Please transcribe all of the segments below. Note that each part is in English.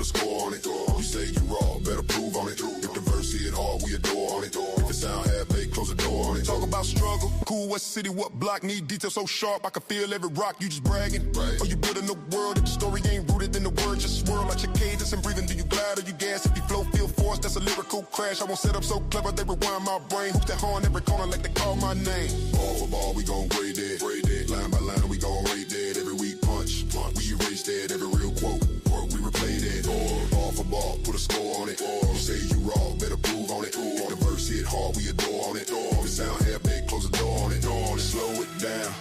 score on it. You say you raw, better prove on it. If the verse hit hard, we adore on it. If it sound half-baked, close the door on it. Talk about struggle, cool West City, what block need detail so sharp I can feel every rock. You just bragging, right? Or you building the world if the story ain't rooted in the word. Just swirl like cicadas and breathing. Do you glide or you gas? If you flow, feel force, that's a lyrical crash. I won't set up so clever they rewind my brain. Who's that horn every corner like they call my name? Ball for ball, we gon' grade it. Line by line, we gon' rate that. Every week punch, we erase that. Every real quote, we replay that. Ball for ball, put a score on it. You say you raw, better prove on it. The verse hit hard, we adore on it. If it sound half-baked, close the door on it. Slow it down.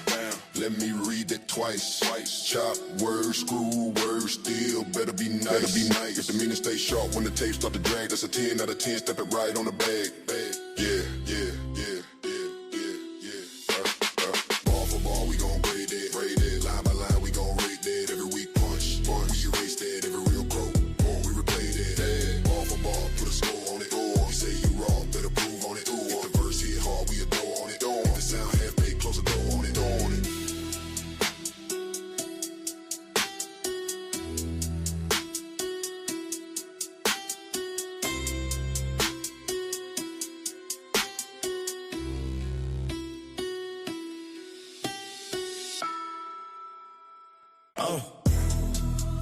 Let me read that twice. Chop, word, screw, word, still better be nice. If the meaning stay sharp when the tape start to drag, that's a 10 out of 10, step it right on the bag. Yeah. Ball for ball, we gon' grade it. Line by line, we gon' rate that. Every week punch, we erase that. Every real quote, we replay that. Ball for ball, put a score on it. You say you raw, better prove on it. If the verse hit hard, we adore on it. If the sound half-baked, close the door on it.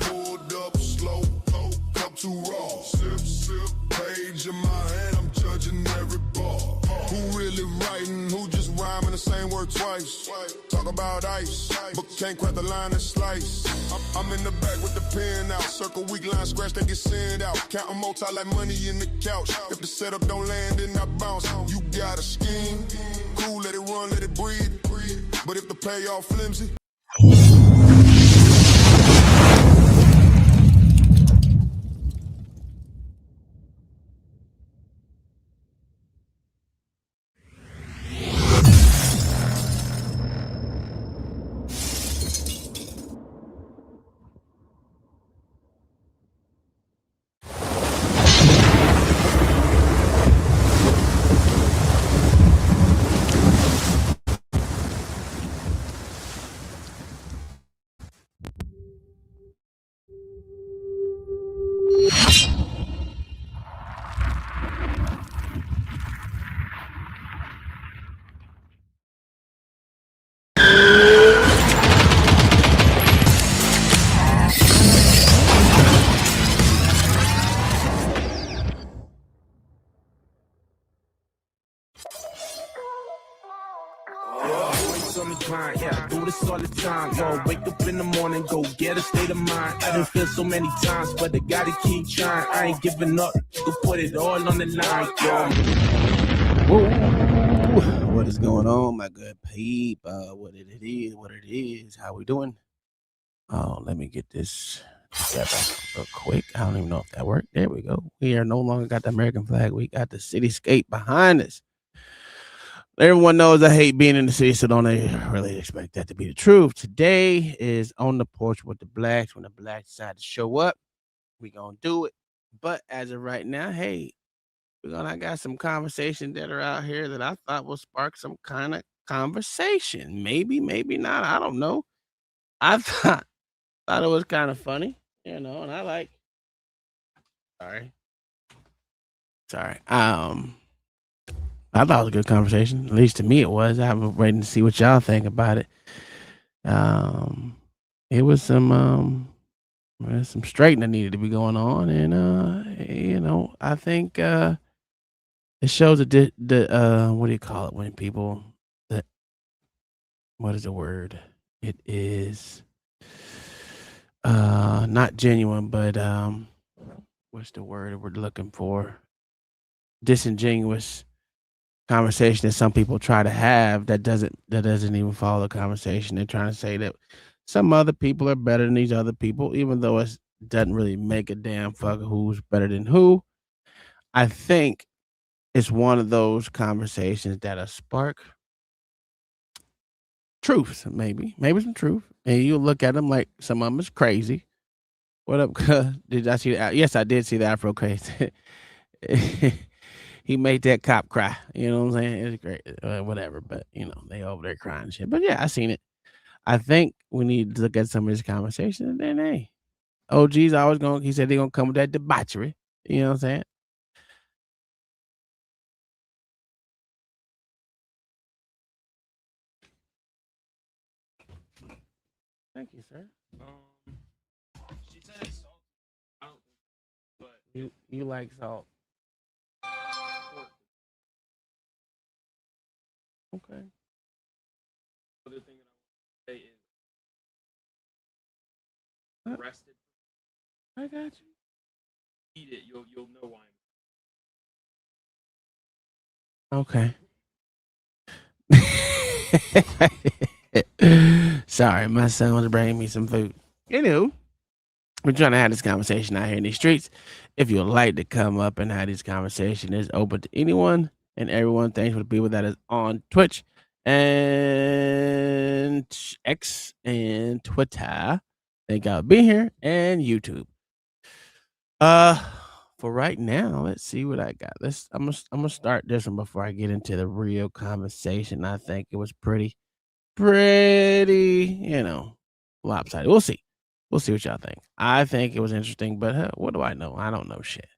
Pulled up slow, cup too raw. Sip, page in my hand, I'm judging every bar. Who really writing, who just rhyming the same word twice? Talk about ice, but can't crack the line and slice. I'm in the back with the pen out, circle weak line, scratch, they get sent out. Counting multi like money in the couch. If the setup don't land, then I bounce. You got a scheme, cool, let it run, let it breathe. But if the payoff flimsy, Yeah, I do this all the time. Yo, wake up in the morning, go get a state of mind. I done feel so many times, but I gotta keep trying. I ain't giving up. Go put it all on the line, yo. What is going on, my good peep? What it is, how we doing? Oh, let me get this together real quick. I don't even know if that worked. There we go. We are no longer got the American flag. We got the cityscape behind us. Everyone knows I hate being in the city, so don't really expect that to be the truth. Today is on the porch with the blacks. When the blacks decide to show up, we gonna do it. But as of right now, hey, I got some conversations that are out here that I thought will spark some kind of conversation. Maybe not. I don't know. I thought it was kind of funny, and I like. Sorry. I thought it was a good conversation. At least to me it was. I'm waiting to see what y'all think about it. It was some straightening that needed to be going on, and I think it shows the what do you call it when people what is the word? It is not genuine, but what's the word we're looking for? Disingenuous conversation that some people try to have that doesn't even follow the conversation. They're trying to say that some other people are better than these other people, even though it doesn't really make a damn fuck who's better than who. I think it's one of those conversations that'll spark truths, maybe some truth, and you look at them like some of them is crazy. What up? Did I see that? Yes, I did see the Afro crazy. He made that cop cry. You know what I'm saying? It's great. Whatever. But, they over there crying and shit. But, yeah, I seen it. I think we need to look at some of this conversation. And then, hey, OG's always going. He said they're gonna come with that debauchery. You know what I'm saying? Thank you, sir. She said it's salt. I don't, but You like salt? Okay. other thing that I want to say is Huh? rested. I got you. Eat it. You'll know why. Okay. Sorry, my son was bringing me some food. Anywho, we're trying to have this conversation out here in these streets. If you'd like to come up and have this conversation, it's open to anyone and everyone. Thanks for the people that is on Twitch and X and Twitter. Thank y'all for being here and YouTube. For right now, let's see what I got. I'm gonna start this one before I get into the real conversation. I think it was pretty, lopsided. We'll see. We'll see what y'all think. I think it was interesting, but what do I know? I don't know shit.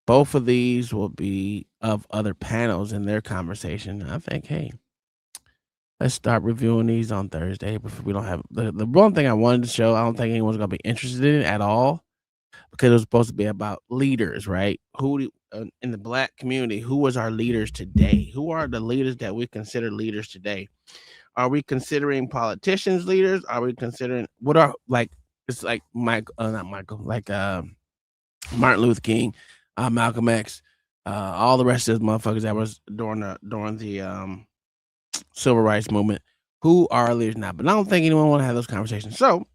Both of these will be of other panels in their conversation. I think, hey, let's start reviewing these on Thursday. Before we don't have the one thing I wanted to show. I don't think anyone's gonna be interested in it at all because it was supposed to be about leaders, right? In the Black community, who was our leaders today? Who are the leaders that we consider leaders today? Are we considering politicians leaders? Are we considering it's like not Michael, like Martin Luther King, Malcolm X, all the rest of those motherfuckers that was during the civil rights movement. Who are our leaders now? But I don't think anyone want to have those conversations. So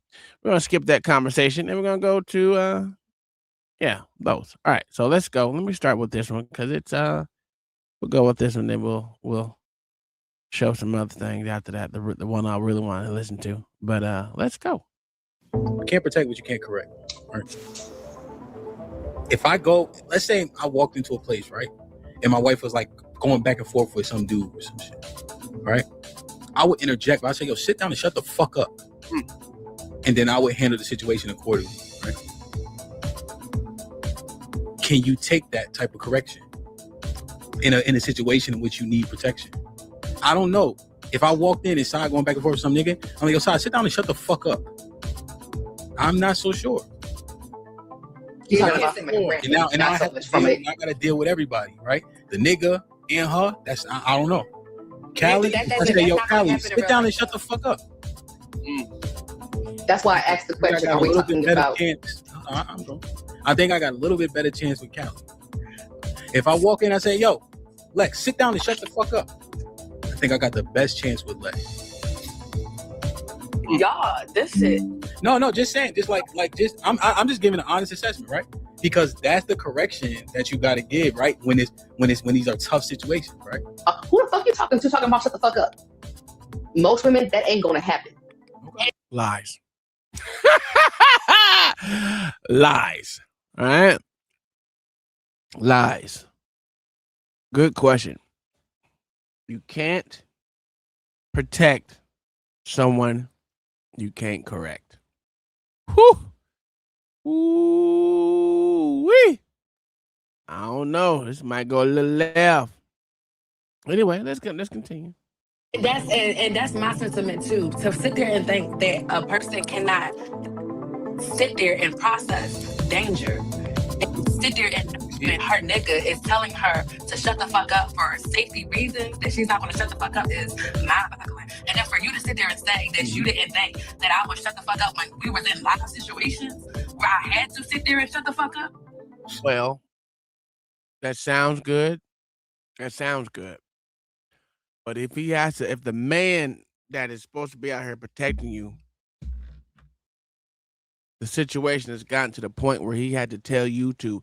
we're gonna skip that conversation and we're gonna go to those. All right, so let's go. Let me start with this one because it's we'll go with this one, then we'll show some other things after that. The one I really want to listen to. But let's go. You can't protect what you can't correct. Right? If I go, let's say I walked into a place, right, and my wife was like going back and forth with some dude or some shit, right? I would interject. But I say, "Yo, sit down and shut the fuck up," and then I would handle the situation accordingly. Right? Can you take that type of correction in a situation in which you need protection? I don't know. If I walked in and started going back and forth with some nigga, I'm like, "Yo, sorry, sit down and shut the fuck up." I'm not so sure. And now I have to deal, I gotta deal with everybody, right? The nigga and her. I don't know. Callie, I say, "Yo, Callie, sit down and shut the fuck up." That's why I asked the question. Are we talking about? I think I got a little bit better chance with Callie. If I walk in, I say, "Yo, Lex, sit down and shut the fuck up." I think I got the best chance with Lex. Y'all, this shit. No, just saying, I'm just giving an honest assessment, right? Because that's the correction that you got to give, right? When these are tough situations, right? Who the fuck you talking to? Talking about shut the fuck up. Most women, that ain't gonna happen. Okay. Lies. Lies. All right. Lies. Good question. You can't protect someone you can't correct. Whew. Ooh-wee. I don't know. This might go a little left. Anyway, let's continue. That's my sentiment too. To sit there and think that a person cannot sit there and process danger, and sit there and her nigga is telling her to shut the fuck up for safety reasons, that she's not going to shut the fuck up is mind-boggling. And then for you to sit there and say that you didn't think that I would shut the fuck up when we were in live situations where I had to sit there and shut the fuck up. Well, that sounds good. That sounds good. But if the man that is supposed to be out here protecting you, the situation has gotten to the point where he had to tell you to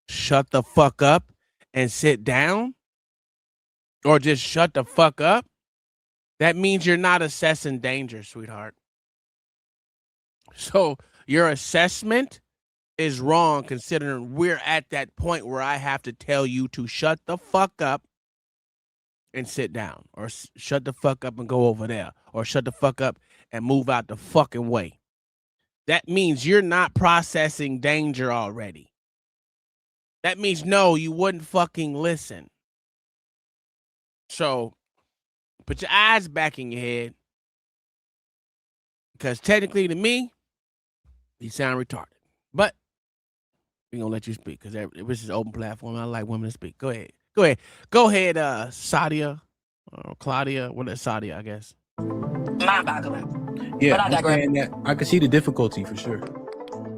shut the fuck up and sit down, or just shut the fuck up, that means you're not assessing danger, sweetheart. So your assessment is wrong, considering we're at that point where I have to tell you to shut the fuck up and sit down, or shut the fuck up and go over there, or shut the fuck up and move out the fucking way. that means you're not processing danger already. That means no, you wouldn't fucking listen. So put your eyes back in your head. Because technically to me, you sound retarded. But we're gonna let you speak because this is an open platform. I like women to speak. Go ahead. Sadia or Claudia. What is Sadia, I guess. Mind-boggling. Yeah, But I I'm digress. saying that I can see the difficulty for sure.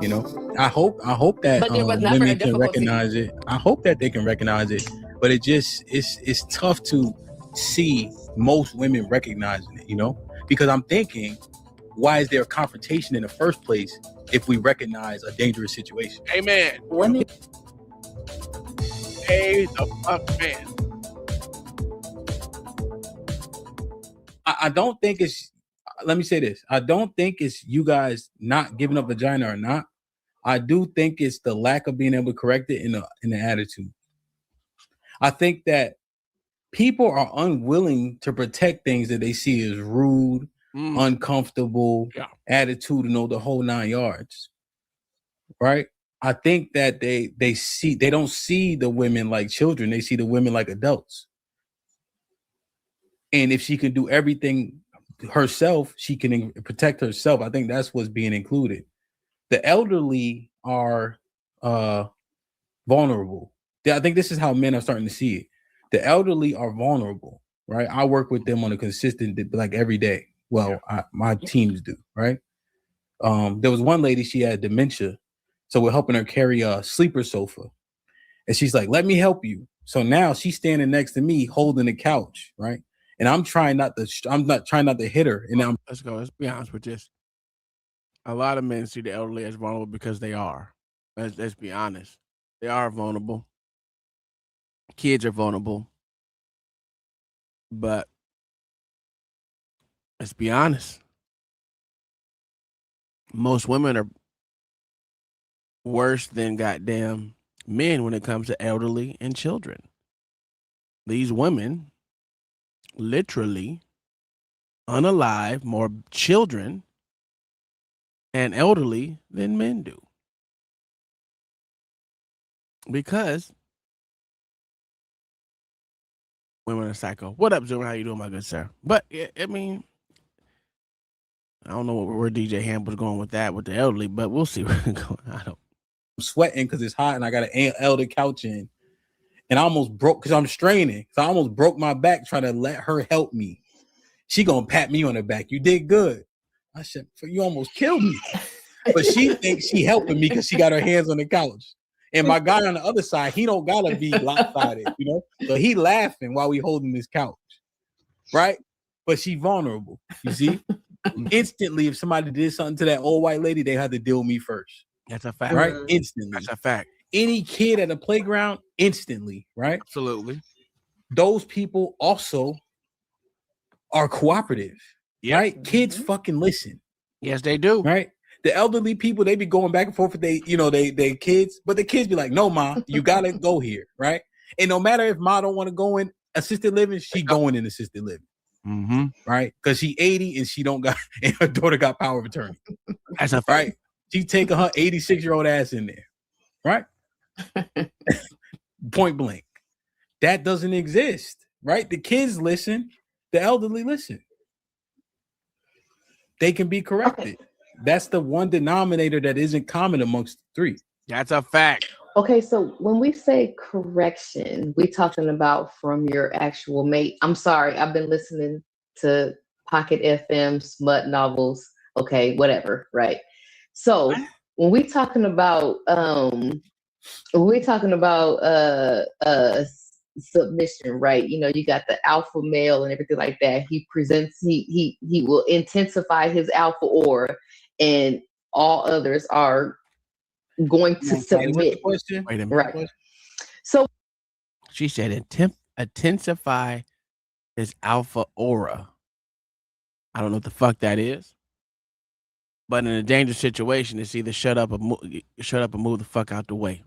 You know, I hope that But there was never a women can difficulty. recognize it. I hope that they can recognize it, but it's tough to see most women recognizing it. You know, because I'm thinking, why is there a confrontation in the first place if we recognize a dangerous situation? Amen. Women. Hey, the fuck, man. I don't think it's. Let me say this. I don't think it's you guys not giving up vagina or not. I do think it's the lack of being able to correct it in the attitude. I think that people are unwilling to protect things that they see as rude, uncomfortable, attitudinal, the whole 9 yards. Right? I think that they don't see the women like children. They see the women like adults. And if she can do everything herself, she can protect herself. I think that's what's being included. The elderly are vulnerable. I think this is how men are starting to see it. The elderly are vulnerable, right? I work with them on a consistent, like every day. Well, my teams do, right? There was one lady, she had dementia. So we're helping her carry a sleeper sofa. And she's like, let me help you. So now she's standing next to me holding the couch, right? And I'm trying not to hit her. And let's be honest with this. A lot of men see the elderly as vulnerable because they are. Let's be honest. They are vulnerable. Kids are vulnerable. But let's be honest. Most women are worse than goddamn men when it comes to elderly and children. These women literally unalive more children and elderly than men do. Because women are psycho. What up, Zoom? How you doing, my good sir? But I mean, I don't know where DJ Ham's going with that with the elderly, but we'll see where we're going. I'm sweating because it's hot and I got an elder couch in. And I almost broke because I'm straining. So I almost broke my back trying to let her help me. She gonna pat me on the back. You did good. I said, you almost killed me. But she thinks she helping me because she got her hands on the couch. And my guy on the other side, he don't gotta be lopsided, you know? So he laughing while we holding this couch. Right? But she vulnerable. You see? Instantly, if somebody did something to that old white lady, they had to deal with me first. That's a fact. Right? Instantly. That's a fact. Any kid at a playground, instantly, right? Absolutely. Those people also are cooperative, right? Kids fucking listen. Yes, they do. Right? The elderly people, they be going back and forth with they kids, but the kids be like, no, ma, you gotta go here, right? And no matter if ma don't want to go in assisted living, she going in assisted living. Mm-hmm. Right? Because she 80 and she don't got, and her daughter got power of attorney. That's a fact. Right? She taking her 86-year-old ass in there. Right? Point blank. That doesn't exist, right? The kids listen, the elderly listen. They can be corrected. Okay. That's the one denominator that isn't common amongst the three. That's a fact. Okay, so when we say correction, we talking about from your actual mate. I'm sorry, I've been listening to Pocket FM, smut novels, okay, whatever, right? So when we talking about submission, right? You know, you got the alpha male and everything like that. He presents, he will intensify his alpha aura, and all others are going to submit. Wait a minute. Right. So she said intensify his alpha aura. I don't know what the fuck that is. But in a dangerous situation, it's either shut up or move the fuck out the way.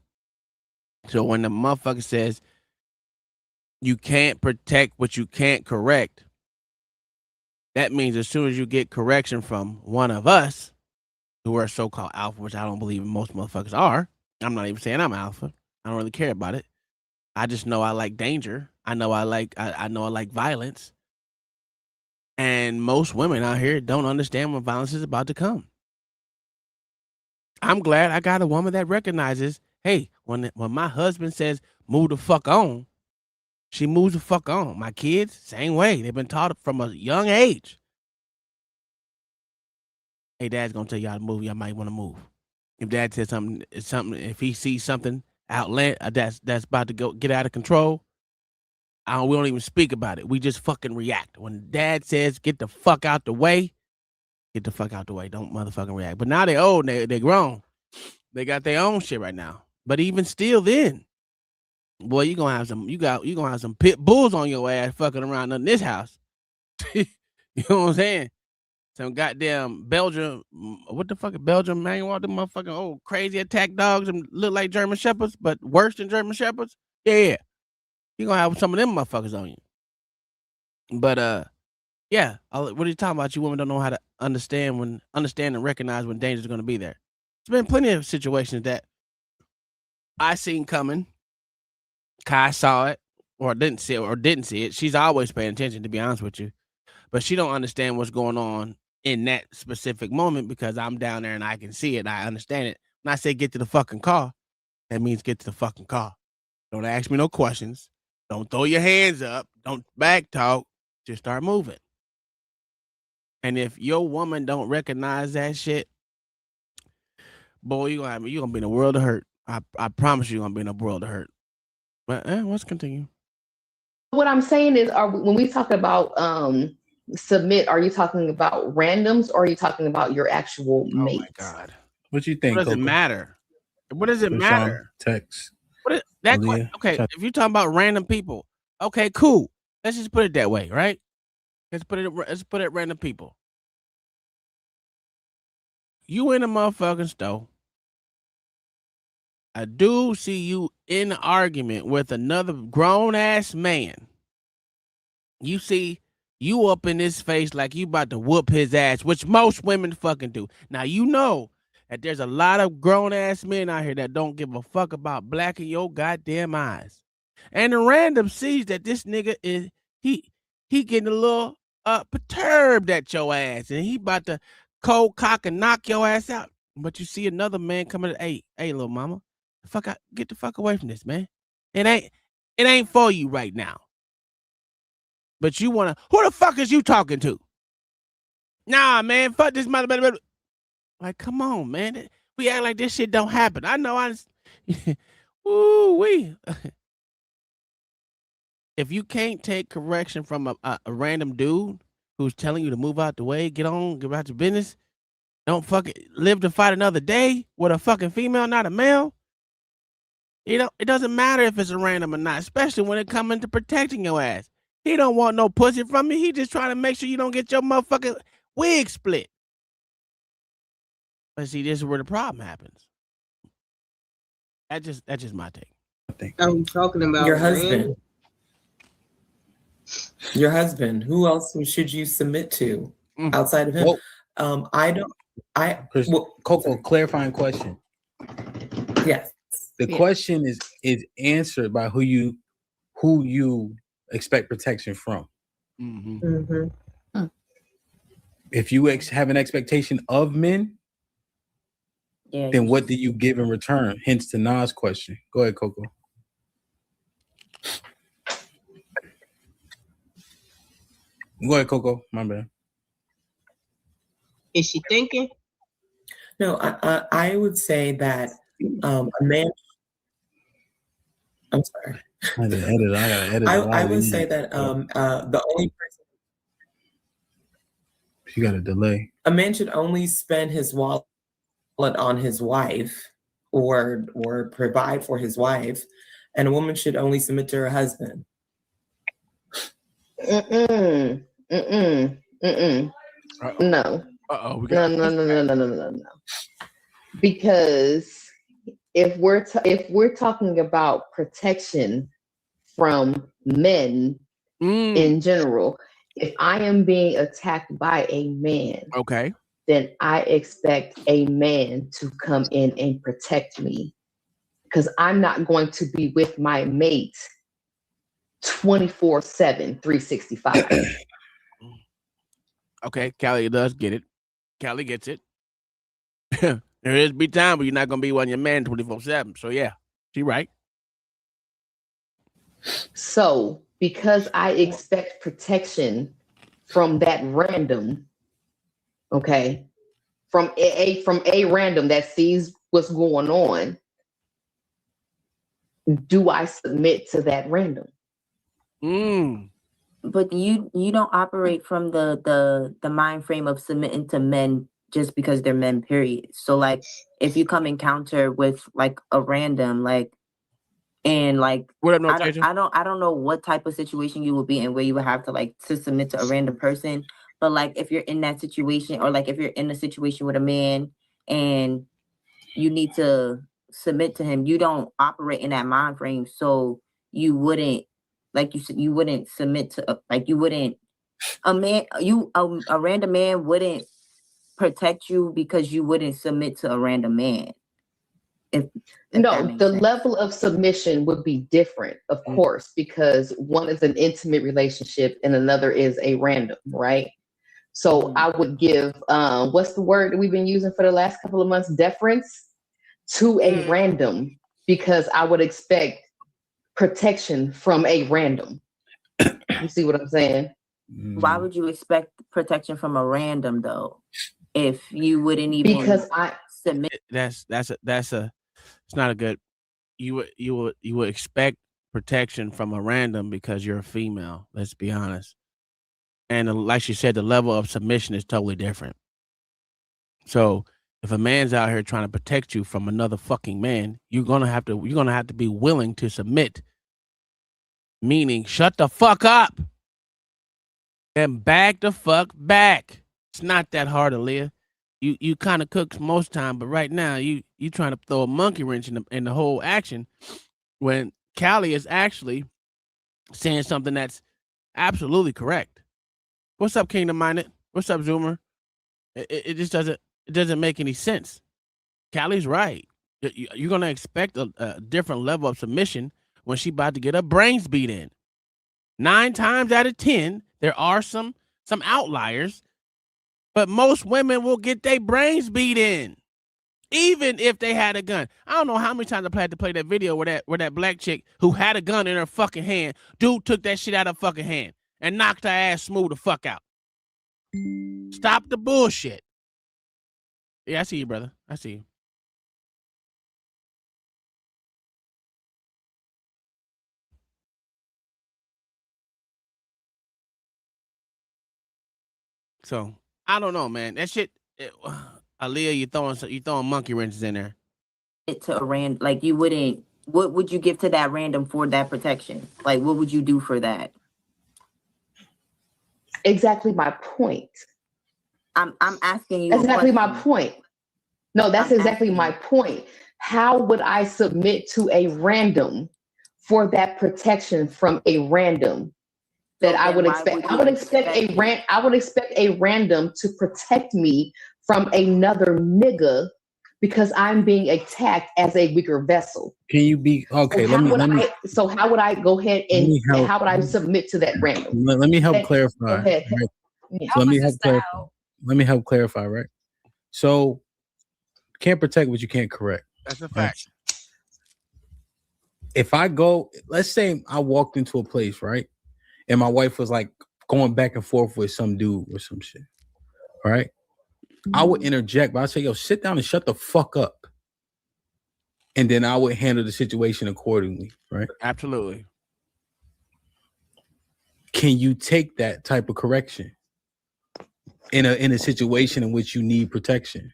So when the motherfucker says you can't protect what you can't correct, that means as soon as you get correction from one of us, who are so-called alpha, which I don't believe most motherfuckers are. I'm not even saying I'm alpha. I don't really care about it. I just know I like danger. I know I like violence. And most women out here don't understand when violence is about to come. I'm glad I got a woman that recognizes, hey, when my husband says move the fuck on, she moves the fuck on. My kids, same way. They've been taught from a young age. Hey, dad's gonna tell y'all to move. Y'all might want to move. If dad says something, if he sees something that's about to get out of control, we don't even speak about it. We just fucking react. When dad says get the fuck out the way, get the fuck out the way. Don't motherfucking react. But now they old, they grown. They got their own shit right now. But even still, then, boy, you gonna have some pit bulls on your ass fucking around in this house. You know what I'm saying? Some goddamn Belgium, what the fuck is Belgium, man? What the motherfucking old crazy attack dogs and look like German Shepherds, but worse than German Shepherds? Yeah. You gonna have some of them motherfuckers on you. But yeah, what are you talking about? You women don't know how to understand and recognize when danger's gonna be there. There's been plenty of situations that I seen coming. Kai saw it or didn't see it. She's always paying attention, to be honest with you. But she don't understand what's going on in that specific moment because I'm down there and I can see it. I understand it. When I say get to the fucking car, that means get to the fucking car. Don't ask me no questions. Don't throw your hands up. Don't back talk. Just start moving. And if your woman don't recognize that shit, boy, you're gonna be in a world of hurt. I promise you're gonna be in a world of hurt. But let's continue. What I'm saying is, when we talk about submit, are you talking about randoms or are you talking about your actual mate? Oh my God. What you think? What does it matter? What does it matter? Text. Okay, if you're talking about random people, okay, cool. Let's just put it that way, right? Let's put it random people. You in a motherfucking store. A dude see you in an argument with another grown ass man. You see you up in his face like you about to whoop his ass, which most women fucking do. Now you know that there's a lot of grown ass men out here that don't give a fuck about black in your goddamn eyes. And the random sees that this nigga is he getting a little perturbed at your ass and he about to cold cock and knock your ass out. But you see another man coming, hey little mama, get the fuck away from this, man. It ain't for you right now. But you wanna, who the fuck is you talking to? Nah, man, fuck this mother. Like, come on, man. We act like this shit don't happen. I know Ooh-wee. If you can't take correction from a random dude who's telling you to move out the way, get about your business, don't fucking live to fight another day with a fucking female, not a male. You know, it doesn't matter if it's a random or not, especially when it comes to protecting your ass. He don't want no pussy from you. He just trying to make sure you don't get your motherfucking wig split. But see, this is where the problem happens. That's just my take. I'm talking about your husband. Your husband. Who else should you submit to outside of him? Well, Coco, clarifying question. Yes. The question is answered by who you expect protection from. Mm-hmm. Mm-hmm. If you have an expectation of men, then what do you give in return? Hence the Nas question. Go ahead, Coco. Go ahead, Coco. My bad. Is she thinking? No, I would say that a man. I'm sorry. I gotta edit. I would say that the only person. You got a delay. A man should only spend his wallet on his wife or provide for his wife, and a woman should only submit to her husband. No. No. Because if we're talking about protection from men in general, if I am being attacked by a man, okay, then I expect a man to come in and protect me, because I'm not going to be with my mate 24/7, 365. Okay, Callie does get it. Callie gets it. There is be time, but you're not gonna be one your man 24/7. So yeah, she right. So because I expect protection from that random, okay, from a random that sees what's going on, do I submit to that random? But you don't operate from the mind frame of submitting to men just because they're men, period. So like if you come encounter with like a random, like, and like What up, no I don't know what type of situation you will be in where you would have to like to submit to a random person. But like if you're in that situation, or like if you're in a situation with a man and you need to submit to him, you don't operate in that mind frame. So you wouldn't, like you said, you wouldn't submit to like you wouldn't a random man wouldn't protect you because you wouldn't submit to a random man. If no, the level of submission would be different, of course, because one is an intimate relationship and another is a random, right? So I would give, what's the word that we've been using for the last couple of months? Deference to a random, because I would expect protection from a random. You see what I'm saying? Why would you expect protection from a random though, if you wouldn't even? Because I submit. That's it's not a good. You would expect protection from a random because you're a female. Let's be honest. And like she said, the level of submission is totally different. So if a man's out here trying to protect you from another fucking man, you're gonna have to be willing to submit. Meaning, shut the fuck up and back the fuck back. It's not that hard, Aaliyah. You kind of cooks most time, but right now you trying to throw a monkey wrench in the whole action when Callie is actually saying something that's absolutely correct. What's up, Kingdom Minded? What's up, Zoomer? It just doesn't make any sense. Callie's right. You're gonna expect a different level of submission when she about to get her brains beat in. 9 times out of 10, there are some outliers, but most women will get their brains beat in, even if they had a gun. I don't know how many times I had to play that video where that black chick who had a gun in her fucking hand, dude took that shit out of her fucking hand and knocked her ass smooth the fuck out. Stop the bullshit. Yeah, I see you, brother. I see you. So I don't know, man. That shit, Aaliyah, you throwing monkey wrenches in there. To a random, like you wouldn't. What would you give to that random for that protection? Like, what would you do for that? Exactly my point. I'm asking you. That's exactly my point. No, that's exactly my point. How would I submit to a random for that protection from a random that I would expect? I would expect a random to protect me from another nigga because I'm being attacked as a weaker vessel. Can you be okay? So how would I go ahead and how would I submit to that random? Let me help clarify. Right? Let me help clarify. Right. So can't protect what you can't correct. That's a fact. Right? If I go, let's say I walked into a place, right, and my wife was like going back and forth with some dude or some shit, right? I would interject, but I'd say, yo, sit down and shut the fuck up. And then I would handle the situation accordingly, right? Absolutely. Can you take that type of correction in a situation in which you need protection?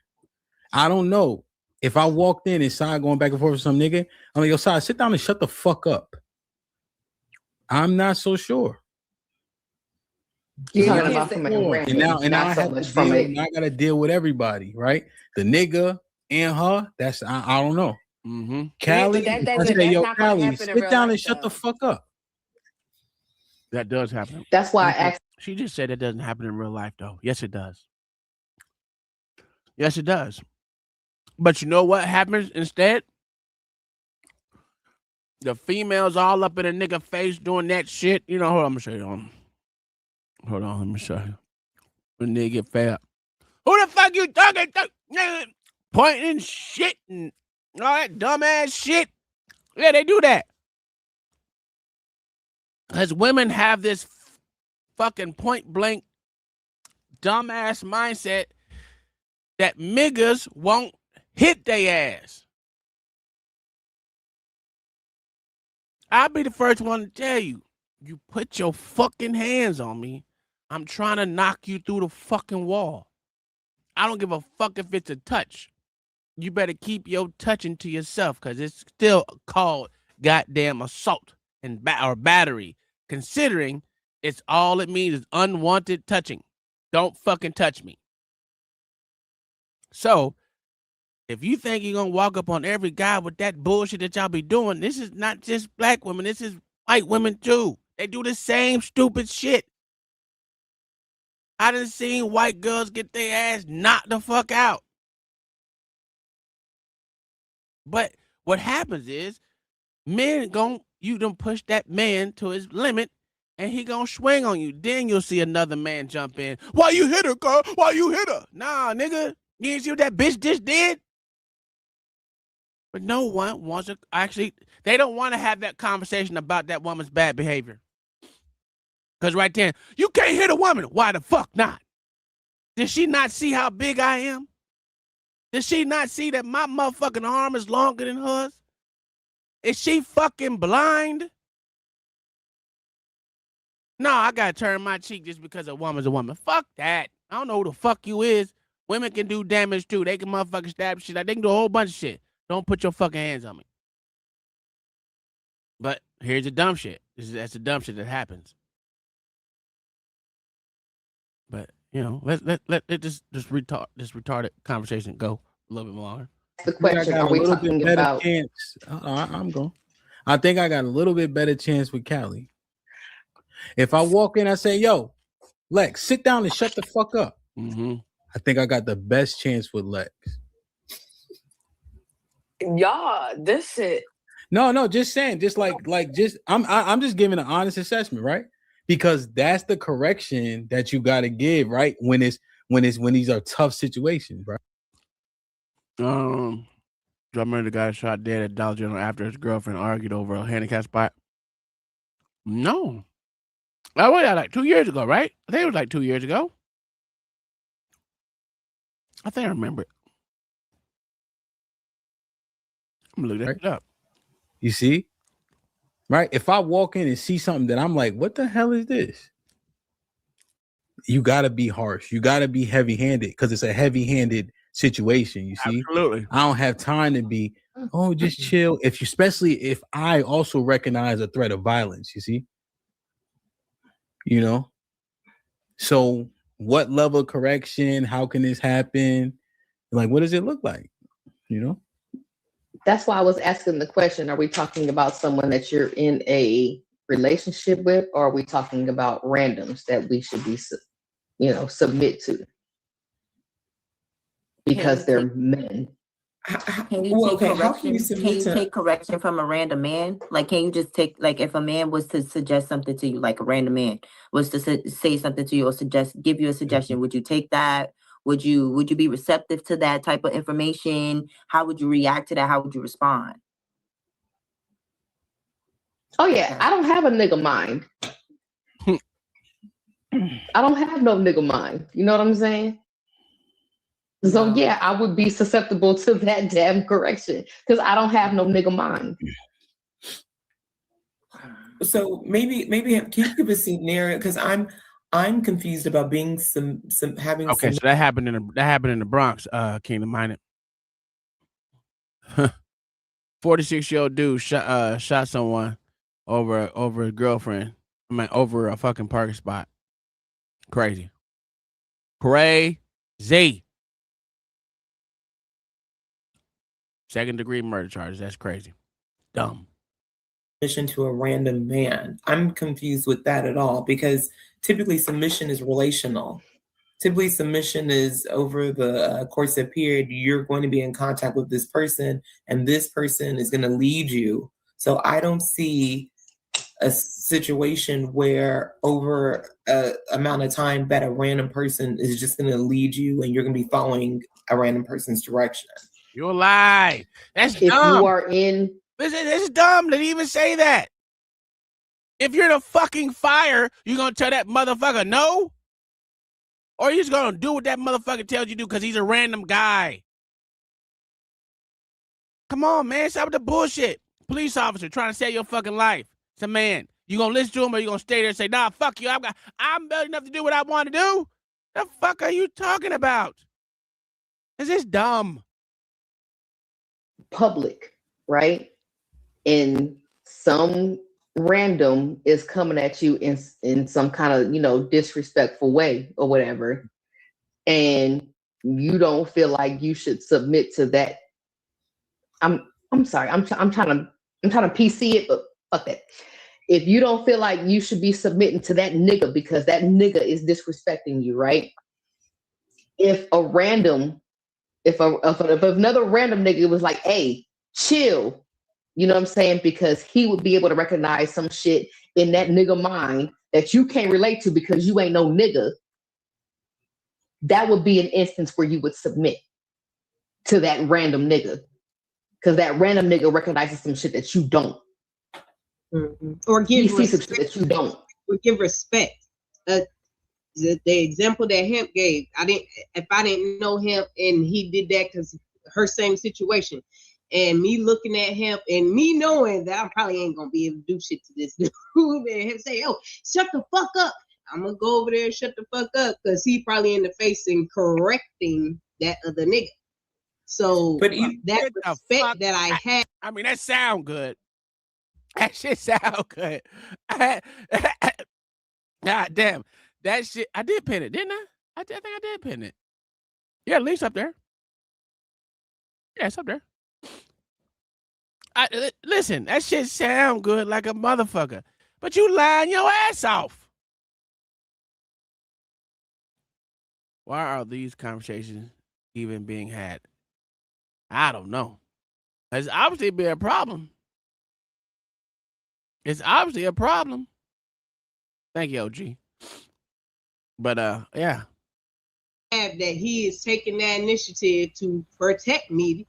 I don't know. If I walked in and Sai going back and forth with some nigga, I'm like, yo, Sai, sit down and shut the fuck up. I'm not so sure. You're talking about from a random, and I gotta deal with everybody, right? The nigga and her. That's I don't know. Mm-hmm. Callie, Callie, sit down and shut the fuck up. That does happen. That's why I asked. She just said it doesn't happen in real life, though. Yes, it does. Yes, it does. But you know what happens instead? The females all up in a nigga face doing that shit. You know, hold on, I'm gonna show you. Hold on, let me show you. When they get fed up. Who the fuck you talking to? Pointing shit and all that dumbass shit. Yeah, they do that. Because women have this fucking point blank dumbass mindset that niggas won't hit their ass. I'll be the first one to tell you, you put your fucking hands on me, I'm trying to knock you through the fucking wall. I don't give a fuck if it's a touch. You better keep your touching to yourself because it's still called goddamn assault and or battery, considering it's all it means is unwanted touching. Don't fucking touch me. So, if you think you're going to walk up on every guy with that bullshit that y'all be doing, this is not just black women. This is white women too. They do the same stupid shit. I done seen white girls get their ass knocked the fuck out. But what happens is, you done push that man to his limit, and he gonna swing on you. Then you'll see another man jump in. Why you hit her, girl? Why you hit her? Nah, nigga. You ain't see what that bitch just did? But no one wants to they don't want to have that conversation about that woman's bad behavior. Because right there, you can't hit a woman. Why the fuck not? Did she not see how big I am? Did she not see that my motherfucking arm is longer than hers? Is she fucking blind? No, I gotta turn my cheek just because a woman's a woman. Fuck that. I don't know who the fuck you is. Women can do damage too. They can motherfucking stab shit. They can do a whole bunch of shit. Don't put your fucking hands on me. But here's the dumb shit. That's the dumb shit that happens. But you know, let this retarded conversation go a little bit longer. The question: are we talking about? I'm going. I think I got a little bit better chance with Callie. If I walk in, I say, "Yo, Lex, sit down and shut the fuck up." Mm-hmm. I think I got the best chance with Lex. Y'all, this shit. No, just saying, just I'm just giving an honest assessment, right? Because that's the correction that you got to give, right? When these are tough situations, right? Do you remember the guy shot dead at Dollar General after his girlfriend argued over a handicap spot? No. That was like 2 years ago, right? I think it was like 2 years ago. I think I remember it. I'm gonna look that up. You see? Right? If I walk in and see something that I'm like, what the hell is this? You got to be harsh. You got to be heavy-handed because it's a heavy-handed situation, you see? Absolutely. I don't have time to be, just chill. Especially if I also recognize a threat of violence, you see? You know? So what level of correction? How can this happen? Like, what does it look like? You know? That's why I was asking the question, are we talking about someone that you're in a relationship with, or are we talking about randoms that we should be, submit to? Because they're men. Can you take correction from a random man? Like, can you just take, like, if a man was to suggest something to you, like a random man was to say something to you or give you a suggestion, would you take that? Would you be receptive to that type of information? How would you react to that? How would you respond? Oh yeah, I don't have a nigga mind. I don't have no nigga mind. You know what I'm saying? So yeah, I would be susceptible to that damn correction because I don't have no nigga mind. So maybe can you give a scenario? Because I'm confused about being having. Okay, so that happened in the Bronx. Kingdom Minded. 46-year-old dude shot someone over a girlfriend. I mean, over a fucking parking spot. Crazy. Second-degree murder charges. That's crazy. Dumb. Submission to a random man. I'm confused with that at all because typically submission is relational. typically submission is over the course of period. You're going to be in contact with this person, and this person is going to lead you. So I don't see a situation where over a amount of time that a random person is just going to lead you and you're going to be following a random person's direction. You're lie. That's If dumb. you are in, Listen, it's dumb to even say that. If you're in a fucking fire, you gonna tell that motherfucker no? Or you just gonna do what that motherfucker tells you to do because he's a random guy? Come on, man. Stop with the bullshit. Police officer trying to save your fucking life. It's a man. You gonna listen to him or you gonna stay there and say, nah, fuck you. I'm better enough to do what I want to do? The fuck are you talking about? This is dumb. public, right? And some random is coming at you in some kind of, you know, disrespectful way or whatever. And you don't feel like you should submit to that. I'm sorry. I'm trying to PC it, but fuck that. If you don't feel like you should be submitting to that nigga because that nigga is disrespecting you, right? If another random nigga was like, hey, chill, you know what I'm saying? Because he would be able to recognize some shit in that nigga mind that you can't relate to because you ain't no nigga. That would be an instance where you would submit to that random nigga. Because that random nigga recognizes some shit that you don't. Mm-hmm. Or give some respect shit that you don't. Or give respect. The example that Hemp gave, if I didn't know Hemp and he did that because her same situation, and me looking at Hemp and me knowing that I probably ain't gonna be able to do shit to this dude, and him say, "Oh, shut the fuck up." I'm gonna go over there and shut the fuck up because he probably in the face and correcting that other nigga. So But that respect that I had. I mean, that sound good. That shit sound good. God damn. That shit, I did pin it, didn't I? I think I did pin it. Yeah, at least up there. Yeah, it's up there. Listen, that shit sound good like a motherfucker, but you lying your ass off. Why are these conversations even being had? I don't know. It's obviously been a problem. It's obviously a problem. Thank you, OG. But yeah. That he is taking that initiative to protect me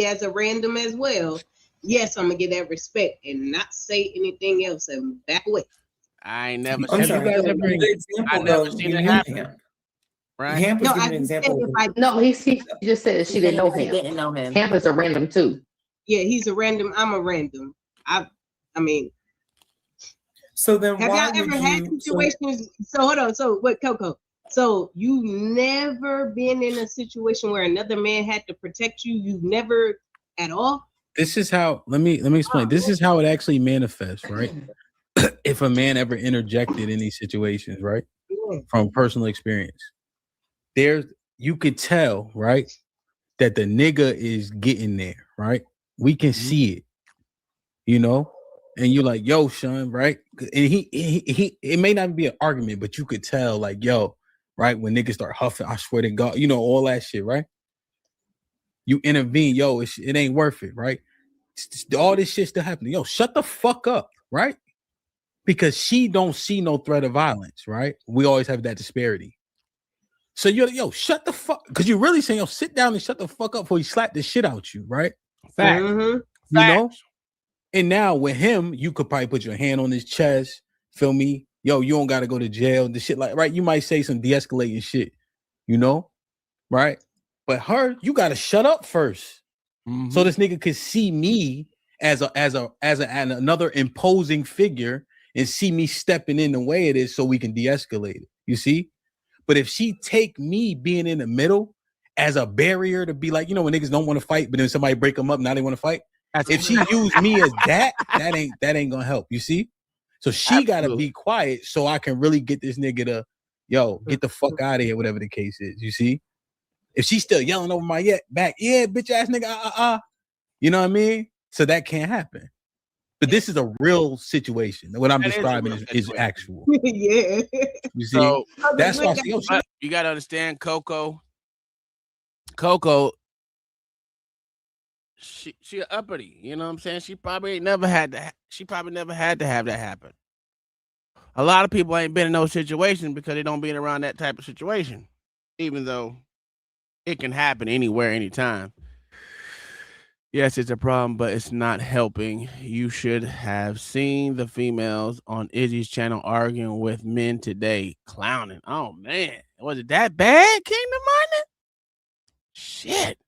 as a random as well. Yes, I'm gonna get that respect and not say anything else and back away. I ain't never I'm seen sorry, you guys the example, I never though, seen you it knew happen. him. Right? Hamp was No, giving I an just said example. No, he just said that she didn't know She him. didn't know him. Hamp is a random too. Yeah, he's a random. I'm a random. I mean. So then Have why y'all ever would had you? situations? So hold on. So what, Coco? So you never been in a situation where another man had to protect you? You've never at all? This is how. Let me explain. This is how it actually manifests, right? If a man ever interjected in these situations, right, from personal experience, you could tell, right, that the nigga is getting there, right? We can see it, you know, and you're like, yo, Sean, right? And he it may not be an argument, but you could tell, like, yo, right, when niggas start huffing, I swear to God, you know, all that shit, right? You intervene, yo, it ain't worth it, right? All this shit still happening. Yo, shut the fuck up, right? Because she don't see no threat of violence, right? We always have that disparity. So you're like, yo, shut the fuck, because you're really saying, yo, sit down and shut the fuck up before he slap the shit out you, right? Fact. Mm-hmm. You know? And now with him, you could probably put your hand on his chest, feel me? Yo, you don't gotta go to jail, the shit like, right? You might say some de-escalating shit, you know? Right? But her, you gotta shut up first. Mm-hmm. So this nigga could see me as another imposing figure and see me stepping in the way of this so we can de-escalate it. You see? But if she take me being in the middle as a barrier to be like, you know, when niggas don't want to fight, but then somebody break them up, now they want to fight. If she use me as that ain't gonna help. You see? So she gotta be quiet so I can really get this nigga to, yo, get the fuck out of here, whatever the case is. You see? If she's still yelling over my back, yeah, bitch ass nigga, you know what I mean? So that can't happen. But this is a real situation. What I'm That is a describing real is situation. actual. Yeah. You see, So that's why I say, yo, but you gotta understand, Coco. Coco, she uppity. You know what I'm saying? She probably never had to have that happen. A lot of people ain't been in those situations because they don't been around that type of situation, even though it can happen anywhere, anytime. Yes, it's a problem, but it's not helping. You should have seen the females on Izzy's channel arguing with men today, clowning. Oh man, was it that bad, Kingdom Money? Shit.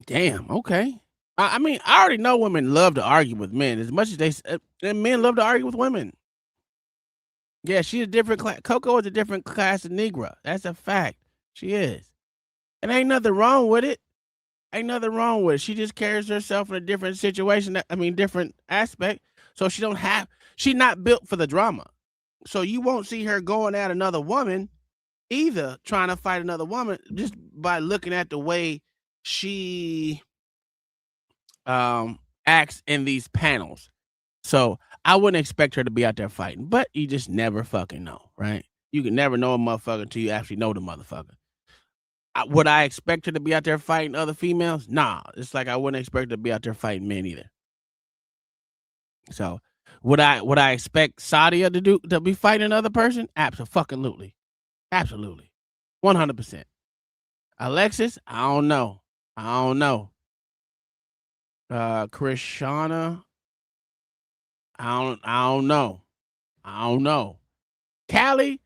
Damn. Okay. I mean, I already know women love to argue with men as much as and men love to argue with women. Yeah, she's a different class. Coco is a different class of Negro. That's a fact. She is. And ain't nothing wrong with it. Ain't nothing wrong with it. She just carries herself in a different situation. Different aspect. So she's not built for the drama. So you won't see her going at another woman either, trying to fight another woman just by looking at the way she acts in these panels. So I wouldn't expect her to be out there fighting, but you just never fucking know, right? You can never know a motherfucker until you actually know the motherfucker. Would I expect her to be out there fighting other females? Nah, it's like I wouldn't expect her to be out there fighting men either. So would I expect Sadia to be fighting another person? Absolutely. Absolutely. 100%. Alexis, I don't know. Krishana, I don't know. Callie,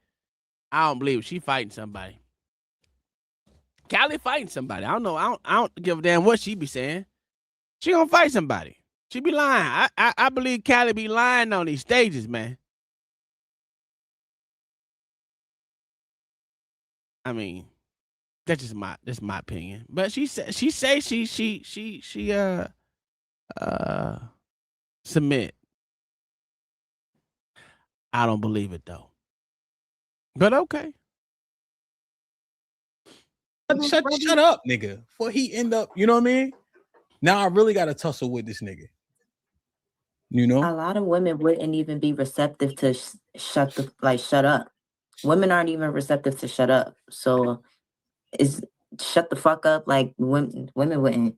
I don't believe she fighting somebody. Callie fighting somebody. I don't know. I don't give a damn what she be saying. She gonna fight somebody. She be lying. I believe Callie be lying on these stages, man. I mean, that's my opinion. But she submit. I don't believe it though. But okay. Shut up, nigga. Before he end up, you know what I mean? Now I really got to tussle with this nigga. You know? A lot of women wouldn't even be receptive to shut up. Women aren't even receptive to shut up. So it's shut the fuck up. Like women wouldn't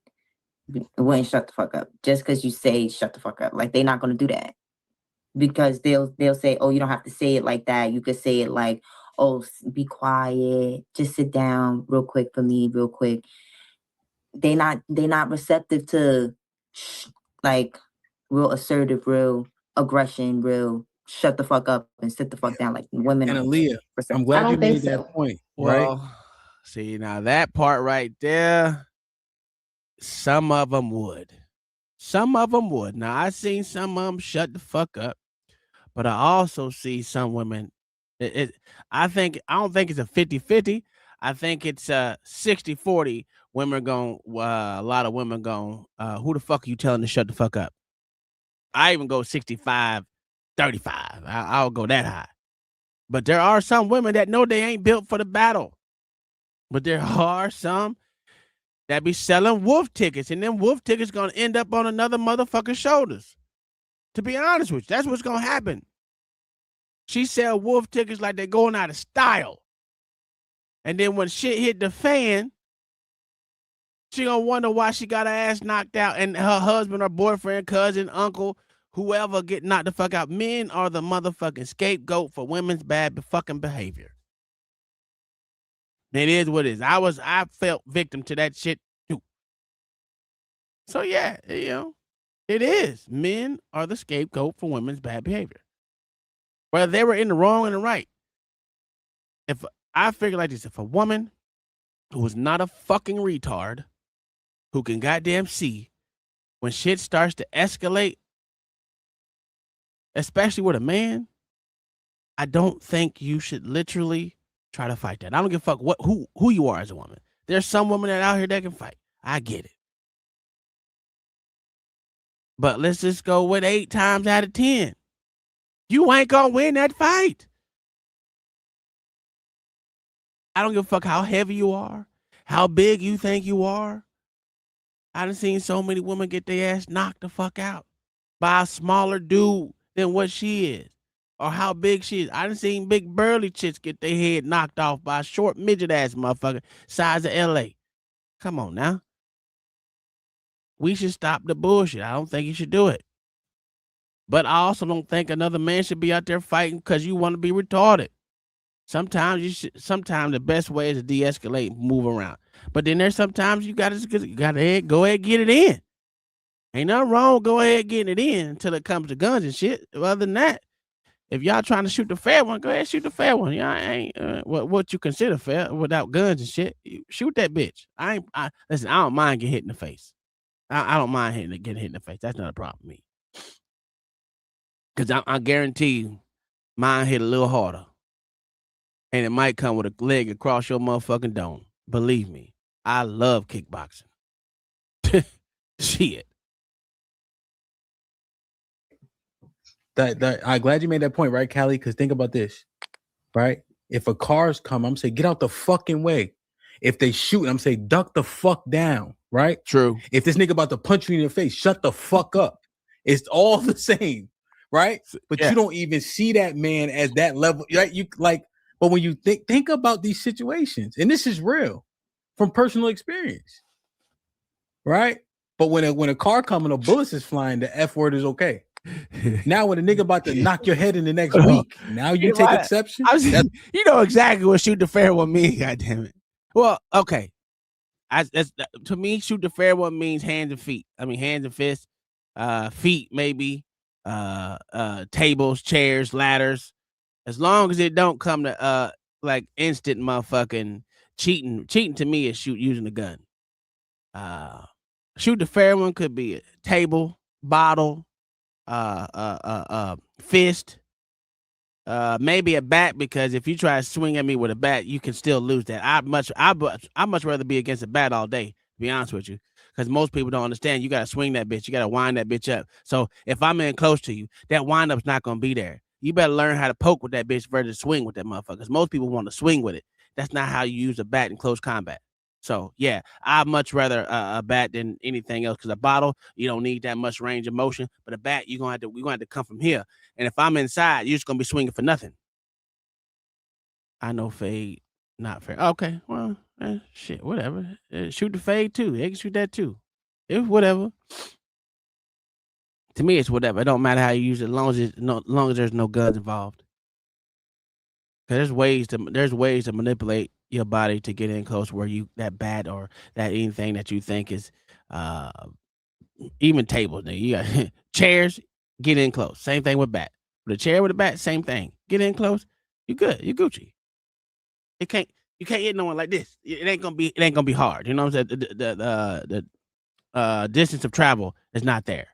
shut the fuck up just because you say shut the fuck up. Like they're not gonna do that because they'll say, oh, you don't have to say it like that. You could say it like, oh, be quiet, just sit down real quick for me, real quick. They not receptive to like real assertive, real aggression, real shut the fuck up and sit the fuck down. Like women. And Aaliyah, I'm glad you made that point. Well, right? See, now that part right there, some of them would. Now I seen some of them shut the fuck up, but I also see some women. I don't think it's a 50-50. I think it's a 60-40. Women going, a lot of women going, who the fuck are you telling to shut the fuck up? I even go 65-35. I'll go that high. But there are some women that know they ain't built for the battle. But there are some that be selling wolf tickets, and them wolf tickets gonna end up on another motherfucker's shoulders. To be honest with you, that's what's gonna happen. She sell wolf tickets like they're going out of style. And then when shit hit the fan, she gonna wonder why she got her ass knocked out and her husband or boyfriend, cousin, uncle, whoever get knocked the fuck out. Men are the motherfucking scapegoat for women's bad fucking behavior. It is what it is. I felt victim to that shit too. So yeah, it is. Men are the scapegoat for women's bad behavior. Whether they were in the wrong and the right. If I figure like this, if a woman who is not a fucking retard, who can goddamn see when shit starts to escalate, especially with a man, I don't think you should literally try to fight that. I don't give a fuck who you are as a woman. There's some women that out here that can fight. I get it. But let's just go with 8 times out of 10. You ain't gonna win that fight. I don't give a fuck how heavy you are, how big you think you are. I done seen so many women get their ass knocked the fuck out by a smaller dude than what she is or how big she is. I done seen big burly chicks get their head knocked off by a short midget ass motherfucker size of LA. Come on now. We should stop the bullshit. I don't think you should do it. But I also don't think another man should be out there fighting because you want to be retarded. Sometimes the best way is to de-escalate and move around. But then there's sometimes you gotta go ahead and get it in. Ain't nothing wrong with go ahead getting it in until it comes to guns and shit. Other than that, if y'all trying to shoot the fair one, go ahead and shoot the fair one. Y'all ain't what you consider fair without guns and shit. Shoot that bitch. Listen, I don't mind getting hit in the face. I don't mind getting hit in the face. That's not a problem for me. Because I guarantee you, mine hit a little harder. And it might come with a leg across your motherfucking dome. Believe me, I love kickboxing. Shit. I'm glad you made that point, right, Callie? Because think about this, right? If a car's come, I'm saying get out the fucking way. If they shoot, I'm saying duck the fuck down, right? True. If this nigga about to punch you in the face, shut the fuck up. It's all the same, right? But you don't even see that man as that level, right? But when you think about these situations, and this is real from personal experience, right? But when a car coming, a bullets is flying, the F word is okay. Now when a nigga about to knock your head in the next week, now you take exception. You know exactly what shoot the fair one means. God damn it. Well, okay. To me, shoot the fair one means hands and feet. I mean, hands and fists, feet maybe, tables, chairs, ladders. As long as it don't come to like instant motherfucking cheating. Cheating to me is using a gun. Shoot the fair one could be a table, bottle, fist, maybe a bat, because if you try to swing at me with a bat, you can still lose that. I'd much rather be against a bat all day, to be honest with you. Because most people don't understand. You gotta swing that bitch, you gotta wind that bitch up. So if I'm in close to you, that wind up's not gonna be there. You better learn how to poke with that bitch versus swing with that motherfucker. Because most people want to swing with it. That's not how you use a bat in close combat. So yeah, I'd much rather a bat than anything else. Because a bottle, you don't need that much range of motion. But a bat, we're gonna have to come from here. And if I'm inside, you're just gonna be swinging for nothing. I know fade, not fair. Okay, well, shit, whatever. Shoot the fade too. They can shoot that too. It's whatever. To me, it's whatever. It don't matter how you use it, as long as there's no guns involved. Because there's ways to manipulate your body to get in close where you that bat or that anything that you think is even tables. You got chairs, get in close. Same thing with bat. With a chair with a bat, same thing. Get in close, you good. You Gucci. You can't hit no one like this. It ain't gonna be hard. You know what I'm saying? The distance of travel is not there.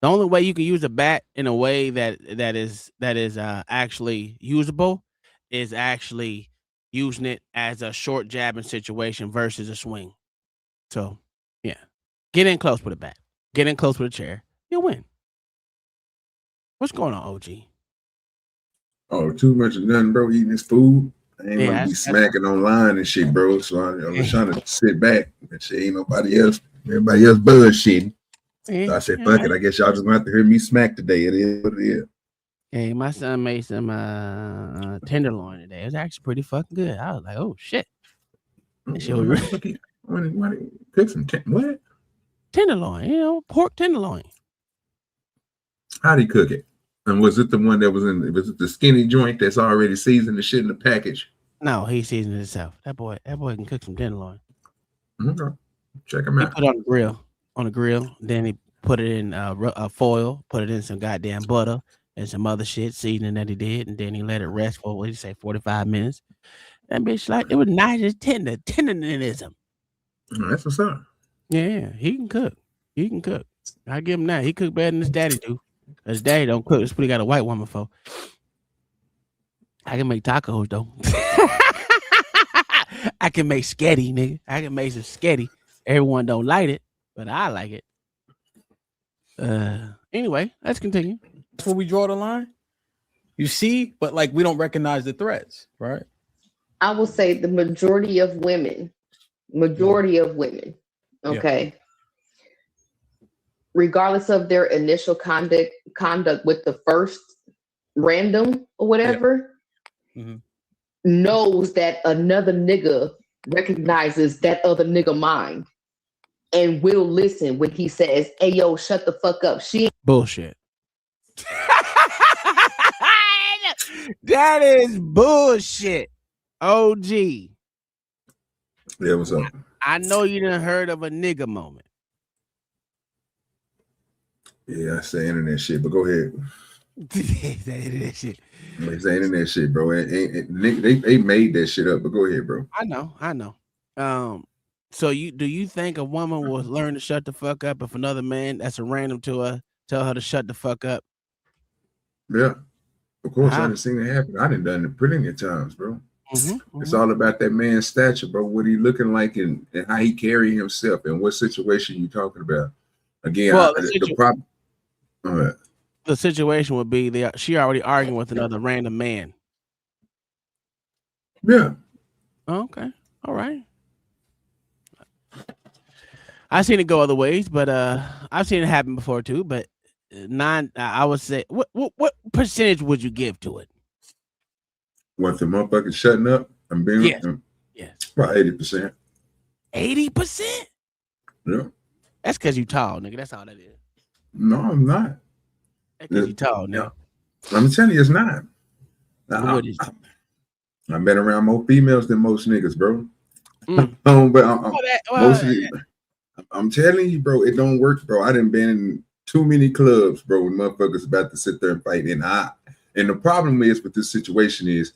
The only way you can use a bat in a way that is actually usable is actually using it as a short jabbing situation versus a swing. So, yeah. Get in close with a bat. Get in close with a chair. You'll win. What's going on, OG? Oh, too much of nothing, bro. Eating this food. I ain't want to be smacking online and shit, bro. So I was trying to sit back and shit. Ain't nobody else. Everybody else bullshitting. So I said, fuck it. I guess y'all just gonna have to hear me smack today. It is what it is. Hey, my son made some tenderloin today. It was actually pretty fucking good. I was like, oh shit. Cook some what? Tenderloin, pork tenderloin. How'd he cook it? And was it the one that was it the skinny joint that's already seasoned the shit in the package? No, he seasoned it himself. That boy can cook some tenderloin. Okay. Check him out. He put it on the grill. Then he put it in foil, put it in some goddamn butter and some other shit, seasoning that he did, and then he let it rest for, what did he say, 45 minutes. That bitch, like, it was nice and tenderism. That's what's up. Yeah, he can cook. I give him that. He cook better than his daddy do. His daddy don't cook. That's what he got a white woman for. I can make tacos, though. I can make sketty, nigga. I can make some sketty. Everyone don't like it, but I like it. Anyway, let's continue. That's where we draw the line. You see, but like we don't recognize the threats, right? I will say the majority of women, okay, regardless of their initial conduct with the first random or whatever, knows that another nigga recognizes that other nigga mind and will listen when he says, "Hey yo, shut the fuck up." She bullshit. That is bullshit. OG. Yeah, what's up? I know you done heard of a nigga moment. Yeah, I say internet shit, but go ahead. Internet shit. It's the internet shit, bro. They made that shit up, but go ahead, bro. I know. So do you think a woman will learn to shut the fuck up if another man that's a random to her tell her to shut the fuck up? Yeah, of course. I done seen it happen. I done done it plenty of times, bro. It's all about that man's stature, bro. What he looking like and how he carry himself and what situation you talking about. Again, well, the problem. The situation would be she already arguing with another random man. Yeah. Okay. All right. I've seen it go other ways, but I've seen it happen before too. But I would say, what percentage would you give to it? What, the motherfucker shutting up and being? Yes. About 80%. 80%? Yeah. That's because you tall, nigga. That's all that is. No, I'm not. That's because you tall, nigga. I'm telling you, it's not. What is it? I've been around more females than most niggas, bro. I'm telling you, bro, it don't work, bro. I done been in too many clubs, bro, when motherfuckers about to sit there and fight. And the problem is with this situation is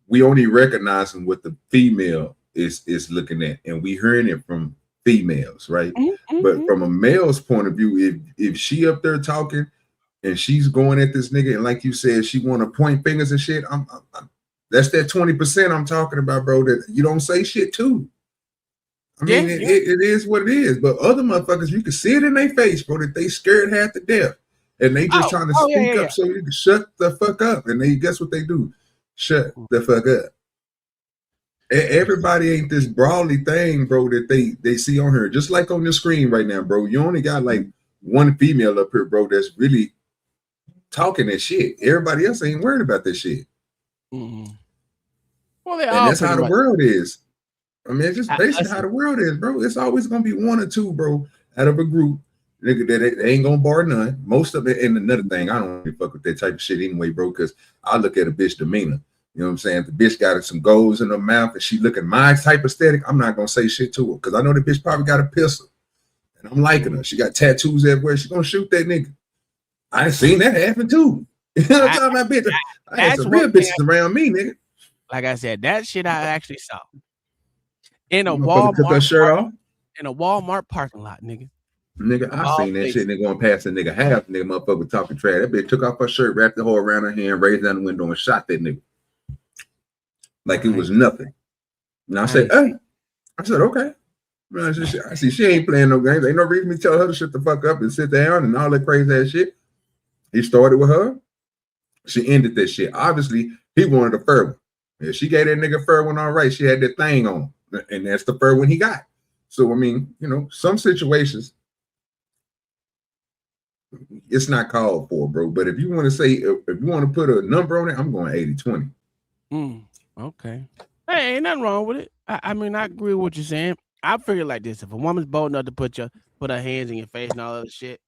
we only recognizing what the female is looking at, and we hearing it from females, right? But from a male's point of view, if she up there talking and she's going at this nigga, and like you said, she want to point fingers and shit, that's that 20% I'm talking about, bro, that you don't say shit to. I mean, it is what it is. But other motherfuckers, you can see it in their face, bro, that they scared half to death. And they just trying to speak up so you can shut the fuck up. And they guess what they do? Shut the fuck up. Everybody ain't this brawly thing, bro, that they see on her. Just like on the screen right now, bro. You only got like one female up here, bro, that's really talking that shit. Everybody else ain't worried about this shit. Well, and that's how the world is. I mean, it's just basically how the world is, bro. It's always gonna be one or two, bro, out of a group. Nigga, that ain't gonna bar none. Most of it, and another thing, I don't really fuck with that type of shit anyway, bro, because I look at a bitch demeanor. You know what I'm saying? If the bitch got some goals in her mouth and she looking my type of aesthetic, I'm not gonna say shit to her because I know the bitch probably got a pistol. And I'm liking her. She got tattoos everywhere. She gonna shoot that nigga. I seen that happen too. You know what I'm talking about, bitch? I had some real bitches around me, nigga. Like I said, that shit I actually saw. In a Walmart parking lot, nigga. Nigga, I seen that shit. Nigga going past the nigga half. Nigga, motherfucker talking trash. That bitch took off her shirt, wrapped the whole around her hand, raised down the window, and shot that nigga like it was nothing. And I said, "Hey," I said, "Okay." I see she ain't playing no games. Ain't no reason to tell her to shut the fuck up and sit down and all that crazy ass shit. He started with her. She ended that shit. Obviously, he wanted a fur one. If she gave that nigga fur one all right, she had that thing on. And that's the fur one he got. So, I mean, you know, some situations, it's not called for, bro. But if you want to say, if you want to put a number on it, I'm going 80-20. Okay. Hey, ain't nothing wrong with it. I mean, I agree with what you're saying. I figure like this. If a woman's bold enough to put her hands in your face and all that shit,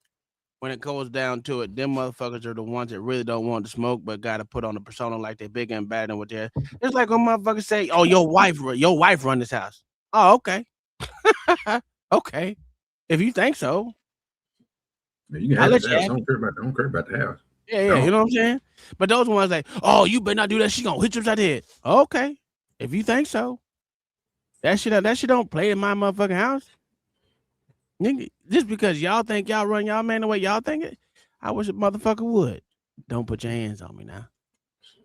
when it goes down to it, them motherfuckers are the ones that really don't want to smoke, but got to put on a persona like they're bigger and better than what they're. It's like when motherfuckers say, "Oh, your wife run this house." Oh, okay. Okay. If you think so. Yeah, you can have the house. I don't care about the house. Yeah, you know what I'm saying? But those ones like, "Oh, you better not do that. She gonna hit you upside the head." Okay. If you think so. That shit don't play in my motherfucking house. Nigga, just because y'all think y'all run y'all man the way y'all think it, I wish a motherfucker would. Don't put your hands on me now.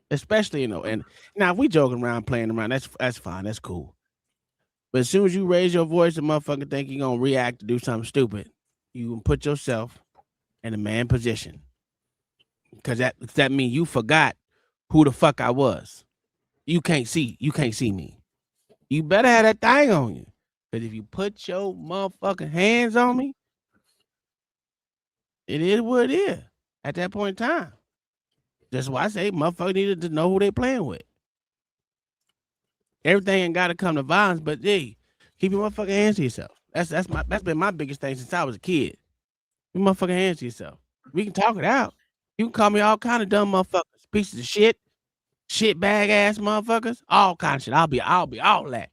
Especially, you know, and now if we joking around, playing around, that's fine, that's cool. But as soon as you raise your voice, the motherfucker think you're gonna react to do something stupid, you can put yourself in a man position. Because that means you forgot who the fuck I was. You can't see me. You better have that thing on you. Because if you put your motherfucking hands on me, It is what it is at that point in time. That's why I say motherfuckers needed to know who they playing with. Everything ain't got to come to violence, but hey, keep your motherfucking hands to yourself. That's been my biggest thing since I was a kid. Keep your motherfucking hands to yourself. We can talk it out. You can call me all kind of dumb motherfuckers, pieces of shit bag ass motherfuckers, all kind of shit. I'll be all that.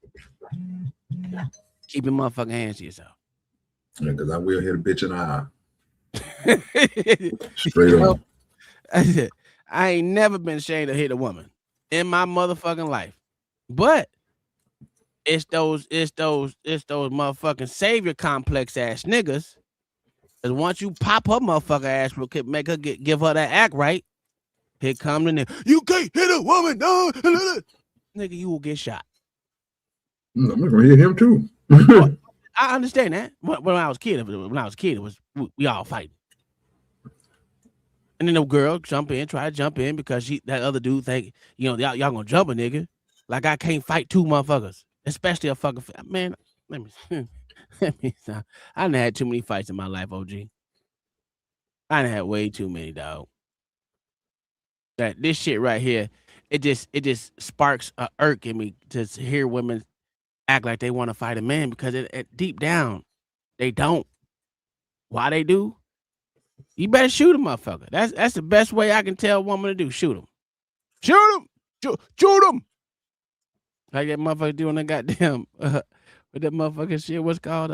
Keep your motherfucking hands to yourself. Yeah, because I will hit a bitch in the eye. Straight up. I ain't never been ashamed to hit a woman in my motherfucking life. But it's those motherfucking savior complex ass niggas. Cause once you pop her motherfucker ass, will make her give her that act right. Here come the nigga. You can't hit a woman, no. Nigga, you will get shot. I'm gonna hit him too. I understand that. When I was a kid, it was we all fighting. And then the girl try to jump in because that other dude think, y'all gonna jump a nigga. Like I can't fight two motherfuckers, especially a fucking man. Let me stop. I done had too many fights in my life, OG. I done had way too many, dog. That this shit right here, it just sparks a irk in me to hear women act like they want to fight a man because deep down, they don't. Why they do? You better shoot a motherfucker. That's the best way I can tell a woman to do. Shoot him. Shoot him. Shoot him. Like that motherfucker doing that goddamn with that motherfucking shit. What's called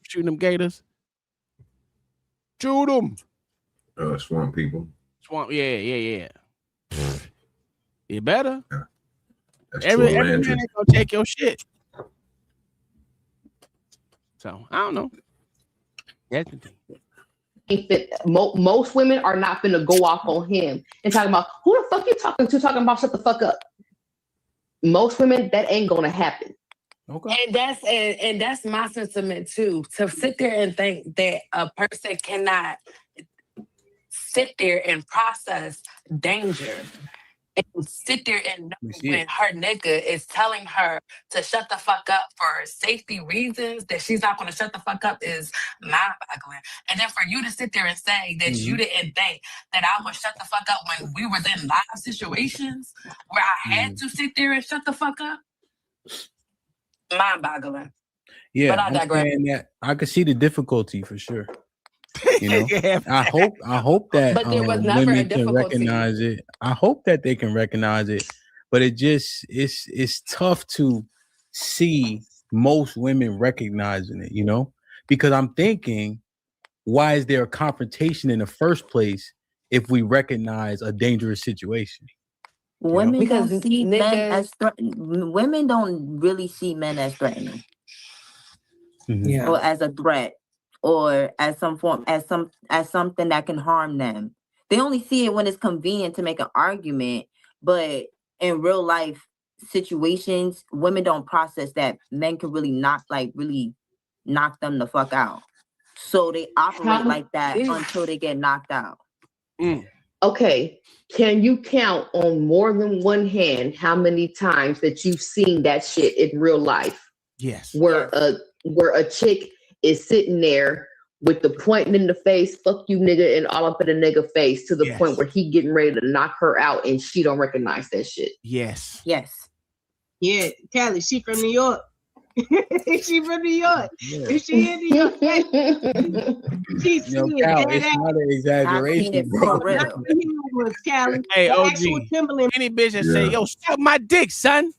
shooting them gators? Shoot them. Swamp people. Swamp. Yeah. You better. Yeah. Every man ain't gonna take your shit. So I don't know. That's the thing. Most women are not finna go off on him and talking about who the fuck you talking to, talking about shut the fuck up. Most women, that ain't gonna happen. Okay. And that's my sentiment too. To sit there and think that a person cannot sit there and process danger and sit there and know when her nigga is telling her to shut the fuck up for safety reasons, that she's not going to shut the fuck up is mind-boggling. And then for you to sit there and say that you didn't think that I would shut the fuck up when we were in live situations where I had to sit there and shut the fuck up, mind-boggling. Yeah, but I digress. That I could see the difficulty for sure. I hope that but there was never women a difficulty. can recognize it. I hope that they can recognize it, but it's tough to see most women recognizing it, because I'm thinking, why is there a confrontation in the first place if we recognize a dangerous situation? Women don't see men as women don't really see men as threatening, or as a threat, or as some form, as something that can harm them. They only see it when it's convenient to make an argument, but in real life situations, women don't process that men can really knock them the fuck out. So they operate like that until they get knocked out. Okay, can you count on more than one hand how many times that you've seen that shit in real life? Yes. Where a chick is sitting there with the pointing in the face, fuck you nigga, and all up in the nigga face to the point where he getting ready to knock her out and she don't recognize that shit. Yes. Yes. Yeah, Callie, she from New York. She from New York. Yeah. She in New York. It's not an exaggeration, bro. Hey, OG, any bitch that say, yo, suck my dick, son.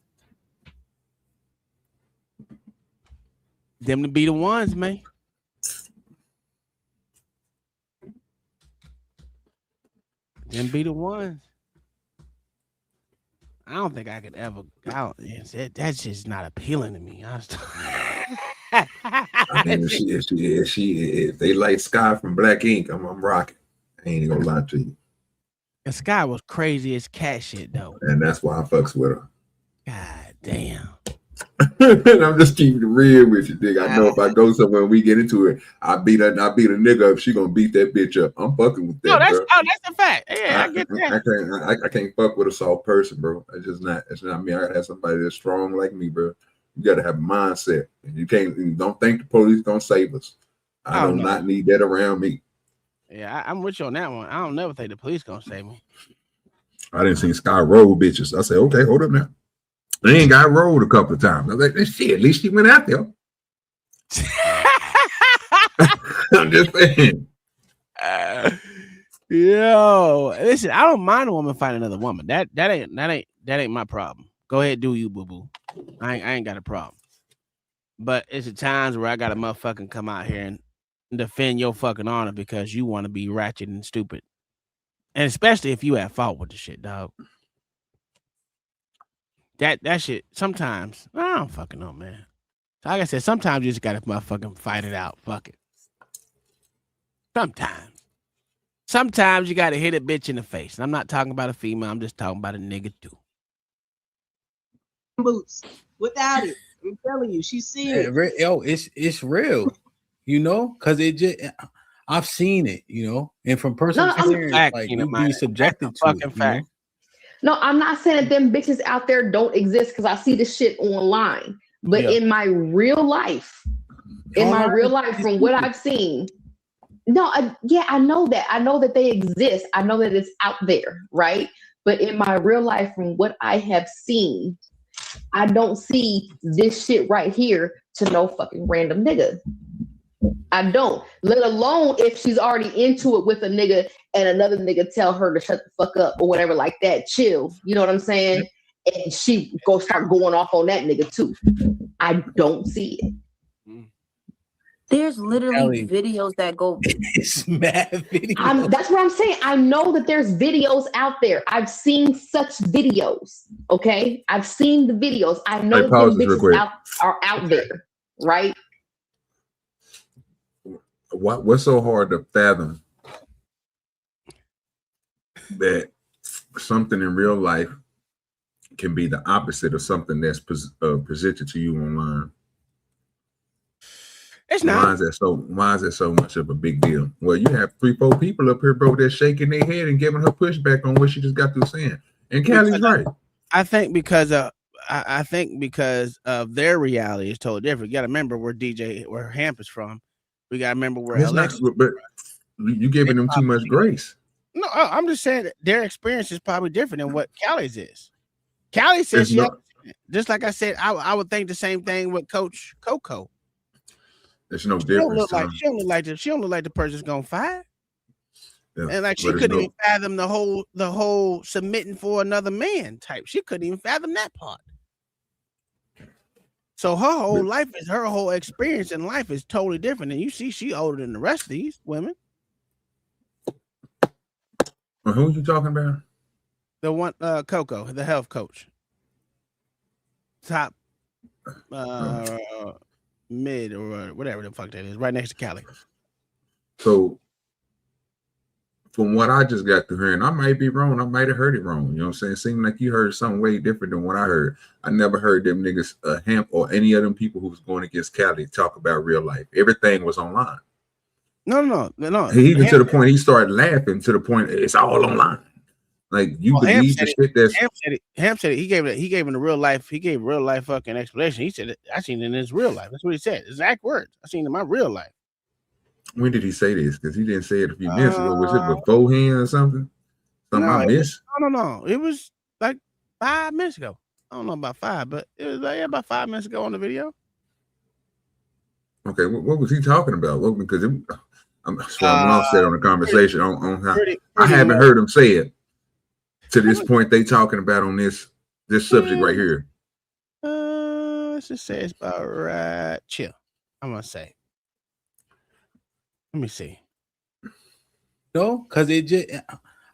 Them to be the ones, man. Them be the ones. I don't think I could ever go out. That's just not appealing to me. I mean, if they like Sky from Black Ink, I'm rocking. I ain't gonna lie to you. And Sky was crazy as cat shit though. And that's why I fucks with her. God damn. I'm just keeping it real with you, nigga. I know if I go somewhere and we get into it, I beat a nigga up. She gonna beat that bitch up. I'm fucking with that. That's a fact. Yeah, I get that. I can't fuck with a soft person, bro. It's not me. I gotta have somebody that's strong like me, bro. You gotta have a mindset. And don't think the police gonna save us. I do not need that around me. Yeah, I'm with you on that one. I don't never think the police gonna save me. I didn't see Sky roll bitches. I said, okay, hold up now. They ain't got rolled a couple of times. I was like, shit, at least she went out there. I'm just saying. Yo, listen, I don't mind a woman fighting another woman. That ain't my problem. Go ahead, do you, boo boo. I ain't got a problem. But it's the times where I got to motherfucking come out here and defend your fucking honor because you want to be ratchet and stupid, and especially if you at fault with the shit, dog. That shit. Sometimes I don't fucking know, man. Like I said, sometimes you just gotta motherfucking fight it out. Fuck it. Sometimes you gotta hit a bitch in the face. And I'm not talking about a female. I'm just talking about a nigga too. Boots. Without it, I'm telling you, she's seeing it. Yo, it's real, you know, because it just I've seen it, you know, and from personal experience, like you be subjected to it, fact. No, I'm not saying that them bitches out there don't exist because I see the shit online. But in my real life, from what I've seen, I know that. I know that they exist. I know that it's out there, right? But in my real life, from what I have seen, I don't see this shit right here to no fucking random nigga. I don't. Let alone if she's already into it with a nigga and another nigga tell her to shut the fuck up or whatever like that. Chill. You know what I'm saying? And she start going off on that nigga too. I don't see it. There's literally videos that go. It's mad videos. That's what I'm saying. I know that there's videos out there. I've seen such videos. Okay, I've seen the videos. I know that bitches are out there, right? What's so hard to fathom that something in real life can be the opposite of something that's presented to you online? It's not. Why is that so much of a big deal? Well, you have 3-4 people up here, bro, that's shaking their head and giving her pushback on what she just got through saying. And Callie's right. I think because of their reality is totally different. You got to remember where Hamp is from. We got to remember where Alex. But you giving them too much grace. No, I'm just saying that their experience is probably different than what Callie's is. Callie says just like I said, I would think the same thing with Coach Coco. There's no difference. She don't look like the person's gonna fight. Yeah, and like she couldn't even fathom the whole submitting for another man type. She couldn't even fathom that part. So her whole experience in life is totally different. And you see, she older than the rest of these women. Well, who are you talking about? The one, Coco, the health coach. Top mid or whatever the fuck that is, right next to Callie. So from what I just got to hearing, I might be wrong. I might have heard it wrong. You know what I'm saying? It seemed like you heard something way different than what I heard. I never heard them niggas, Hamp or any of them people who was going against Callie talk about real life. Everything was online. No. He even to the point he started laughing to the point it's all online. Like you believe the shit that's Hamp said it. He gave him the real life. He gave real life fucking explanation. He said I seen it in his real life. That's what he said. Exact words. I seen it in my real life. When did he say this? Because he didn't say it a few minutes ago. Was it beforehand or something? I missed? No. It was like 5 minutes ago. I don't know about 5, but it was like about 5 minutes ago on the video. Okay, what was he talking about? Well, because I'm lost on the conversation on how I haven't heard him say it to this point. They talking about on this subject right here. Let's just say it's about right. Chill. I'm gonna say. Let me see. No, because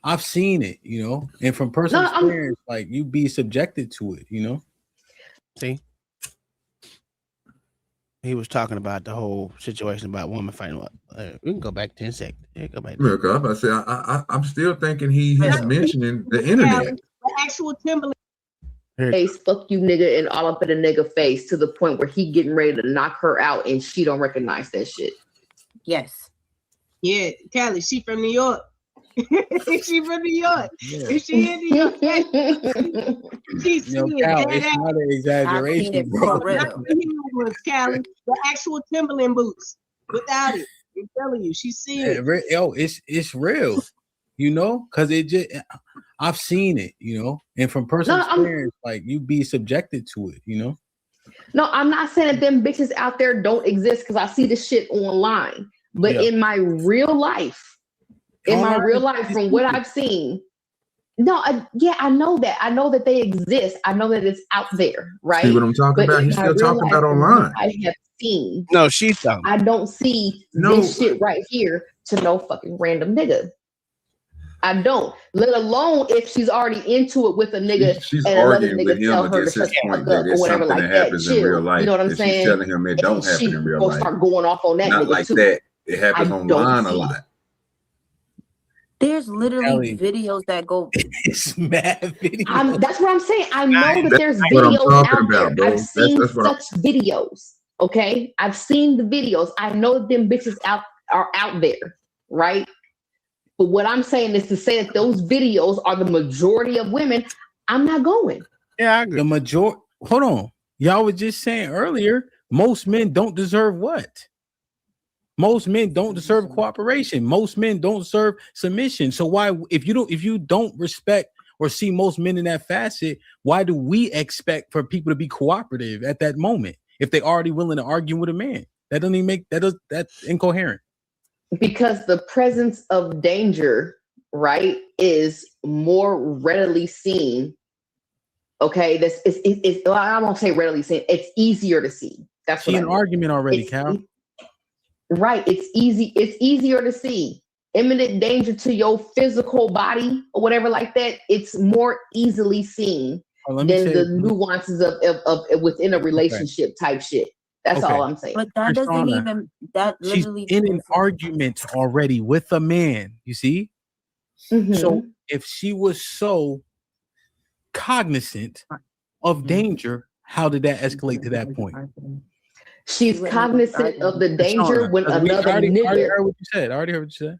I've seen it, you know, and from personal experience, like you be subjected to it, you know. See, he was talking about the whole situation about women fighting. We can go back 10 seconds. Go back. Look, I'm still thinking he's mentioning the internet. The actual Timberland. Face, fuck you, nigga, and all up in the nigga face to the point where he getting ready to knock her out and she don't recognize that shit. Yes. Yeah, Callie, she from New York. She from New York. Yeah. Is she in New York? She's Cal, it's not an exaggeration, bro. Callie, the actual Timberland boots. Without it. I'm telling you, she's seen Yeah, it. it's real, you know, because I've seen it, you know, and from personal experience, like you be subjected to it, you know. No, I'm not saying that them bitches out there don't exist because I see this shit online. But in my real life, from what I've seen, I know that. I know that they exist. I know that it's out there, right? See what I'm talking about? He's still talking about online. I have seen. No, she's dumb. I don't see this shit right here to no fucking random nigga. I don't. Let alone if she's already into it with a nigga. She's and arguing nigga with him tell her against to his shut the point fuck up that it's or whatever something like that happens in real life. You know what I'm and saying? She's telling him it don't happen in real life. Start going off on that Not nigga like too. that. It happens online a lot. There's literally videos that go. It's mad videos. That's what I'm saying. I know that there's what I'm videos talking out about, there. bro. I've seen That's what such videos. Okay, I've seen the videos. I know that them bitches are out there, right? But what I'm saying is to say that those videos are the majority of women. I'm not going. Yeah, I agree. The majority. Hold on, y'all were just saying earlier. Most men don't deserve what? Most men don't deserve cooperation. Most men don't deserve submission. So why, if you don't respect or see most men in that facet, why do we expect for people to be cooperative at that moment if they already willing to argue with a man? That doesn't even that's incoherent. Because the presence of danger, right, is more readily seen. Okay, I won't say readily seen. It's easier to see. That's what an argument already, Cal. Right. It's easy. It's easier to see imminent danger to your physical body or whatever like that. It's more easily seen than the nuances of within a relationship type shit. That's all I'm saying. But that doesn't even, that literally. She's in an argument already with a man, you see? Mm-hmm. So if she was so cognizant of danger, how did that escalate to that point? She's cognizant of the danger when another nigga. I already heard what you said.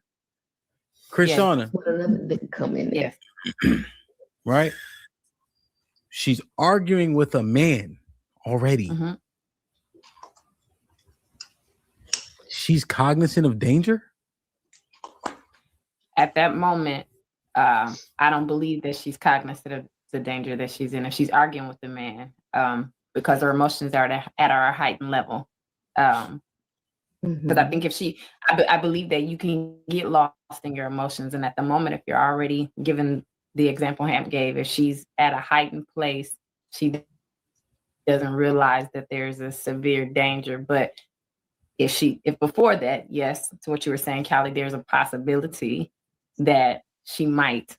Krishana. When another nigga come in there. Right? She's arguing with a man already. Mm-hmm. She's cognizant of danger? At that moment, I don't believe that she's cognizant of the danger that she's in if she's arguing with the man. Because her emotions are at our heightened level. Because I think I believe that you can get lost in your emotions. And at the moment, if you're already given the example Ham gave, if she's at a heightened place, she doesn't realize that there's a severe danger. But if before that, yes, to what you were saying, Callie, there's a possibility that she might,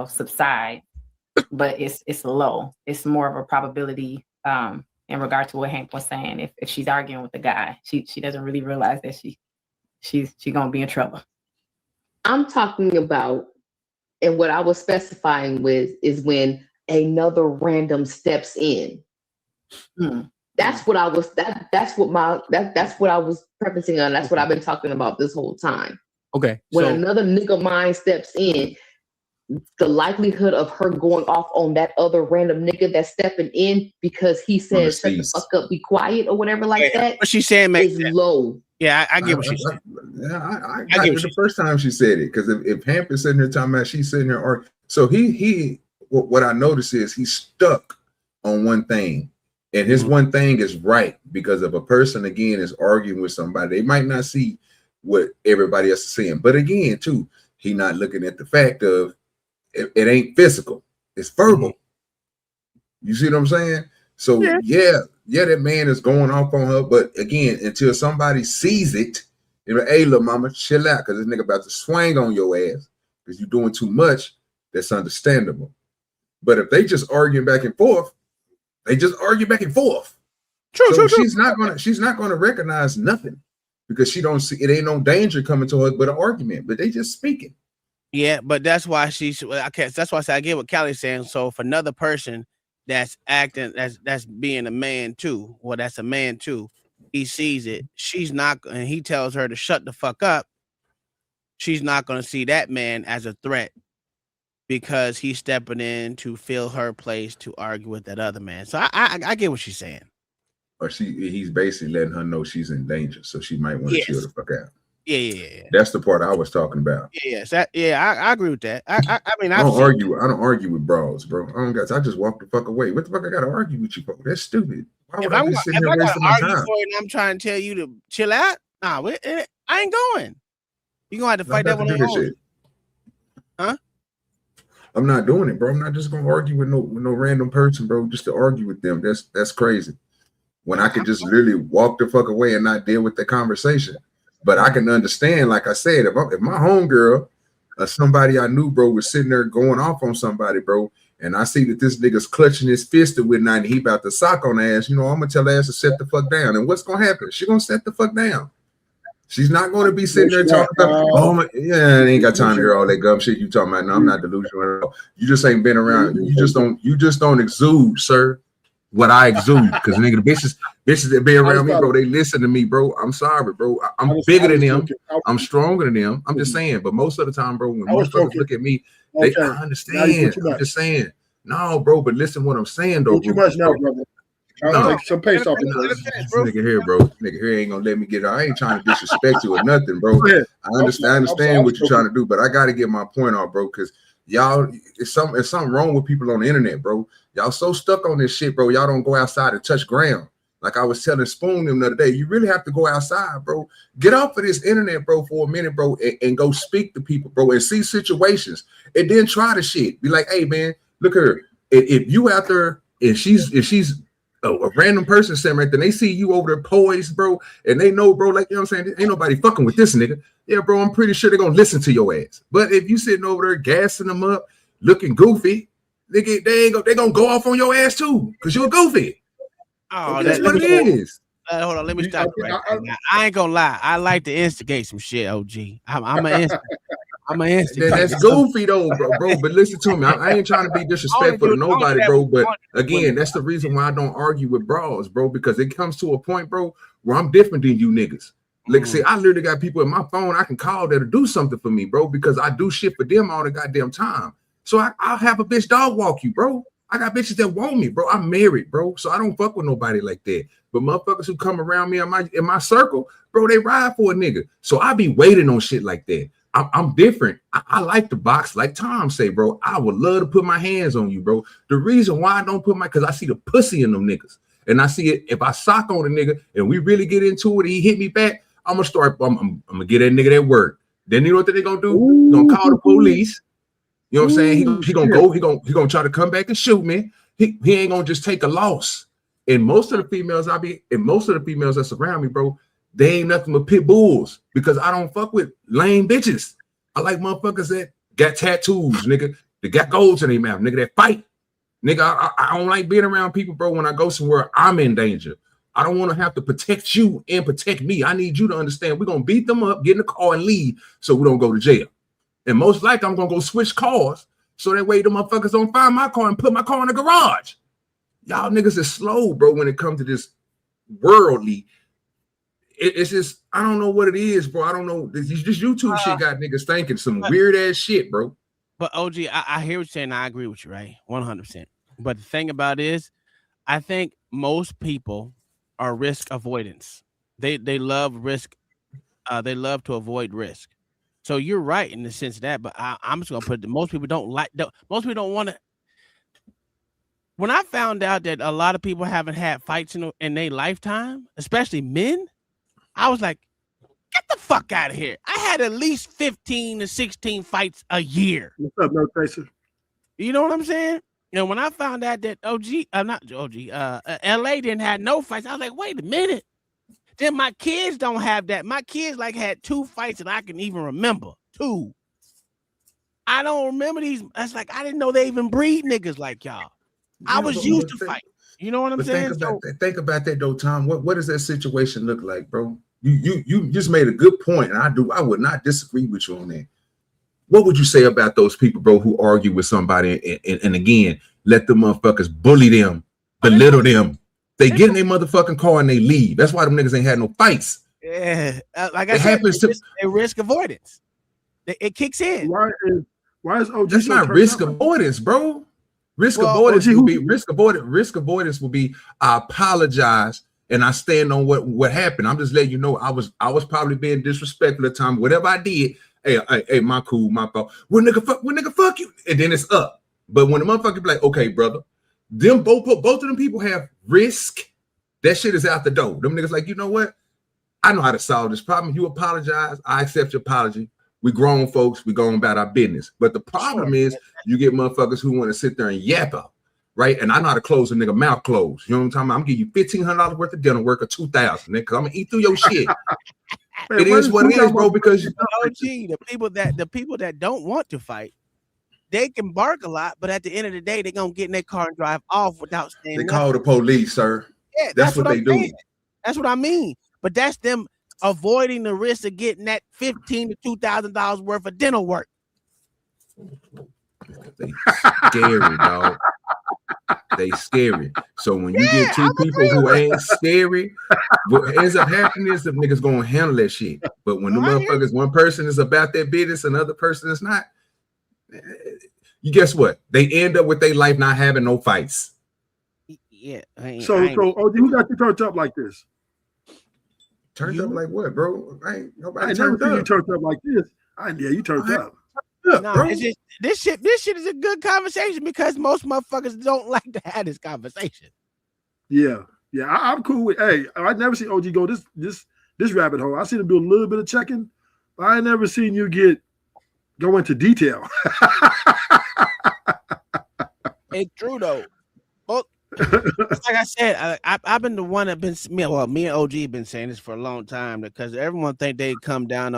subside, but it's low. It's more of a probability in regard to what Hank was saying. If she's arguing with the guy, she doesn't really realize that she's gonna be in trouble. I'm talking about, and what I was specifying with is when another random steps in. That's what I was that's what I was prefacing on. That's what I've been talking about this whole time. Okay. When another nigga mind steps in, the likelihood of her going off on that other random nigga that's stepping in because he says shut the fuck up, be quiet or whatever like that. What she's saying is low. Yeah, I get what she's saying. I get it the first time she said it, because if Hamp is sitting here talking about, she's sitting there, or so what I noticed is he's stuck on one thing, and his one thing is right, because if a person again is arguing with somebody, they might not see what everybody else is saying, but again, too, he not looking at the fact of it ain't physical, it's verbal. You see what I'm saying? So yeah, that man is going off on her, but again, until somebody sees it, hey, little mama, chill out, because this nigga about to swing on your ass because you're doing too much. That's understandable. But if they just arguing back and forth, they just argue back and forth. True. She's not gonna recognize nothing, because she don't see it. Ain't no danger coming to her but an argument. But they just speaking. Yeah, but that's why that's why I say I get what Callie's saying. So if another person that's acting, that's being a man too, well, that's a man too, he sees it, she's not, and he tells her to shut the fuck up, she's not going to see that man as a threat because he's stepping in to fill her place to argue with that other man. So I get what she's saying. Or he's basically letting her know she's in danger, so she might want to chill the fuck out. Yeah. That's the part I was talking about. I agree with that. I mean, I don't argue with bros, bro. I just walk the fuck away. What the fuck I gotta argue with you, bro? That's stupid. Why would I be sitting here wasting my time? And I'm trying to tell you to chill out. Nah, I ain't going. You gonna have to fight that one on. Huh? I'm not doing it, bro. I'm not just gonna argue with no random person, bro, just to argue with them. That's crazy. When I could just literally walk the fuck away and not deal with the conversation. But I can understand, like I said, if my homegirl or somebody I knew, bro, was sitting there going off on somebody, bro, and I see that this nigga's clutching his fist with night and he about to sock on the ass, I'm gonna tell her ass to set the fuck down. And what's gonna happen? She gonna set the fuck down. She's not going to be sitting there talking about, I ain't got time to hear all that gum shit you talking about. No, I'm not delusional at all. You just ain't been around. You just don't exude, sir, what I exude. Because nigga, the bitches that be around me, bro, they listen to me, bro. I'm sorry, bro. I'm bigger than them. I'm stronger than them. I'm just saying. But most of the time, bro, when motherfuckers look at me, I understand. I'm just saying. No, bro, but listen what I'm saying, though. Too much now, brother. I'll take some pace off this nigga here, bro. Nigga here ain't gonna let me get it. I ain't trying to disrespect you or nothing, bro. I understand what you're trying to do, but I gotta get my point off, bro, because y'all, it's something wrong with people on the internet, bro. Y'all so stuck on this shit, bro. Y'all don't go outside and touch ground. Like I was telling Spoon them the other day, you really have to go outside, bro. Get off of this internet, bro, for a minute, bro, and go speak to people, bro, and see situations, and then try the shit. Be like, hey, man, look at her. If you out there, if she's a random person sitting right there, they see you over there poised, bro, and they know, bro, like, you know what I'm saying, ain't nobody fucking with this nigga. Yeah, bro, I'm pretty sure they're gonna listen to your ass. But if you sitting over there gassing them up, looking goofy, they gonna go off on your ass too, because you're goofy. Oh, that's what it is. Hold on, let me stop you right now. I ain't gonna lie. I like to instigate some shit, OG. I'm an instigate. That's goofy though, bro. But listen to me. I ain't trying to be disrespectful to nobody, bro. But again, that's the reason why I don't argue with bros, bro. Because it comes to a point, bro, where I'm different than you niggas. Like, see, I literally got people in my phone I can call that'll do something for me, bro. Because I do shit for them all the goddamn time. So I'll have a bitch dog walk you, bro. I got bitches that want me, bro. I'm married, bro. So I don't fuck with nobody like that. But motherfuckers who come around me in my circle, bro, they ride for a nigga. So I be waiting on shit like that. I'm different. I like the box, like Tom say, bro. I would love to put my hands on you, bro. The reason why I don't put because I see the pussy in them niggas. And I see it, if I sock on a nigga and we really get into it, he hit me back, I'm gonna start, I'm gonna get that nigga that work. Then you know what they gonna do? He's gonna call the police. You know what I'm saying? He gonna try to come back and shoot me. He ain't gonna just take a loss. And most of the females that surround me, bro, they ain't nothing but pit bulls because I don't fuck with lame bitches. I like motherfuckers that got tattoos, nigga. They got golds in their mouth, nigga, that fight. Nigga, I don't like being around people, bro, when I go somewhere I'm in danger. I don't want to have to protect you and protect me. I need you to understand we're going to beat them up, get in the car and leave so we don't go to jail. And most likely I'm going to go switch cars so that way the motherfuckers don't find my car and put my car in the garage. Y'all niggas is slow, bro, when it comes to this worldly. It's just, I don't know what it is, bro. I don't know. This YouTube shit got niggas thinking some weird ass shit, bro. But OG, I hear what you're saying. I agree with you, right? 100%. But the thing about it is, I think most people are risk avoidance. They love risk. They love to avoid risk. So you're right in the sense of that. But I'm just gonna put it. Most people don't like. Most people don't want to. When I found out that a lot of people haven't had fights in their lifetime, especially men, I was like, get the fuck out of here. I had at least 15 to 16 fights a year. What's up, no tracer? You know what I'm saying? And when I found out that LA didn't have no fights, I was like, wait a minute. Then my kids don't have that. My kids like had 2 fights that I can even remember. 2. I don't remember these. That's like, I didn't know they even breed niggas like y'all. I was used to fight. You know what I'm saying? Think about that though, Tom. What does that situation look like, bro? You just made a good point, and I would not disagree with you on that. What would you say about those people, bro, who argue with somebody and again let the motherfuckers bully them, belittle them? They get in their motherfucking car and they leave. That's why them niggas ain't had no fights. Yeah, like I said, it's risk avoidance. It kicks in. Why is OG? That's not risk avoidance, bro. Risk avoidance will be I apologize and I stand on what happened. I'm just letting you know I was probably being disrespectful at the time. Whatever I did, hey, my fault. Well, nigga, fuck you, and then it's up. But when the motherfucker be like, okay, brother, them both of them people have risk. That shit is out the door. Them niggas like, you know what? I know how to solve this problem. You apologize. I accept your apology. We grown folks. We going about our business. But the problem is you get motherfuckers who want to sit there and yap out, right? And I know how to close a nigga mouth closed. You know what I'm talking about? I'm giving you $1,500 worth of dinner work or $2,000, nigga. I'm gonna eat through your shit. It is what it is, bro. Because OG, the people that don't want to fight, they can bark a lot, but at the end of the day, they're gonna get in their car and drive off without saying they nothing. call the police, sir. Yeah, that's what they do. That's what I mean. But that's them avoiding the risk of getting that $1,500 to $2,000 worth of dental work. They scary, dog. They scary. So when you get two people who ain't scary, what ends up happening is the niggas gonna handle that shit. But when the motherfuckers, one person is about their business, another person is not. You guess what? They end up with their life not having no fights. Yeah. So OG, who got you turned up like this? Turned up like what, bro? Nobody I never seen you turned up like this. You turned up. No, it's just, this shit is a good conversation because most motherfuckers don't like to have this conversation. Yeah, I'm cool with. Hey, I never seen OG go this rabbit hole. I seen him do a little bit of checking, but I never seen you go into detail. It's true though. Well, like I said, I've been the one that been me and OG been saying this for a long time because everyone think they come down.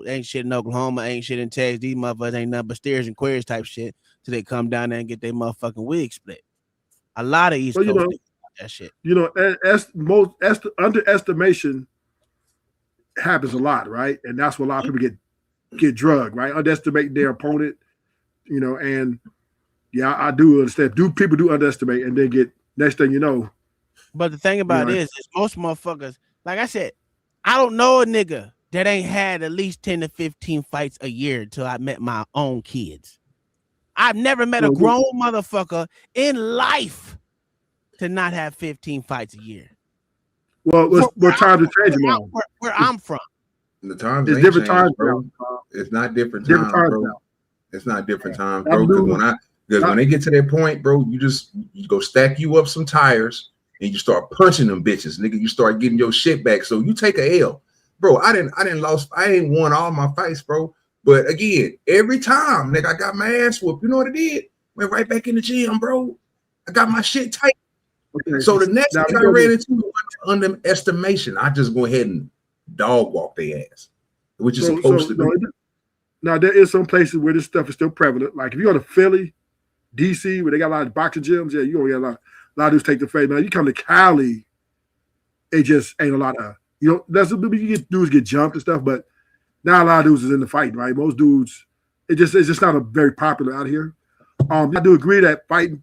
Ain't shit in Oklahoma, ain't shit in Texas. These motherfuckers ain't nothing but steers and queers type shit. So they come down there and get their motherfucking wig split. A lot of East Coast that shit. You know, underestimation happens a lot, right? And that's what a lot of people get drugged, right? Underestimate their opponent, you know, and yeah, I do understand. People do underestimate and then get next thing you know. But the thing about it is most motherfuckers, like I said, I don't know a nigga that ain't had at least 10 to 15 fights a year until I met my own kids. I've never met a grown motherfucker in life to not have 15 fights a year. Well, what time to change now? Where I'm from. The times it's different times, bro. It's not different times, bro. Now. It's not different times, bro. Because when they get to that point, bro, you go stack you up some tires and you start punching them bitches, nigga. You start getting your shit back. So you take a L, bro. I ain't won all my fights, bro. But again, every time, nigga, I got my ass whooped. You know what I did? Went right back in the gym, bro. I got my shit tight. Okay. So the next thing I ran into was underestimation. I just go ahead and dog walk their ass, which is supposed to do. Now there is some places where this stuff is still prevalent. Like if you go to Philly, DC, where they got a lot of boxing gyms, yeah, you gonna get a lot of dudes take the fight. Now you come to Cali, it just ain't a lot of, you know, that's what you get dudes get jumped and stuff, but now a lot of dudes is in the fight, right? Most dudes, it's just not a very popular out here. I do agree that fighting,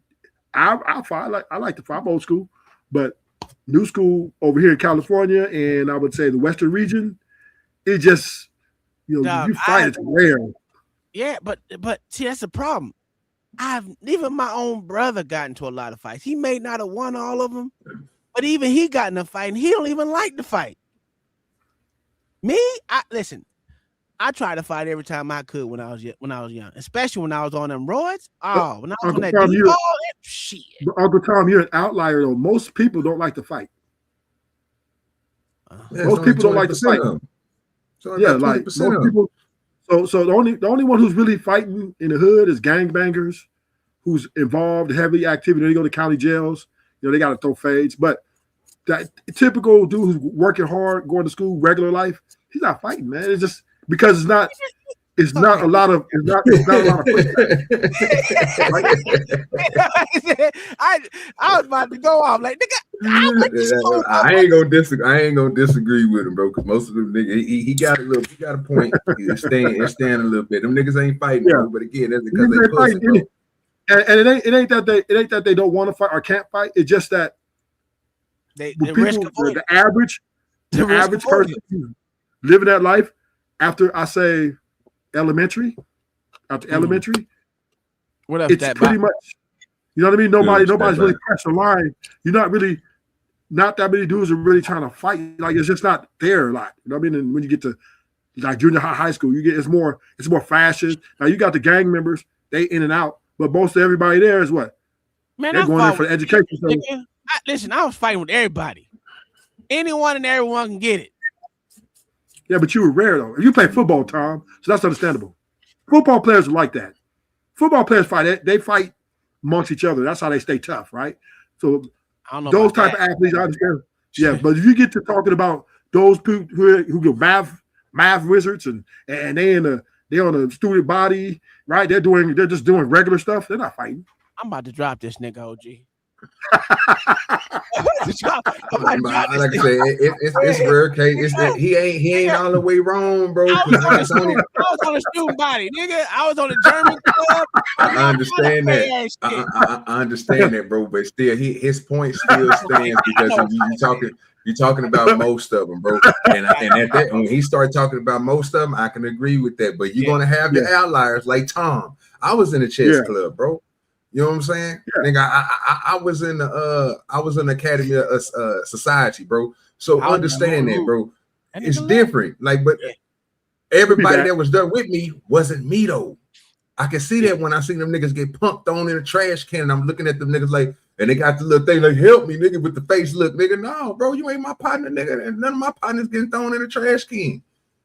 I fight. I like to fight. I'm old school, but new school over here in California, and I would say the Western region, it just, you know, you fight, it's rare. Yeah, but see, that's the problem. Even my own brother got into a lot of fights. He may not have won all of them, but even he got in a fight, and he don't even like to fight. Me, listen. I tried to fight every time I could when I was young, especially when I was on them roids. Oh, when I was on that shit. But Uncle Tom, you're an outlier though. Most people don't like to fight. Most people don't like to fight. So yeah, like most people. So the only one who's really fighting in the hood is gangbangers, who's involved in heavy activity. They go to county jails. You know, they got to throw fades. But that typical dude who's working hard, going to school, regular life, he's not fighting, man. It's just because it's not a lot of I was about to go off like nigga. I ain't gonna disagree with him, bro. Because most of them niggas, he got a point. He's staying a little bit. Them niggas ain't fighting, bro. But again, that's because they pussy, bro. And it ain't that they don't want to fight or can't fight. It's just that the average person living that life after I say elementary, it's pretty much, you know what I mean? Nobody's really pressed the line. You're not really not that many dudes are really trying to fight. Like it's just not there a lot. You know what I mean? And when you get to like junior high school, you get it's more fashion. Now you got the gang members, they in and out, but most of everybody there is what? Man, they're going in for the education. Listen, I was fighting with everybody. Anyone and everyone can get it. Yeah, but you were rare though. You play football, Tom, so that's understandable. Football players are like that. Football players fight. They fight amongst each other. That's how they stay tough, right? So those type of athletes, I understand. Yeah, but if you get to talking about those people who go math wizards and they on a student body, right? They're just doing regular stuff. They're not fighting. I'm about to drop this nigga, OG. Like I say, it's rare case. He ain't all the way wrong, bro. I was on a student body, nigga. I was on a German club. I understand that. I understand that, bro. But still, his point still stands because you're talking about most of them, bro. And at that, when he started talking about most of them, I can agree with that. But you're gonna have the outliers like Tom. I was in a chess club, bro. You know what I'm saying? Yeah. Nigga, I was in the Academy of Society, bro. So understand that, bro. It's different. Like, but everybody that was done with me wasn't me though. I can see that when I see them niggas get pumped on in a trash can. And I'm looking at them niggas like, and they got the little thing like, help me, nigga, with the face look, nigga. No, bro, you ain't my partner, nigga. And none of my partners getting thrown in a trash can.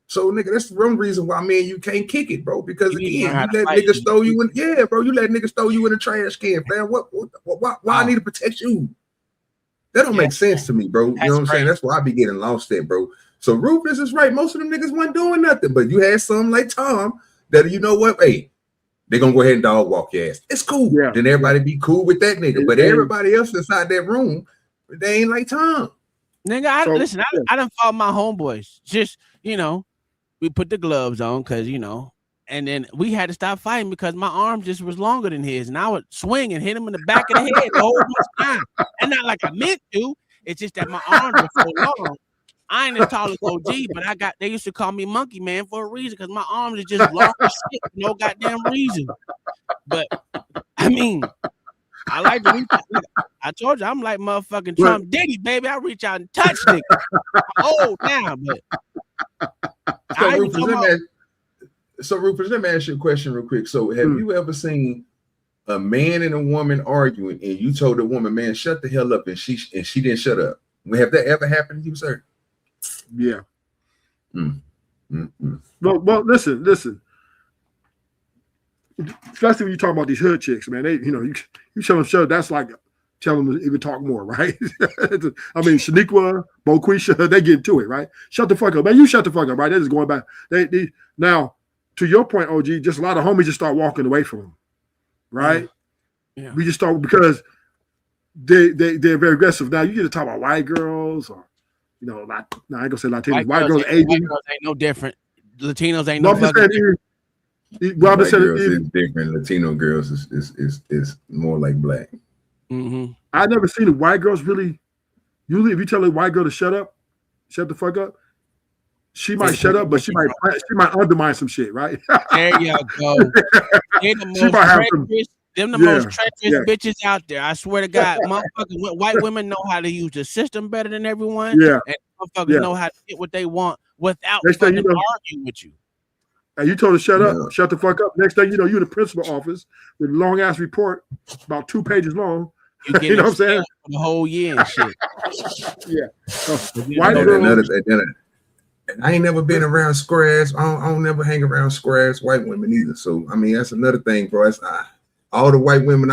So, nigga, that's the wrong reason why me and you can't kick it, bro. Because again, you let niggas throw you in. Yeah, bro, you let niggas throw you in a trash can, fam. Why I need to protect you? That don't make sense to me, bro. You know what I'm saying? That's why I be getting lost at, bro. So Rufus is right. Most of them niggas wasn't doing nothing, but you had some like Tom that you know what? Hey, they're gonna go ahead and dog walk your ass. It's cool. Yeah. Then everybody be cool with that nigga. But everybody else inside that room, they ain't like Tom. Nigga, I done fought my homeboys. Just, you know. We put the gloves on because, you know, and then we had to stop fighting because my arm just was longer than his. And I would swing and hit him in the back of the head the whole time. And not like I meant to. It's just that my arms were so long. I ain't as tall as OG, but they used to call me Monkey Man for a reason because my arms are just long as shit for no goddamn reason. But, I mean, I like to reach out. I told you, I'm like motherfucking Trump Diddy, baby. I reach out and touch niggas. I'm old now, but. So Rufus, let me ask you a question real quick. So have you ever seen a man and a woman arguing and you told the woman, man, shut the hell up, and she didn't shut up? Have that ever happened to you, sir? Yeah. Well, listen. Especially when you talk about these hood chicks, man. They, you know, you tell them shut. That's like tell them to even talk more, right? I mean, Shaniqua, Boquisha, they get into it, right? Shut the fuck up, man. You shut the fuck up, right? They're just going back. They now, to your point, OG, just a lot of homies just start walking away from them, right? Yeah. We just start because they're very aggressive. Now you get to talk about white girls or, you know, I ain't gonna say Latinos. White girls, Asian. White girls ain't no different. Latinos ain't no fucking different. White girls is different. Latino girls is more like black. Mm-hmm. I've never seen a white girls really. Usually, if you tell a white girl to shut the fuck up, she might shut up, but she might undermine some shit, right? There you go. They're the most treacherous bitches out there. I swear to God, motherfucking white women know how to use the system better than everyone. Yeah, and motherfuckers know how to get what they want without fucking arguing with you. And you told her shut up, shut the fuck up. Next thing you know, you're in the principal office with a long ass report, about 2 pages long. You know what I'm saying? For the whole year and shit. Yeah. I ain't never been around square ass. I don't never hang around square ass white women either. So I mean, that's another thing, bro. That's all the white women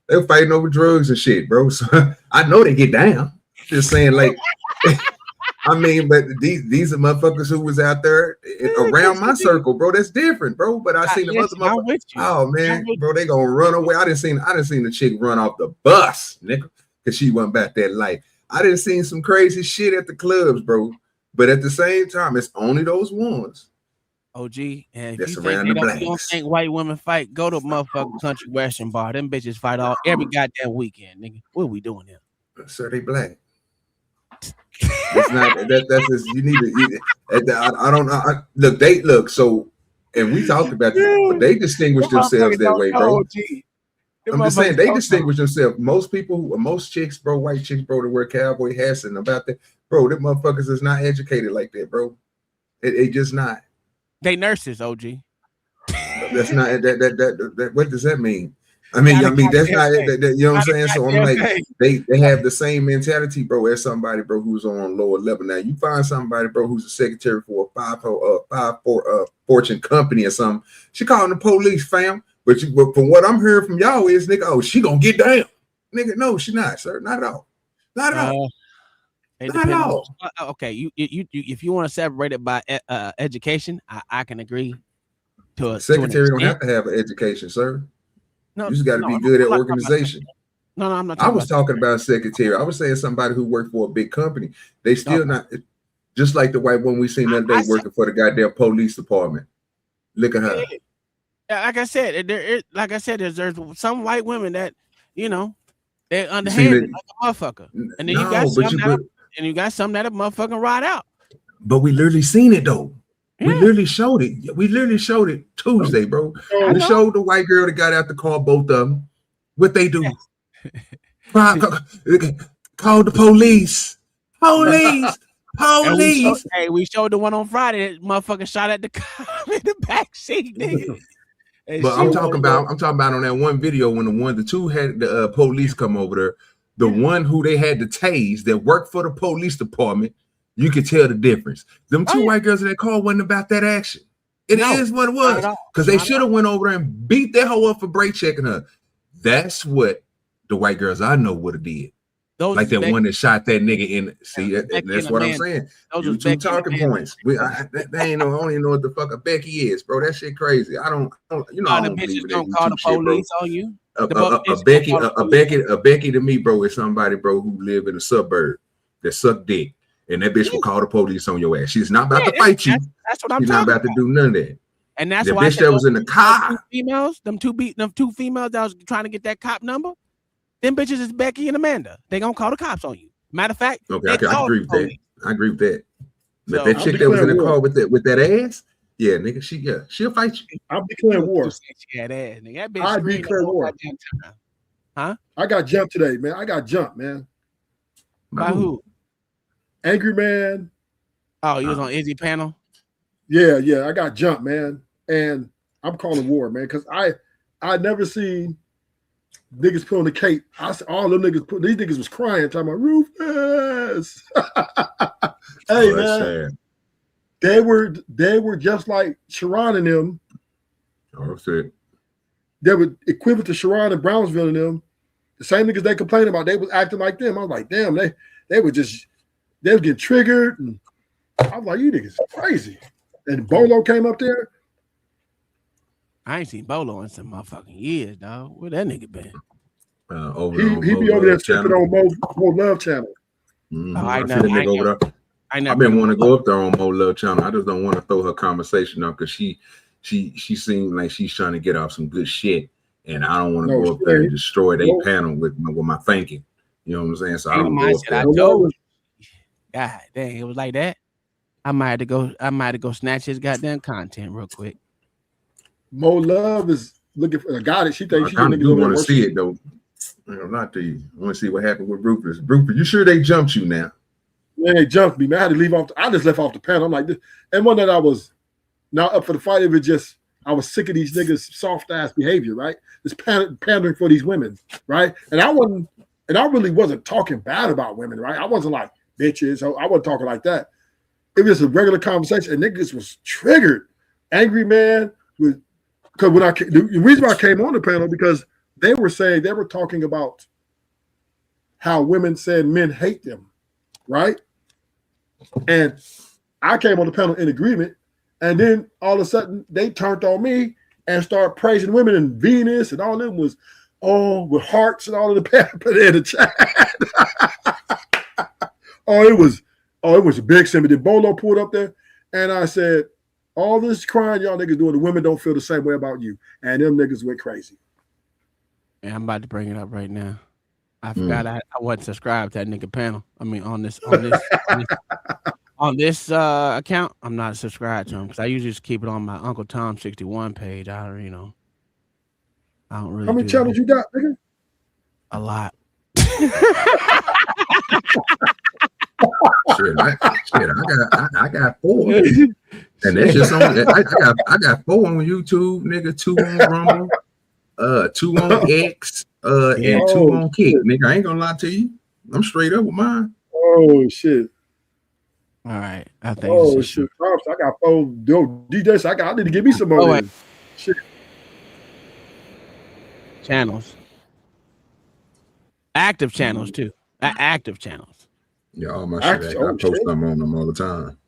they're fighting over drugs and shit, bro. So I know they get down. Just saying, like. I mean, but these are motherfuckers who was out there around my circle, bro. That's different, bro. But I seen the other motherfuckers. Oh man, bro, they gonna run away. I didn't see the chick run off the bus, nigga, because she wasn't about that life. I didn't see some crazy shit at the clubs, bro. But at the same time, it's only those ones. OG, and if you don't think white women fight, go to motherfucking country western bar. Them bitches fight every goddamn weekend, nigga. What are we doing here? Sir, they black. It's not that's just you need to. I don't know. Look. So, and we talked about this, but they distinguish themselves that way, bro. I'm just saying they distinguish themselves. Most people, most chicks, bro, white chicks, bro, that wear cowboy hats and about that, bro, them motherfuckers is not educated like that, bro. It just not. They nurses, OG. That's not that. What does that mean? I mean, that's not that, you know what I'm saying. So I'm like, they have the same mentality, bro, as somebody, bro, who's on lower level. Now you find somebody, bro, who's a secretary for a Fortune company or something. She calling the police, fam. But from what I'm hearing from y'all is, nigga, oh, she gonna get down, nigga. No, she not, sir. Not at all. Not at all. Not at all. Okay, you if you want to separate it by education, I can agree. To a secretary don't have to have an education, sir. No, you just got to be good at organization. No, I'm not. I was talking about secretary. I was saying somebody who worked for a big company. They still not just like the white woman we seen the other day working for the goddamn police department. Look at her. Like I said, there's some white women that they're underhanded like a motherfucker, and then you got some that a motherfucking ride out. But we literally seen it though. Yeah. We literally showed it Tuesday, bro. We showed the white girl that got out the car, both of them. What they do? Call the police. Police. We showed the one on Friday. That motherfucker shot at the car in the back seat, nigga. But I'm talking about on that one video when the two had the police come over there. The one who they had to tase that worked for the police department. You could tell the difference. Them two white girls in that car wasn't about that action. It is what it was. Because they should have went over there and beat that hoe up for brake checking her. That's what the white girls I know would have did. Like that one that shot that nigga in. See, that's what I'm saying. You two talking points. I don't even know what the fuck a Becky is, bro. That shit crazy. I don't believe it. Don't call the police on you. A Becky to me, bro, is somebody, bro, who live in a suburb that suck dick. And that bitch will call the police on your ass. She's not about to fight you. That's what I'm She's talking not about to do none of that. And that's the why bitch that was in the car. Them two females that was trying to get that cop number. Them bitches is Becky and Amanda. They gonna call the cops on you. Matter of fact, okay, I agree with that. I agree with that. But that chick that was in the car with that ass, yeah, nigga, she'll fight you. I'm declaring war. She had ass, nigga. That bitch I declare war. Huh? I got jumped today, man. I got jumped, man. By who? Angry Man. Oh, you was on Izzy panel? Yeah, I got jumped, man. And I'm calling war, man, because I never seen niggas put on the cape. All them niggas these niggas was crying, talking about Rufus. Hey, man. Sad. They were just like Sharon and them. Oh, shit. They were equivalent to Sharon and Brownsville and them. The same niggas they complained about, they was acting like them. I was like, damn, they were getting triggered. And I was like, you niggas crazy. And Bolo came up there. I ain't seen Bolo in some motherfucking years, dog. Where that nigga been? He be over there stripping on Mo Love channel. Mm-hmm. I've been wanting to go up there on Mo Love channel. I just don't want to throw her conversation up because she seems like she's trying to get off some good shit, and I don't want to go up there and destroy their panel with my thinking. You know what I'm saying? So I don't go up there. God dang, it was like that. I might have to go snatch his goddamn content real quick. Mo Love is looking for a guy that she thinks she do want to see it though. Not to you. I want to see what happened with Rufus. Rufus, you sure they jumped you now? Yeah, they jumped me, man. I had to leave off. I just left off the panel. I'm like this. And one that I was not up for the fight. It was just I was sick of these niggas' soft ass behavior, right? This pandering for these women, right? And I really wasn't talking bad about women, right? I wasn't like bitches. So I wasn't talking like that. It was a regular conversation, and niggas was triggered. Angry Man was because the reason why I came on the panel because they were talking about how women said men hate them, right? And I came on the panel in agreement, and then all of a sudden they turned on me and started praising women and Venus and all of them was with hearts and all of the put in the chat. It was a big sympathy. Bolo pulled up there, and I said, all this crying y'all niggas doing, the women don't feel the same way about you. And them niggas went crazy. Yeah, I'm about to bring it up right now. I forgot I wasn't subscribed to that nigga panel. I mean, on this account, I'm not subscribed to him because I usually just keep it on my Uncle Tom 61 page. I I don't really. How many channels you got, nigga? A lot. I got 4, and that's just on. I got 4 on YouTube, nigga. 2 on Rumble, 2 on X, and 2 on Kick, nigga. I ain't gonna lie to you. I'm straight up with mine. Oh shit! All right, I think. Oh shit! I got 4. DJ, I need to give me some more. Shit. Channels. Active channels too. Active channels. Yeah, all my shit. I post something on them all the time.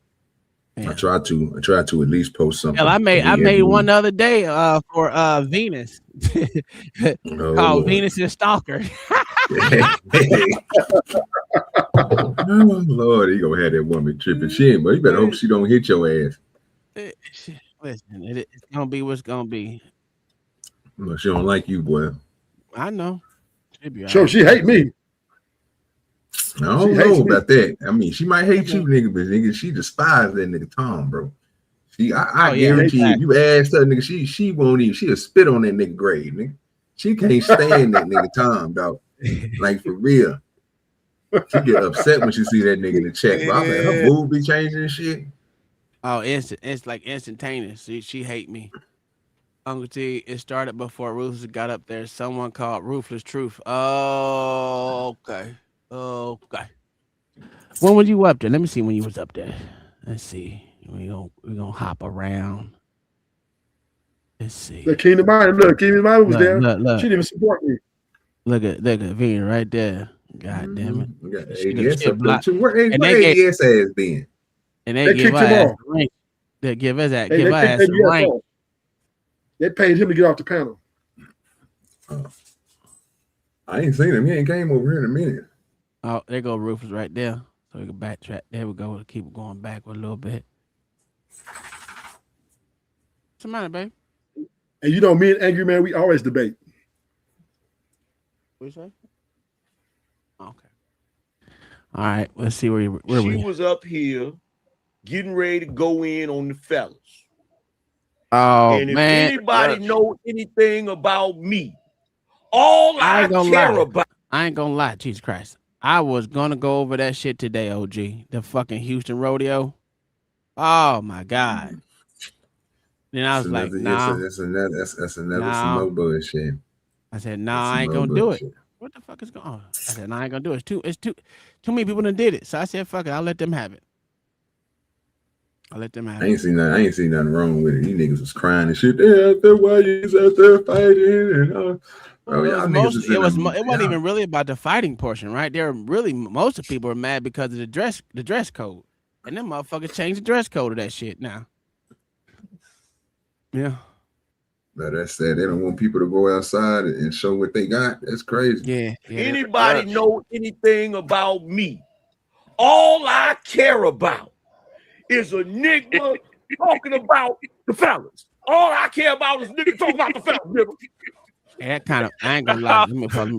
Yeah. I try to at least post something. Hell, I made one the other day for Venus called Venus and Stalker. Oh Lord, he gonna have that woman tripping shit, but you better hope she don't hit your ass. Listen, it's gonna be what's gonna be. No, she don't like you, boy. I know. She hate me. I don't know about that. I mean, she might hate you, nigga, but nigga, she despises that nigga Tom, bro. I guarantee you ask her, nigga, she won't even. She'll spit on that nigga grave, nigga. She can't stand that nigga Tom, dog. Like for real. She get upset when she see that nigga in the chat. Bro, I'm like, her mood be changing and shit. Oh, it's like instantaneous. She hate me. Uncle T, it started before Ruthless got up there. Someone called Ruthless Truth. Oh, okay. Okay. When were you up there? Let me see when you was up there. Let's see. We're gonna hop around. Let's see. The Kingdom Mind. Look, Kingdom Mind was there. Look. She didn't even support me. Look at Vina right there. God damn it. We got ADS up there too. Where ADS ass been? And they give us a rank. They give us that. Give us a rank. They paid him to get off the panel. I ain't seen him. He ain't came over here in a minute. Oh, there go Rufus right there. So we can backtrack. There we go. We'll keep going backward a little bit. What's the matter, babe? And you know, me and Angry Man, we always debate. What you say? Okay. All right. Let's see where she was up here getting ready to go in on the fellas. Oh, and if man. anybody know anything about me, all I care about. I ain't gonna lie, Jesus Christ. I was gonna go over that shit today, OG. The fucking Houston rodeo. Oh my God. Then I was like, nah. That's another some more bullshit. I said, nah, I ain't gonna do it. What the fuck is going on? I said, nah, I ain't gonna do it. It's too many people done did it. So I said, fuck it, I'll let them have it. I ain't seen nothing wrong with it. These niggas was crying and shit. They're out there, why you out there fighting? And it wasn't even really about the fighting portion, right? Most of the people are mad because of the dress code. And them motherfuckers changed the dress code of that shit now. Yeah. But that's sad. They don't want people to go outside and show what they got. That's crazy. Yeah. Anybody know anything about me? All I care about is a nigga talking about the fellas. All I care about is nigga talking about the fellas, nigga. That kind of, I ain't gonna lie. Let me pause. A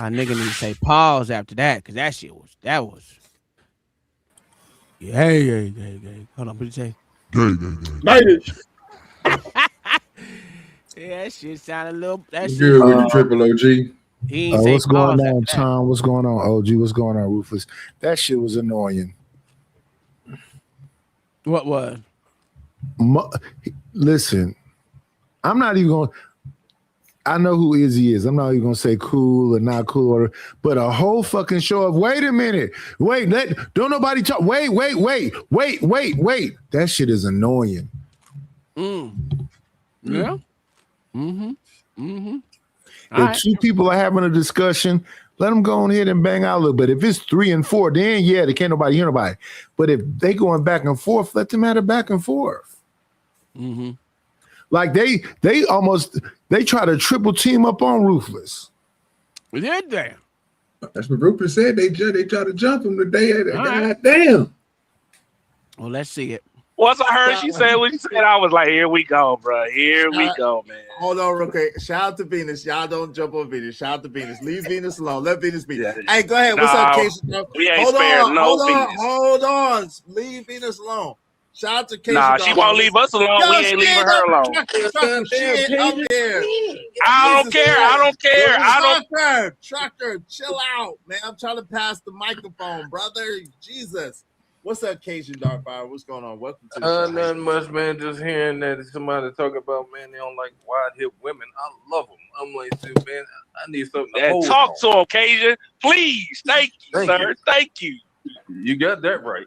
nigga need to say pause after that, because that was. Yeah. Hold on, what did you say? Yeah, that shit sounded a little. That shit. Good with the triple OG. What's going on, Tom? What's going on, OG? What's going on, Rufus? That shit was annoying. What was? Listen, I'm not even going. I know who Izzy is. I'm not even gonna say cool or not cool, but a whole fucking show of wait a minute, don't nobody talk. Wait. That shit is annoying. Yeah. If two people are having a discussion, let them go ahead and bang out a little bit. If it's 3 and 4, then they can't nobody hear nobody. But if they going back and forth, let them have it back and forth. Like they try to triple team up on Ruthless. Did they? That's what Rufus said. They try to jump him today. God damn. Well, let's see it. Once I heard she said what she said, I was like, here we go, bro. Here we go, man. Hold on real quick. Shout out to Venus. Y'all don't jump on Venus. Shout out to Venus. Leave Venus alone. Let Venus be. Hey, go ahead. What's up, Casey? We ain't spared no Venus. Hold on. Leave Venus alone. Shout out to Casey. Nah, she won't leave us alone. Yo, We ain't leaving her alone. Trucker, she ain't up there. I don't care. I don't care. I don't. Trucker, chill out, man. I'm trying to pass the microphone, brother. Jesus. What's up, Cajun Darkfire? What's going on? Welcome to the show. Nothing much, man. Just hearing that somebody talk about, man, they don't like wide hip women. I love them. I'm like, dude, man, I need something to hold talk on. to him, Cajun. Please. Thank you, sir. Thank you. You got that right.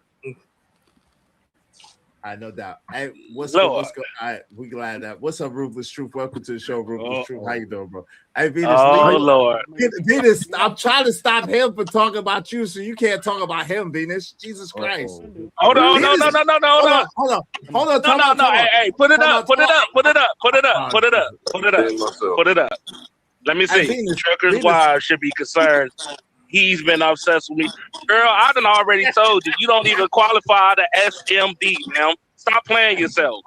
I no doubt. Hey, what's Lord. good? All right, we glad that. What's up, Ruthless Truth? Welcome to the show, Ruthless Truth. How you doing, bro? Hey, Venus. Oh, Lord. Venus, I'm trying to stop him from talking about you, so you can't talk about him, Venus. Jesus Christ. Hold on, Venus, no. Hold on. No. Hey, put it up. Let me see. Venus, Trucker's wife should be concerned. He's been obsessed with me. Girl, I done already told you. You don't even qualify the SMD, man. Stop playing yourself.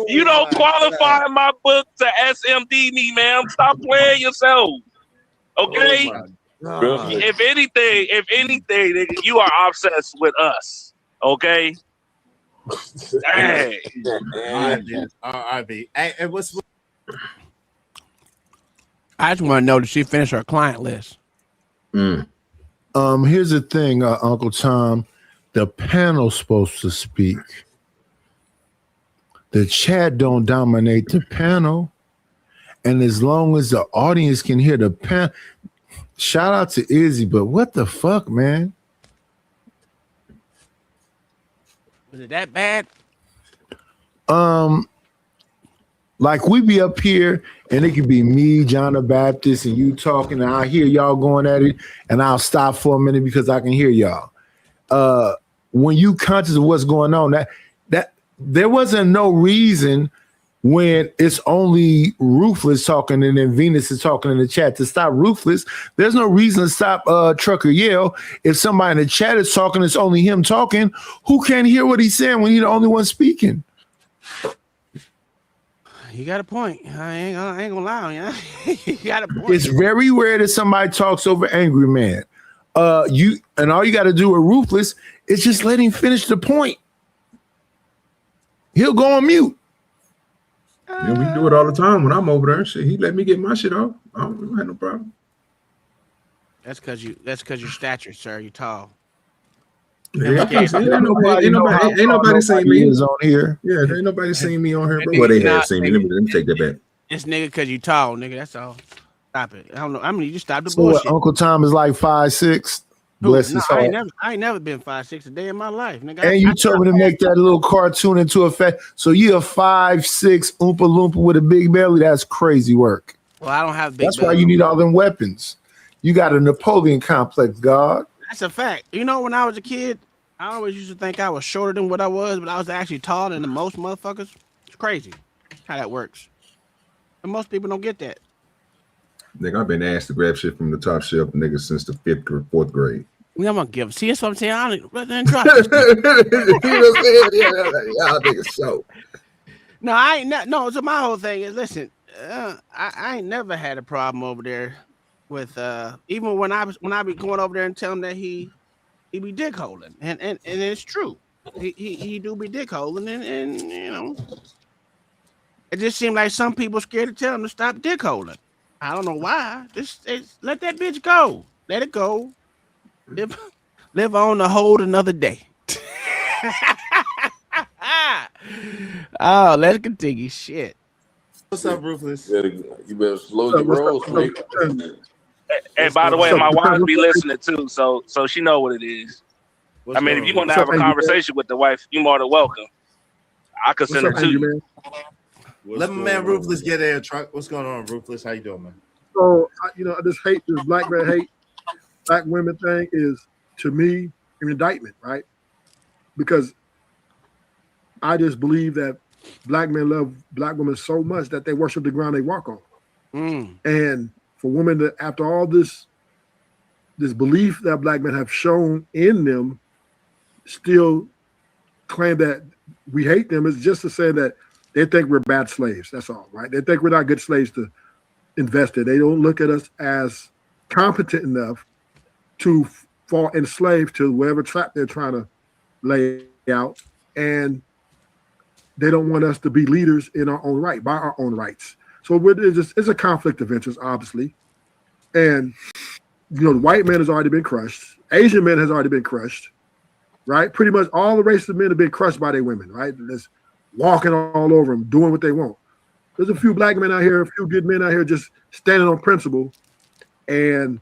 You don't qualify in my book to SMD me, ma'am. Stop playing yourself. Okay? If anything, nigga, you are obsessed with us. Okay? Dang. All right, B. Hey, and what's I just want to know that she finished her client list. Here's the thing, Uncle Tom. The panel's supposed to speak. The chat don't dominate the panel. And as long as the audience can hear the panel, shout out to Izzy, but what the fuck, man? Was it that bad? Like we be up here and it could be me, John the Baptist, and you talking, and I hear y'all going at it, and I'll stop for a minute because I can hear y'all. When you conscious of what's going on, that there wasn't no reason when it's only Ruthless talking and then Venus is talking in the chat to stop Ruthless. There's no reason to stop Trucker Yell. If somebody in the chat is talking, it's only him talking. Who can't hear what he's saying when he's the only one speaking? You got a point. I ain't gonna lie, yeah. You got a point. It's very rare that somebody talks over Angry Man. All you got to do with Ruthless is just let him finish the point. He'll go on mute. Yeah, we do it all the time when I'm over there. Shit, he let me get my shit off. I don't have no problem. That's because your stature, sir. You're tall. Yeah, ain't nobody seen me on here. Yeah, ain't nobody seen me on here, bro. Well, they have seen me. Let me take that back. This nigga, because you tall, nigga. That's all. Stop it. I don't know. I mean, you just stop the So bullshit. what, Uncle Tom is like 5'6". Bless his heart. I ain't never been 5'6" a day in my life, nigga. And you told me to make that little cartoon into a fact. So you're a 5'6" Oompa Loompa with a big belly. That's crazy work. Well, I don't have a big That's belly. why you need all them weapons. You got a Napoleon complex, God. That's a fact. You know, when I was a kid, I always used to think I was shorter than what I was, but I was actually taller than most motherfuckers. It's crazy how that works. And most people don't get that. Nigga, I've been asked to grab shit from the top shelf, nigga, since the 5th or 4th grade. I'm gonna give. See, that's what I'm saying. I don't rather than drop. You know what I'm saying? Yeah, y'all niggas so. No, I ain't. No, so my whole thing is, listen, I ain't never had a problem over there with even when I be going over there and tell him that he be dick holding, and it's true. He do be dick holding, and you know, it just seemed like some people scared to tell him to stop dick holding. I don't know why. Just let that bitch go. Let it go. Live on to hold another day. Oh, let's continue. Shit. What's up, Ruthless? You better slow your roll, Snake. And by the way, my wife be listening too, so she know what it is. I mean, if you want to have a conversation with the wife, you're more than welcome. I could send her to you. Let my man Ruthless get there, truck. What's going on, Ruthless? How you doing, man? So, I just hate this black man hate, black women thing is, to me, an indictment, right? Because I just believe that black men love black women so much that they worship the ground they walk on. And for women to, after all this belief that black men have shown in them, still claim that we hate them is just to say that they think we're bad slaves. That's all, right? They think we're not good slaves to invest in. They don't look at us as competent enough to fall enslaved to whatever trap they're trying to lay out, and they don't want us to be leaders in our own right, by our own rights. So it's a conflict of interest, obviously. And the white man has already been crushed. Asian men has already been crushed, right? Pretty much all the races of men have been crushed by their women, right? Just walking all over them, doing what they want. There's a few black men out here, a few good men out here just standing on principle, and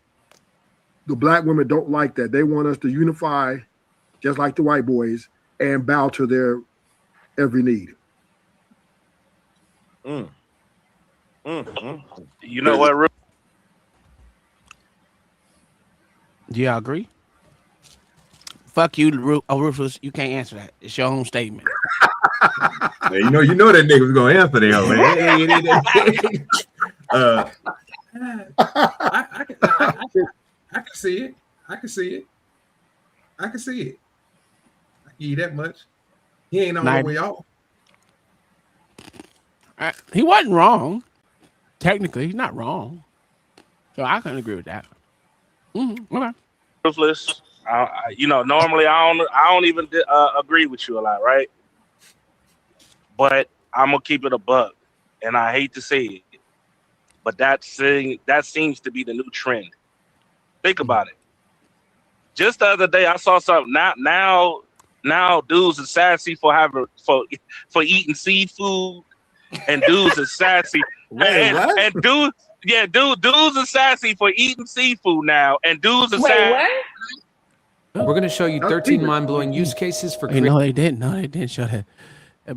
the black women don't like that. They want us to unify just like the white boys and bow to their every need. You know what? Yeah, I agree. Fuck you, Rufus. You can't answer that. It's your own statement. Hey, you know that nigga was gonna answer that, man. I can see it. I can see it. I can see it. I can eat that much. He ain't all the way off. He wasn't wrong. Technically, he's not wrong. So I can agree with that. Okay. Ruthless. Normally I don't even agree with you a lot, right? But I'm gonna keep it a buck, and I hate to say it, but that seems to be the new trend. Think about it. Just the other day, I saw something. Now, dudes are sassy for eating seafood, and dudes are sassy. and dudes are sassy for eating seafood now, and dudes are sassy. We're going to show you 13 mind-blowing use cases for. No, they didn't. No, they didn't show that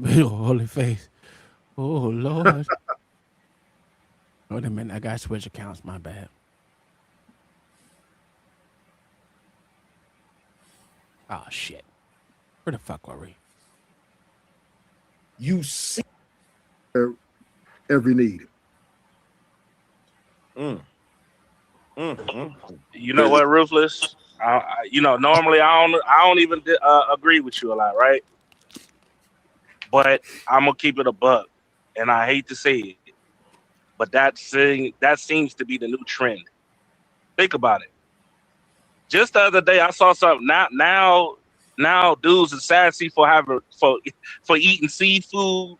beautiful holy face. Oh Lord. Wait a minute, I got to switch accounts. My bad. Oh shit. Where the fuck were we? You see every need. You know what, Ruthless? Normally I don't even agree with you a lot, right? But I'm gonna keep it a buck, and I hate to say it, but that seems to be the new trend. Think about it. Just the other day, I saw something. Now, dudes are sassy for eating seafood,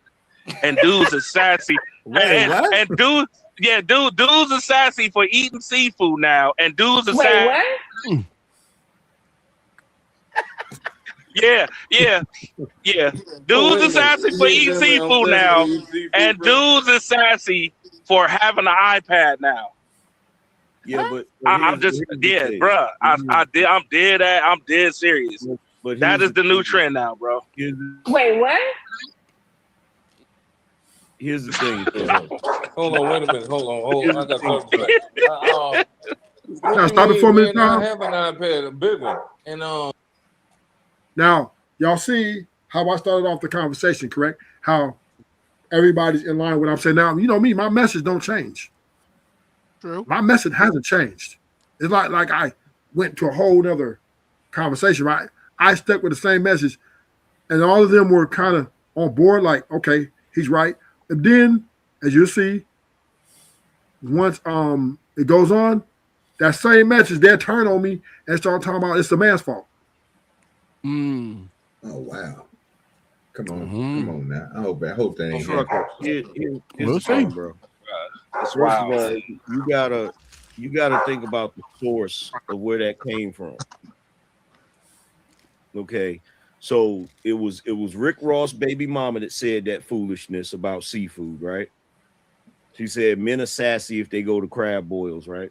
and dudes are sassy. and dudes are sassy for eating seafood now, and dudes are sassy. Yeah. Dudes are sassy for eating seafood now, and dudes are sassy for having an iPad now. Yeah, but I'm dead serious. But that is the new trend now, bro. Wait, what? Here's the thing. Hold on, wait a minute. Hold on. I got something. Stop it for a minute, I Tom. have an iPad, a big one, and Now, y'all see how I started off the conversation, correct? How everybody's in line with what I'm saying. Now, you know me, my message don't change. True. My message hasn't changed. It's like I went to a whole nother conversation, right? I stuck with the same message, and all of them were kind of on board, like, okay, he's right. And then, as you'll see, once it goes on, that same message, they'll turn on me and start talking about it's the man's fault. Oh wow! Come on now. I hope that ain't Here's We'll the see. thing, bro. First of all, you gotta think about the source of where that came from. Okay, so it was Rick Ross' baby mama that said that foolishness about seafood, right? She said men are sassy if they go to crab boils, right?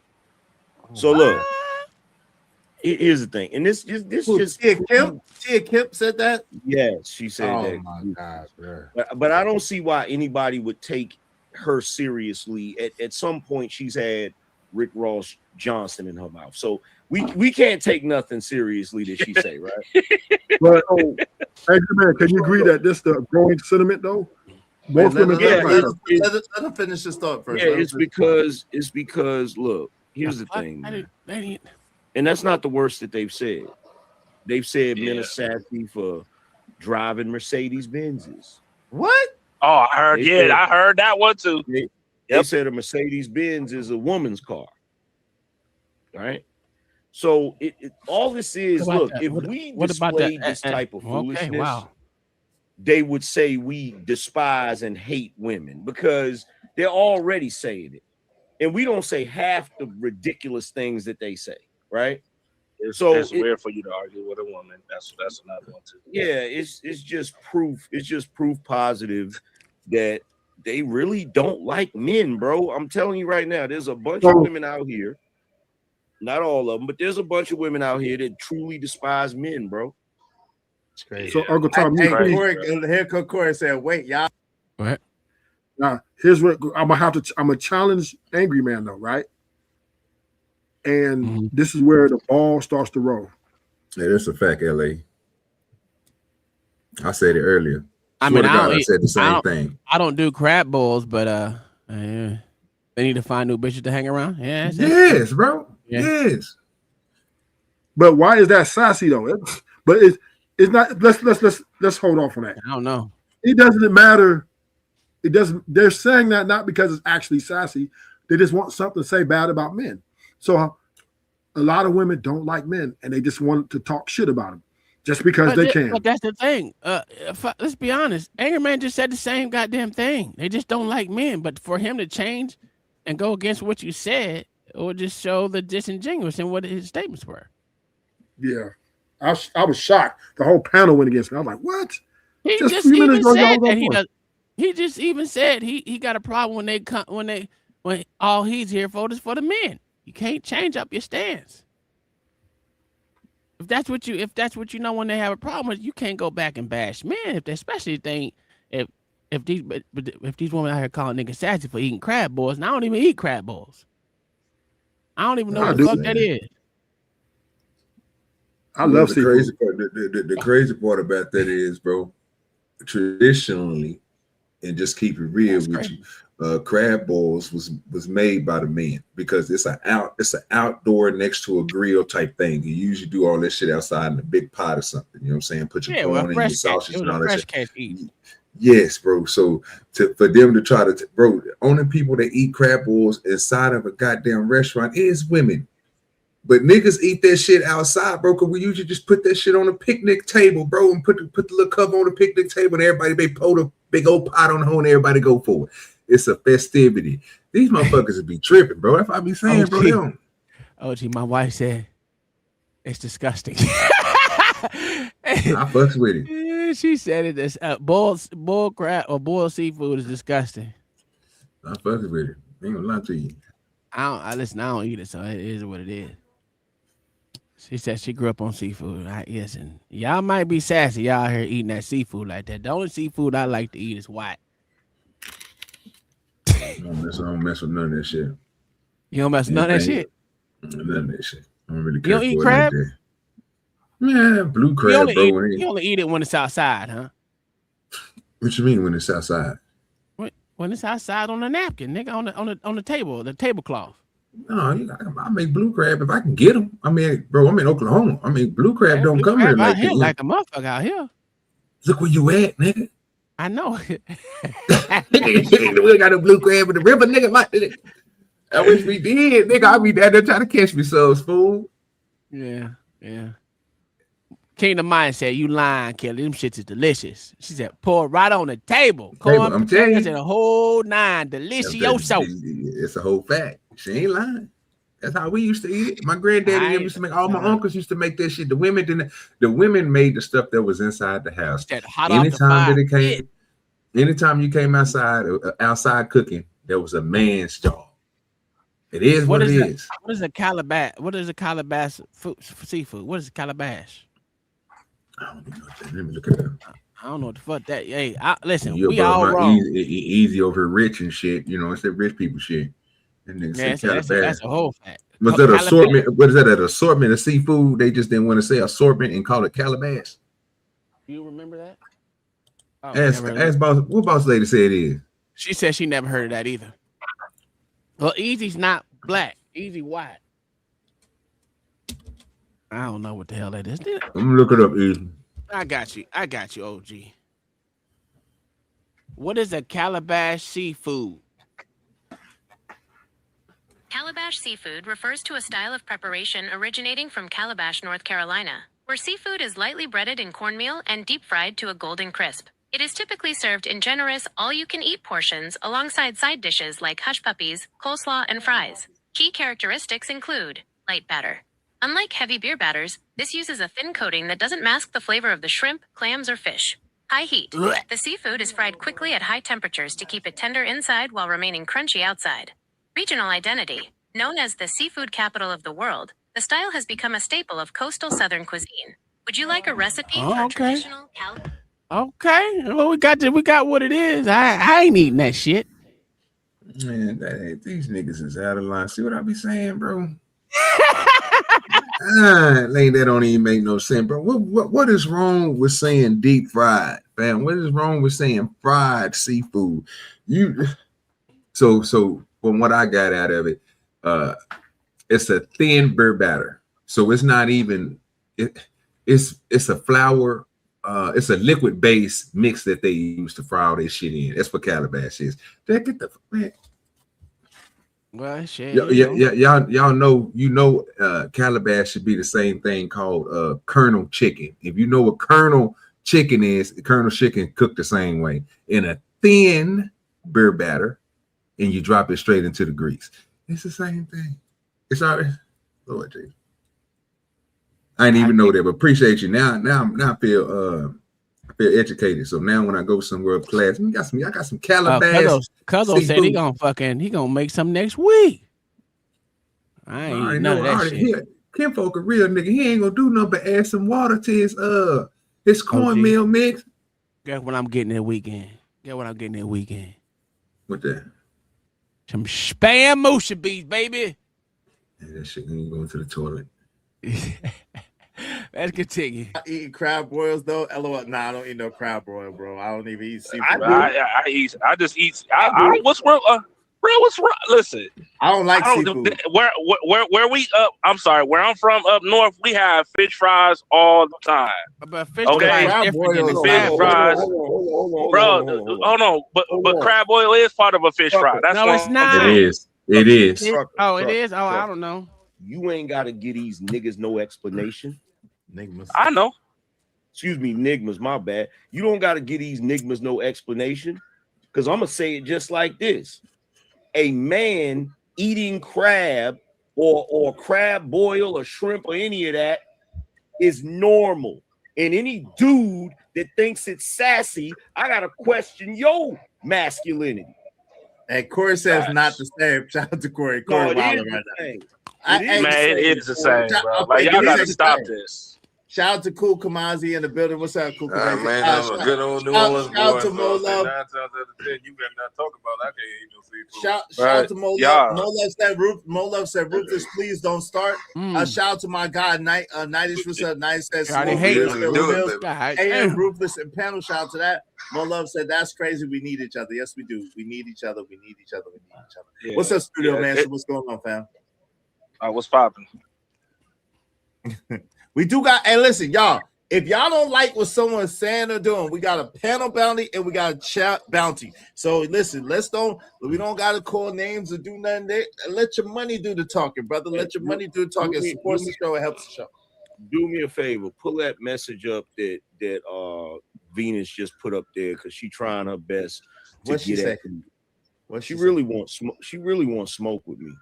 So look, here's the thing, and this just Tia Kemp said that. Yes, she said that. Oh my God, bro. But I don't see why anybody would take her seriously. At some point, she's had Rick Ross Johnson in her mouth, so we can't take nothing seriously that she say, right? But hey, man, can you agree that this the growing sentiment though? Most women Let him finish his thought first. Yeah, it's because look, here's the thing, man. And that's not the worst that they've said. They've said men are sassy for driving Mercedes Benzes. What? Oh, I heard. I heard that one too. They said a Mercedes Benz is a woman's car, right? So all this is, What about look, that? if What- we what about display that? this type of foolishness, Okay, wow. they would say we despise and hate women because they're already saying it. And we don't say half the ridiculous things that they say, right? It's So weird for you to argue with a woman. That's another one too. yeah, it's just proof. It's just proof positive that they really don't like men, bro. I'm telling you right now, there's a bunch of women out here, not all of them, but there's a bunch of women out here that truly despise men, bro. It's crazy. So Uncle Tom, Hey, Corey, here come Corey said, "Wait, y'all." What? Now, here's what I'm gonna challenge Angry Man though, right? And this is where the ball starts to roll. Yeah, that's a fact, LA. I said it earlier. I mean, I said the same thing. I don't do crab balls, but they need to find new bitches to hang around. Yeah, Yes, bro. Yeah. Yes. But why is that sassy though? It's not. Let's hold off on that. I don't know. It doesn't matter. It doesn't. They're saying that not because it's actually sassy. They just want something to say bad about men. So a lot of women don't like men, and they just want to talk shit about them just because they can. But that's the thing. Let's be honest. Angry Man just said the same goddamn thing. They just don't like men. But for him to change and go against what you said, it would just show the disingenuous in what his statements were. Yeah, I was shocked. The whole panel went against me. I was like, "What?" He Just just a few even minutes ago, y'all said was on that point. he just even said he got a problem when all he's here for is for the men. You can't change up your stance. If that's what you know when they have a problem with, you can't go back and bash men. Especially if these women out here calling niggas sassy for eating crab balls, and I don't even eat crab balls. I don't even know what the fuck that is. I love the seafood. crazy part. The crazy part about that is, bro, traditionally, and just keep it real with you, crab balls was made by the men because it's an outdoor next to a grill type thing. You usually do all this shit outside in a big pot or something. You know what I'm saying? Put your corn and your sausage and all that shit. Yes, bro. So for them to try to, bro, only people that eat crab balls inside of a goddamn restaurant is women. But niggas eat that shit outside, bro, because we usually just put that shit on a picnic table, bro, and put the little cover on the picnic table and everybody, they pull the big old pot on the hole and everybody go for it. It's a festivity. These motherfuckers would be tripping, bro. If I be saying, bro, they don't. OG, my wife said it's disgusting. I fucks with it. She said it. This boiled crab or boiled seafood is disgusting. I fucks with it. Ain't gonna lie to you. I don't eat it, so it is what it is. She said she grew up on seafood. Listen, y'all might be sassy, y'all out here eating that seafood like that. The only seafood I like to eat is white. I don't mess with none of that shit. You don't mess with none of that shit? None of that shit. I don't really You care don't eat for crab? it like that. Yeah, blue crab, bro. You only eat it when it's outside, huh? What you mean when it's outside? When it's outside on the napkin, nigga, on the table, the tablecloth. No, I make blue crab if I can get them. I mean, bro, I'm in Oklahoma. I mean, blue crab don't come here like that. Like a motherfucker out here. Look where you at, nigga. I know. We got a blue crab in the river, nigga. I wish we did, nigga. I be down there trying to catch me some fool. Yeah. Kingdom Mind said, "You lying, Kelly. Them shits is delicious." She said, "Pour it right on the table. Corn, I'm telling you, and a whole 9 delicioso." It's a whole fact. She ain't lying. That's how we used to eat it. My granddaddy used to make. All my uncles used to make that shit. The women didn't. The women made the stuff that was inside the house. Anytime you came outside cooking, there was a man's job. It is what it is. What is a calabash? What is a calabash seafood? What is a calabash? I don't know. Let me look it up. I don't know what the fuck that. Hey, listen, Yo, we bro, all wrong. Easy over here, rich and shit. You know, it's that rich people shit. And that's a whole fact. Was that assortment? What is that? An assortment of seafood? They just didn't want to say assortment and call it calabash. You remember that? Ask boss. What boss lady said it is? She said she never heard of that either. Well, Easy's not black. Easy white. I don't know what the hell that is. I'm gonna look it up, Easy. I got you, OG. What is a calabash seafood? Calabash seafood refers to a style of preparation originating from Calabash, North Carolina, where seafood is lightly breaded in cornmeal and deep fried to a golden crisp. It is typically served in generous, all-you-can-eat portions alongside side dishes like hush puppies, coleslaw, and fries. Key characteristics include light batter. Unlike heavy beer batters, this uses a thin coating that doesn't mask the flavor of the shrimp, clams, or fish. High heat. The seafood is fried quickly at high temperatures to keep it tender inside while remaining crunchy outside. Regional identity. Known as the seafood capital of the world, the style has become a staple of coastal southern cuisine. Would you like a recipe for traditional Calabash? Okay. Well, we got what it is. I ain't eating that shit. Man, these niggas is out of line. See what I be saying, bro? That don't even make no sense, bro. What is wrong with saying deep fried, fam? What is wrong with saying fried seafood? So from what I got out of it, it's a thin beer batter. So it's not even it's a flour, it's a liquid base mix that they use to fry all this shit in. That's what Calabash is. Get the man. Well, shit. Y'all know, Calabash should be the same thing called Colonel chicken. If you know what Colonel chicken is, Colonel chicken cooked the same way in a thin beer batter, and you drop it straight into the grease. It's the same thing. It's already Lord Jesus. I didn't even know that, but appreciate you. Now I feel educated. So now when I go somewhere up class, I got some Calabash. Cuzzo said he gonna make some next week. I ain't eating none of that shit. Kinfolk a real nigga. He ain't gonna do nothing but add some water to his cornmeal mix. Guess what I'm getting that weekend? What that? Some spam moosha bees, baby. Yeah, that shit ain't going to the toilet. Let's continue. Eating crab boils though. LOL. Nah, I don't eat no crab boil, bro. I don't even eat seafood. I just eat. What's wrong? What's wrong? Listen, I don't like seafood. Where we up? I'm sorry. Where I'm from, up north, we have fish fries all the time. But fish fries different than the fish fries, bro. Hold on, but crab boil is part of a fish fry. That's no, it's not. It is. It is. Oh, I don't know. You ain't got to give these niggas no explanation. Nigmas. I know. Excuse me, nigmas, my bad. You don't got to give these nigmas no explanation, because I'm going to say it just like this. A man eating crab or crab boil or shrimp or any of that is normal. And any dude that thinks it's sassy, I got to question your masculinity. And Corey says not the same. Shout out to Corey. Corey Wilder right now. It is the same, bro. Like, y'all got to stop this. Shout out to Cool Kamazi in the building. What's up, Cool Kamazi? Man, that was a good old New Orleans boy. Shout out to Mo Love. 9 times out of 10, you better not talk about. I can't eat no seafood. Shout out to Mo Love. Mo Love said, Ruthless, please don't start. Shout out to my guy, Nightish. What's up? Night says, Ruthless and panel. Shout out to that. Mo Love said, that's crazy. We need each other. Yes, we do. We need each other. Yeah. What's up, Studio Man? What's going on, fam? What's popping? We do got, and listen, y'all, if y'all don't like what someone's saying or doing, we got a panel bounty and we got a chat bounty. So listen, we don't gotta call names or do nothing. Let your money do the talking, brother. Let your money do the talking. It supports the show, it helps the show. Do me a favor, pull that message up that Venus just put up there, because she trying her best to get at me. She really wants smoke with me.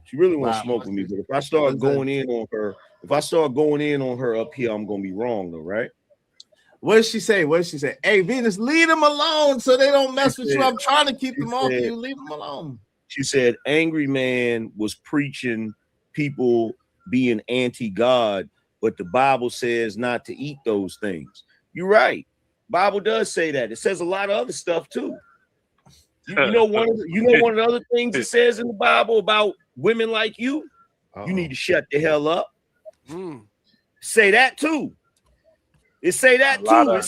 She really wants smoke with me, but if I start going in on her up here, I'm gonna be wrong though, right? What did she say? Hey, Venus, leave them alone so they don't mess with you. I'm trying to keep them off you. Leave them alone. She said, Angry Man was preaching people being anti-God, but the Bible says not to eat those things. You're right. Bible does say that. It says a lot of other stuff too. You know one of the other things it says in the Bible about women like you? You need to shut the hell up. Say that too. It say that too.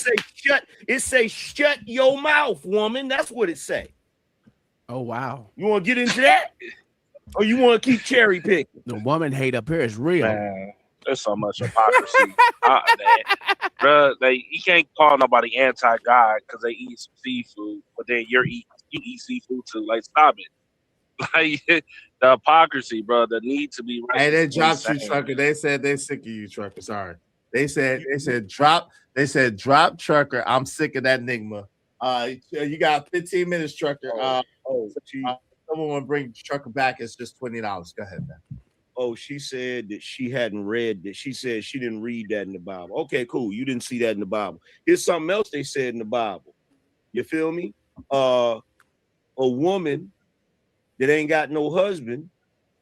It say shut your mouth, woman. That's what it say. Oh wow. You want to get into that? Or you want to keep cherry picking? The woman hate up here is real. Man, there's so much hypocrisy. Bro, you can't call nobody anti-God because they eat some seafood, but then you eat seafood too. Like, stop it. Like the hypocrisy, bro. The need to be right. Hey, they is dropped you, insane. trucker. They said they're sick of you, trucker. Sorry. They said drop. They said drop, trucker. I'm sick of that Nigma. You got 15 minutes, trucker. Someone want to bring trucker back. It's just $20. Go ahead, man. Oh, she said that she hadn't read that. She said she didn't read that in the Bible. Okay, cool. You didn't see that in the Bible. Here's something else they said in the Bible. You feel me? A woman that ain't got no husband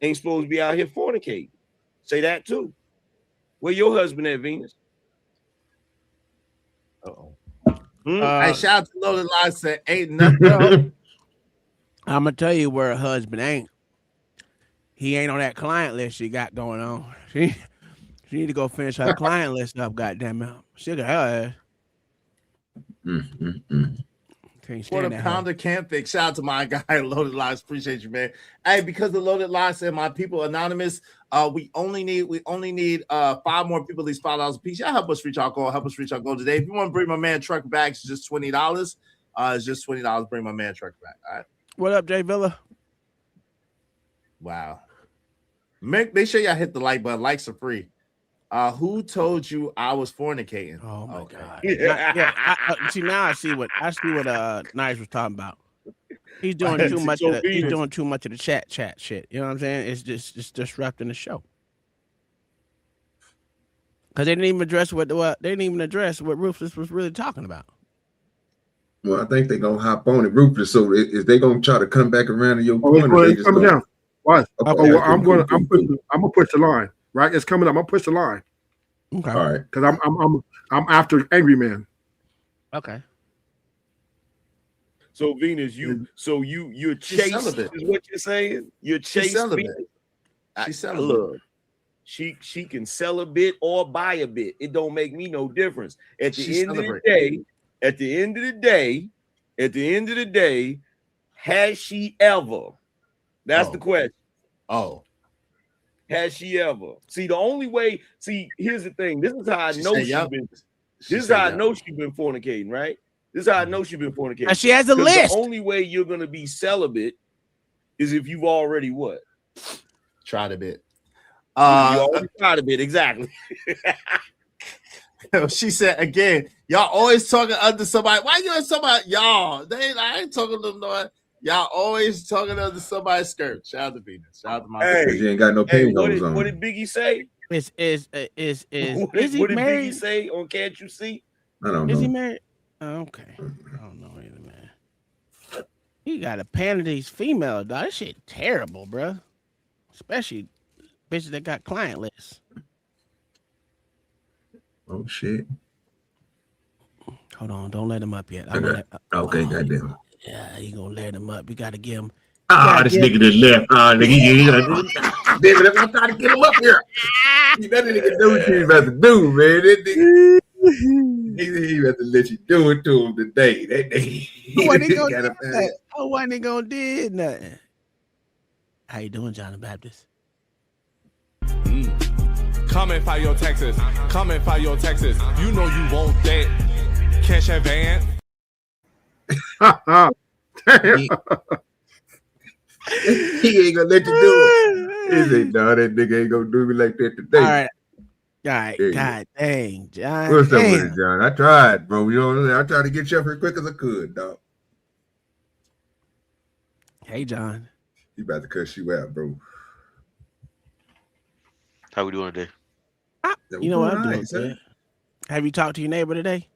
ain't supposed to be out here fornicating. Say that too. Where your husband at, Venus? Hey, shout out to Loaded Lies. Said ain't nothing. I'm gonna tell you where her husband ain't. He ain't on that client list she got going on. She need to go finish her client list up. Goddamn it, she got her ass. For the pounder can't fix. Shout out to my guy Loaded Lies. Appreciate you, man. Hey, because the Loaded Lies said my people anonymous. We only need 5 more people, at least $5 a piece. Y'all help us reach our goal. Help us reach our goal today. If you want to bring my man truck back, it's just $20. It's just $20. Bring my man truck back. All right. What up, Jay Villa? Wow. Make sure y'all hit the like button. Likes are free. Who told you I was fornicating? Oh my God! See, now I see what Nice was talking about. He's doing too much. He's doing too much of the chat shit. You know what I'm saying? It's disrupting the show. Because they didn't even address what Ruthless was really talking about. Well, I think they're gonna hop on it, Ruthless. So is they gonna try to come back around to your corner? It's coming down. What? Okay, I'm gonna push the line. Right, it's coming up. I'm gonna push the line. Okay. All right. Because I'm after Angry Man. Okay. So Venus, you're chasing. Is what you're saying? You're chasing. She's celibate. She can sell a bit or buy a bit. It don't make me no difference. At the end of the day, has she ever? That's the question. Oh. Has she ever? See, the only way. See, here's the thing. This is how I know she's been. This is how I know she's been fornicating, right? This is how I know she's been fornicating. And she has a list. The only way you're gonna be celibate is if you've already what? Tried a bit. You already tried a bit, exactly. She said again, y'all always talking under somebody. Why you somebody? Y'all, I ain't talking to them. No, y'all always talking under somebody's skirt. Shout out to Venus. Shout out to my. Hey, you ain't got no pantyhose on. What did Biggie say? Is what he did married? Biggie say on Can't You See? I don't know. Is he married? Oh, okay. I don't know either, man. He got a pan of these females, dog. That shit terrible, bro. Especially bitches that got client lists. Oh shit. Hold on, don't let him up yet. Okay, goddamn. Yeah, he gonna let him up. We gotta give him. This nigga that left. Nigga, David, I'm trying to get him up here. That nigga do what he's about to do, man. That nigga, he about to let you do it to him today. That day. Wasn't he gonna do nothing? How you doing, John the Baptist? Come and file your taxes. Come and file your taxes. You know you want that cash advance. He ain't gonna let you do it. He said, no, that nigga ain't gonna do me like that today. All right. God dang, John. What's up with it, John? I tried, bro. You know what I'm saying? I tried to get you up here quick as I could, dog. Hey, John. He about to cuss you out, bro. How we doing today? You know what I'm doing, man. Have you talked to your neighbor today?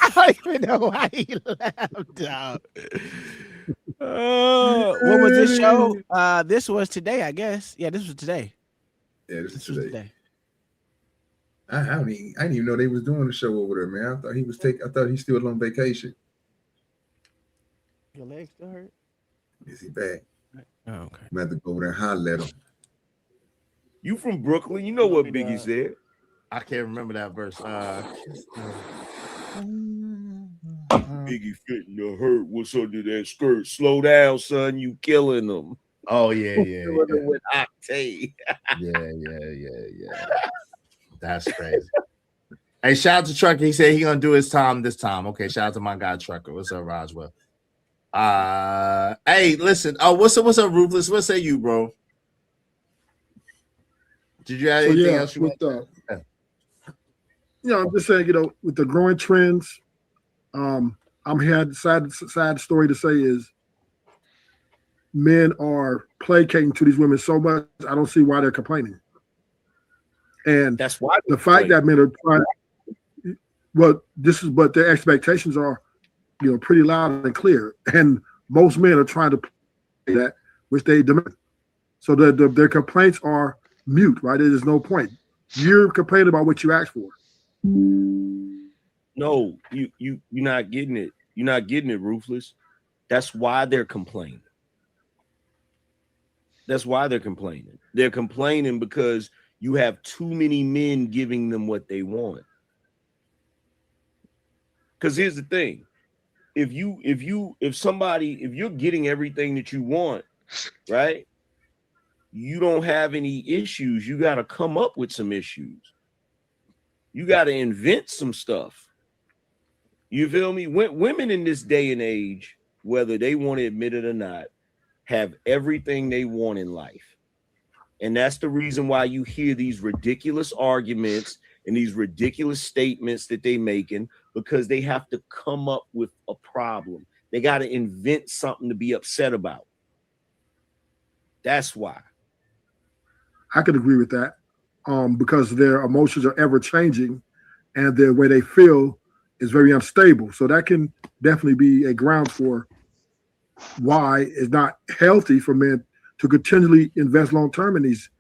I don't even know why he laughed, dog. What was this show? This was today, I guess. Yeah, this was today. Yeah, this is today. I didn't even know they was doing the show over there, man. I thought he was I thought he still on vacation. Your leg still hurt? Is he back? Oh, okay. I'm about to go over there and holler at him. You from Brooklyn? You know what Biggie said. I can't remember that verse. Biggie fitting to hurt. What's under that skirt? Slow down, son. You killing them. Oh yeah. With Octave. Yeah. That's crazy. Hey, shout out to Trucker. He said he gonna do his time this time. Okay, shout out to my guy Trucker. What's up, Roswell? Hey, listen. Oh, what's up, Ruthless? What say you, bro? Did you have anything else you want to say? I'm just saying, with the growing trends, I'm here. Sad story to say is men are placating to these women so much. I don't see why they're complaining. And that's why the fact that men are trying. But their expectations are, pretty loud and clear, and most men are trying to play that, which they demand. So their complaints are mute, right? There's no point. You're complaining about what you asked for. No, you're not getting it. You're not getting it, Ruthless. That's why they're complaining. That's why they're complaining. They're complaining because you have too many men giving them what they want. Because here's the thing. If you're getting everything that you want, right? You don't have any issues. You got to come up with some issues. You got to invent some stuff. You feel me? Women in this day and age, whether they want to admit it or not, have everything they want in life. And that's the reason why you hear these ridiculous arguments and these ridiculous statements that they're making, because they have to come up with a problem. They got to invent something to be upset about. That's why. I could agree with that, because their emotions are ever changing, and the way they feel is very unstable. So that can definitely be a ground for why it's not healthy for men to continually invest long term in these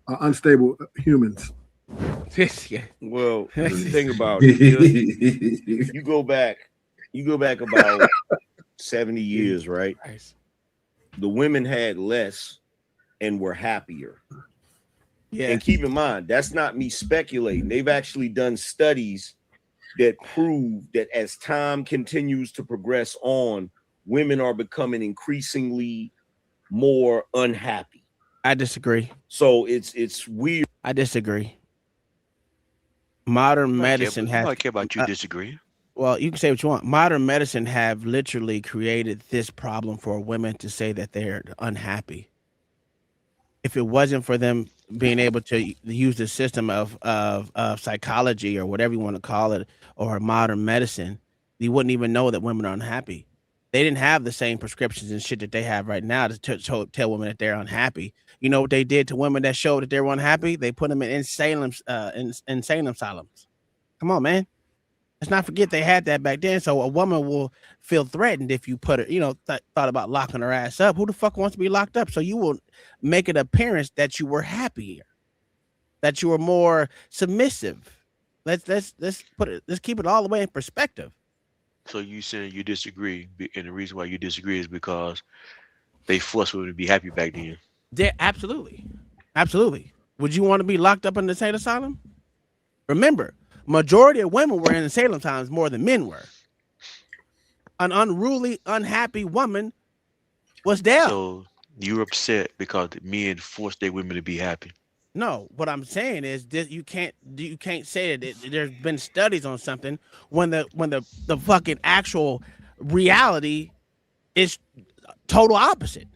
unstable humans. Well, think about it. You go back about 70 years, right? The women had less and were happier. Yeah. And keep in mind, that's not me speculating. They've actually done studies that prove that as time continues to progress on, women are becoming increasingly more unhappy. I disagree. So it's weird. I disagree. Modern medicine has. I care about you disagreeing. Well, you can say what you want. Modern medicine have literally created this problem for women to say that they're unhappy. If it wasn't for them being able to use the system of psychology or whatever you want to call it, or modern medicine, you wouldn't even know that women are unhappy. They didn't have the same prescriptions and shit that they have right now to tell women that they're unhappy. You know what they did to women that showed that they were unhappy? They put them in insane asylums. Come on, man. Let's not forget they had that back then. So a woman will feel threatened if you put her, thought about locking her ass up. Who the fuck wants to be locked up? So you will make an appearance that you were happier, that you were more submissive. Let's keep it all the way in perspective. So you saying you disagree, and the reason why you disagree is because they forced women to be happy back then. Yeah, absolutely. Would you want to be locked up in the insane asylum? Remember, majority of women were in insane asylums more than men were. An unruly, unhappy woman was there. So you're upset because the men forced their women to be happy. No, what I'm saying is this: you can't say that there's been studies on something when the fucking actual reality is total opposite.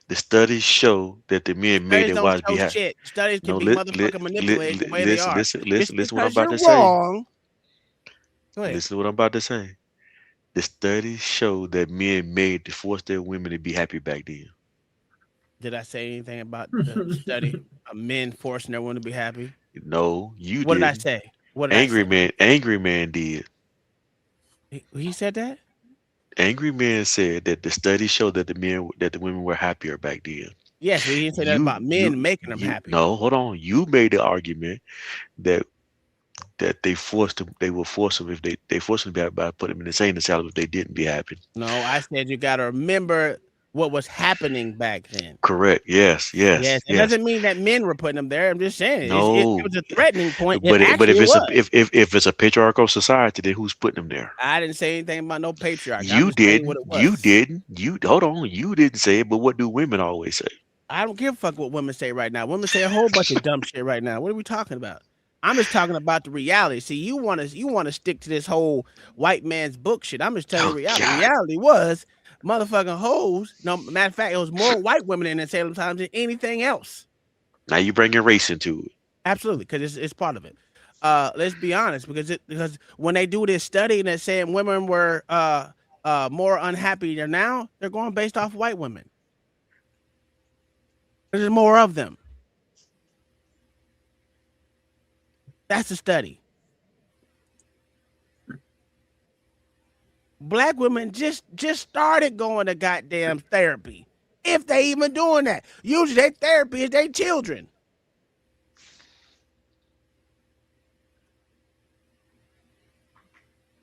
The studies show that the men made their wives be happy. Shit. Studies can be motherfucking manipulated the way they are. Listen what I'm about to say. Listen to what I'm about to say. The studies show that men made to force their women to be happy back then. Did I say anything about the study of men forcing their women to be happy? No, you did. What did I say? Angry Man did. He said that? Angry Man said that the studies showed that the women were happier back then. Yes, but he didn't say that about men making them happy. No, hold on. You made the argument that they forced them. They will force them if they forced them to be happy by putting them in the insane asylum if they didn't be happy. No, I said you got to remember what was happening back then. Correct. Yes. It doesn't mean that men were putting them there. I'm just saying no. it was a threatening point. But if it's a patriarchal society, then who's putting them there? I didn't say anything about no patriarchy. You didn't. Hold on. You didn't say it. But what do women always say? I don't give a fuck what women say right now. Women say a whole bunch of dumb shit right now. What are we talking about? I'm just talking about the reality. See, you want to stick to this whole white man's book shit. I'm just telling you reality. God. Reality was motherfucking hoes. No, matter of fact, it was more white women in the Salem times than anything else. Now you bring your race into it. Absolutely, because it's part of it. Let's be honest, because when they do this study and they're saying women were more unhappy than now, they're going based off white women. There's more of them. That's the study. Black women just started going to goddamn therapy, if they even doing that. Usually their therapy is their children.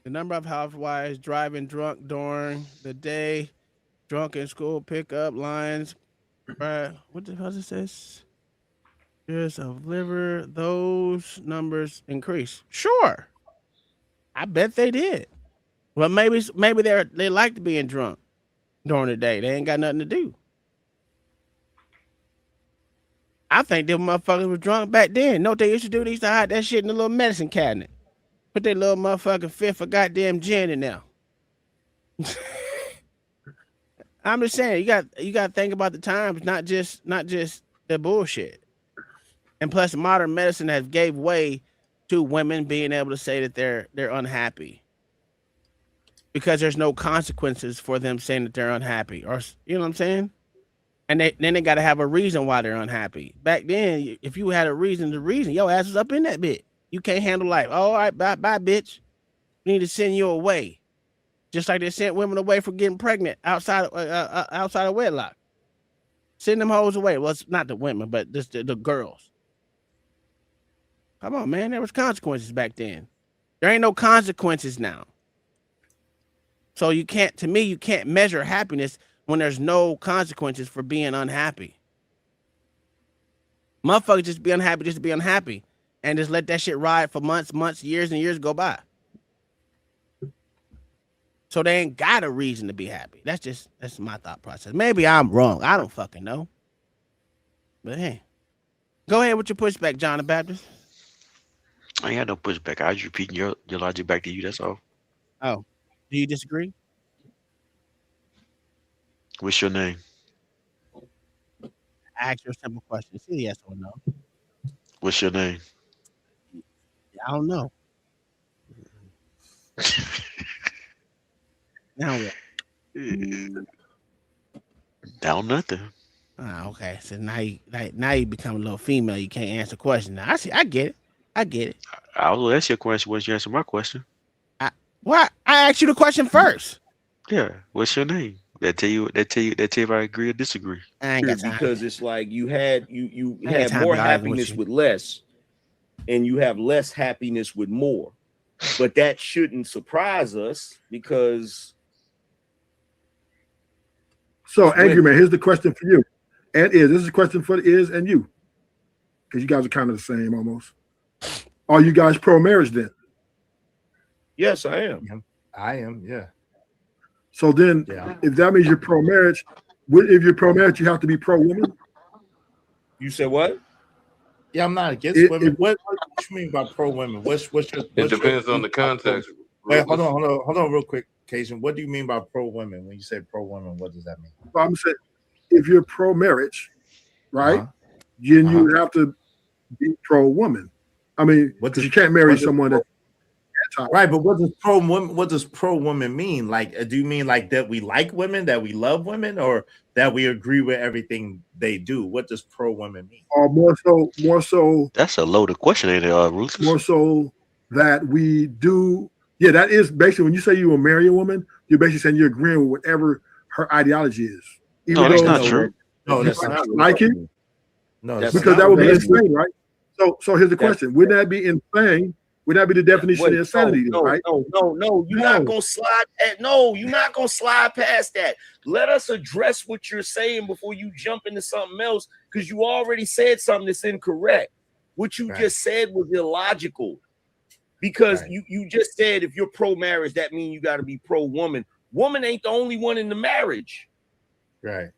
The number of housewives driving drunk during the day, drunk in school pickup lines. What the hell is this? Years of liver, those numbers increase. Sure, I bet they did. Well, maybe they like to being drunk during the day. They ain't got nothing to do. I think them motherfuckers were drunk back then. Know what they used to do? They used to hide that shit in the little medicine cabinet. Put their little motherfucking fifth of goddamn gin in there. I'm just saying, you got to think about the times, not just the bullshit. And plus, modern medicine has gave way to women being able to say that they're unhappy because there's no consequences for them saying that they're unhappy, or you know what I'm saying? And then they got to have a reason why they're unhappy. Back then, if you had a reason, your ass was up in that bit. You can't handle life. Oh, all right, bye, bitch. We need to send you away, just like they sent women away for getting pregnant outside of wedlock. Send them hoes away. Well, it's not the women, but just the girls. Come on, man. There was consequences back then. There ain't no consequences now. So you can't measure happiness when there's no consequences for being unhappy. Motherfuckers just be unhappy just to be unhappy and just let that shit ride for months, years and years go by. So they ain't got a reason to be happy. That's my thought process. Maybe I'm wrong. I don't fucking know. But hey, go ahead with your pushback, John the Baptist. I ain't got no pushback. I was repeating your logic back to you. That's all. Oh, do you disagree? What's your name? I asked you a simple question. See yes or no. What's your name? I don't know. Now what? Down nothing. Okay. So now you become a little female. You can't answer questions. Now I get it. I will ask your question once you answer my question. I asked you the question first. Yeah. What's your name? That tell you if I agree or disagree. I ain't got time. Because it's like you had more happiness with less, and you have less happiness with more. But that shouldn't surprise us because. So, Angry Man, here's the question for you. And this is a question for the is and you. Because you guys are kind of the same almost. Are you guys pro-marriage then? Yes, I am. I am, yeah. So then, if that means you're pro-marriage, if you're pro-marriage, you have to be pro-woman? You said what? Yeah, I'm not against women. What you mean by pro-women? What's your? It depends on the context. Wait, hold on, real quick, Cation. What do you mean by pro-women? When you say pro-women, what does that mean? Well, I'm saying, if you're pro-marriage, right, then you have to be pro-woman. I mean, you can't marry someone that. Right, but what does pro-woman mean? Like, do you mean like that we like women, that we love women, or that we agree with everything they do? What does pro-women mean? Or more so. That's a loaded question, ain't it, Ruth? More so that we do. Yeah, that is basically when you say you will marry a woman, you're basically saying you're agreeing with whatever her ideology is. No, that's not true. No, that's not like it. No, because that would be insane, right? So here's the question: wouldn't that be insane? Would that be the definition of insanity, right? No. You're not gonna slide. You're not gonna slide past that. Let us address what you're saying before you jump into something else, because you already said something that's incorrect. What you just said was illogical, because you just said if you're pro-marriage, that means you got to be pro-woman. Woman ain't the only one in the marriage. Right.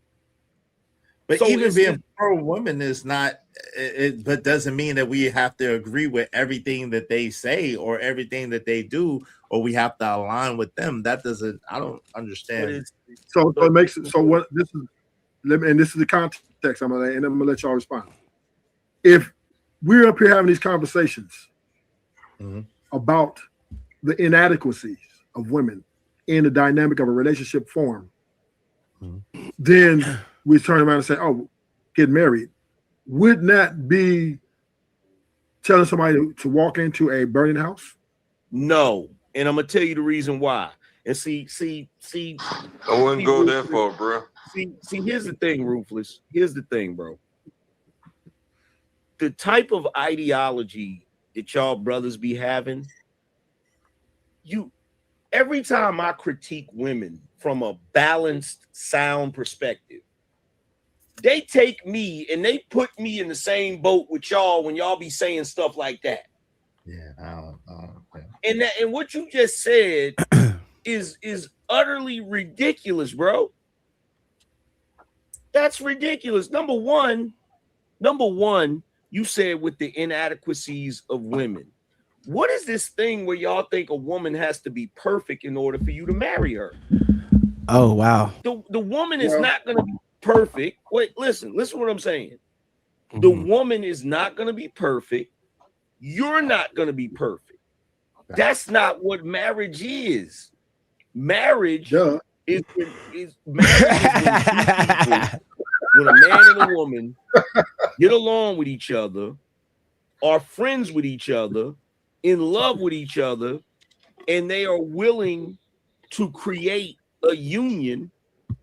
But So even it's- being pro woman is not, but doesn't mean that we have to agree with everything that they say or everything that they do, or we have to align with them. That doesn't. I don't understand. So it makes it so what this is. And this is the context I'm gonna let y'all respond. If we're up here having these conversations about the inadequacies of women in the dynamic of a relationship form, then we turn around and say, "Oh, get married." Wouldn't that be telling somebody to walk into a burning house? No, and I'm gonna tell you the reason why. And see. I wouldn't go that far, bro. See, here's the thing, Ruthless. Here's the thing, bro. The type of ideology that y'all brothers be having, every time I critique women from a balanced, sound perspective, they take me and they put me in the same boat with y'all when y'all be saying stuff like that. Yeah, And what you just said is utterly ridiculous, bro. That's ridiculous. Number one, you said with the inadequacies of women. What is this thing where y'all think a woman has to be perfect in order for you to marry her? Oh, wow. The woman is not going to be perfect. Wait, listen what I'm saying. The woman is not going to be perfect. You're not going to be perfect. That's not what marriage is. Marriage is when two people, when a man and a woman get along with each other, are friends with each other, in love with each other, and they are willing to create a union.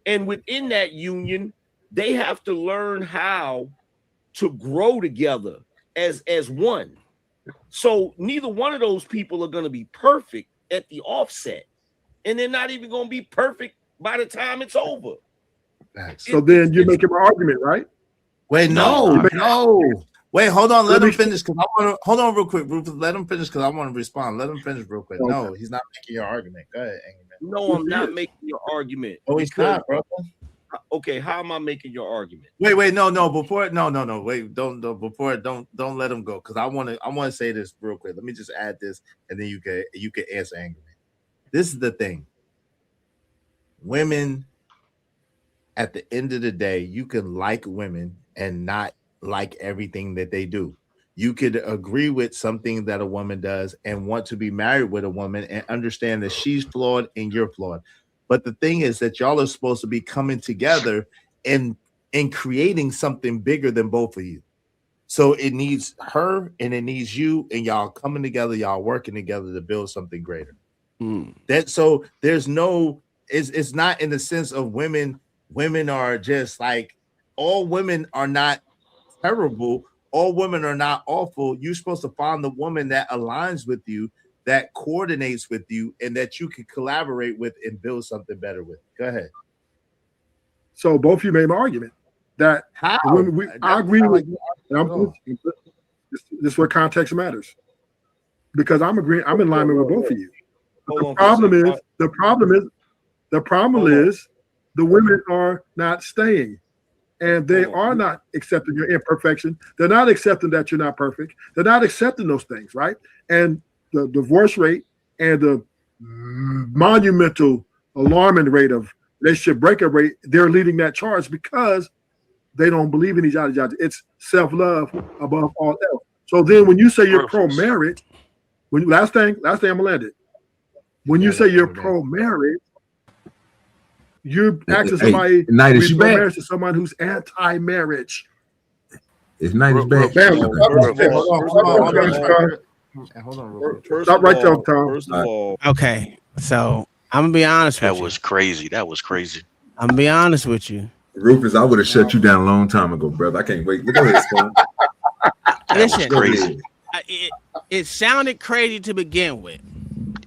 And within that union, they have to learn how to grow together as one. So neither one of those people are going to be perfect at the offset, and they're not even going to be perfect by the time it's over. So then you're making my argument, right? Wait, no. Wait, hold on. Let him finish because I want to hold on real quick, Rufus. Let him finish because I want to respond. Let him finish real quick. Okay. No, he's not making your argument. Go ahead, Angry Man. No, I'm not making your argument. Oh, he's not, bro. Okay, how am I making your argument? Wait, no. Before, no. Wait, don't let him go because I want to say this real quick. Let me just add this, and then you can answer, Angry Man. This is the thing. Women, at the end of the day, you can like women and not like everything that they do. You could agree with something that a woman does and want to be married with a woman and understand that she's flawed and you're flawed. But the thing is that y'all are supposed to be coming together and creating something bigger than both of you. So it needs her and it needs you, and y'all coming together, y'all working together to build something greater. That so there's no, it's not in the sense of women are just like, all women are not terrible, all women are not awful. You're supposed to find the woman that aligns with you, that coordinates with you, and that you can collaborate with and build something better with. Go ahead. So both of you made my argument that how I agree with. This is where context matters, because I'm agreeing. I'm in alignment with both of you. The problem is the women are not staying, and they are not accepting your imperfection. They're not accepting that you're not perfect. They're not accepting those things, right? And the divorce rate and the monumental alarming rate of relationship breakup rate, they're leading that charge because they don't believe in each other. It's self-love above all else. So then when you say you're pro-marriage, last thing I'm gonna land it. When you say you're pro-marriage, you're asking somebody pro-marriage to someone who's anti-marriage. It's night is back. Stop right there, Tom. First of all, okay, so I'm gonna be honest with you. That was crazy. I'm gonna be honest with you. Rufus, I would have shut you down a long time ago, brother. I can't wait. Look at this, man. Listen, crazy. It sounded crazy to begin with.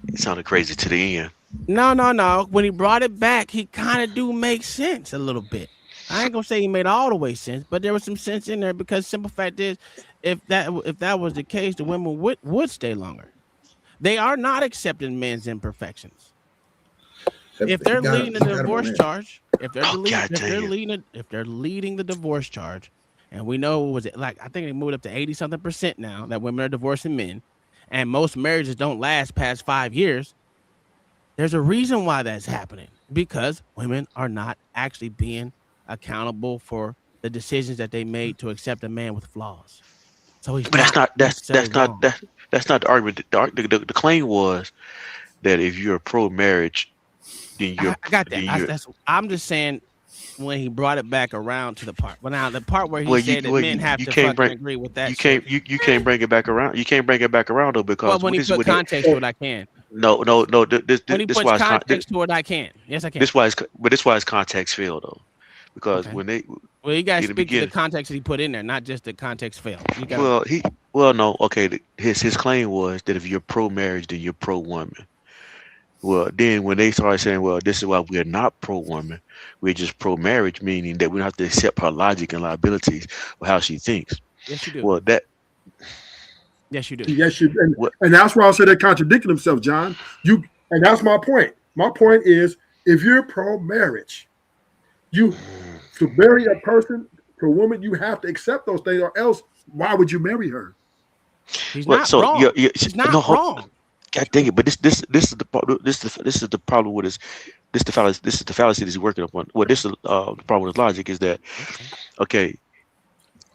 It sounded crazy to the end. No. When he brought it back, he kind of do make sense a little bit. I ain't gonna say he made all the way sense, but there was some sense in there because simple fact is, if that was the case, the women would stay longer. They are not accepting men's imperfections. If they're leading a divorce charge, if they're leading the divorce charge, and we know was it like I think they moved up to 80-something% now that women are divorcing men, and most marriages don't last past 5 years. There's a reason why that's happening because women are not actually being accountable for the decisions that they made to accept a man with flaws. So he's But that's wrong. not the argument. The claim was that if you're pro marriage, then you're. I got that. I'm just saying when he brought it back around to the part. Well, now the part where he said that men have to fucking agree with that. You can't bring it back around. You can't bring it back around though because when he put context to it, I can. No. This when he puts why context to it, I can. Yes, I can. This why his context failed though, because when they you guys speak to the context that he put in there, not just the context failed. His claim was that if you're pro marriage, then you're pro woman. Well, then when they started saying, well, this is why we're not pro woman, we're just pro marriage, meaning that we don't have to accept her logic and liabilities or how she thinks. Yes, you do. Well, yes, you do. Yes, you do. And that's why I said they contradicted themselves, John. And that's my point. My point is, if you're pro marriage, to marry a person, to a woman, you have to accept those things, or else why would you marry her? He's not wrong. He's not wrong. God dang it! But this is the problem with his. This is the fallacy that he's working upon. Well, this is the problem with his logic is that, okay,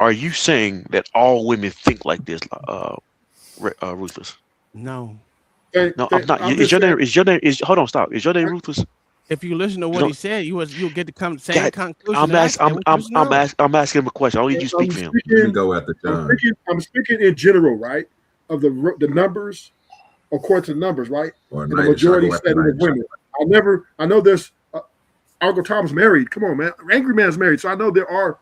are you saying that all women think like this, Ruthless? No. No, I'm not. Is your name? Hold on, stop. Is your name Ruthless? If you listen to what he said, you'll get the same conclusion. I'm asking him a question. I don't need you to speak for him. You can go after John. I'm speaking in general, right? Of the numbers, according to the numbers, right? And the majority said it was women. I know there's Uncle Tom's married. Come on, man. Angry Man's married. So I know there are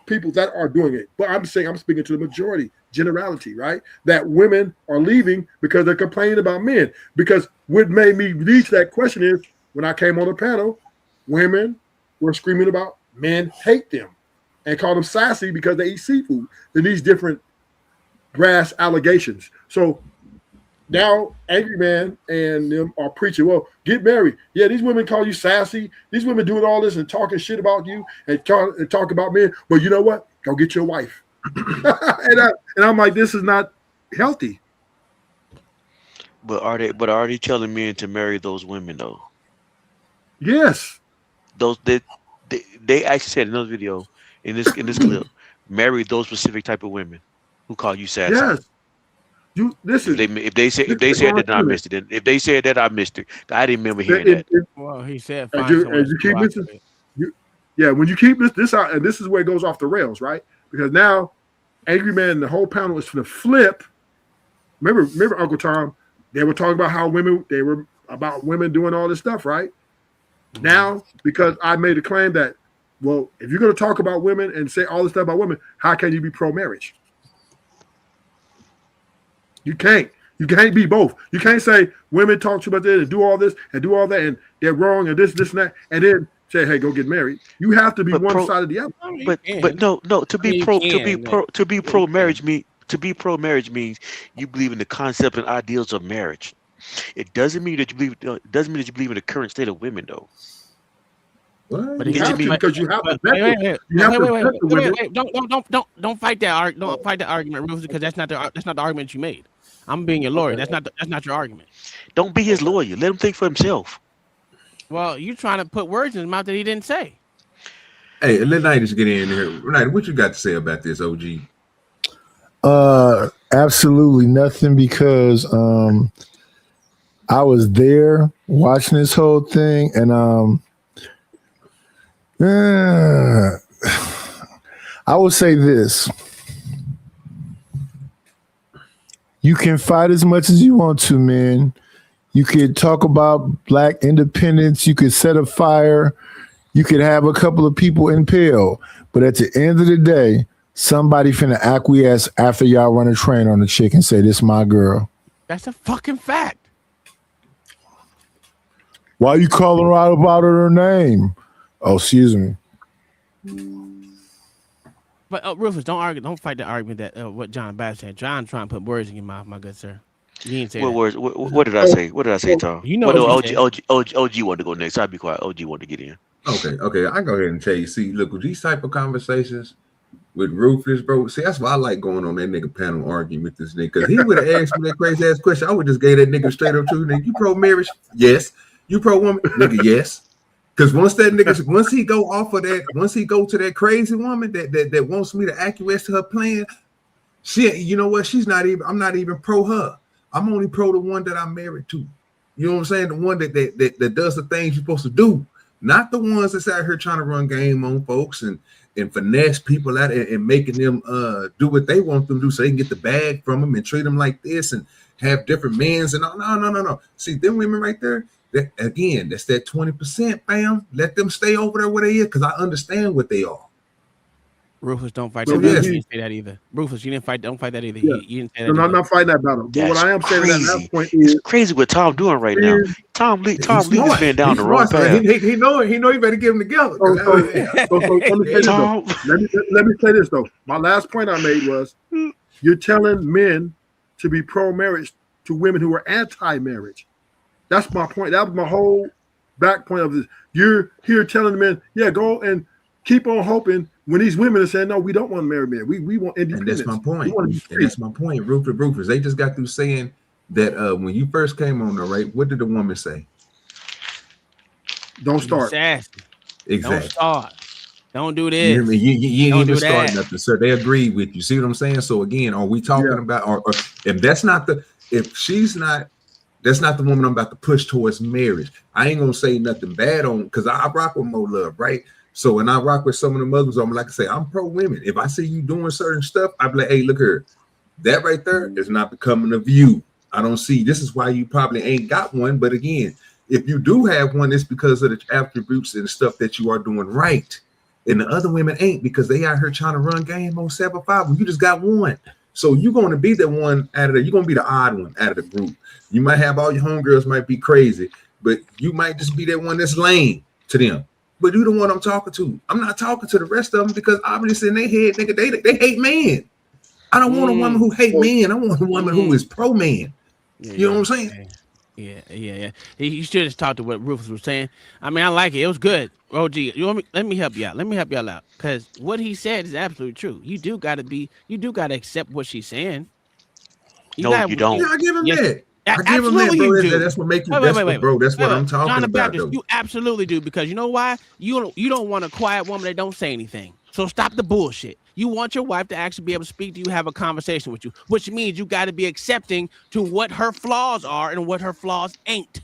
people that are doing it. But I'm speaking to the majority, generality, right? That women are leaving because they're complaining about men. Because what made me lead to that question is when I came on the panel, women were screaming about men hate them and call them sassy because they eat seafood. And these different brass allegations. So now Angry Man and them are preaching, well, get married. Yeah, these women call you sassy. These women doing all this and talking shit about you and talk about men. But you know what? Go get your wife. and I'm like, this is not healthy. But are they telling men to marry those women though? Yes. Those they actually said in another video in this clip, marry those specific type of women who call you sassy. Yes. If they said that, I missed it. If they said that, I missed it. I didn't remember hearing that. Well, he said. When you keep this out, and this is where it goes off the rails, right? Because now, Angry Man and the whole panel is going to flip. Remember, Uncle Tom? They were talking about how women doing all this stuff, right? Mm-hmm. Now, because I made a claim that, well, if you're going to talk about women and say all this stuff about women, how can you be pro-marriage? You can't. You can't be both. You can't say women talk too much and do all this and do all that and they're wrong and this and that, and then say, hey, go get married. You have to be one side or the other. But no. To be pro marriage means you believe in the concept and ideals of marriage. It doesn't mean that you believe. It doesn't mean that you believe in the current state of women, though. What? But because you have to vet wait. Don't fight that argument. Don't fight that argument, Rufus, because that's not the argument you made. I'm being your lawyer. That's not your argument. Don't be his lawyer. Let him think for himself. Well, you're trying to put words in his mouth that he didn't say. Hey, let Night get in here. Night, what you got to say about this, OG? Absolutely nothing, because I was there watching this whole thing, and I would say this. You can fight as much as you want to, man. You could talk about black independence. You could set a fire. You could have a couple of people impaled. But at the end of the day, somebody finna acquiesce after y'all run a train on the chick and say, this my girl. That's a fucking fact. Why are you calling her out about her name? Oh, excuse me. But Rufus, don't argue. Don't fight the argument that what John Bass said. John trying to put words in your mouth, my good sir. You didn't say what that. words? What did I say? What did I say, Tom? You know, OG wanted to go next. I'll be quiet. OG wanted to get in. Okay. I go ahead and tell you. See, look, with these type of conversations with Ruthless, bro. See, that's why I like going on that nigga panel arguing with this nigga. Because he would have asked me that crazy ass question. I would just gave that nigga straight up truth. Nigga, you pro marriage? Yes. You pro woman? Nigga, yes. Because once he go off of that, once he go to that crazy woman that wants me to acquiesce to her plan, you know what? I'm not even pro her. I'm only pro the one that I'm married to. You know what I'm saying? The one that does the things you're supposed to do, not the ones that's out here trying to run game on folks and finesse people out and making them do what they want them to do so they can get the bag from them and treat them like this and have different men's and no. See, them women right there, that's that 20%, fam. Let them stay over there where they is because I understand what they are. Rufus, don't fight So, that. yes. You didn't say that either. Rufus, you didn't fight. Don't fight that either. Yeah. You didn't say that. No, I'm not fighting that battle. But what I am saying at that point It's is crazy what Tom doing right now. Tom lead this man down He's the wrong smart. path. He know you better get them together. So let me say this though. Let me say this though. My last point I made was you're telling men to be pro-marriage to women who are anti-marriage. That's my point. That was my whole back point of this. You're here telling the men, yeah, go and keep on hoping when these women are saying, no, we don't want to marry men. We want independence. And that's my point. Rufus. They just got through saying that when you first came on there, right? What did the woman say? Don't start. Exactly. Don't start. Don't do this. You hear me? You Don't ain't even do start that. nothing, sir. They agreed with you. See what I'm saying? So again, are we talking about or if that's not that's not the woman I'm about to push towards marriage. I ain't gonna say nothing bad on because I rock with Mo Love, right? So when I rock with some of the Muslims, I'm like I say, I'm pro women. If I see you doing certain stuff, I be like, hey, look here, that right there is not becoming a view. I don't see. This is why you probably ain't got one. But again, if you do have one, it's because of the attributes and the stuff that you are doing right. And the other women ain't because they out here trying to run game on 7-5 when you just got one. So you're going to be the one out of the, you're going to be the odd one out of the group. You might have all your homegirls might be crazy, but you might just be that one that's lame to them. But you're the one I'm talking to. I'm not talking to the rest of them because obviously in their head, nigga, they hate men. I don't want a woman who hate men. I want a woman who is pro man. You know what I'm saying? Yeah. You should have talked to what Rufus was saying. I mean, I like it. It was good. OG, let me help you out. Let me help y'all out. Because what he said is absolutely true. You do gotta accept what she's saying. You don't. Yeah, I give him that. I give him Absolutely that, bro. you do. That's what makes you. Wait. Bro, that's what I'm talking John the about. Baptist, you absolutely do because you know why? You don't want a quiet woman that don't say anything. So stop the bullshit. You want your wife to actually be able to speak to you, have a conversation with you, which means you got to be accepting to what her flaws are and what her flaws ain't.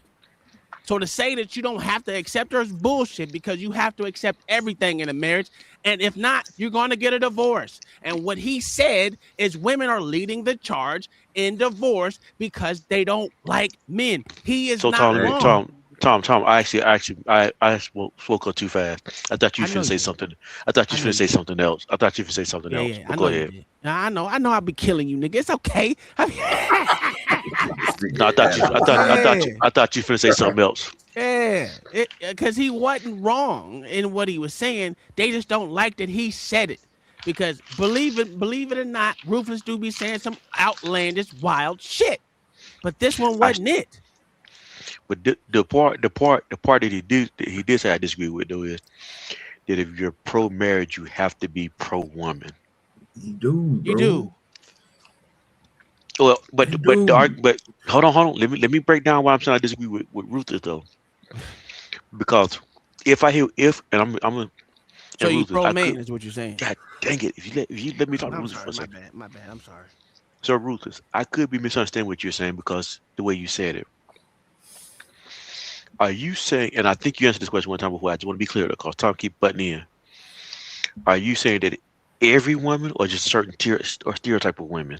So to say that you don't have to accept her is bullshit because you have to accept everything in a marriage. And if not, you're going to get a divorce. And what he said is women are leading the charge in divorce because they don't like men. He is not wrong. Tom, I spoke up too fast. I thought you were going to say something. I thought you were going to say something else. I thought you were going to say something else. I go ahead. I know I'll be killing you, nigga. It's okay. No, I thought you were going to say something else. Yeah, because he wasn't wrong in what he was saying. They just don't like that he said it. Because believe it or not, Ruthless do be saying some outlandish, wild shit. But this one wasn't it. But the part that he did say I disagree with though is that if you're pro marriage, you have to be pro woman. You do, bro. You do. Well, but hold on. Let me break down why I'm saying I disagree with Ruthless though. Because if I'm so you pro man is what you're saying. God dang it! If you let me talk to Ruthless for a second. My bad. I'm sorry. So Ruthless, I could be misunderstanding what you're saying because the way you said it. Are you saying, and I think you answered this question one time before, I just want to be clear because Tom keep butting in. Are you saying that every woman or just certain tier or stereotype of women?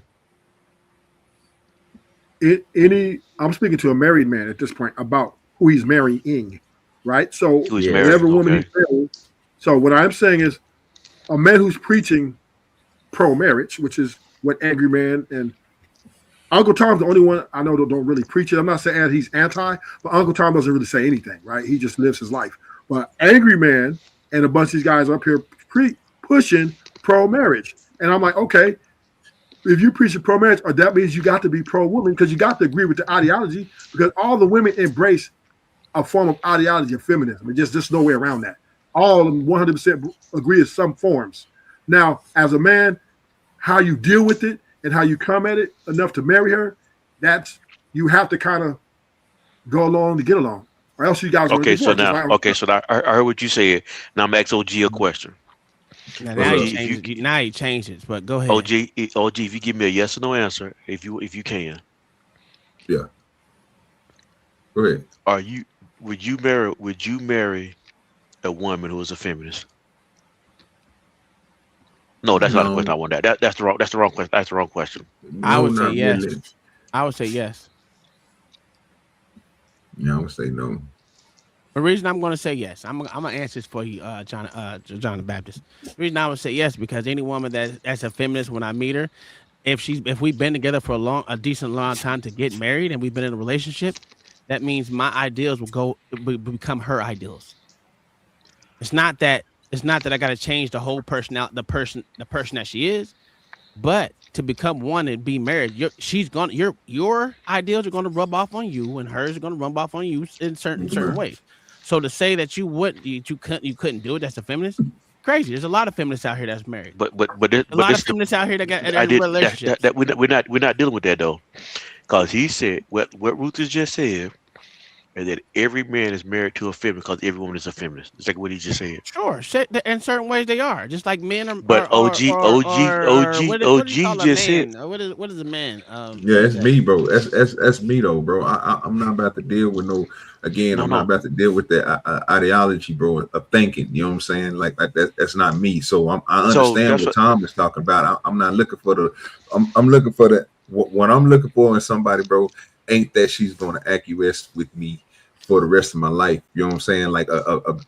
I'm speaking to a married man at this point about who he's marrying, right? So whatever woman he's marrying. So what I'm saying is a man who's preaching pro-marriage, which is what Angry Man and Uncle Tom's the only one I know that don't really preach it. I'm not saying he's anti, but Uncle Tom doesn't really say anything, right? He just lives his life. But Angry Man and a bunch of these guys up here pushing pro-marriage. And I'm like, okay, if you preach pro-marriage, or that means you got to be pro-woman because you got to agree with the ideology because all the women embrace a form of ideology of feminism. There's just no way around that. all of them 100% agree in some forms. Now, as a man, how you deal with it and how you come at it enough to marry her, that's you have to kind of go along to get along, or else you guys are Okay, going to so divorce. now, okay, so I heard what you said. Now I'm asking OG a question. Now OG, he if changed you it. Now he changed it. But go ahead. OG, if you give me a yes or no answer, if you can. Yeah. Go ahead. Would you marry a woman who is a feminist? No, that's not the question I No, want. That's the wrong question. That's the wrong question. I no, would say not yes. really. I would say yes. Yeah, I would say no. The reason I'm going to say yes, I'm gonna answer this for you, John the Baptist. The reason I would say yes because any woman that's a feminist, when I meet her, if we've been together for a decent long time to get married and we've been in a relationship, that means my ideals will become her ideals. It's not that I got to change the whole personality, the person that she is, but to become one and be married, your ideals are going to rub off on you, and hers are going to rub off on you in certain ways. So to say that you couldn't do it, that's a feminist. Crazy. There's a lot of feminists out here that's married. But A lot of feminists out here that got in relationships. that we're not dealing with that though, because he said what Ruth has just said, and that every man is married to a feminist because every woman is a feminist. It's like what he just said. Sure, in certain ways they are. Just like men are. But OG What do you call a just said. man? What is a man? Yeah, it's me, bro. That's me though, bro. I'm not about to deal with no. Again, I'm not about to deal with that ideology, bro, of thinking. You know what I'm saying? Like that's not me. So I understand what Tom is talking about. I'm not looking for the. I'm looking for the. What I'm looking for in somebody, bro, ain't that she's going to acquiesce with me for the rest of my life. You know what I'm saying? Like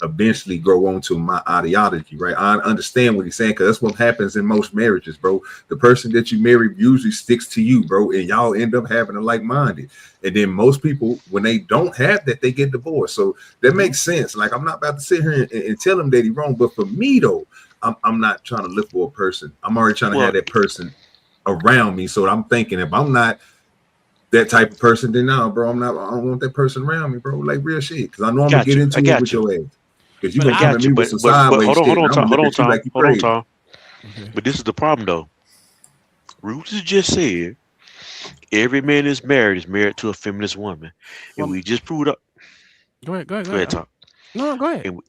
eventually grow on to my ideology, right? I understand what he's saying because that's what happens in most marriages, bro. The person that you marry usually sticks to you, bro, and y'all end up having a like-minded. And then most people, when they don't have that, they get divorced. So that makes sense. Like I'm not about to sit here and tell him that he's wrong, but for me though, I'm not trying to look for a person. I'm already trying to have that person around me. So I'm thinking if I'm not that type of person, then no, bro, I don't want that person around me, bro. Like real shit. Because I know I'm gonna get into it with your ass. Because you gonna come at me with some sideways shit. Hold on, Tom. But this is the problem though. Ruth has just said every man is married to a feminist woman. And we just proved up. Go ahead, Tom. No, go ahead. And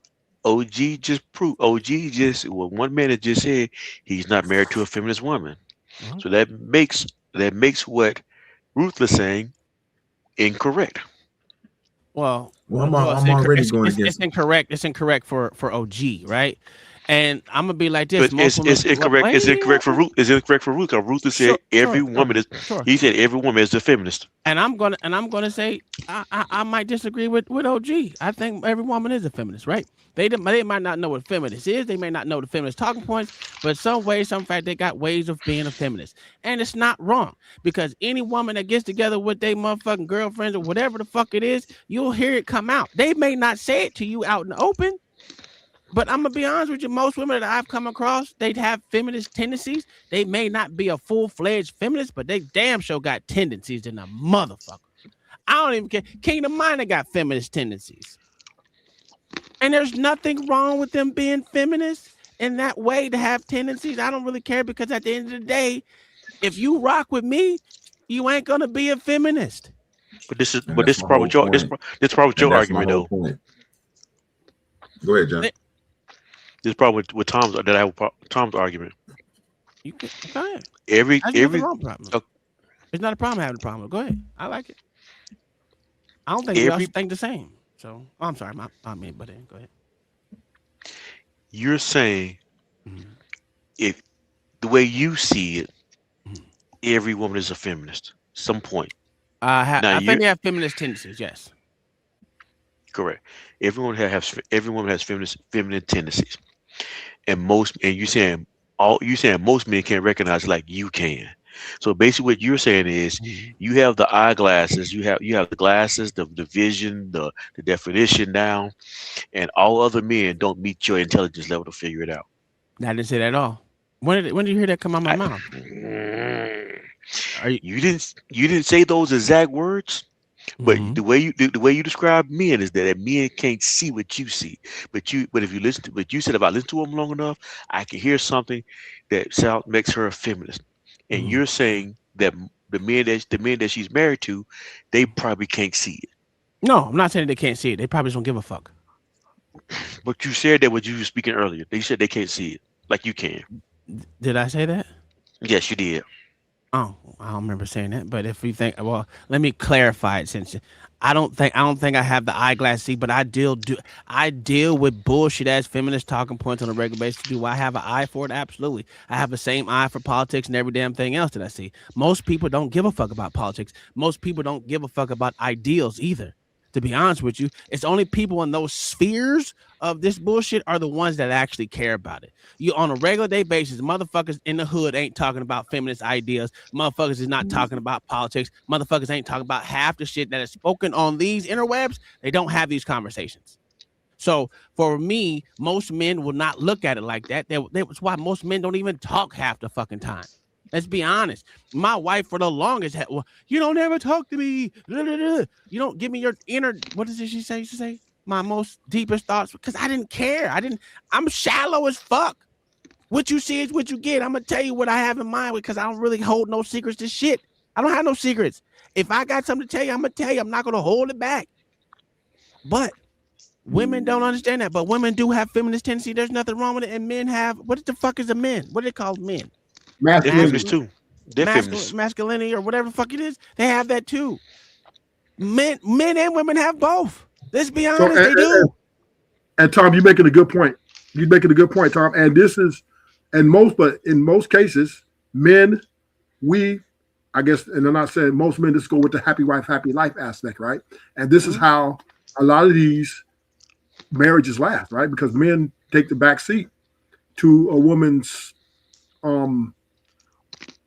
OG just proved one man has just said he's not married to a feminist woman. So that makes what Ruth is saying incorrect. I'm already going against. It's incorrect. It's incorrect for OG, right? And I'm gonna be like this. It's incorrect. It's incorrect for Ruth. It's incorrect for Ruth. Ruth has said every woman is. He said every woman is a feminist. And I'm gonna say I might disagree with OG. I think every woman is a feminist, right? They might not know what feminist is. They may not know the feminist talking points, but some fact they got ways of being a feminist, and it's not wrong because any woman that gets together with their motherfucking girlfriends or whatever the fuck it is, you'll hear it come out. They may not say it to you out in the open. But I'm gonna be honest with you, most women that I've come across, they'd have feminist tendencies. They may not be a full-fledged feminist, but they damn sure got tendencies in a motherfucker. I don't even care. Kingdom Minor got feminist tendencies. And there's nothing wrong with them being feminists in that way to have tendencies. I don't really care because at the end of the day, if you rock with me, you ain't gonna be a feminist. But this is probably your argument though. Go ahead, John. This problem with Tom's that I have Tom's argument. You can go ahead. Every problem. It's not a problem having a problem. Go ahead. I like it. I don't think we all think the same. So I'm sorry, but go ahead. You're saying if the way you see it, every woman is a feminist. Some point. I think they have feminist tendencies. Yes. Correct. Everyone has feminine tendencies, and you're saying most men can't recognize like you can. So basically, what you're saying is you have the eyeglasses, you have the glasses, the vision, the definition down, and all other men don't meet your intelligence level to figure it out. I didn't say that at all. When did you hear that come out my mouth? You didn't say those exact words. But the way you describe men is that men can't see what you see. But if you listen to what you said about listen to them long enough, I can hear something that makes her a feminist. And you're saying that the men that she's married to, they probably can't see it. No, I'm not saying they can't see it. They probably just don't give a fuck. But you said that when you were speaking earlier. They said they can't see it like you can. Did I say that? Yes, you did. Oh, I don't remember saying that. But if you think, well, let me clarify it since I don't think I have the eyeglass see, but I deal with bullshit ass feminist talking points on a regular basis. Do I have an eye for it? Absolutely. I have the same eye for politics and every damn thing else that I see. Most people don't give a fuck about politics. Most people don't give a fuck about ideals either. To be honest with you, it's only people in those spheres of this bullshit are the ones that actually care about it. You on a regular day basis, motherfuckers in the hood ain't talking about feminist ideas. Motherfuckers is not talking about politics. Motherfuckers ain't talking about half the shit that is spoken on these interwebs. They don't have these conversations. So for me, most men will not look at it like that. That's why most men don't even talk half the fucking time. Let's be honest. My wife for the longest had, well, you don't ever talk to me. You don't give me your inner, what does she say? She say my most deepest thoughts because I didn't care. I'm shallow as fuck. What you see is what you get. I'm gonna tell you what I have in mind because I don't really hold no secrets to shit. I don't have no secrets. If I got something to tell you, I'm gonna tell you. I'm not gonna hold it back. But women don't understand that. But women do have feminist tendency. There's nothing wrong with it. And men have, what the fuck is a men? What do they call men? They're feminists too. They're feminists. Masculinity or whatever the fuck it is. They have that too. Men and women have both. Let's be honest, they do. And Tom, you're making a good point. You're making a good point, Tom. And this is, in most cases, men, I guess, and I'm not saying most men just go with the happy wife, happy life aspect, right? And this is how a lot of these marriages last, right? Because men take the back seat to a woman's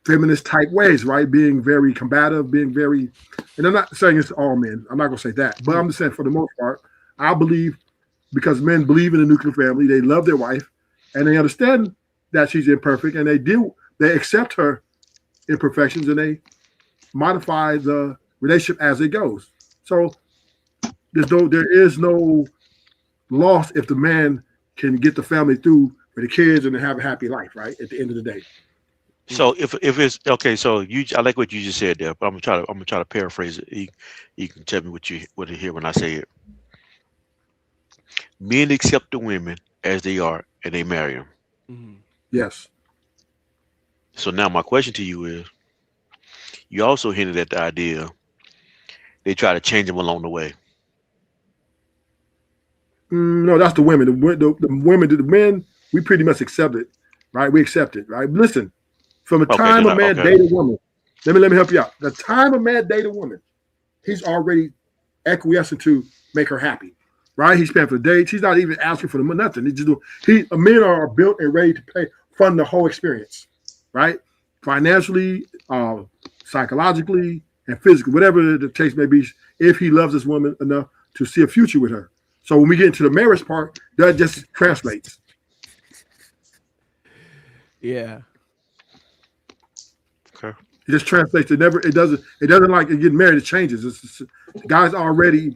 feminist type ways, right? Being very combative, being very, and I'm not saying it's all men. I'm not gonna say that, but I'm just saying for the most part, I believe because men believe in the nuclear family, they love their wife, and they understand that she's imperfect, and they accept her imperfections, and they modify the relationship as it goes. So there is no loss if the man can get the family through for the kids and have a happy life, right? At the end of the day. So if it's okay, so I like what you just said there, but I'm gonna try to paraphrase it. You can tell me what you hear when I say it. Men accept the women as they are, and they marry them. Yes. So now my question to you is: you also hinted at the idea they try to change them along the way. No, that's the women. The women, the men, we pretty much accept it, right? We accept it, right? Listen. From the time a man date a woman, let me help you out. The time a man date a woman, he's already acquiescing to make her happy, right? He's paying for the dates. He's not even asking for nothing. Men are built and ready to fund the whole experience, right? Financially, psychologically, and physically, whatever the case may be. If he loves this woman enough to see a future with her, so when we get into the marriage part, that just translates. Yeah. Okay. It just translates. It doesn't like getting married. It changes. The guy's already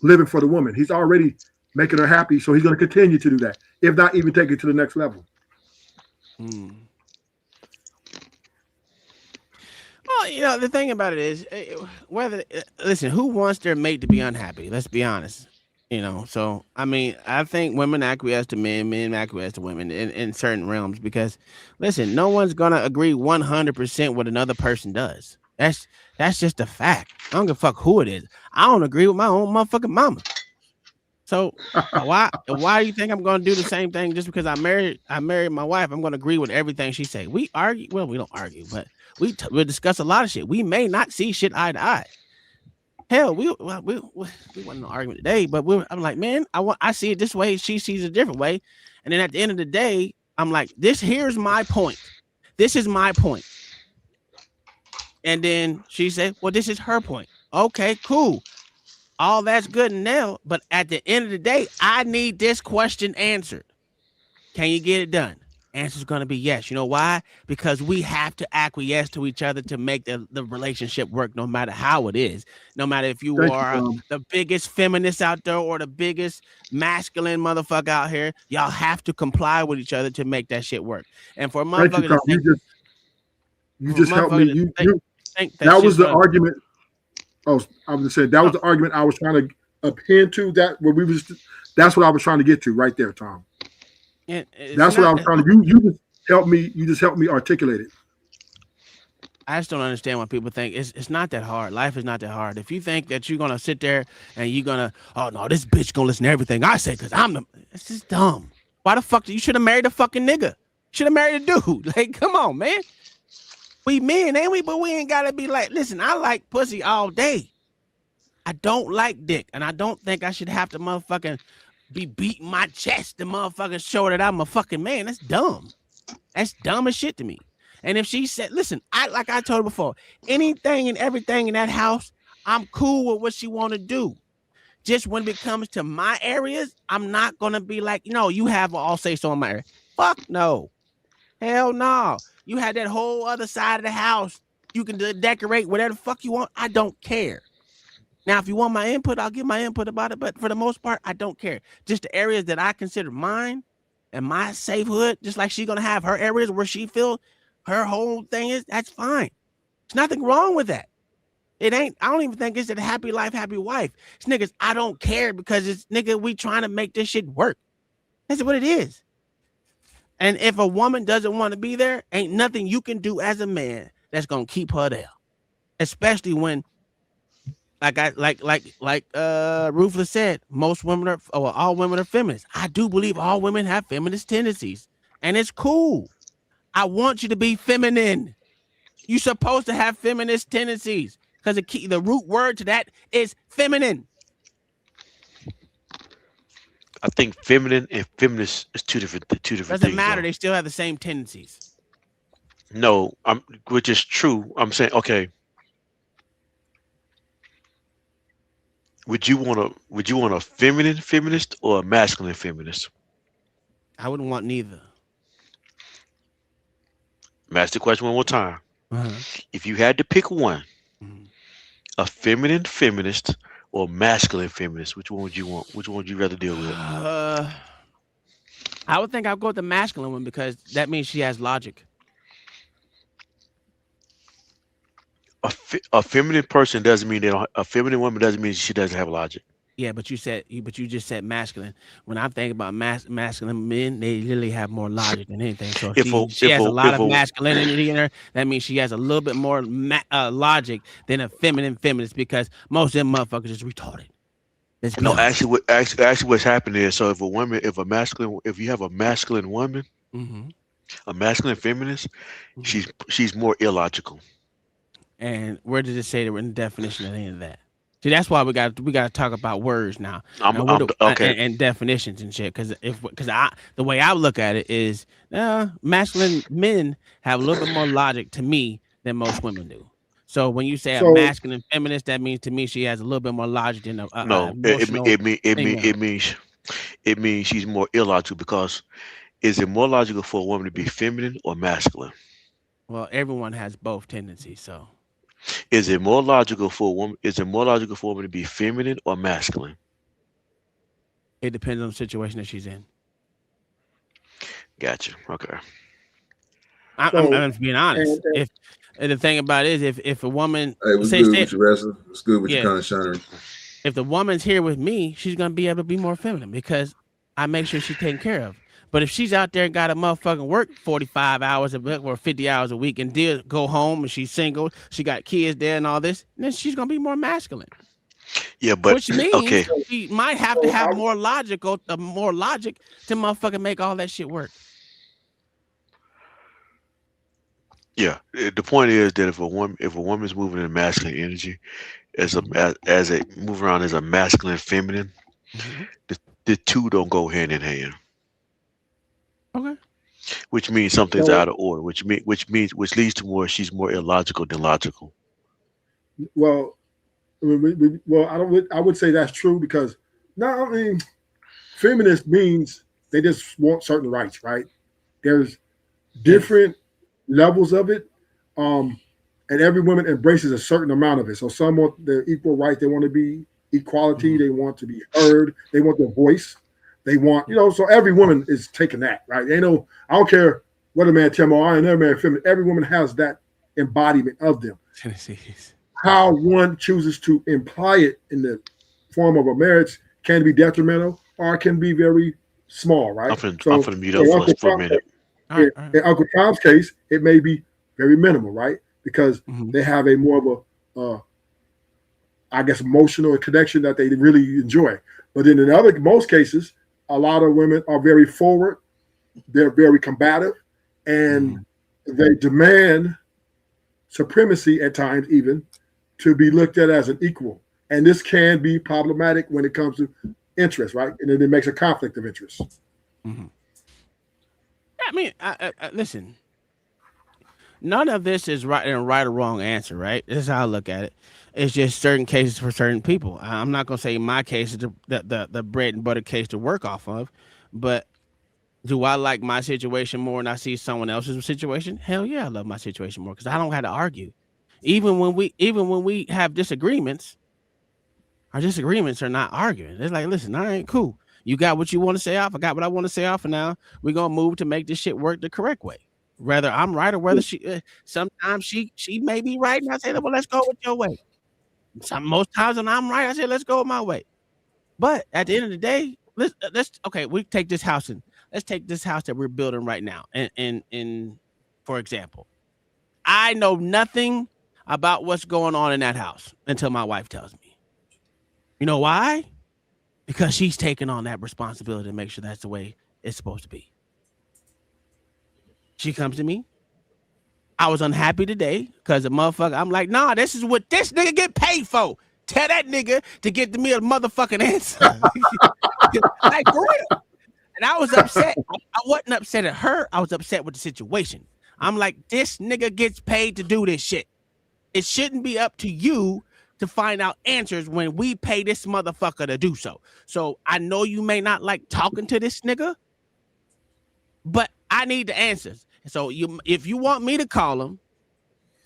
living for the woman. He's already making her happy. So he's going to continue to do that, if not even take it to the next level. Well, the thing about it is, listen, who wants their mate to be unhappy? Let's be honest. So I mean, I think women acquiesce to men acquiesce to women in certain realms because, listen, no one's gonna agree 100% what another person does. That's just a fact. I don't give a fuck who it is. I don't agree with my own motherfucking mama. So why do you think I'm gonna do the same thing just because I married my wife? I'm gonna agree with everything she say. We argue. Well, we don't argue, but we'll discuss a lot of shit. We may not see shit eye to eye. Hell, we wasn't no argument today, but I'm like, man, I see it this way. She sees it a different way. And then at the end of the day, I'm like, here's my point. This is my point. And then she said, well, this is her point. Okay, cool. All that's good and now, but at the end of the day, I need this question answered. Can you get it done? Answer is going to be yes. You know why? Because we have to acquiesce to each other to make the relationship work, no matter how it is. No matter if you are the biggest feminist out there or the biggest masculine motherfucker out here, y'all have to comply with each other to make that shit work. And for a motherfucker to think, you just helped me. That was the argument. Oh, I was saying that was the argument I was trying to append to. That where we was. That's what I was trying to get to right there, Tom. That's what I was trying to. You just helped me. You just helped me articulate it. I just don't understand why people think it's not that hard. Life is not that hard. If you think that you're gonna sit there and you're gonna, oh no, this bitch gonna listen to everything I say because it's just dumb. Why the fuck you should have married a fucking nigga? Should have married a dude. Like, come on, man. We men, ain't we? But we ain't gotta be like, listen, I like pussy all day. I don't like dick, and I don't think I should have to motherfucking be beating my chest to motherfucking show that I'm a fucking man. That's dumb. That's dumb as shit to me. And if she said, listen, like I told her before, anything and everything in that house, I'm cool with what she want to do. Just when it comes to my areas, I'm not gonna be like, no, you have all say so in my area. Fuck no. Hell no. You had that whole other side of the house. You can decorate whatever the fuck you want. I don't care. Now, if you want my input, I'll give my input about it. But for the most part, I don't care. Just the areas that I consider mine and my safe hood, just like she's going to have her areas where she feels her whole thing is, that's fine. There's nothing wrong with that. It ain't, I don't even think it's a happy life, happy wife. It's niggas, I don't care because it's nigga, we trying to make this shit work. That's what it is. And if a woman doesn't want to be there, ain't nothing you can do as a man that's going to keep her there. Especially when, like Ruthless said, most women are, or all women are feminists. I do believe all women have feminist tendencies, and it's cool. I want you to be feminine. You're supposed to have feminist tendencies because the root word to that is feminine. I think feminine and feminist is two different things. Doesn't matter. They still have the same tendencies. No, which is true. I'm saying, okay. Would you want a feminine feminist or a masculine feminist? I wouldn't want neither. Ask the question one more time. If you had to pick one, a feminine feminist or masculine feminist, which one would you want? Which one would you rather deal with? I would think I'd go with the masculine one because that means she has logic. A feminine person doesn't mean a feminine woman doesn't mean she doesn't have logic. Yeah, but you just said masculine. When I think about masculine men, they literally have more logic than anything. So if she has a lot of masculinity in her, that means she has a little bit more logic than a feminine feminist because most of them motherfuckers is retarded. No, actually, what's happening is, so if you have a masculine woman, a masculine feminist, she's more illogical. And where does it say that in the definition of any of that? See, that's why we got to talk about words now. Okay. And definitions and shit. Because the way I look at it is, masculine men have a little bit more logic to me than most women do. So when you say a masculine feminist, that means to me she has a little bit more logic than a no. It means she's more illogical because is it more logical for a woman to be feminine or masculine? Well, everyone has both tendencies, so. Is it more logical for a woman? Is it more logical for a woman to be feminine or masculine? It depends on the situation that she's in. Gotcha. Okay. I'm being honest. If the thing about it is, if a woman, hey, what's good with you, wrestler? What's good with your conscience? If the woman's here with me, she's gonna be able to be more feminine because I make sure she's taken care of. But if she's out there and got to motherfucking work 45 hours a week or 50 hours a week and go home and she's single, she got kids there and all this, then she's going to be more masculine. Yeah, but which means she might have to have more logic to motherfucking make all that shit work. Yeah, the point is that if a woman's moving in masculine energy, as a move around as a masculine feminine, the two don't go hand in hand. Okay. Which means something's out of order. Which leads to she's more illogical than logical. Well, I would say that's true because feminist means they just want certain rights, right? There's different levels of it. And every woman embraces a certain amount of it. So some want the equal right, they want to be equality, they want to be heard, they want their voice, they want, so every woman is taking that, right? They know, I don't care what a man tell me, I ain't never married feminine. Every woman has that embodiment of them. How one chooses to imply it in the form of a marriage can be detrimental or it can be very small, right? I'm finna mute up for a minute. In Uncle Tom's case, it may be very minimal, right? Because they have a more of I guess, emotional connection that they really enjoy. But then in most cases, a lot of women are very forward, they're very combative, and they demand supremacy at times, even to be looked at as an equal. And this can be problematic when it comes to interest, right? And then it makes a conflict of interest. I mean, listen. None of this is right or wrong answer, right? This is how I look at it. It's just certain cases for certain people. I'm not gonna say my case is the bread and butter case to work off of, but do I like my situation more than I see someone else's situation? Hell yeah, I love my situation more because I don't have to argue. Even when we have disagreements, our disagreements are not arguing. It's like, listen, all right, cool. You got what you want to say off. I got what I want to say off, and now we're gonna move to make this shit work the correct way. Whether I'm right or whether sometimes she may be right, and I say, well, let's go with your way. Most times when I'm right, I say, let's go with my way. But at the end of the day, let's we take this house and let's take this house that we're building right now. And for example, I know nothing about what's going on in that house until my wife tells me. You know why? Because she's taking on that responsibility to make sure that's the way it's supposed to be. She comes to me. I was unhappy today because the motherfucker, I'm like, nah, this is what this nigga get paid for. Tell that nigga to get me a motherfucking answer. Like, for real. And I was upset. I wasn't upset at her. I was upset with the situation. I'm like, this nigga gets paid to do this shit. It shouldn't be up to you to find out answers when we pay this motherfucker to do so. So I know you may not like talking to this nigga, but I need the answers. So if you want me to call him,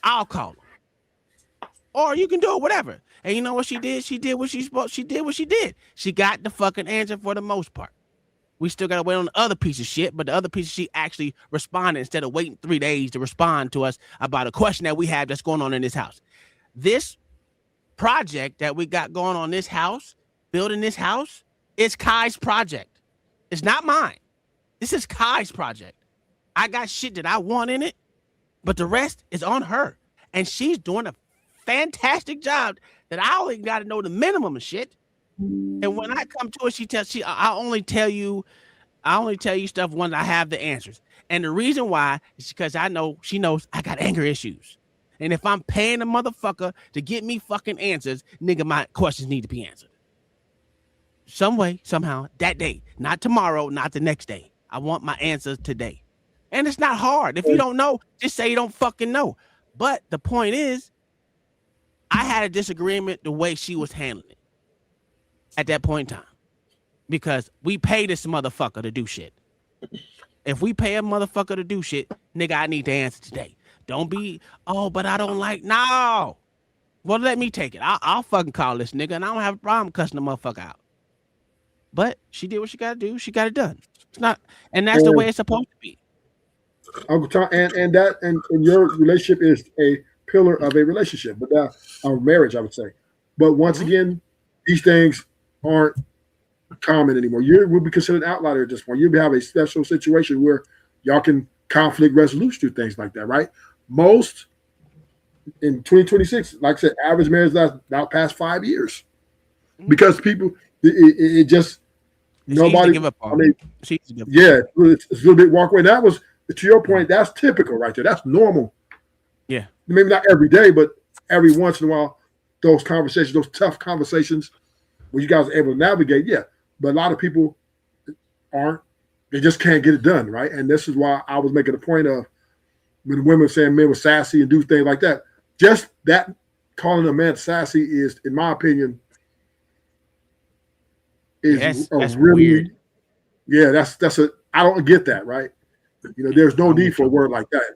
I'll call him. Or you can do it, whatever. And you know what she did? She did what she did. She got the fucking answer for the most part. We still gotta wait on the other piece of shit, but the other piece of shit actually responded instead of waiting 3 days to respond to us about a question that we have that's going on in this house. This project that we got going on this house, building this house, is Kai's project. It's not mine. This is Kai's project. I got shit that I want in it, but the rest is on her. And she's doing a fantastic job that I only got to know the minimum of shit. And when I come to her, I only tell you stuff when I have the answers. And the reason why is because she knows I got anger issues. And if I'm paying a motherfucker to get me fucking answers, nigga, my questions need to be answered. Some way, somehow, that day. Not tomorrow, not the next day. I want my answers today. And it's not hard. If you don't know, just say you don't fucking know. But the point is, I had a disagreement the way she was handling it at that point in time. Because we pay this motherfucker to do shit. If we pay a motherfucker to do shit, nigga, I need the answer today. Don't be, but I don't like, no. Well, let me take it. I'll fucking call this nigga, and I don't have a problem cussing the motherfucker out. But she did what she got to do. She got it done. It's not, and that's the way it's supposed to be. Uncle Tom, and your relationship is a pillar of a relationship, but that a marriage, I would say. But once again, these things aren't common anymore. You will be considered an outlier at this point. You have a special situation where y'all can conflict resolution through things like that, right? Most in 2026, like I said, average marriage lasts about past 5 years because people, it just nobody give up on. I mean, yeah, it's a little bit walk away. That was, to your point, that's typical right there. That's normal. Yeah, maybe not every day, but every once in a while, those conversations, those tough conversations, where you guys are able to navigate. Yeah, but a lot of people aren't. They just can't get it done, right? And this is why I was making a point of when women saying men were sassy and do things like that. Just that calling a man sassy is, in my opinion, is that's really weird. Yeah, that's a I don't get that, right? You know, there's no need for a word like that.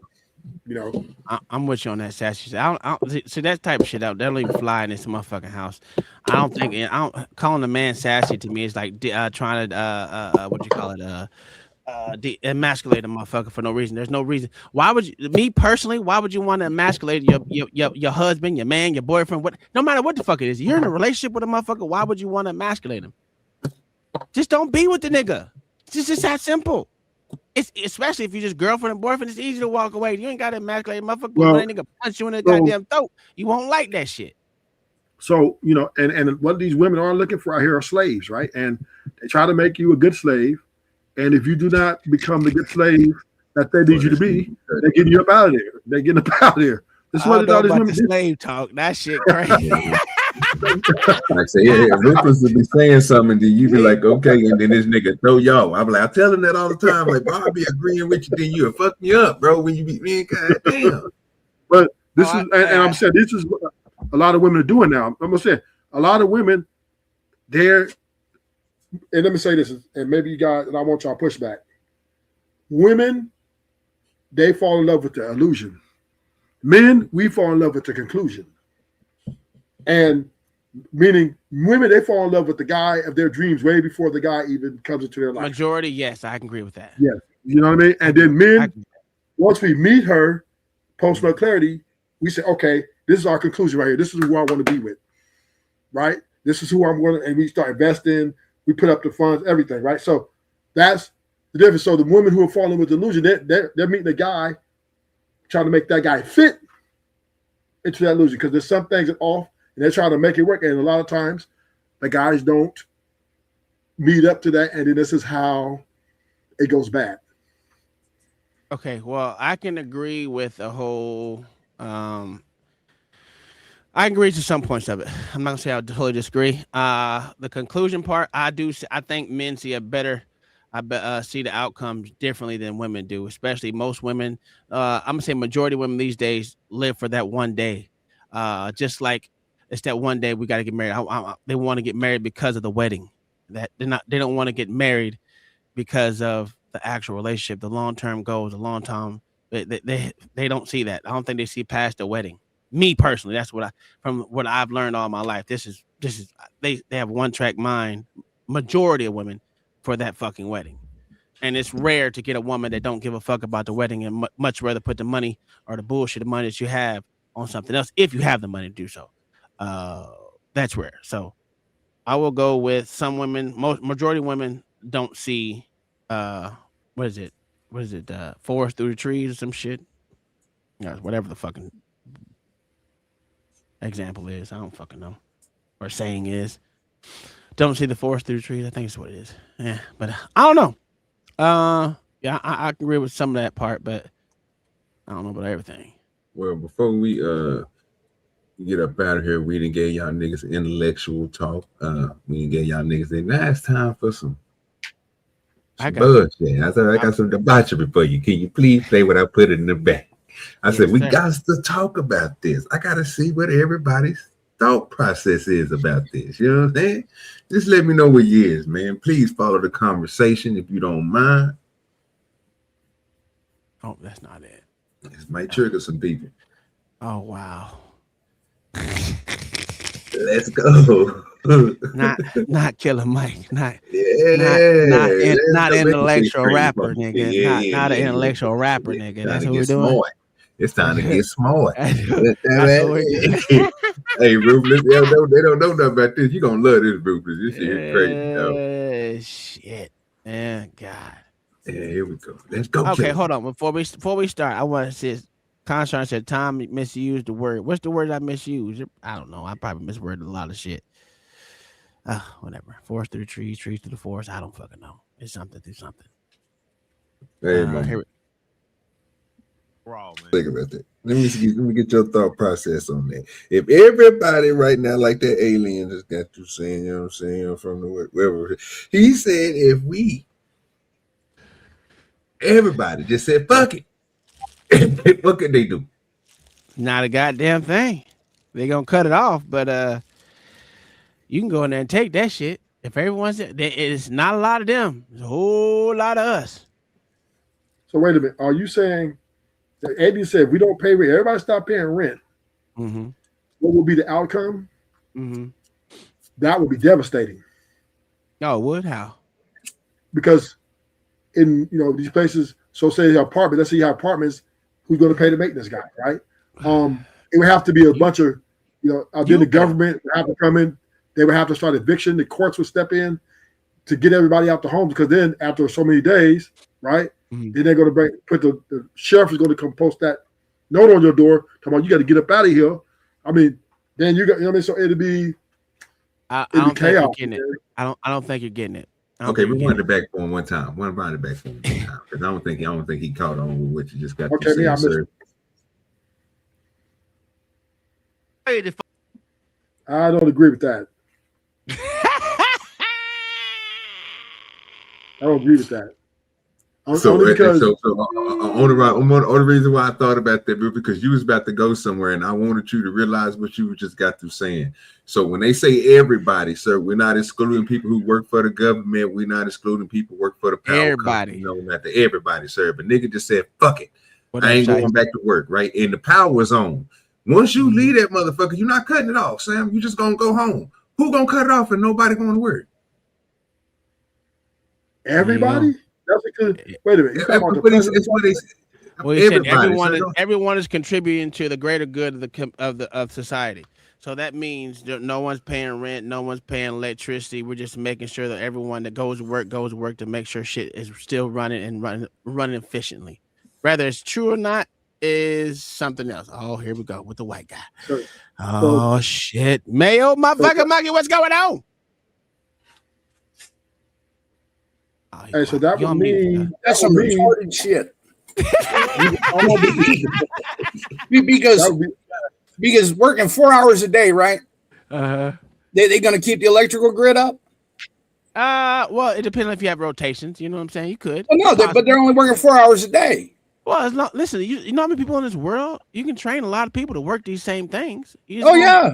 You know, I'm with you on that, Sassy shit. I don't see that type of shit out. They don't even fly in this motherfucking house. I don't think. Calling a man sassy to me is like trying to what you call it emasculate a motherfucker for no reason. There's no reason. Why would you? Me personally, why would you want to emasculate your husband, your man, your boyfriend? What? No matter what the fuck it is, you're in a relationship with a motherfucker. Why would you want to emasculate him? Just don't be with the nigga. It's just that simple. It's especially if you just girlfriend and boyfriend. It's easy to walk away. You ain't got to emasculate a motherfucker. Well, when that nigga punch you in the goddamn throat, you won't like that shit. So you know, and what these women are looking for out here are slaves, right? And they try to make you a good slave. And if you do not become the good slave that they need you to be, they're getting you up out of there. They're getting up out of there. This is what all these women do. Slave talk. That shit crazy. Like I say, yeah, Rufus would be saying something, then you be like, okay, and then this nigga throw y'all. I'm like, I tell him that all the time. Like, bro, I'll be agreeing with you, then you'll fuck me up, bro. When you be man, goddamn. But this is, and I'm saying this is what a lot of women are doing now. I'm gonna say a lot of women, they're, and let me say this, and maybe you guys, and I want y'all pushback. Women, they fall in love with the illusion. Men, we fall in love with the conclusion. And meaning women, they fall in love with the guy of their dreams way before the guy even comes into their life. Majority, yes, I can agree with that. Yes, you know what I mean? And then men, once we meet her, post-nut clarity, we say, okay, this is our conclusion right here. This is who I want to be with, right? This is who I'm going to, and we start investing. We put up the funds, everything, right? So that's the difference. So the women who are falling with delusion, they're meeting a guy, trying to make that guy fit into that illusion because there's some things that off, and they're trying to make it work. And a lot of times, the guys don't meet up to that, and then this is how it goes bad. Okay, well, I can agree with the whole. I agree to some points of it. I'm not gonna say I totally disagree. The conclusion part, I think men see see the outcomes differently than women do. Especially most women. I'm gonna say majority of women these days live for that one day. Just like it's that one day we got to get married. They want to get married because of the wedding. That they don't want to get married because of the actual relationship, the long-term goals, the long-term. They don't see that. I don't think they see past the wedding. Me personally, that's from what I've learned all my life. This is they have one-track mind. Majority of women for that fucking wedding, and it's rare to get a woman that don't give a fuck about the wedding and much rather put the money or the bullshit, the money that you have on something else if you have the money to do so. That's rare. So I will go with some women. Majority of women don't see what is it? Forest through the trees or some shit. Whatever the fucking example is. I don't fucking know. Or saying is. Don't see the forest through the trees. I think it's what it is. Yeah, but I don't know. Yeah, I agree with some of that part, but I don't know about everything. Well, before we get up out of here, we didn't get y'all niggas intellectual talk. We didn't get y'all niggas in. Now it's time for some bullshit. I said I got some debauchery for you. Can you please play what I put in the back? I said we got to talk about this. I got to see what everybody's thought process is about this. You know what I'm saying? Just let me know what yours, man. Please follow the conversation if you don't mind. Oh, that's not it. This might trigger some people. Oh wow. Let's go. not Killer Mike. Not intellectual rapper, nigga. Not an intellectual rapper, nigga. That's what we're doing. Smart. It's time to get smart. Hey, Rufus, they don't know nothing about this. You're gonna love this, Rufus. This shit is crazy, though. Shit. Man, God. Yeah, here we go. Let's go. Okay, hold on. Before we start, I want to say Constance said Tom misused the word. What's the word I misused? I don't know. I probably misworded a lot of shit. Whatever. Forest through the trees, trees through the forest. I don't fucking know. It's something through something. Hey, man. Raw, man. Think about that. Let me get your thought process on that. If everybody right now, like that alien just got you saying, you know what I'm saying, from the wherever he said, if everybody just said fuck it, what could they do? Not a goddamn thing. They gonna cut it off, but you can go in there and take that shit. If everyone's it's not a lot of them, it's a whole lot of us. So wait a minute. Are you saying that Eddie said if we don't pay rent, everybody stop paying rent? Mm-hmm. What will be the outcome? Mm-hmm. That would be devastating. No, it would. How? Because in these places, so say the apartment, let's say you have apartments, who's going to pay the maintenance guy, right? It would have to be a bunch of, then the government would have to come in. They would have to start eviction. The courts would step in to get everybody out the home, because then after so many days, right? Mm-hmm. Then they're going to put the sheriff is going to come post that note on your door, talking about you got to get up out of here. I mean, then you got, so it'd be. I don't think you're getting it. I don't think you're getting it. Okay, we wanted it back for him one time. One round it back for him one time, because I don't think he caught on with what you just got to say, sir. I don't agree with that. I don't agree with that. Only reason why I thought about that, because you was about to go somewhere, and I wanted you to realize what you just got through saying. So when they say everybody, sir, we're not excluding people who work for the government. We're not excluding people who work for the power everybody. company. Not the everybody, sir. But nigga just said, fuck it. I ain't going back to work, right? And the power is on. Once you leave that motherfucker, you're not cutting it off, Sam. You just gonna go home. Who gonna cut it off and nobody going to work? Everybody? That's because wait a minute. It's what they say. Well, he said everyone is contributing to the greater good of society. So that means no one's paying rent, no one's paying electricity. We're just making sure that everyone that goes to work to make sure shit is still running efficiently. Whether it's true or not is something else. Oh, here we go with the white guy. Shit, Mayo, motherfucker, monkey, what's going on? Hey, so that would mean that's some retarded shit. because working 4 hours a day, right? They gonna keep the electrical grid up? Well, it depends on if you have rotations. You know what I'm saying? You could. Well, no, but they're only working 4 hours a day. Well, it's not. Listen, you know how many people in this world? You can train a lot of people to work these same things. And those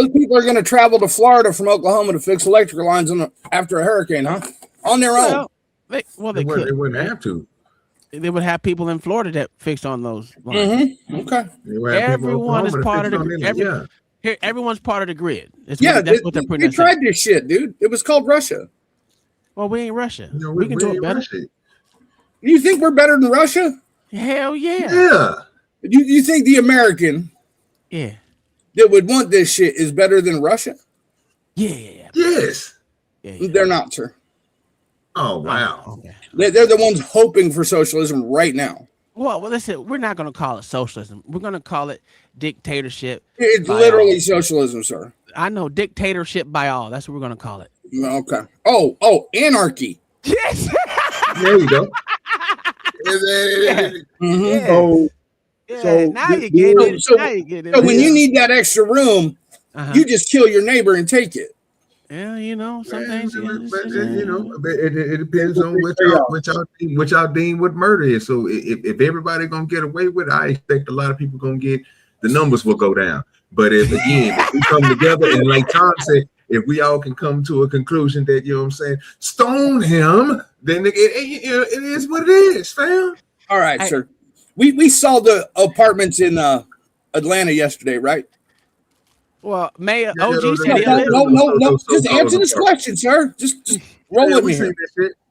people are going to travel to Florida from Oklahoma to fix electrical lines after a hurricane, huh? On their own. They could. They wouldn't have to. They would have people in Florida that fixed on those lines. Mm-hmm. Okay. Everyone is part of the. Everyone's part of the grid. That's what they're putting. They tried this shit, dude. It was called Russia. Well, we ain't Russia. We can do it better. You think we're better than Russia? Hell yeah. Yeah. You think the American that would want this shit is better than Russia? Yeah. Yes. Yeah. They're not, sir. Oh, wow. Okay. They're the ones hoping for socialism right now. Well, listen, we're not going to call it socialism. We're going to call it dictatorship. It's literally socialism, sir. I know, dictatorship by all. That's what we're going to call it. Okay. Oh, anarchy. Yes. There you go. Mm-hmm. So now you get it. So when you need that extra room, you just kill your neighbor and take it. Yeah, sometimes it depends on what y'all deem what murder is. So if everybody gonna get away with it, I expect a lot of people gonna get the numbers will go down. But if we come together and like Tom said, if we all can come to a conclusion that, you know what I'm saying, stone him, then it is what it is, fam. All right, sir. We saw the apartments in Atlanta yesterday, right? Well, Mayor OG said no. Just answer this question, sir. Just roll with me here.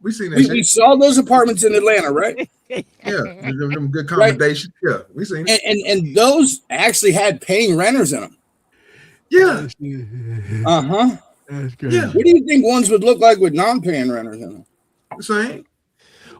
We seen that shit. We saw those apartments in Atlanta, right? Yeah, them good accommodation. Right? Yeah, we seen it. And those actually had paying renters in them. Yeah. That's good. Yeah. What do you think ones would look like with non-paying renters in them? Same.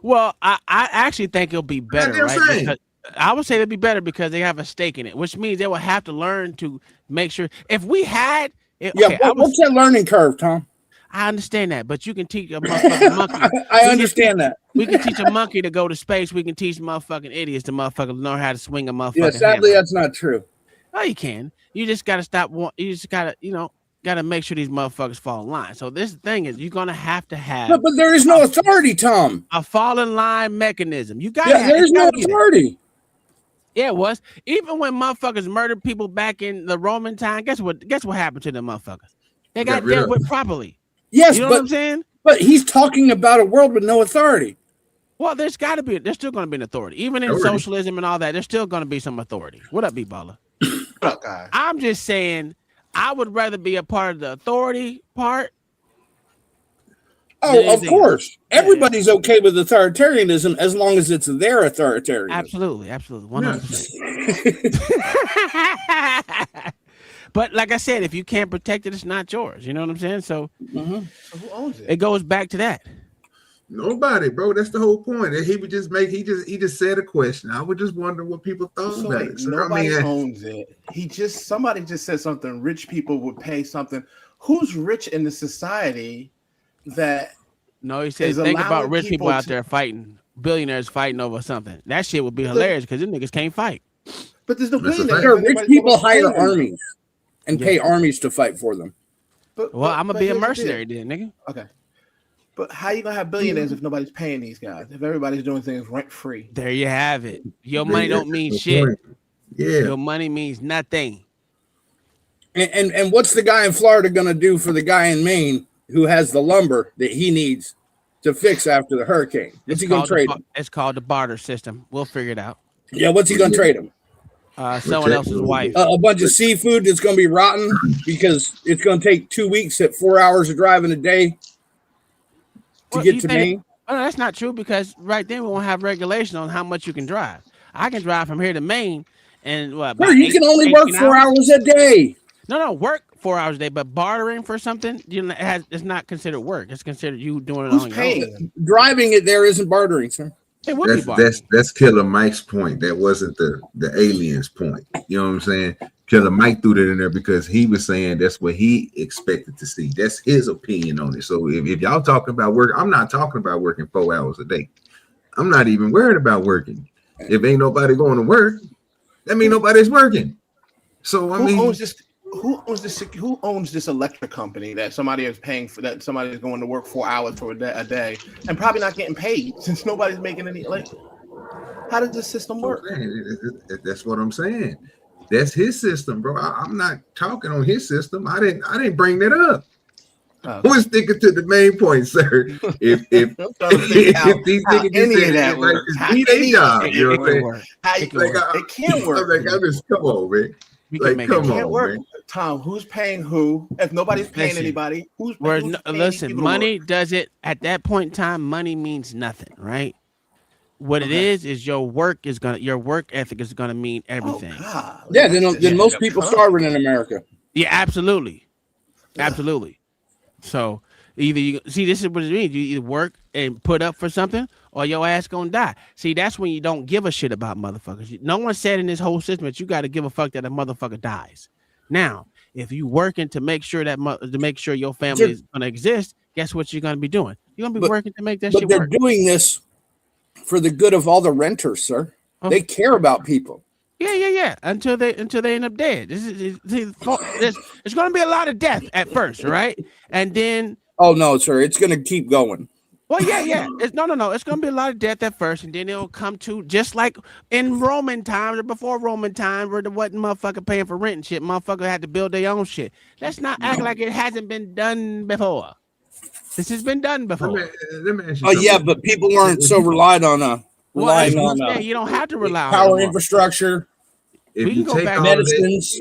Well, I actually think it'll be better, right? Because I would say it'd be better because they have a stake in it, which means they will have to learn to make sure. If we had, what's that learning curve, Tom? I understand that, but you can teach a motherfucking monkey. I understand that. We can teach a monkey to go to space. We can teach motherfucking idiots to motherfucking learn how to swing a motherfucking. Yeah, sadly, that's not true. Oh, you can. You just gotta stop. You just gotta, gotta make sure these motherfuckers fall in line. So this thing is, you're gonna have to have. But there is no authority, Tom. A fall in line mechanism. You got. Yeah, there's no authority. Yeah, it was. Even when motherfuckers murdered people back in the Roman time, guess what happened to them motherfuckers? They got dealt with properly. Yes, you know what I'm saying? But he's talking about a world with no authority. Well, there's still going to be an authority. Even in socialism and all that, there's still going to be some authority. What up, B-Baller? What up, guys? I'm just saying, I would rather be a part of the authority part. Oh, of course. Everybody's okay with authoritarianism as long as it's their authoritarianism. Absolutely. 100%. But like I said, if you can't protect it, it's not yours. You know what I'm saying? So, So who owns it? It goes back to that. Nobody, bro. That's the whole point. He would just he just said a question. I would just wonder what people thought about it. So, Nobody owns it. Somebody just said something. Rich people would pay something. Who's rich in the society that? No, he said think about rich people out there fighting, billionaires fighting over something. That shit would be hilarious because these niggas can't fight. But there's no billionaires. Sure, rich people hire armies and pay armies to fight for them. I'm gonna be a mercenary then, nigga. Okay. But how you gonna have billionaires if nobody's paying these guys? If everybody's doing things rent free? There you have it. Your money don't mean shit. Yeah, your money means nothing. And what's the guy in Florida gonna do for the guy in Maine who has the lumber that he needs to fix after the hurricane? What's he gonna trade him? It's called the barter system. We'll figure it out. Yeah, what's he gonna trade him? Someone else's wife. A bunch of seafood that's gonna be rotten because it's gonna take 2 weeks at 4 hours of driving a day. To get to Maine? Oh, no, that's not true because right then we won't have regulation on how much you can drive. I can drive from here to Maine and what? Bro, you can only work 4 hours a day. No, work 4 hours a day, but bartering for something, it's not considered work. It's considered you doing it on your own. Driving it there isn't bartering, sir. It would be bartering. That's Killer Mike's point. That wasn't the aliens' point. You know what I'm saying? Killer Mike threw that in there because he was saying that's what he expected to see. That's his opinion on it. So if y'all talking about work, I'm not talking about working 4 hours a day. I'm not even worried about working. If ain't nobody going to work, that means nobody's working. So Who owns this electric company that somebody is paying for? That somebody is going to work 4 hours for a day and probably not getting paid since nobody's making any. Like, how does this system work? That's what I'm saying. That's his system, bro. I'm not talking on his system. I didn't bring that up. We're sticking to the main point, sir. If these niggas do their job, you know what I'm saying? It can't work. I just come on, man. Come on, man. Tom, who's paying who? If nobody's paying anybody, who's paying listen, money does it at that point in time. Money means nothing, right? What it is your work ethic is gonna mean everything. Yeah, then most people starving in America. Yeah, absolutely. So either you see, this is what it means. You either work and put up for something, or your ass gonna die. See, that's when you don't give a shit about motherfuckers. No one said in this whole system that you got to give a fuck that a motherfucker dies. Now, if you working to make sure your family is gonna exist, guess what you're gonna be doing? You're gonna be working to make that shit work. But they're doing this for the good of all the renters, sir. They care about people. Yeah. Until they end up dead. It's going to be a lot of death at first, right? And then. Oh no, sir! It's going to keep going. Well, yeah. It's no. It's going to be a lot of death at first, and then it'll come to just like in Roman times or before Roman times, where there wasn't motherfucker paying for rent and shit. Motherfucker had to build their own shit. Let's not act like it hasn't been done before. This has been done before. Let me ask you oh yeah, but people weren't so relied on you don't have to rely on power infrastructure. If you take all medicines,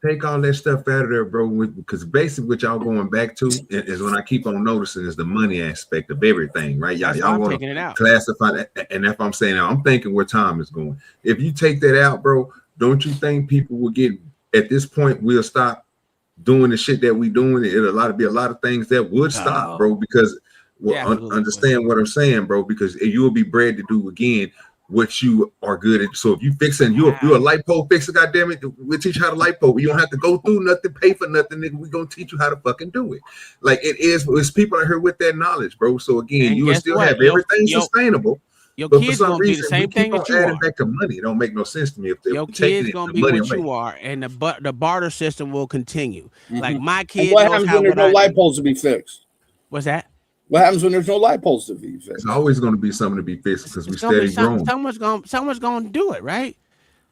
take all that stuff out of there, bro, because basically what y'all going back to is when I keep on noticing is the money aspect of everything, right? Y'all want to classify that, and that's what I'm saying. I'm thinking where time is going. If you take that out, bro, don't you think people will get at this point? We'll stop doing the shit that we doing. It'll be a lot of things that would stop, bro, because understand what I'm saying, bro, because you will be bred to do again what you are good at. So if you fixing, you're a light pole fixer, goddamn it, we'll teach you how to light pole. You don't have to go through nothing, pay for nothing, nigga. We're gonna teach you how to fucking do it. Like it's people out here with that knowledge, bro. So again, you will still have everything sustainable. Your but kids for some gonna be reason, the same thing that you are. Back to money. It don't make no sense to me. If your kids gonna be what you are, and the barter system will continue. Like my kids. What happens when there's no light poles to be fixed? What's that? What happens when there's no light poles to be fixed? It's always going to be something to be fixed because we steady growing. Someone's going to do it, right?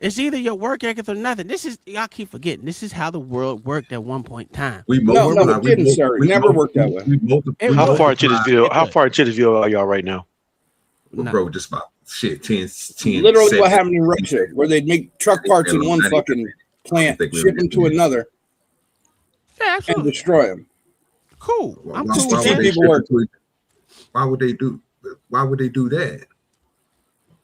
It's either your work ethic or nothing. Y'all keep forgetting. This is how the world worked at one point in time. It never worked that way. How far into this video are y'all right now? Well, bro, just about shit, 10 Literally seconds. what happened in Russia, where they'd make truck parts in one fucking plant, ship them to another, and destroy them. Cool. Why would they do that?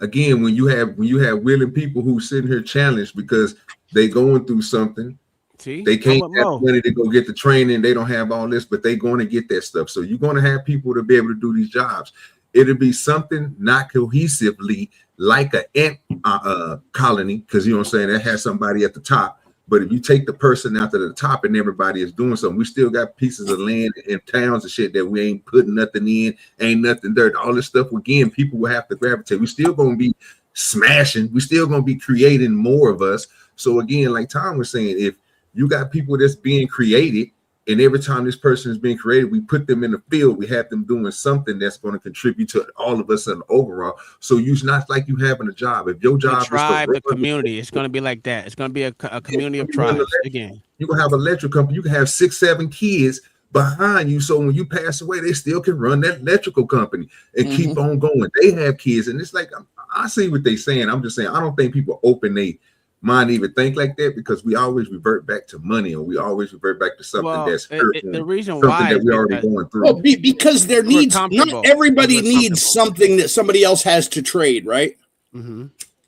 Again, when you have willing people who sitting here challenged because they going through something, they can't have money to go get the training. They don't have all this, but they going to get that stuff. So you're going to have people to be able to do these jobs. It'll be something not cohesively like an ant colony, because you know what I'm saying, that has somebody at the top. But if you take the person out to the top and everybody is doing something, we still got pieces of land and towns and shit that we ain't putting nothing in, ain't nothing dirt, all this stuff. Again, people will have to gravitate. We still gonna be smashing. We still gonna be creating more of us. So again, like Tom was saying, if you got people that's being created, and every time this person is being created, we put them in the field, we have them doing something that's going to contribute to all of us in the overall. So it's not like you having a job. If your job the tribe, is the community, it's going to be like that. It's going to be a community of tribes again. You're going to have an electrical company. You can have 6-7 kids behind you, so when you pass away, they still can run that electrical company and keep on going. They have kids, and it's like, I see what they're saying. I'm just saying, I don't think people open they mind even think like that, because we always revert back to money, or we always revert back to something that's hurtful, the reason something why that we already going through. Well, because there needs, not everybody needs something that somebody else has to trade, right?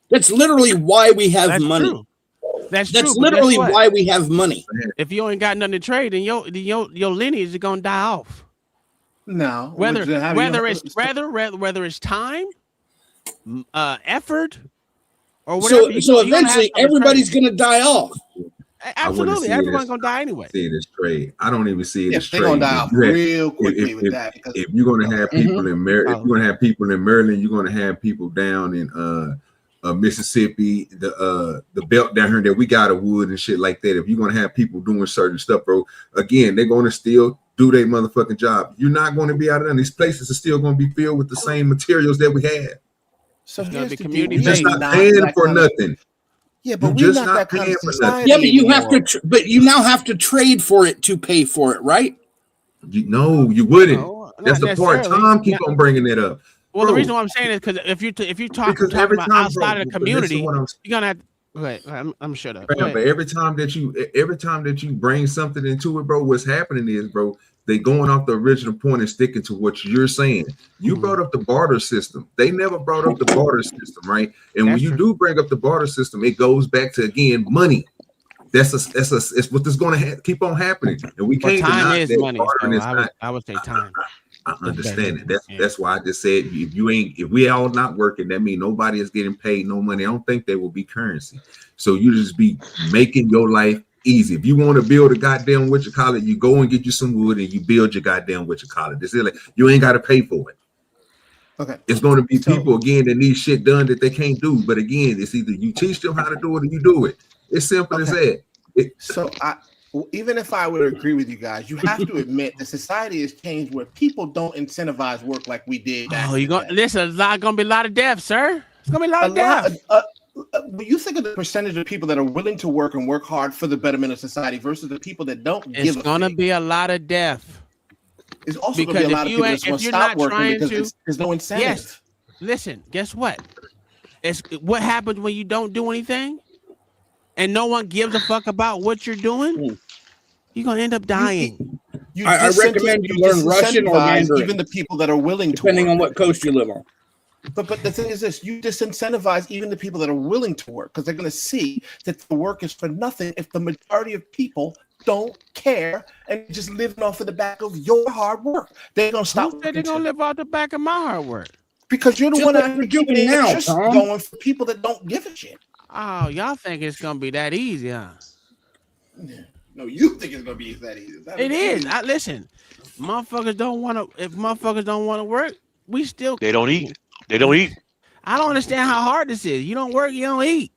That's literally why we have money. True. That's literally why we have money. If you ain't got nothing to trade, then your lineage is gonna die off. No, whether it's time, effort, or whatever. So eventually everybody's going to die off. Absolutely, everyone's going to die anyway. See this trade. I don't even see it as trade. They're going to die off real quickly with that. If you're going to have people in Maryland, if you're going to have people in Maryland, you're going to have people down in Mississippi, the belt down here that we got of wood and shit like that. If you're going to have people doing certain stuff, bro, again, they're going to still do their motherfucking job. You're not going to be out of them. These places are still going to be filled with the same materials that we had. So here's the community. You're just not paying for nothing. Yeah, but we're just not paying for nothing. Yeah, but you have to. But you now have to trade for it to pay for it, right? No, you wouldn't. That's the part. Tom keep on bringing it up. Well, the reason why I'm saying is because if you talk about outside of the community, you're gonna have. Wait, I'm shut up. But every time that you bring something into it, bro, what's happening is, bro, they going off the original point and sticking to what you're saying. You brought up the barter system. They never brought up the barter system, right? And when you do bring up the barter system, it goes back to, again, money. It's what is going to keep on happening, and we can't deny that money. I would say time. I understand it. That's why I just said, if we all not working, that means nobody is getting paid no money. I don't think there will be currency. So you just be making your life easy. If you want to build a goddamn you go and get you some wood and you build your goddamn This is like, you ain't got to pay for it. Okay. It's going to be people again that need shit done that they can't do. But again, it's either you teach them how to do it or you do it. It's simple as that. Even if I would agree with you guys, you have to admit that society has changed where people don't incentivize work like we did. There's not gonna be a lot of deaths, sir. It's gonna be a lot of deaths. When you think of the percentage of people that are willing to work and work hard for the betterment of society versus the people that don't, it's gonna be a lot of death. It's also gonna be a lot of people that's gonna stop working because there's no incentive. Yes. Listen, guess what? It's what happens when you don't do anything, and no one gives a fuck about what you're doing. You're gonna end up dying. I recommend you learn Russian or Mandarin. Even the people that are willing to, depending on what coast you live on. But the thing is this: you disincentivize even the people that are willing to work, because they're going to see that the work is for nothing if the majority of people don't care and just living off of the back of your hard work. They're going to stop. Who said they're going to live off the back of my hard work? Because you're the one that you're doing now, Tom. Going for people that don't give a shit. Oh, y'all think it's going to be that easy, huh? No, you think it's gonna be that easy. It is. Listen, motherfuckers don't want to. If motherfuckers don't want to work, we still. They don't eat. They don't eat. I don't understand how hard this is. You don't work, you don't eat.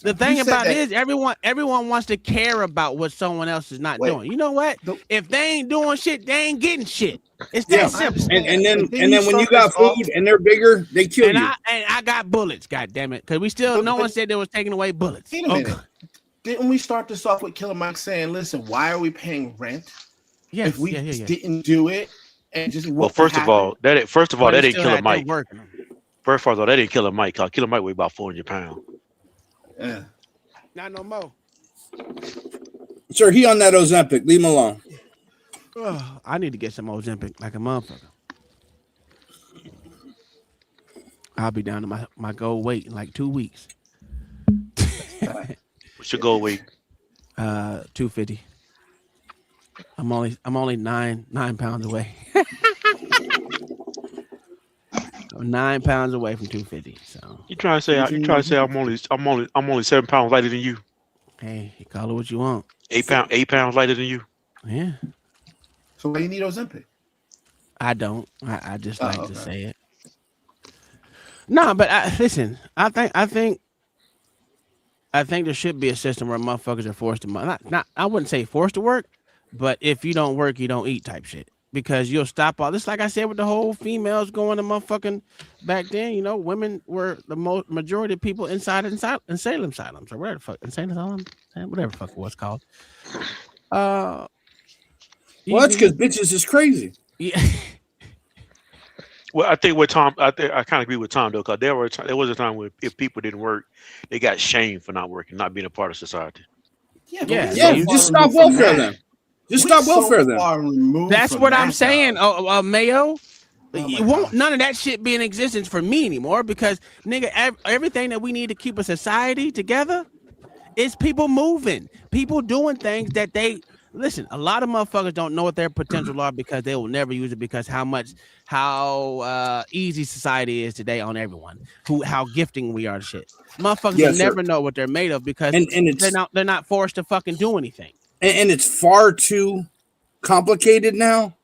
The thing about it is, everyone wants to care about what someone else is not doing. You know what? If they ain't doing shit, they ain't getting shit. It's that simple. And then when you got food and they're bigger, they kill you. I got bullets. God damn it! Because we still no one said they was taking away bullets. Wait a minute. Didn't we start this off with Killer Mike saying, "Listen, why are we paying rent? If we didn't do it and just first of all, that ain't Killer Mike. First of all, though, they didn't kill a Mike. Killer Mike weighed about 400 pounds. Yeah. Not no more. Sir, he on that Ozempic. Leave him alone. Oh, I need to get some Ozempic like a motherfucker. I'll be down to my goal weight in like 2 weeks. What's your goal weight? 250. I'm only 9 pounds away. I'm 9 pounds away from 250. So You trying to say I'm only 7 pounds lighter than you? Hey, you call it what you want. 8 pounds lighter than you? Yeah. So why you need Ozempic? I don't. I just like to say it. No, but listen. I think there should be a system where motherfuckers are forced to not. I wouldn't say forced to work, but if you don't work, you don't eat type shit. Because you'll stop all this, like I said, with the whole females going to motherfucking back then. You know, women were the majority of people inside insane asylums or whatever the fuck insane asylum, whatever the fuck it was called. Well, that's because bitches is crazy. Yeah. Well, I think what Tom, I kind of agree with Tom though, because there was a time when if people didn't work, they got shamed for not working, not being a part of society. Yeah. You just stop welfare then. Just stop welfare then. That's what I'm saying, Mayo. You won't none of that shit be in existence for me anymore because nigga, everything that we need to keep a society together is people moving, people doing things that they listen. A lot of motherfuckers don't know what their potential are because they will never use it because how easy society is today on everyone, how gifting we are to shit. Motherfuckers will never know what they're made of because they're not forced to fucking do anything. And it's far too complicated now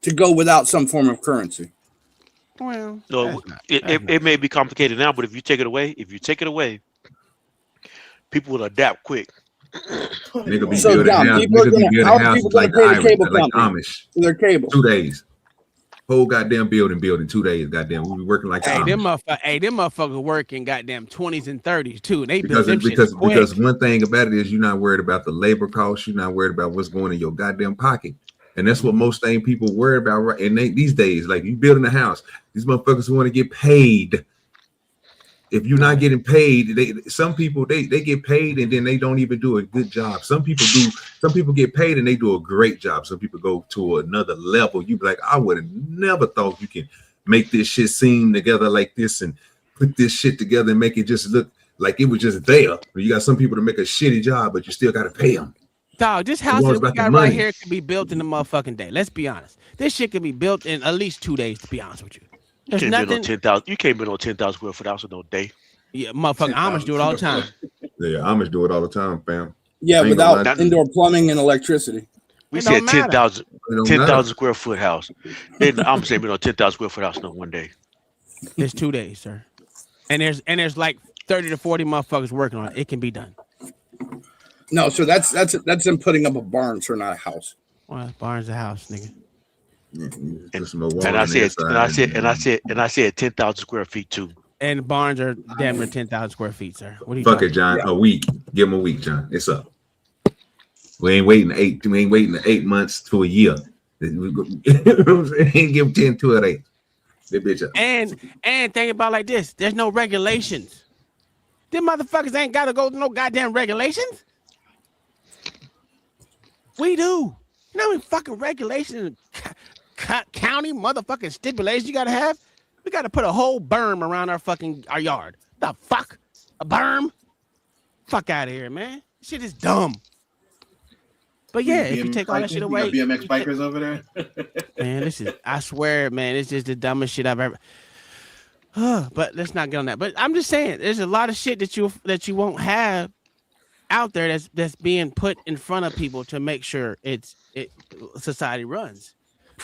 to go without some form of currency. Well, so it may be complicated now, but if you take it away, people will adapt quick. Nigga be building houses. Nigga be building houses like Amish. For their cable. 2 days. Whole goddamn building 2 days. Goddamn, we be working like them motherfuckers working goddamn 20s and 30s too. And they because one thing about it is you're not worried about the labor costs. You're not worried about what's going in your goddamn pocket. And that's what most thing people worry about right and these days. Like you building a house, these motherfuckers want to get paid. If you're not getting paid, some people get paid and then they don't even do a good job. Some people get paid and they do a great job. Some people go to another level. You be like, I would have never thought you can make this shit seem together like this and put this shit together and make it just look like it was just there. You got some people to make a shitty job, but you still got to pay them. Dog, this house that we got right here can be built in a motherfucking day. Let's be honest. This shit can be built in at least 2 days, to be honest with you. There's nothing. You can't build on 10,000 square foot house in no day. Yeah, motherfucking Amish do it all the time. Yeah, Amish do it all the time, fam. Yeah, without indoor plumbing and electricity. We said 10,000 square foot house. I'm saying build on 10,000 square foot house in 1 day. It's 2 days, sir. And there's like 30 to 40 motherfuckers working on it. It can be done. No, so that's them putting up a barn, sir, not a house. Well, a barn's a house, nigga. And I said 10,000 square feet too. And barns are damn near 10,000 square feet, sir. What are you Fuck it, John. A week. Give him a week, John. It's up. We ain't waiting 8 months to a year. Ain't give 10 to an 8. That bitch up. And think about it like this: there's no regulations. Them motherfuckers ain't gotta go to no goddamn regulations. We do. You know how many fucking regulations, county motherfucking stipulations you gotta have? We gotta put a whole berm around our yard. The fuck? A berm? Fuck out of here, man. Shit is dumb. But yeah, if you take all that shit away, BMX bikers over there. Man, I swear, man, it's just the dumbest shit I've ever. But let's not get on that. But I'm just saying, there's a lot of shit that you won't have out there that's being put in front of people to make sure society runs.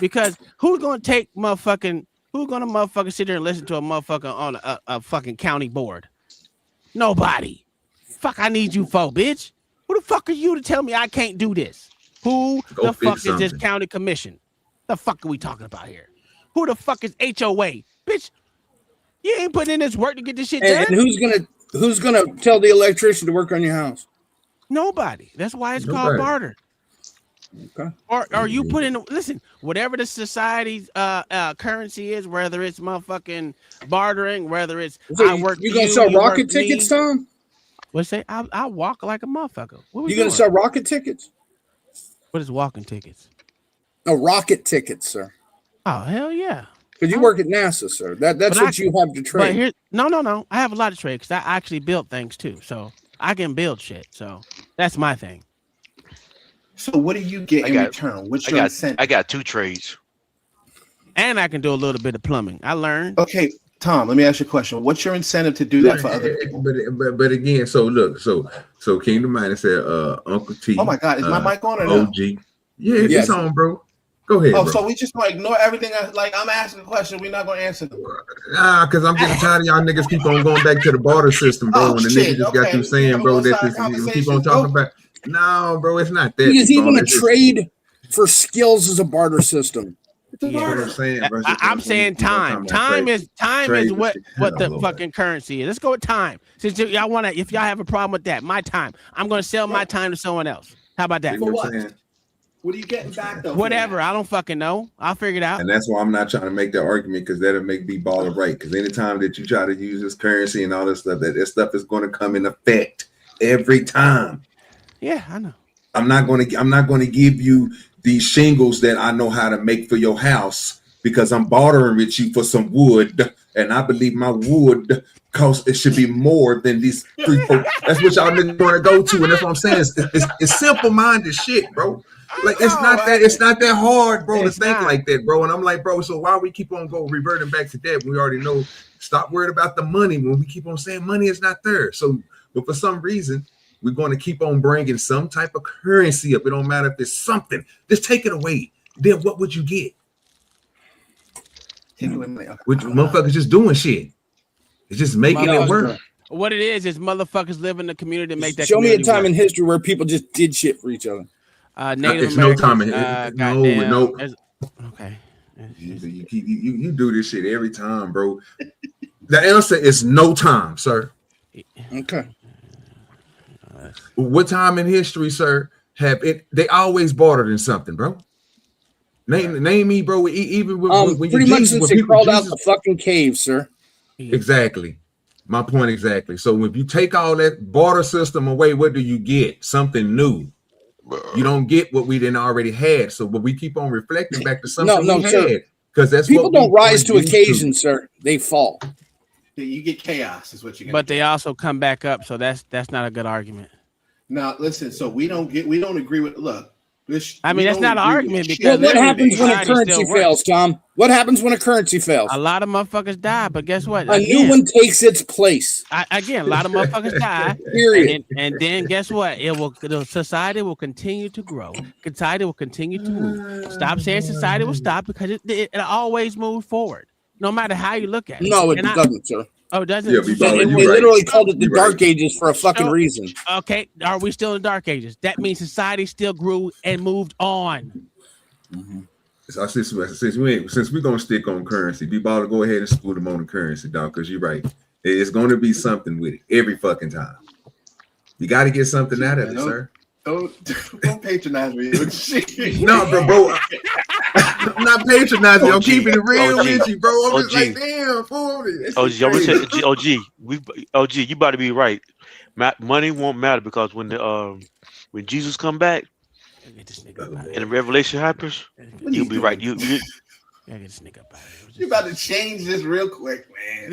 Because who's gonna motherfucking sit there and listen to a motherfucker on a fucking county board? Nobody. Fuck, I need you for, bitch. Who the fuck are you to tell me I can't do this? Who the fuck is this county commission? The fuck are we talking about here? Who the fuck is HOA? Bitch, you ain't putting in this work to get this shit done. And who's gonna tell the electrician to work on your house? Nobody. That's why it's called barter. Okay. Or you put in, listen, whatever the society's currency is, whether it's motherfucking bartering, whether it's So I work you for gonna you, sell you rocket work for me. tickets, Tom? What's say? I walk like a motherfucker. What we You gonna doing? sell rocket tickets? What is walking tickets? No, rocket tickets, sir. Oh hell yeah! Because you work at NASA, sir. That's what you have to trade. But here, no. I have a lot of trade because I actually build things too, so I can build shit. So that's my thing. So what do you get in return? What's your incentive? I got 2 trades. And I can do a little bit of plumbing. I learned. Okay, Tom, let me ask you a question. What's your incentive to do that for other people? But again, so look, so Kingdom Mind said Uncle T. Oh my God, is my mic on or OG? no? Yeah, it's on, bro. Go ahead. Oh, bro. so we just gonna ignore everything? I'm asking a question. We're not gonna answer them. Nah, because I'm getting tired of y'all niggas keep on going back to the barter system, bro. And the nigga just got through saying, bro, that this, keep on talking about. No, bro, it's not that. Because even a trade for skills is a barter system. I'm saying, bro. I'm saying time. Time is what the fucking currency is. Let's go with time. Since y'all want to, if y'all have a problem with that, my time. I'm going to sell my time to someone else. How about that? For what? What are you getting back though? Whatever. I don't fucking know. I'll figure it out. And that's why I'm not trying to make that argument because that'll make me baller right. Because anytime that you try to use this currency and all this stuff, that stuff is going to come in effect every time. Yeah, I know. I'm not going to give you these shingles that I know how to make for your house because I'm bartering with you for some wood, and I believe my wood cost it should be more than these 3, 4. That's what y'all niggas want to go to, and that's what I'm saying. It's simple-minded shit, bro. Like it's not that hard, bro, to think like that, bro. And I'm like, bro, so why we keep on reverting back to that? We already know. Stop worried about the money when we keep on saying money is not there. So, but for some reason, we're going to keep on bringing some type of currency up. It don't matter if it's something. Just take it away. Then what would you get? Which motherfuckers just doing shit. It's just making it work. What it is motherfuckers live in the community to make that. Show me a time in history where people just did shit for each other. Native It's Americans, no time in no. Okay. You do this shit every time, bro. The answer is no time, sir. Okay. What time in history, sir? Have it? They always bartered in something, bro. Name me, bro. Even when pretty much since they crawled out the fucking cave, sir. Exactly. My point exactly. So if you take all that barter system away, what do you get? Something new. You don't get what we didn't already had. So, but we keep on reflecting back to something we had because that's people what don't rise to occasion, sir. They fall. You get chaos, is what you get. But they also come back up, so that's not a good argument. Now, listen. So we don't agree with. Look, I mean, that's not an argument because what happens when a currency fails, Tom? What happens when a currency fails? A lot of motherfuckers die, but guess what? A new one takes its place. Again, a lot of motherfuckers die. Period. And then guess what? The society will continue to grow. Society will continue to move. Stop saying society will stop because it always moves forward, no matter how you look at it. No, it doesn't, sir. Oh, it doesn't. Yeah, they literally called it the Dark Ages for a fucking reason. Okay, are we still in the Dark Ages? That means society still grew and moved on. Mm-hmm. So since we're gonna stick on currency, be about to go ahead and school them on the currency, dog. Because you're right, it's going to be something with it every fucking time. You got to get something out of it, sir. Don't patronize me. No, bro. I'm not patronizing. I'm keeping it real with you, bro. I'm just like, damn, fool. OG, you about to be right. Money won't matter because when Jesus come back and the revelation happens, you'll be right. You about to change this real quick, man.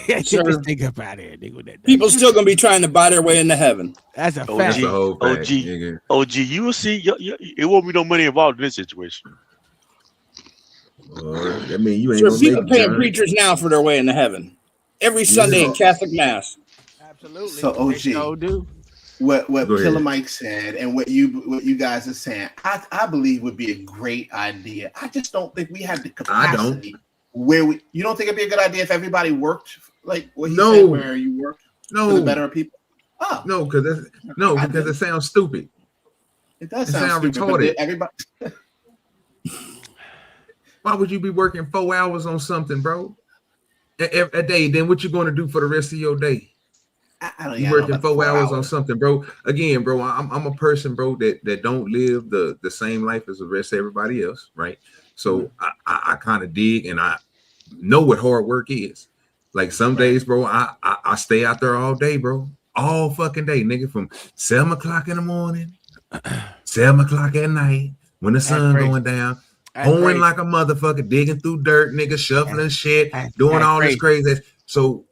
Get this nigga up out of here, nigga. People still gonna be trying to buy their way into heaven. That's a fact. OG, you will see. It won't be no money involved in this situation. I mean, you ain't Sure, gonna people make paying preachers now for their way into heaven every Sunday in Catholic Mass. Absolutely. So OG, what Killer Mike said and what you guys are saying, I believe would be a great idea. I just don't think we have the capacity where you don't think it'd be a good idea if everybody worked like what he said, where you work for the better people. Oh no, because it sounds stupid. It does sound stupid, retarded. Everybody. Why would you be working 4 hours on something, bro? A day. Then what you going to do for the rest of your day? You working 4 hours on something, bro. Again, bro, I'm a person, bro, that don't live the same life as the rest of everybody else, right? So I kind of dig and I know what hard work is. Like some days, bro, I stay out there all day, bro. All fucking day, nigga, from 7 o'clock in the morning, 7 o'clock at night, when the sun going down, hoeing like a motherfucker, digging through dirt, nigga, shuffling shit, doing all this crazy. So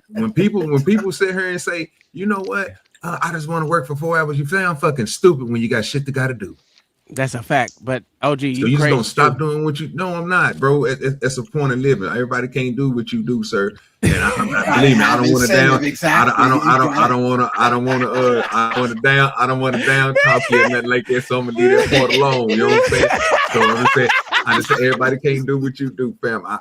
when people sit here and say, you know what, I just want to work for 4 hours, you sound fucking stupid when you got shit to gotta do. That's a fact. But OG, you just crazy don't stop doing what you. No, I'm not, bro. It's a point of living. Everybody can't do what you do, sir. And I believe me, I don't want to down. Exactly. I don't want to down talk you or nothing like that. So I'm gonna leave that part alone. You know what I'm saying? So I'm just saying, I just say everybody can't do what you do, fam. I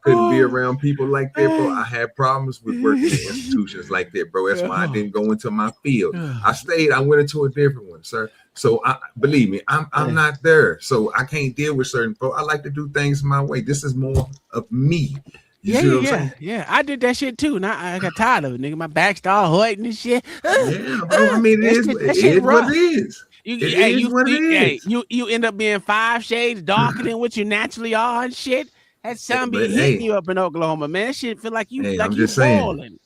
couldn't be around people like that, bro. I had problems with working in institutions like that, bro. That's why I didn't go into my field. I went into a different one, sir. So believe me, I'm not there. So I can't deal with certain folks. I like to do things my way. This is more of me. Yeah. I did that shit too. Now I got tired of it, nigga. My back started hurting and shit. Yeah, bro. I mean, it is what it is. You end up being 5 shades darker than what you naturally are and shit. That sun be hitting you up in Oklahoma, man. That shit feel like you balling.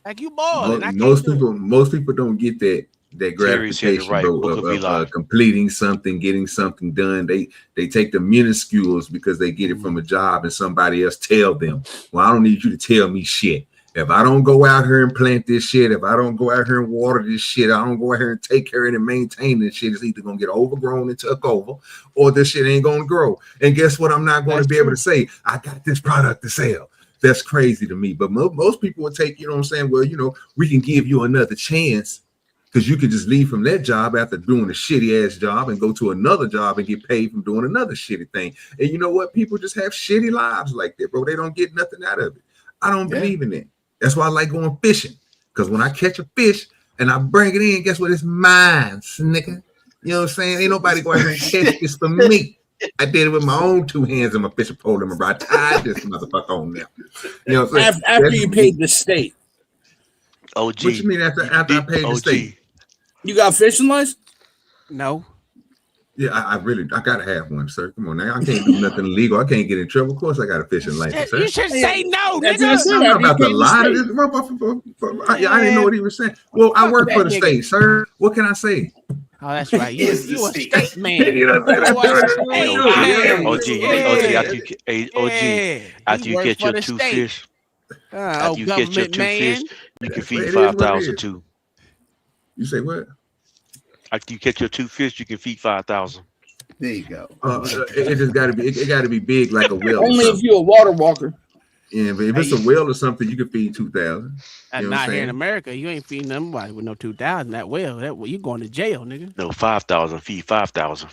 Like you balling. Most people don't get that gratification, bro, of completing something, getting something done. They take the minuscules because they get it from a job and somebody else tell them, well, I don't need you to tell me shit. If I don't go out here and plant this shit, if I don't go out here and water this shit, I don't go out here and take care of it and maintain this shit, it's either gonna get overgrown and took over, or this shit ain't gonna grow. And guess what? I'm not going to be able to say, I got this product to sell. That's crazy to me. But most people would take, you know what I'm saying? Well, you know, we can give you another chance because you could just leave from that job after doing a shitty ass job and go to another job and get paid from doing another shitty thing. And you know what? People just have shitty lives like that, bro. They don't get nothing out of it. I don't believe in it. That's why I like going fishing. Because when I catch a fish and I bring it in, guess what? It's mine, nigga. You know what I'm saying? Ain't nobody going to catch this for me. I did it with my own 2 hands and my fishing pole and I tied this motherfucker on there. You know what I'm saying? After you paid the state. OG. What you mean after I paid the state? You got a fishing license? No. Yeah, I gotta have one, sir. Come on now. I can't do nothing illegal. I can't get in trouble. Of course I got a fishing license, sir. You should say no, nigga. I'm not about to lie to this. I didn't know what he was saying. Well, I work for the state, sir. What can I say? Oh, that's right. You a state man. After you get your 2 fish, you can feed 5,000 too. You say what? After you catch your 2 fish, you can feed 5,000. There you go. It just got to be. It got to be big like a whale. Only if you're a water walker. Yeah, but if it's a whale or something, you can feed 2,000. And not here in America, you ain't feeding nobody with no 2,000. That whale, you going to jail, nigga. No, 5,000. Feed 5,000.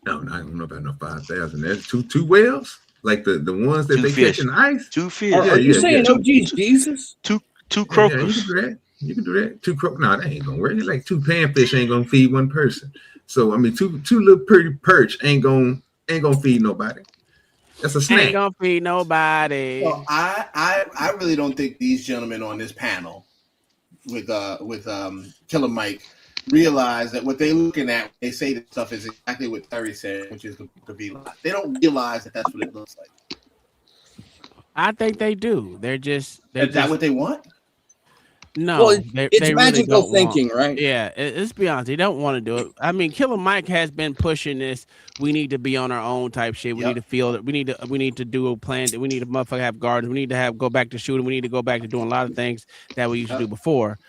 No, I don't know about no 5,000. That's two whales, like the ones that they catch in the ice. 2 fish. Are you saying OG Jesus? Two croakers. Yeah, you can do that. 2 croakers. No, that ain't gonna work. It's like 2 panfish ain't gonna feed one person. So I mean, two little pretty perch ain't gonna feed nobody. That's a snack. Ain't gonna feed nobody. Well, I really don't think these gentlemen on this panel with Killer Mike realize that what they're looking at when they say this stuff is exactly what Terry said, which is the V-line. They don't realize that that's what it looks like. I think they do. Is that what they want? No, well, it's magical really thinking, right? Yeah, let's be honest. They don't want to do it. I mean, Killer Mike has been pushing this. We need to be on our own type shit. We need to feel it. We need to do a plan. We need to motherfucker have gardens. We need to go back to shooting. We need to go back to doing a lot of things that we used to do before,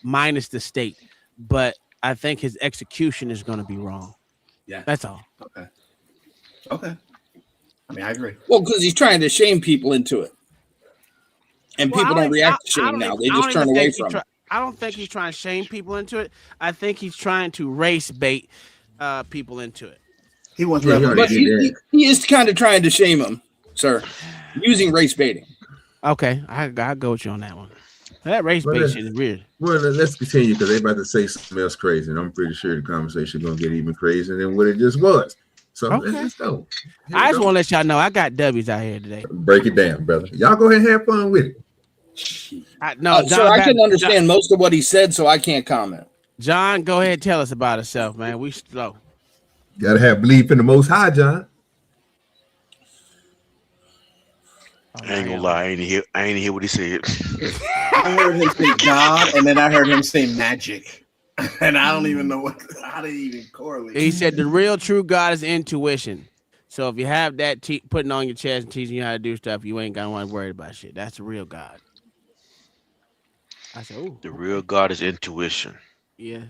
minus the state. But I think his execution is going to be wrong. Yeah, that's all. Okay. I mean, I agree. Well, because he's trying to shame people into it. And people don't react to shame now. They just turn away from it. I don't think he's trying to shame people into it. I think he's trying to race bait people into it. He wants but he is kind of trying to shame them, sir, using race baiting. Okay, I go with you on that one. That race bait shit is weird. Well, let's continue because they're about to say something else crazy, and I'm pretty sure the conversation is going to get even crazier than what it just was. So let's go. I just want to let y'all know I got W's out here today. Break it down, brother. Y'all go ahead and have fun with it. No, John. Sir, I can understand most of what he said, so I can't comment. John, go ahead, tell us about yourself, man. We slow. Gotta have belief in the Most High, John. I ain't gonna lie, I ain't hear what he said. I heard him say God, and then I heard him say magic, and I don't even know how to even correlate. He said the real true God is intuition. So if you have that putting on your chest and teaching you how to do stuff, you ain't gonna want to worry about shit. That's the real God. I said, "Ooh." The real God is intuition. Yes.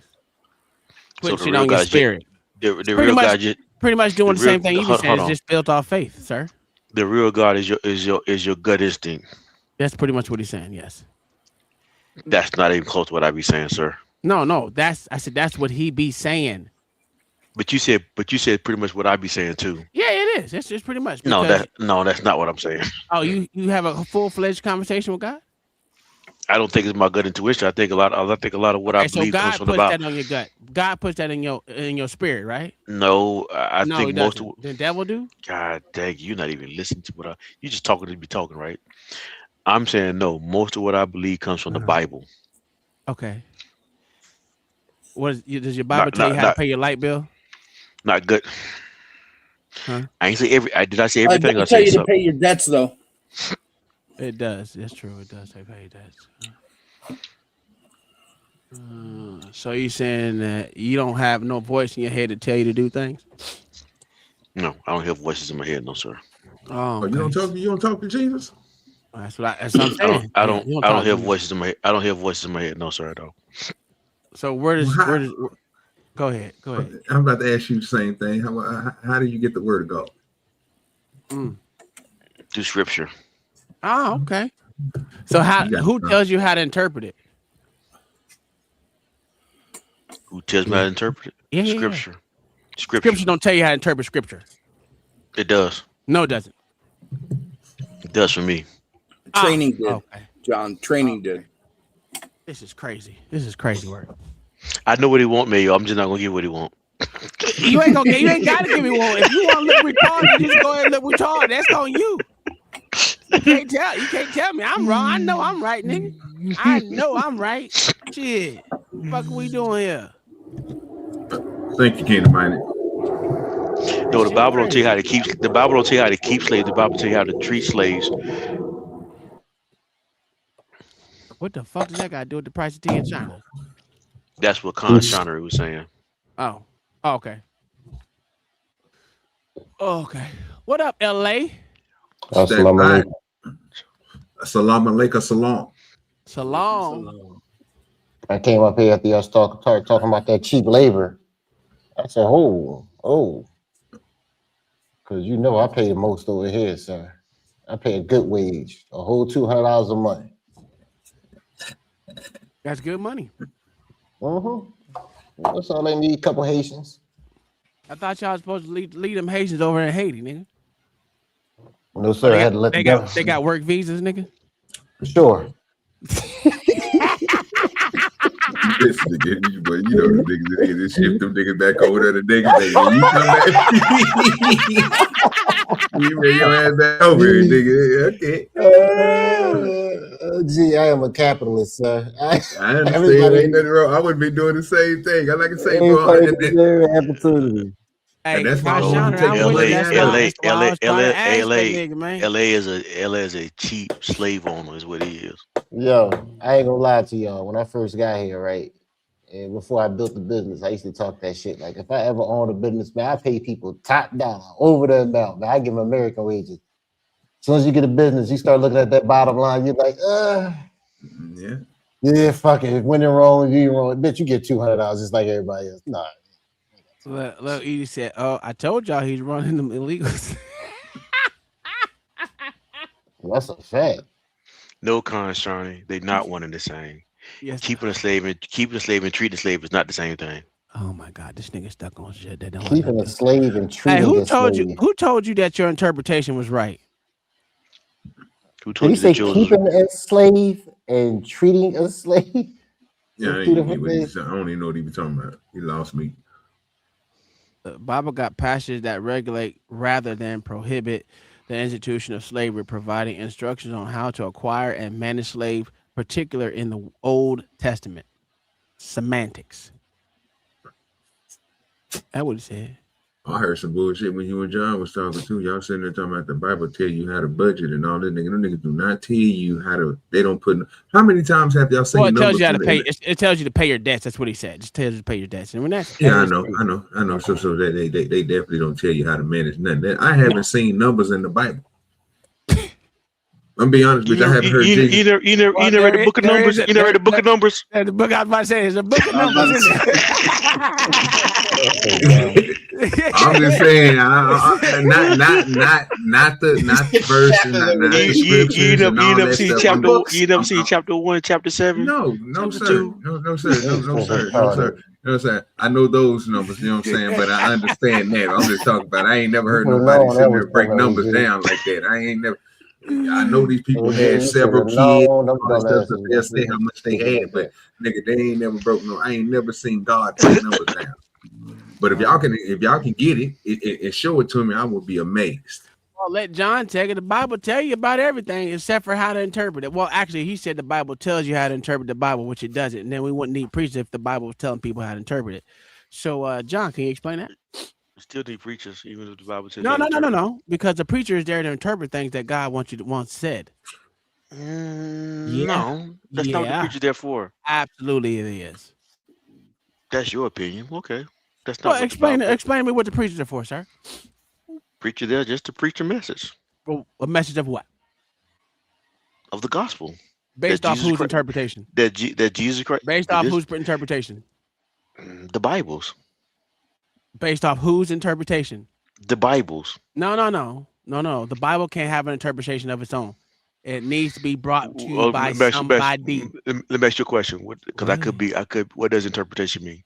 So Putting shit on your spirit. The real God just pretty much doing the same thing you be saying. It's just built off faith, sir. The real God is your gut instinct. That's pretty much what he's saying. Yes. That's not even close to what I be saying, sir. No. I said that's what he be saying. But you said pretty much what I be saying too. Yeah, it is. It's just pretty much. That's not what I'm saying. Oh, you have a full-fledged conversation with God? I don't think it's my gut intuition. I think a lot of what I believe comes from the Bible. God puts that on your gut. God puts that in your spirit, right? No, I think most of the devil do. God dang, you're not even listening to what you just talking to be talking, right? I'm saying no. Most of what I believe comes from the Bible. Okay. Does your Bible tell you how to pay your light bill? Not good. Huh? I ain't say did I say everything? I tell you to pay your debts though. It does. That's true. It does say pay debts. So you saying that you don't have no voice in your head to tell you to do things? No, I don't have voices in my head, no, sir. Oh, you don't talk to Jesus? That's what I'm saying. I don't have voices in my head. I don't have voices in my head, no, sir. I don't. So go ahead. I'm about to ask you the same thing. How do you get the word of God? Through scripture. Oh, okay. So who tells you how to interpret it? Who tells me how to interpret it? Yeah, Scripture. Yeah. Scripture don't tell you how to interpret scripture. It does. No, it doesn't. It does for me. Training did. Okay. John, training did. This is crazy. This is crazy work. I know what he want, Mayo. I'm just not gonna give what he want. You ain't gotta give me one. If you want to look retarded, just go ahead and look retarded. That's on you. You can't tell me I'm wrong. I know I'm right, nigga. I know I'm right. Shit. What the fuck are we doing here? Thank you, Kingdom Minded. No, the Bible don't tell you how to keep. The Bible don't tell you how to keep slaves. The Bible tell you how to treat slaves. What the fuck does that got to do with the price of tea in China? That's what Con Connery was saying. Oh, okay. Okay. What up, LA? Salam alaikum. Salam alaikum. Salam. Salam. I came up here after y'all started talking about that cheap labor. I said, oh. Because you know I pay the most over here, sir. I pay a good wage, a whole $200 a month. That's good money. That's all they need, a couple Haitians. I thought y'all was supposed to lead them Haitians over in Haiti, nigga. No, sir. I had to let they got work visas, nigga. Sure. This nigga, but you know the niggas just shift them niggas back over there. The niggas, you come back, you bring your ass back over here, nigga. Okay. Gee, I am a capitalist, sir. I understand. Ain't nothing wrong. I wouldn't be doing the same thing. I like to say, bro. Opportunity. Hey, and that's why LA is a cheap slave owner, is what he is. Yo, I ain't gonna lie to y'all. When I first got here, right, and before I built the business, I used to talk that shit. Like, if I ever own a business, man, I pay people top down over the amount. Man, I give them American wages. As soon as you get a business, you start looking at that bottom line. You're like, yeah, fuck it. When you're wrong, you're wrong. Bitch, you get $200 just like everybody else. Nah. Look, Edie said, "Oh, I told y'all he's running them illegals." That's a fact. No, Shawnee, they not one and the same. Yes. Keeping a slave and treating a slave is not the same thing. Oh my God, this nigga stuck on shit that don't. Keeping a slave and treating. Hey, a slave. Who told you that your interpretation was right? Who told you say keeping a slave and treating a slave? Yeah, I don't even know what he was talking about. He lost me. The Bible got passages that regulate rather than prohibit the institution of slavery, providing instructions on how to acquire and manage slaves particular in the Old Testament. Semantics. That what he said. I heard some bullshit when you and John was talking too. Y'all sitting there talking about the Bible tell you how to budget and all that. Them niggas do not tell you how to. They don't put. How many times have y'all seen? Well, it tells you how to numbers pay. It tells you to pay your debts. That's what he said. Just tells you to pay your debts. And when that's Yeah, I know. So they definitely don't tell you how to manage nothing. I haven't seen numbers in the Bible. I'm being honest with you. I haven't heard Jesus. You never read the book of Numbers. You never read the book of Numbers. The book I was about to say is a book of Numbers. I'm just saying, not the verse, not the scriptures, and all that stuff. You never see chapter 1, chapter 7. No, sir. I know those numbers. You know what I'm saying, but I understand that. I'm just talking about. I ain't never heard nobody sitting there break numbers down like that. I ain't never. I know these people had several kids, all that stuff, so they'll say how much they had, but nigga, they ain't never broke no. I ain't never seen God break numbers down. But if y'all can get it and show it to me, I will be amazed. Well, let John take it. The Bible tell you about everything except for how to interpret it. Well, actually, he said the Bible tells you how to interpret the Bible, which it doesn't. And then we wouldn't need preachers if the Bible was telling people how to interpret it. So, John, can you explain that? Still need preachers, even if the Bible says no. Because the preacher is there to interpret things that God wants said. No, that's not what the preacher's there for. Absolutely, it is. That's your opinion. Okay, that's not. Well, explain to me what the preachers are for, sir. Preacher there just to preach a message. Well, a message of what? Of the gospel. Based off whose interpretation? That Jesus Christ. Based off whose interpretation? The Bibles. Based off whose interpretation? The Bibles. No. The Bible can't have an interpretation of its own. It needs to be brought to you by somebody. Let me ask you a question, because I could. What does interpretation mean?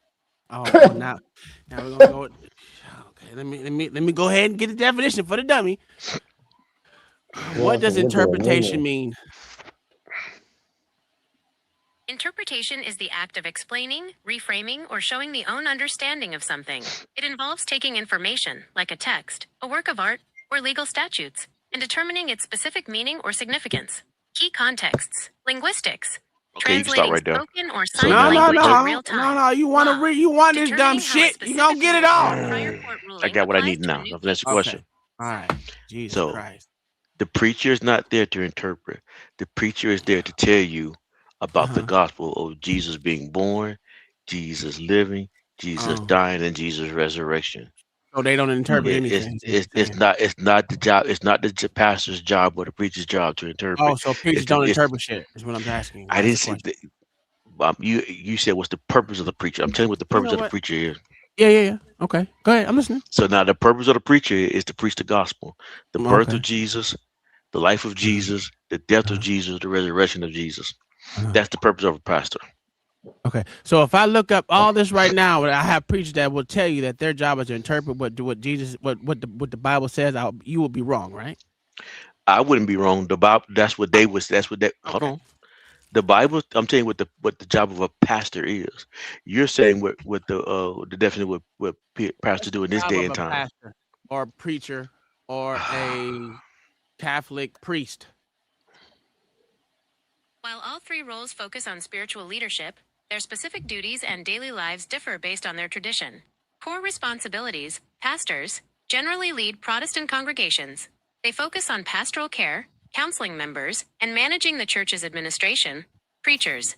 Oh, now we're gonna go. Okay, let me go ahead and get the definition for the dummy. What does interpretation mean? Interpretation is the act of explaining, reframing, or showing the own understanding of something. It involves taking information, like a text, a work of art, or legal statutes, and determining its specific meaning or significance. Key contexts: linguistics, translating spoken or signed language in real time. No. You want this dumb shit? You don't get it all. I got what I need now. That's the question. All right. Jesus Christ. The preacher is not there to interpret. The preacher is there to tell you about the gospel of Jesus being born, Jesus living, Jesus dying, and Jesus resurrection. So they don't interpret anything. It's not the job. It's not the pastor's job or the preacher's job to interpret. Oh, so preachers don't interpret shit. Is what I'm asking. I didn't see. You said what's the purpose of the preacher? I'm telling you what the purpose of the preacher is. Yeah. Okay, go ahead. I'm listening. So now the purpose of the preacher is to preach the gospel, the birth of Jesus, the life of Jesus, the death of Jesus, the resurrection of Jesus. That's the purpose of a pastor. Okay, so if I look up all this right now, I have preachers that will tell you that their job is to interpret what the Bible says. You will be wrong, right? I wouldn't be wrong. The Bible. That's what they. Hold on. The Bible. I'm telling you what the job of a pastor is. You're saying what the definition what pastors do in this day and time. Pastor or preacher or a Catholic priest. While all three roles focus on spiritual leadership, their specific duties and daily lives differ based on their tradition. Core responsibilities: pastors generally lead Protestant congregations. They focus on pastoral care, counseling members, and managing the church's administration. Preachers.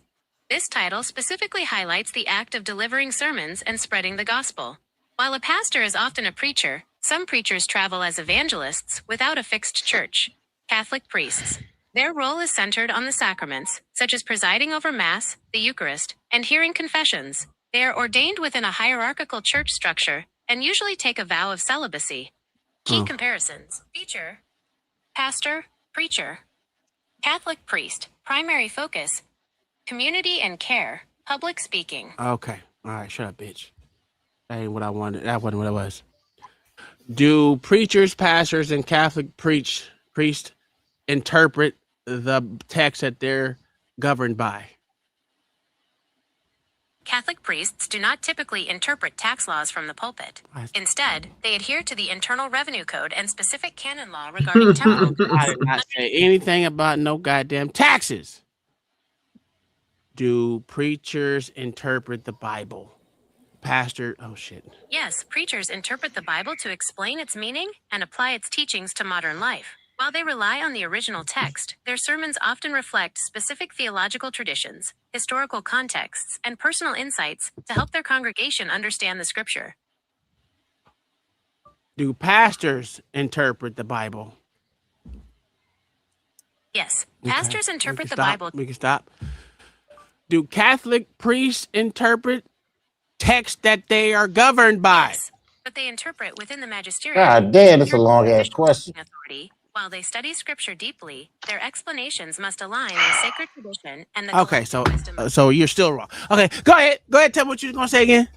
This title specifically highlights the act of delivering sermons and spreading the gospel. While a pastor is often a preacher, some preachers travel as evangelists without a fixed church. Catholic priests. Their role is centered on the sacraments, such as presiding over Mass, the Eucharist, and hearing confessions. They are ordained within a hierarchical church structure and usually take a vow of celibacy. Key comparisons: preacher, pastor, preacher. Catholic priest, primary focus: community and care, public speaking. Okay, all right, shut up, bitch. That ain't what I wanted. That wasn't what it was. Do preachers, pastors, and Catholic priests interpret the text that they're governed by? Catholic priests do not typically interpret tax laws from the pulpit. Instead, they adhere to the Internal Revenue Code and specific canon law regarding temporal goods. I did not say anything about no goddamn taxes. do preachers interpret the Bible? Pastor, oh shit. Yes, preachers interpret the Bible to explain its meaning and apply its teachings to modern life. While they rely on the original text, their sermons often reflect specific theological traditions, historical contexts, and personal insights to help their congregation understand the scripture. Do pastors interpret the Bible? Yes, Okay, pastors interpret the stop. Bible. We can stop. Do Catholic priests interpret texts that they are governed by? Yes, but they interpret within the magisterium. God damn, that's a long ass question. Authority. While they study scripture deeply, their explanations must align with sacred tradition and the Okay, so you're still wrong. Okay, go ahead. Go ahead. Tell me what you're gonna say again.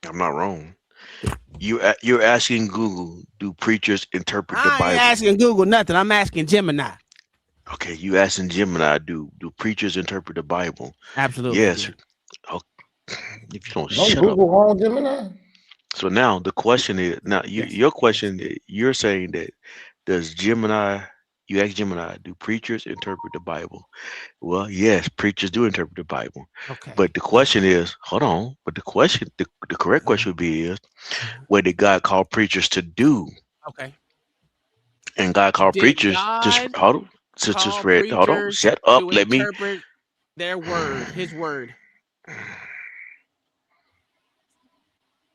I'm not wrong. You're asking Google, do preachers interpret the I Bible? ain't asking Google nothing. I'm asking Gemini. Okay, you asking Gemini, do preachers interpret the Bible? Absolutely. Yes. Oh, if you don't No shut Google up. on Gemini. So now the question is, your question, you're saying that does Gemini, you ask Gemini, do preachers interpret the Bible? Well, yes, preachers do interpret the Bible. Okay. But the question is, hold on, but the question, the correct question would be is, what did God call preachers to do? Okay. And God called Did preachers, just God hold on, just read, hold on, preachers shut up, to let me. interpret their word, his word.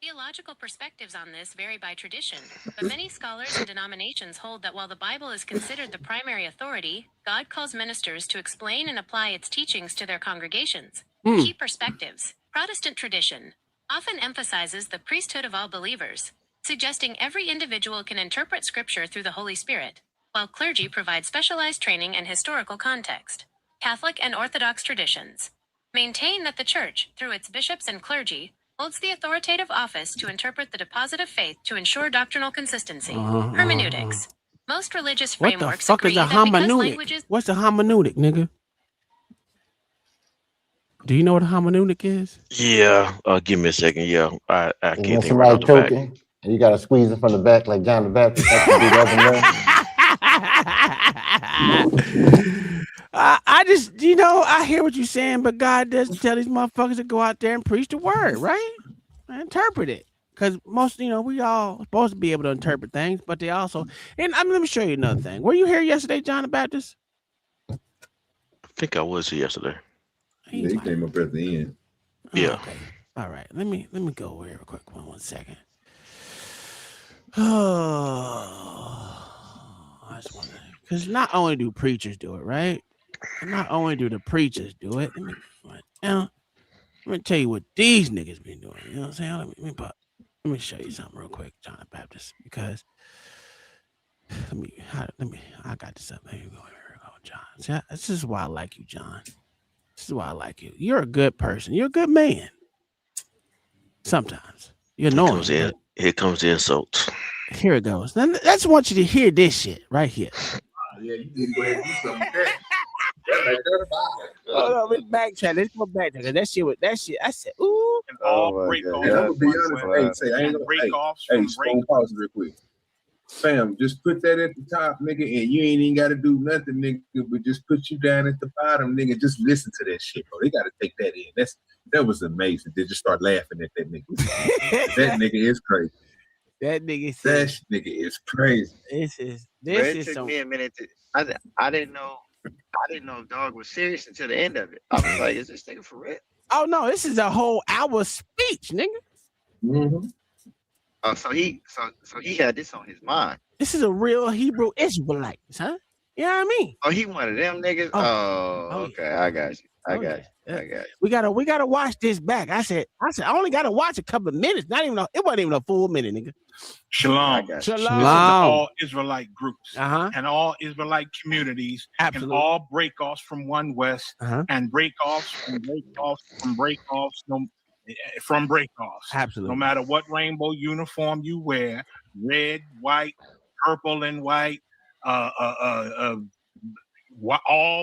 Theological perspectives on this vary by tradition, but many scholars and denominations hold that while the Bible is considered the primary authority, God calls ministers to explain and apply its teachings to their congregations. Key perspectives. Protestant tradition often emphasizes the priesthood of all believers, suggesting every individual can interpret scripture through the Holy Spirit, while clergy provide specialized training and historical context. Catholic and Orthodox traditions maintain that the Church, through its bishops and clergy, holds the authoritative office to interpret the deposit of faith to ensure doctrinal consistency. Hermeneutics. Most religious What the frameworks fuck agree is a that because hermeneutic? languages... What's a hermeneutic, nigga? Do you know what a hermeneutic is? Yeah, give me a second. Yeah, I And can't when think right off somebody the back. choking, and you gotta squeeze it from the back like John the Baptist like you did the other night. I just, I hear what you're saying, but God does tell these motherfuckers to go out there and preach the word, right? And interpret it. Because most, we all supposed to be able to interpret things, but they also, and let me show you another thing. Were you here yesterday, John the Baptist? I think I was here yesterday. Yeah, he came up at the end. Yeah. Okay. All right. Let me go over here real quick. One second. Oh, I just want to, because not only do preachers do it, right? Not only do the preachers do it. Let me tell you what these niggas been doing. You know what I'm saying? Let me show you something real quick, John the Baptist, because I got this up. Here you go, John. See, this is why I like you, John. This is why I like you. You're a good person. You're a good man. Sometimes you're annoying. Here comes the insults. Here it goes. Now, I just want you to hear this shit right here. Yeah, you need to go ahead and do something with that. Hold on, let's backtrack. Let's go back to that shit. I said, ooh. Oh my God. I'm gonna be honest. Hey, I ain't gonna. Hey, phone pause real quick. Fam, just put that at the top, nigga, and you ain't even got to do nothing, nigga. But just put you down at the bottom, nigga. Just listen to that shit, bro. They got to take that in. That was amazing. They just start laughing at that nigga. That nigga is crazy. That nigga is crazy. This is took me a minute to. I didn't know dog was serious until the end of it. I was like, is this nigga for real? Oh no, this is a whole hour speech, nigga. Mm-hmm. So he had this on his mind. This is a real Hebrew Israelite, huh? You know what I mean? Oh, he one of them niggas. Oh okay, yeah. I got you. I got you. We gotta watch this back. I said I only gotta watch a couple of minutes. It wasn't even a full minute, nigga. Shalom. Shalom. This is all Israelite groups and all Israelite communities and all breakoffs from One West and breakoffs from breakoffs. Absolutely. No matter what rainbow uniform you wear, red, white, purple and white, all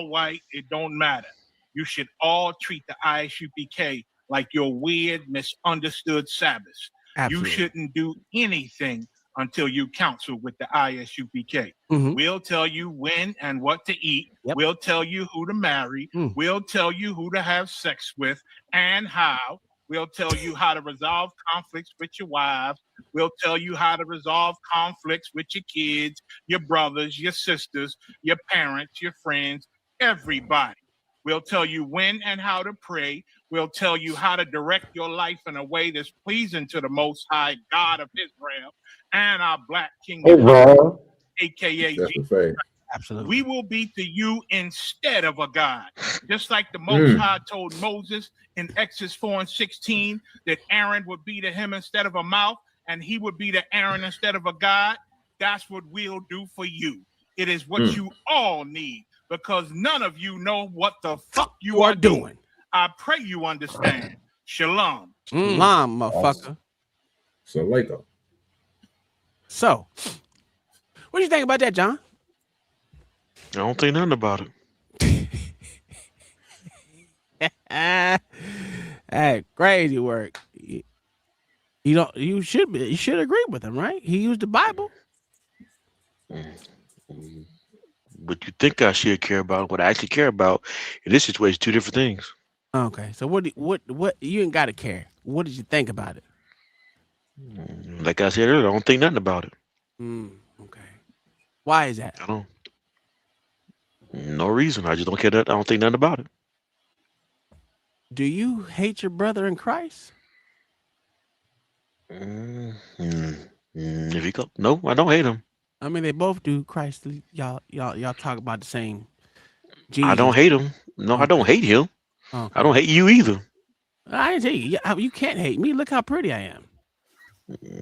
white, it don't matter. You should all treat the ISUPK like your weird, misunderstood Sabbaths. Absolutely. You shouldn't do anything until you counsel with the ISUPK. We'll tell you when and what to eat. We'll tell you who to marry. We'll tell you who to have sex with and how. We'll tell you how to resolve conflicts with your wives. We'll tell you how to resolve conflicts with your kids, your brothers, your sisters, your parents, your friends, everybody. We'll tell you when and how to pray. We'll tell you how to direct your life in a way that's pleasing to the Most High God of Israel and our Black King, aka Jesus. Absolutely. We will be to you instead of a God. Just like the Most High told Moses in Exodus 4:16 that Aaron would be to him instead of a mouth, and he would be to Aaron instead of a God. That's what we'll do for you. It is what you all need, because none of you know what the fuck you are doing. I pray you understand. Shalom. Shalom, motherfucker. So later. So, what do you think about that, John? I don't think nothing about it. Hey, crazy work. You should agree with him, right? He used the Bible. But you think I should care about what I actually care about in this situation? Two different things. Okay, so what you ain't gotta care. What did you think about it? Like I said earlier, I don't think nothing about it. Okay. Why is that? I don't. No reason. I just don't care. I don't think nothing about it. Do you hate your brother in Christ? If you go, no, I don't hate him. I mean, they both do. Christ, y'all talk about the same Jesus. I don't hate him. No, Okay. I don't hate him. Okay. I don't hate you either. I didn't tell you. You can't hate me. Look how pretty I am.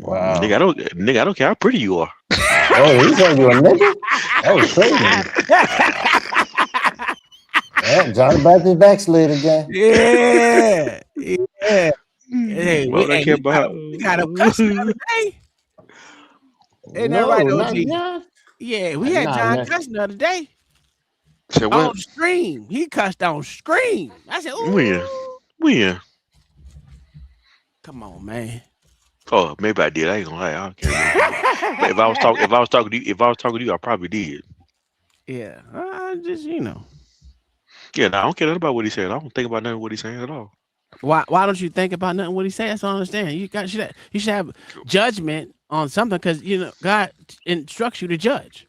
Wow. Nigga, I don't care how pretty you are. Oh, he called you a nigga? That was crazy. Yeah, John Baptist backslid again. Yeah. Hey, Well, I care about we got a cussing the other day. Ain't that right, OG? Yeah, we had John cussing the other day. So what? On stream. He cussed on stream. I said, ooh. When? Come on, man. Oh, maybe I did. I ain't gonna lie. I don't care. if I was talking to you, I probably did. Yeah. Just Yeah, no, I don't care nothing about what he said. I don't think about nothing what he's saying at all. Why don't you think about nothing what he said? That's all I understand. You should have judgment on something, because God instructs you to judge.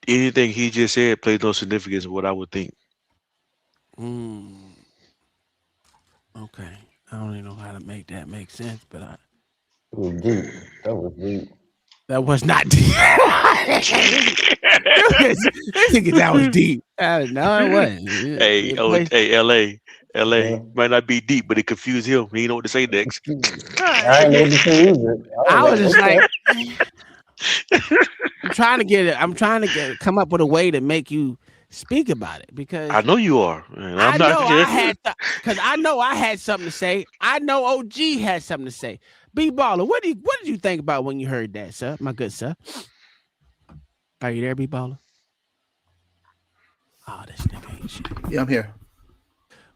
Anything he just said plays no significance in what I would think. Okay. I don't even know how to make that make sense, but That was deep. That was deep. That was not deep. That was deep. No, it wasn't. Hey, LA might not be deep, but it confused him. He didn't know what to say next. I know what to say either. I was just like, I'm trying to come up with a way to make you speak about it, because I know you are. Man, I know I had something to say. I know OG had something to say. B Baller, what did you think about when you heard that, sir? My good sir. Are you there, B Baller? Oh, this nigga ain't shit. Yeah, I'm here.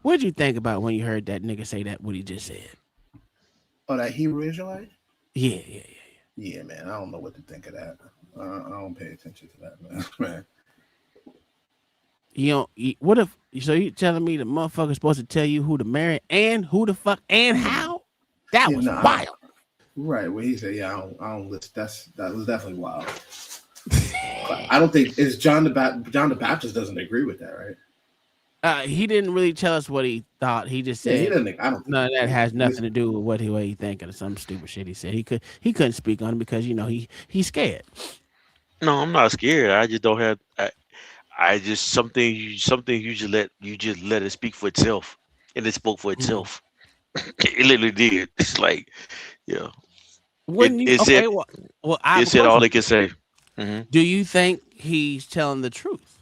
What did you think about when you heard that nigga say that, what he just said? Oh, that Hebrew Israelite? Yeah. Yeah, man. I don't know what to think of that. I don't pay attention to that, man. What if? So you telling me the motherfucker's supposed to tell you who to marry and who the fuck and how? That was wild. Right. Well, he said, "Yeah, I don't listen." That was definitely wild. I don't think it's John the Baptist doesn't agree with that, right? He didn't really tell us what he thought. He just said, he doesn't. I don't. No, that has nothing to do with what he thinking or some stupid shit he said. He couldn't speak on it because he's scared. No, I'm not scared. I just don't have. I just something you just let it speak for itself, and it spoke for itself. It literally did. It's like, yeah. It said all it can say. Mm-hmm. Do you think he's telling the truth?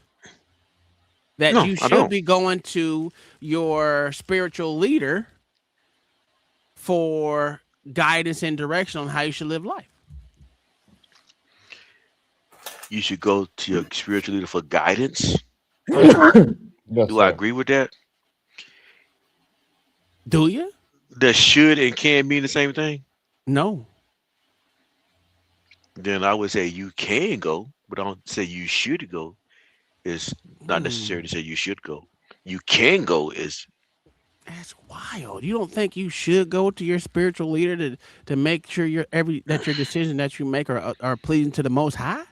That No, you I should don't. be going to your spiritual leader for guidance and direction on how you should live life? You should go to your spiritual leader for guidance. Yes, Do I agree with that? Do you? Does should and can mean the same thing? No. Then I would say you can go, but I don't say you should go. Is not necessary to say you should go. You can go is That's wild. You don't think you should go to your spiritual leader to make sure that your decision that you make are pleasing to the Most High?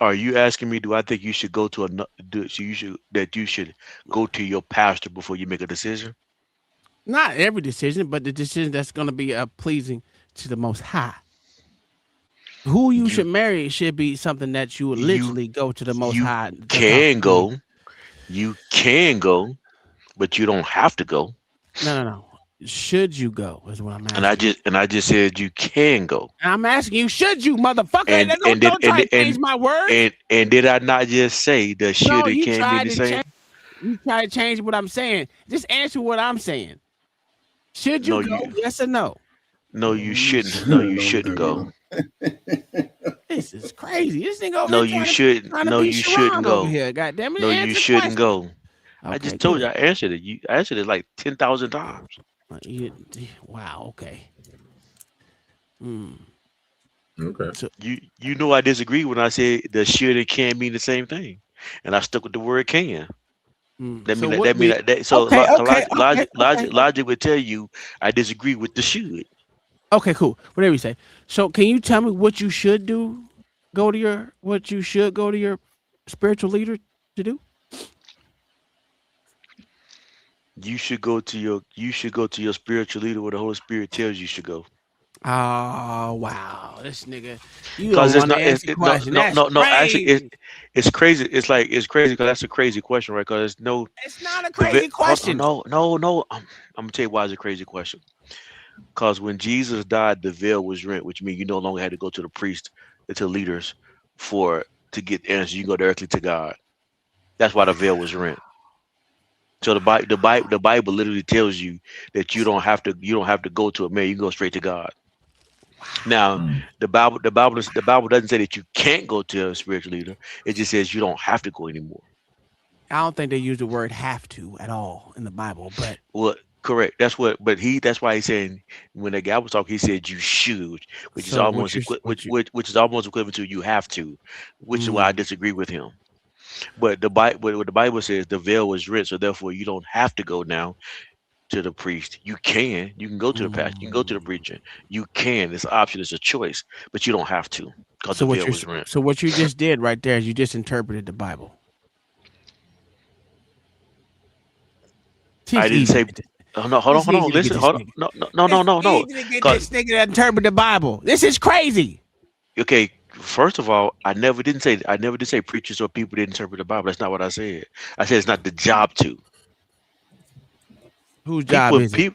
are you asking me? Do I think you should go to you should go to your pastor before you make a decision? Not every decision, but the decision that's going to be pleasing to the Most High. Who you should marry should be something that you would literally go to the Most High. You can go, but you don't have to go. No. Should you go is what I'm asking. And I just said you can go. And I'm asking you, should you, motherfucker? Don't try to change my words. And did I not just say the should and can be the same? You try to change what I'm saying. Just answer what I'm saying. Should you go? Yes or no? No, you shouldn't. No, you shouldn't go. This is crazy. This thing over No, you shouldn't. No, you shouldn't go. Here. God damn it. No, you shouldn't go. Okay, I just told you. I answered it. I answered it like 10,000 times. Wow. Okay. Okay. So you know I disagree when I say the should and can mean the same thing, and I stuck with the word can. Logic would tell you I disagree with the should. Okay, cool. Whatever you say. So can you tell me what you should do? What you should go to your spiritual leader to do? You should go to your spiritual leader where the Holy Spirit tells you should go. Oh wow, this nigga! You don't want to answer the question. No. Actually, it's crazy. It's crazy because that's a crazy question, right? Because it's not a crazy question. No. I'm gonna tell you why it's a crazy question. Because when Jesus died, the veil was rent, which means you no longer had to go to the priest and to leaders to get answers. You go directly to God. That's why the veil was rent. So the Bible literally tells you that you don't have to go to a man. You can go straight to God. Now, the Bible doesn't say that you can't go to a spiritual leader. It just says you don't have to go anymore. I don't think they use the word "have to" at all in the Bible, but correct. That's why he's saying when the guy was talking, he said you should, which is almost equivalent to you have to, which is why I disagree with him. But what the Bible says, the veil was rent, so therefore you don't have to go now to the priest. You can go to the pastor, you can go to the preacher. You can. It's an option, it's a choice, but you don't have to because the veil was rent. So what you just did right there is you just interpreted the Bible. I didn't say. No, hold on. Listen, hold on. No. This nigga that interpret the Bible. This is crazy. Okay. First of all, I never did say preachers or people didn't interpret the Bible. That's not what I said. I said it's not the job to. Whose job is it?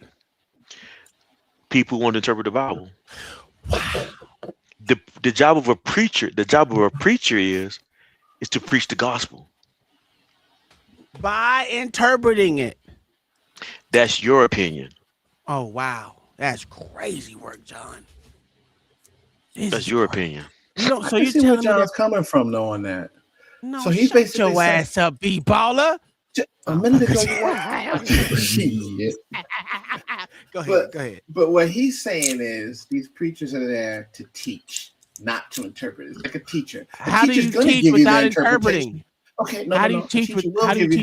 People want to interpret the Bible. Wow. The job of a preacher is to preach the gospel. By interpreting it. That's your opinion. Oh wow. That's crazy work, John. That's your opinion. So you see where John's coming from knowing that. No, so he's basically your ass up, B-baller. A minute ago, you Go ahead. But what he's saying is these preachers are there to teach, not to interpret. It's like a teacher. How do you teach without interpreting? Okay, how do you teach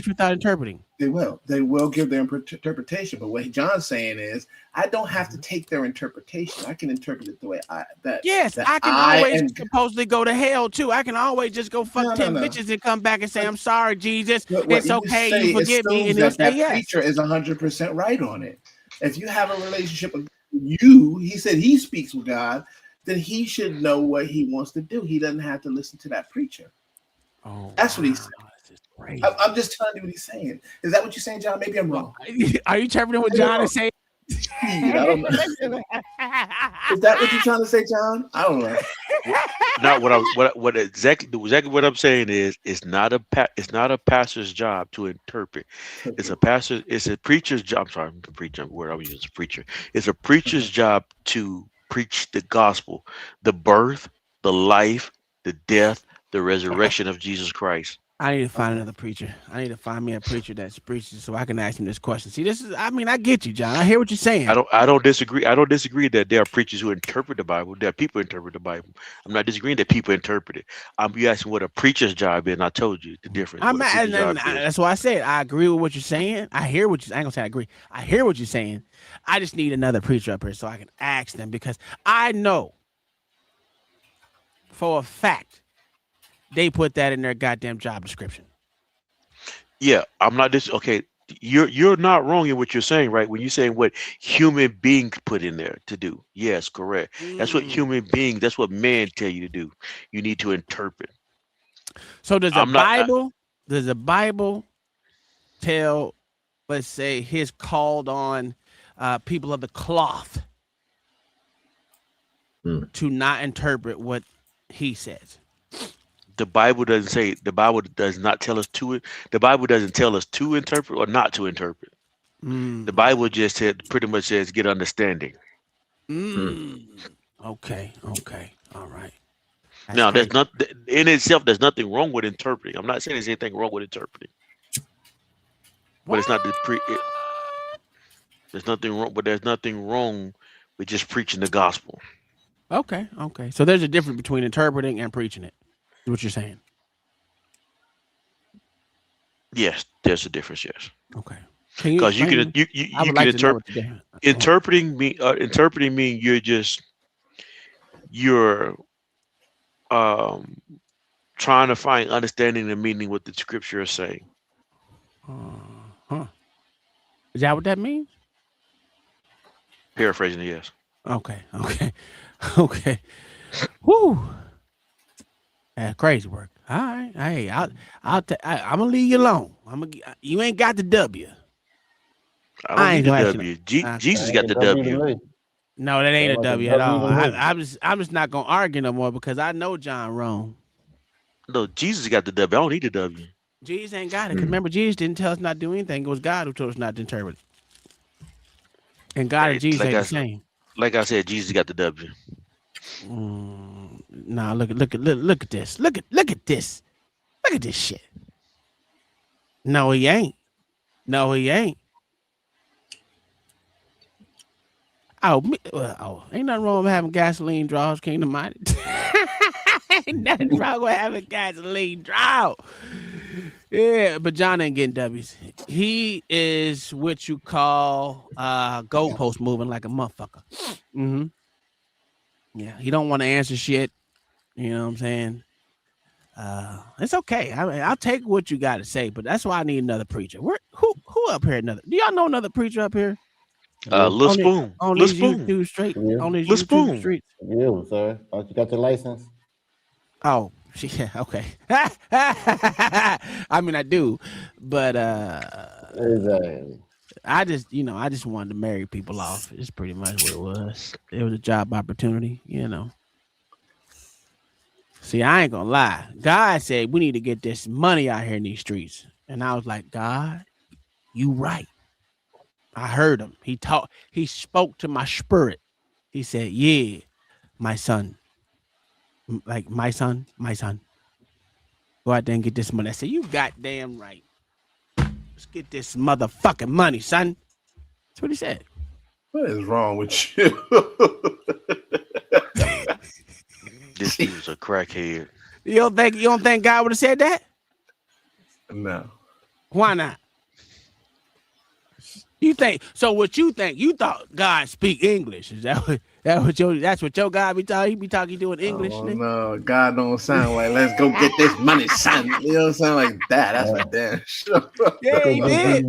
without interpreting? They will give their interpretation. But what John's saying is, I don't have to take their interpretation. I can interpret it the way I can always supposedly go to hell too. I can always just go fuck 10 bitches and come back and say, I'm sorry, Jesus. It's okay. You forgive me. And he'll say yes. Preacher is 100% right on it. If you have a relationship with you, he said he speaks with God, then he should know what he wants to do. He doesn't have to listen to that preacher. Oh, that's what he's saying. I'm just telling you what he's saying. Is that what you're saying, John? Maybe I'm wrong. Are you interpreting what John is saying? I don't know. Is that what you're trying to say, John? I don't know. Not exactly what I'm saying is it's not a pastor's job to interpret. It's a preacher's job. I'm sorry, the preacher word I was using, preacher. It's a preacher's job to preach the gospel, the birth, the life, the death, the resurrection of Jesus Christ. I need to find another preacher. I need to find me a preacher that's preaches so I can ask him this question. See, this is, I mean, I get you, John. I hear what you're saying. I don't disagree. I don't disagree that there are preachers who interpret the Bible. There are people who interpret the Bible. I'm not disagreeing that people interpret it. You asking what a preacher's job is, and I told you the difference. That's why I said I agree with what you're saying. I hear what you. I ain't gonna say I agree. I hear what you're saying. I just need another preacher up here so I can ask them, because I know for a fact they put that in their goddamn job description. Yeah, I'm not okay. You're not wrong in what you're saying, right? When you're saying what human beings put in there to do. Yes, correct. That's what human beings, that's what men tell you to do. You need to interpret. So does the Bible tell, let's say, his called on people of the cloth to not interpret what he says? The Bible doesn't say, the Bible does not tell us to, the Bible doesn't tell us to interpret or not to interpret. The Bible just pretty much says get understanding. Okay. All right. Now, there's not in itself, there's nothing wrong with interpreting. I'm not saying there's anything wrong with interpreting. But it's not there's nothing wrong, but there's nothing wrong with just preaching the gospel. Okay. So there's a difference between interpreting and preaching it. Is what you're saying? Yes, there's a difference. Yes. Okay. Because you can interpreting mean you're trying to find understanding and meaning what the scripture is saying. Is that what that means? Paraphrasing, yes. Okay. Whoo. That's crazy work. All right. Hey, I'm gonna leave you alone. You ain't got the W. I ain't got the W. Jesus got the W. No, that ain't a W at all. I'm just not gonna argue no more because I know John wrong. No, Jesus got the W. I don't need the W. Jesus ain't got it. Because remember, Jesus didn't tell us not to do anything. It was God who told us not to interpret. And God and Jesus ain't the same. Like I said, Jesus got the W. Nah, look at this. Look at this. Look at this shit. No, he ain't. Oh, ain't nothing wrong with having gasoline draws, Kingdom Minded. Ain't nothing wrong with having gasoline draw. Yeah, but John ain't getting W's. He is what you call goalpost moving like a motherfucker. Yeah, he don't want to answer shit. You know what I'm saying? It's okay. I mean, I'll take what you got to say, but that's why I need another preacher. Who up here? Do y'all know another preacher up here? Lil Spoon. On these YouTube streets. On these YouTube streets. Yeah, sir. Oh, you got your license? Oh, yeah, okay. I mean, I do, but exactly. I just wanted to marry people off. It's pretty much what it was. It was a job opportunity, See, I ain't gonna lie. God said we need to get this money out here in these streets, and I was like, God, you right. I heard him. He spoke to my spirit. He said, yeah, my son. Like, my son. Go out there and get this money. I said, you goddamn right. Let's get this motherfucking money, son. That's what he said. What is wrong with you? This dude's a crackhead. You don't think God would have said that? No. Why not? You think so? What you think? You thought God speak English? Is that's what your God be talking? He be talking doing English? Oh, no, God don't sound like let's go get this money, son. You don't sound like that. That's for damn sure. Yeah, he did.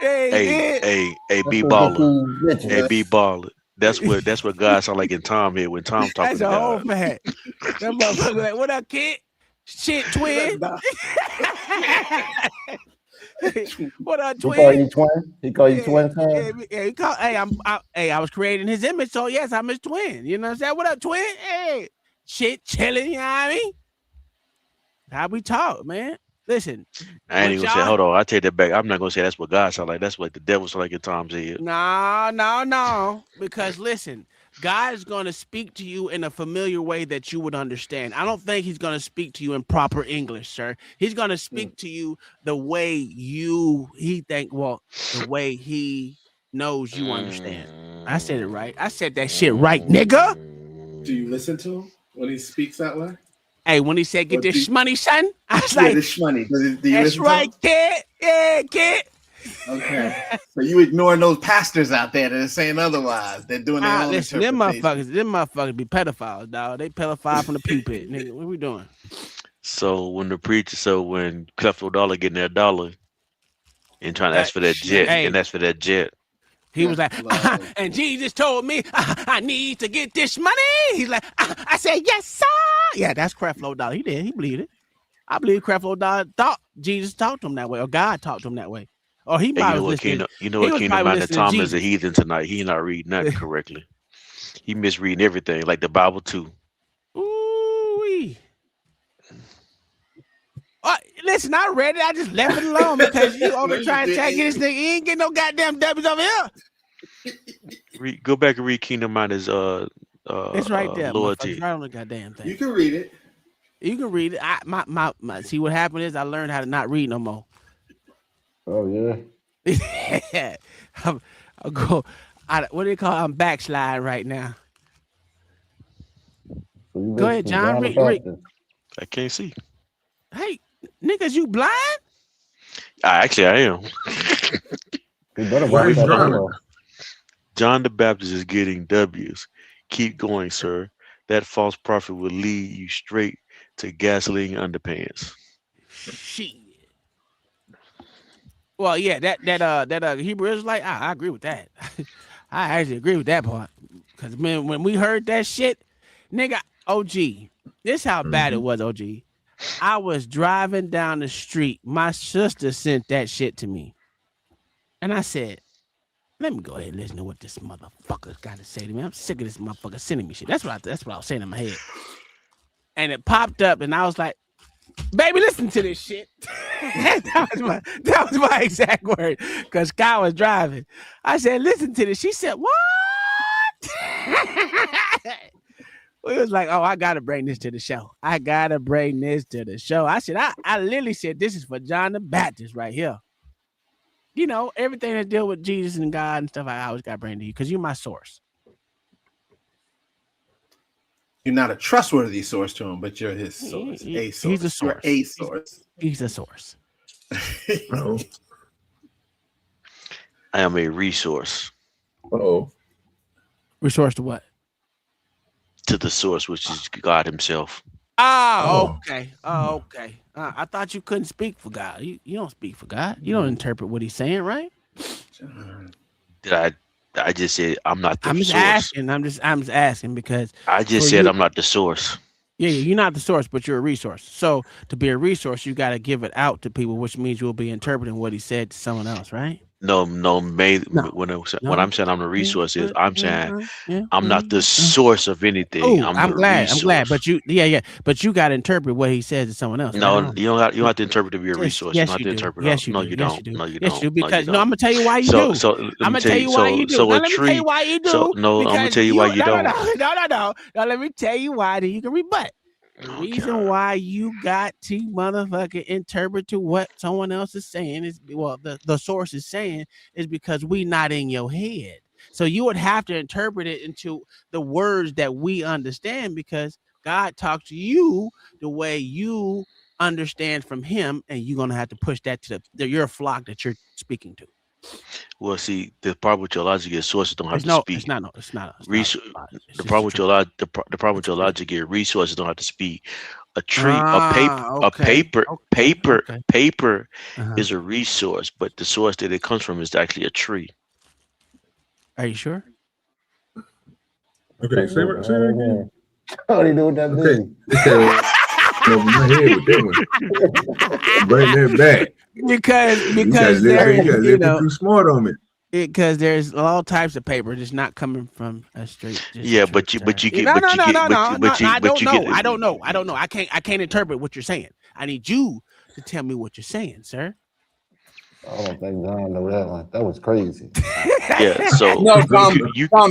Hey, B baller. Hey, B baller. That's what God sound like in Tom here when Tom talking. That's a whole man. That motherfucker like, what up, kid? Shit, twin. What up, twin? He call you twin? He call you twin, son? I was creating his image, so yes, I'm his twin. You know what I'm saying? What up, twin? Hey, shit, chilling, you know what I mean? How we talk, man. Listen. I ain't even gonna say, hold on, I take that back. I'm not gonna say that's what God sound like. That's what the devil sound like in Tom's head. No. Because listen, God is going to speak to you in a familiar way that you would understand. I don't think he's going to speak to you in proper English, sir. He's going to speak to you the way the way he knows you understand. I said it right. I said that shit right, nigga. Do you listen to him when he speaks that way? Hey, when he said, get this money, son, I was Yeah, like, this money. Do you that's listen to right, him? kid. Yeah, kid. Okay. So you ignoring those pastors out there that are saying otherwise. They're doing their own Listen, them interpretation. motherfuckers be pedophiles, dog. They pedophile from the pulpit, nigga. What we doing? So when Creflo Dollar getting that dollar and trying to ask for that jet, and ask for that jet. He was like, and Jesus told me I need to get this money. He's like, I said, yes, sir. Yeah, that's Creflo Dollar. He did. He believed it. I believe Creflo Dollar thought Jesus talked to him that way, or God talked to him that way. Or he might have listened. Kingdom Minded Tom is a heathen tonight. He not reading nothing correctly. He misreading everything, like the Bible too. Ooh-wee. Listen, I read it. I just left it alone because you over trying to get this nigga. He ain't getting no goddamn W's over here. Go back and read Kingdom Minded's it's right there. loyalty. Right on the goddamn thing. You can read it. You can read it. My see what happened is I learned how to not read no more. Oh yeah. I'll go. What do they call? I'm backsliding right now. Go ahead, John. Read. I can't see. Hey, niggas, you blind? Actually, I am. Why is John the Baptist is getting W's. Keep going, sir. That false prophet will lead you straight to gasoline underpants. Shit. Well, yeah, that Hebrew Israelite, I agree with that. I actually agree with that part. Because, man, when we heard that shit, nigga, OG, this how bad it was, OG. I was driving down the street. My sister sent that shit to me. And I said, let me go ahead and listen to what this motherfucker's got to say to me. I'm sick of this motherfucker sending me shit. That's what I was saying in my head. And it popped up, and I was like, baby, listen to this shit. that was my exact word. Because Sky was driving. I said, listen to this. She said, what? We was like, oh, I gotta bring this to the show. I said, I literally said, this is for John the Baptist right here. You know, everything that deal with Jesus and God and stuff, I always gotta bring to you because you're my source. You're not a trustworthy source to him, but you're his source. He's a source. You're a source. He's a source. Oh. I am a resource. Oh. Resource to what? To the source, which is God himself. Okay. Okay. I thought you couldn't speak for God. You don't speak for God. You don't interpret what he's saying, right? I just said I'm not the source. I'm just asking because I just said I'm not the source. Yeah, you're not the source, but you're a resource. So to be a resource, you got to give it out to people, which means you'll be interpreting what he said to someone else, right? When I'm saying I'm the resource is I'm saying I'm not the source of anything. Ooh, I'm glad. But you got to interpret what he says to someone else. No, right? you don't have to interpret to be a resource. Yes, you don't have to interpret. Yes, you no, do. you Yes, don't. you do. No, you Yes, don't. you do. Because no, I'm gonna tell you why you do. I'm gonna tell you why you do. Let me tell you why you do. I'm gonna tell you why you don't. No. Let me tell you why. Then you can rebut. The reason why you got to motherfucking interpret to what someone else is saying is, well, the source is saying is because we not in your head. So you would have to interpret it into the words that we understand because God talks to you the way you understand from him, and you're going to have to push that to your flock that you're speaking to. Well, see, the problem with your logic is sources don't have to speak. It's not. The problem with your logic is resources don't have to speak. A tree, a paper is a resource, but the source that it comes from is actually a tree. Are you sure? Okay, say it again. How do you know what that means? Over my head with that one. Bring that back. Because you gotta too smart on it. Because there's all types of paper just not coming from a straight. But you get. I don't know. I can't interpret what you're saying. I need you to tell me what you're saying, sir. I don't think John know that one. That was crazy. Yeah. So no, Tom,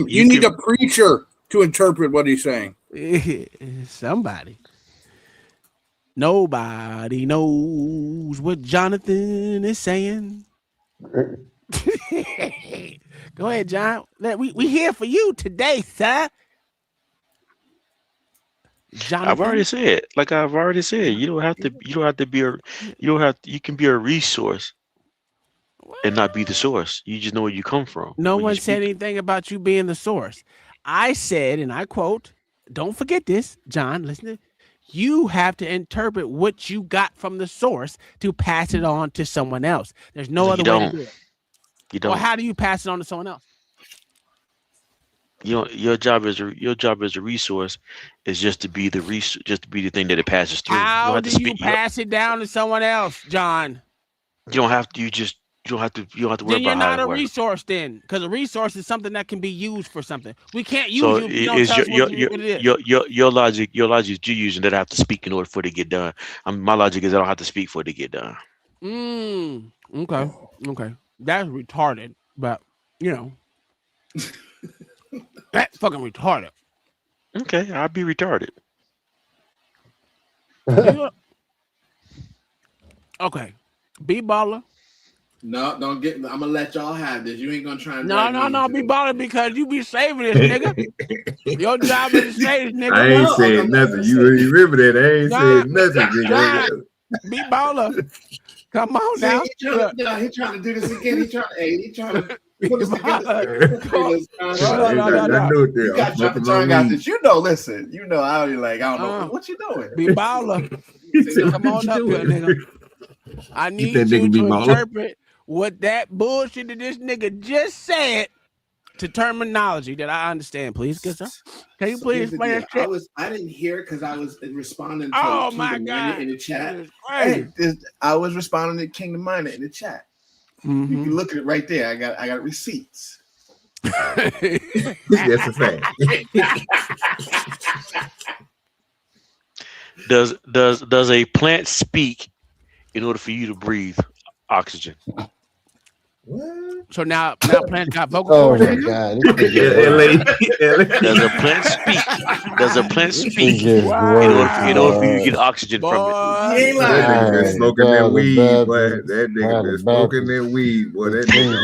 you need a preacher to interpret what he's saying? Somebody. Nobody knows what Jonathan is saying. Go ahead, John. We here for you today, sir. Jonathan? I've already said, you don't have to be you can be a resource and not be the source. You just know where you come from. No one said anything about you being the source. I said, and I quote, don't forget this, John, listen to you have to interpret what you got from the source to pass it on to someone else. There's no other way to do it. You don't. Well, how do you pass it on to someone else? Your job as a resource is just to be the thing that it passes through. How do you pass it down to someone else, John? You don't have to. You don't have to worry about how it works. Then you're not a resource, then, because a resource is something that can be used for something. We can't use So you if you don't tell us what it is. your logic you're using that I have to speak in order for it to get done. My logic is I don't have to speak for it to get done. Okay. That's retarded, but that's fucking retarded. Okay, I'll be retarded. Okay, B-baller. No, don't get. I'm gonna let y'all have this. You ain't gonna try and No, be balling because you be saving this, nigga. Your job is to say this, nigga. I ain't saying nothing. You remember that? I ain't saying nothing. Be baller. Come on now. He trying to do this again. He trying to put us together. You got your tongue out this. Listen. I'll be like, I don't know what you doing. Be baller. Come on up here, nigga. I need you to interpret what that bullshit that this nigga just said to terminology that I understand, please. Good sir. Can you please explain that shit? I didn't hear because I was responding to Kingdom Miner in the chat. I was responding to Kingdom Miner in the chat. You can look at it right there. I got receipts. That's a fact. Does a plant speak in order for you to breathe oxygen? So now plants got vocal cords. Oh my God! Does a plant speak in order for you to get oxygen from it? That nigga been smoking that weed, boy. That nigga been smoking that weed, boy. That nigga.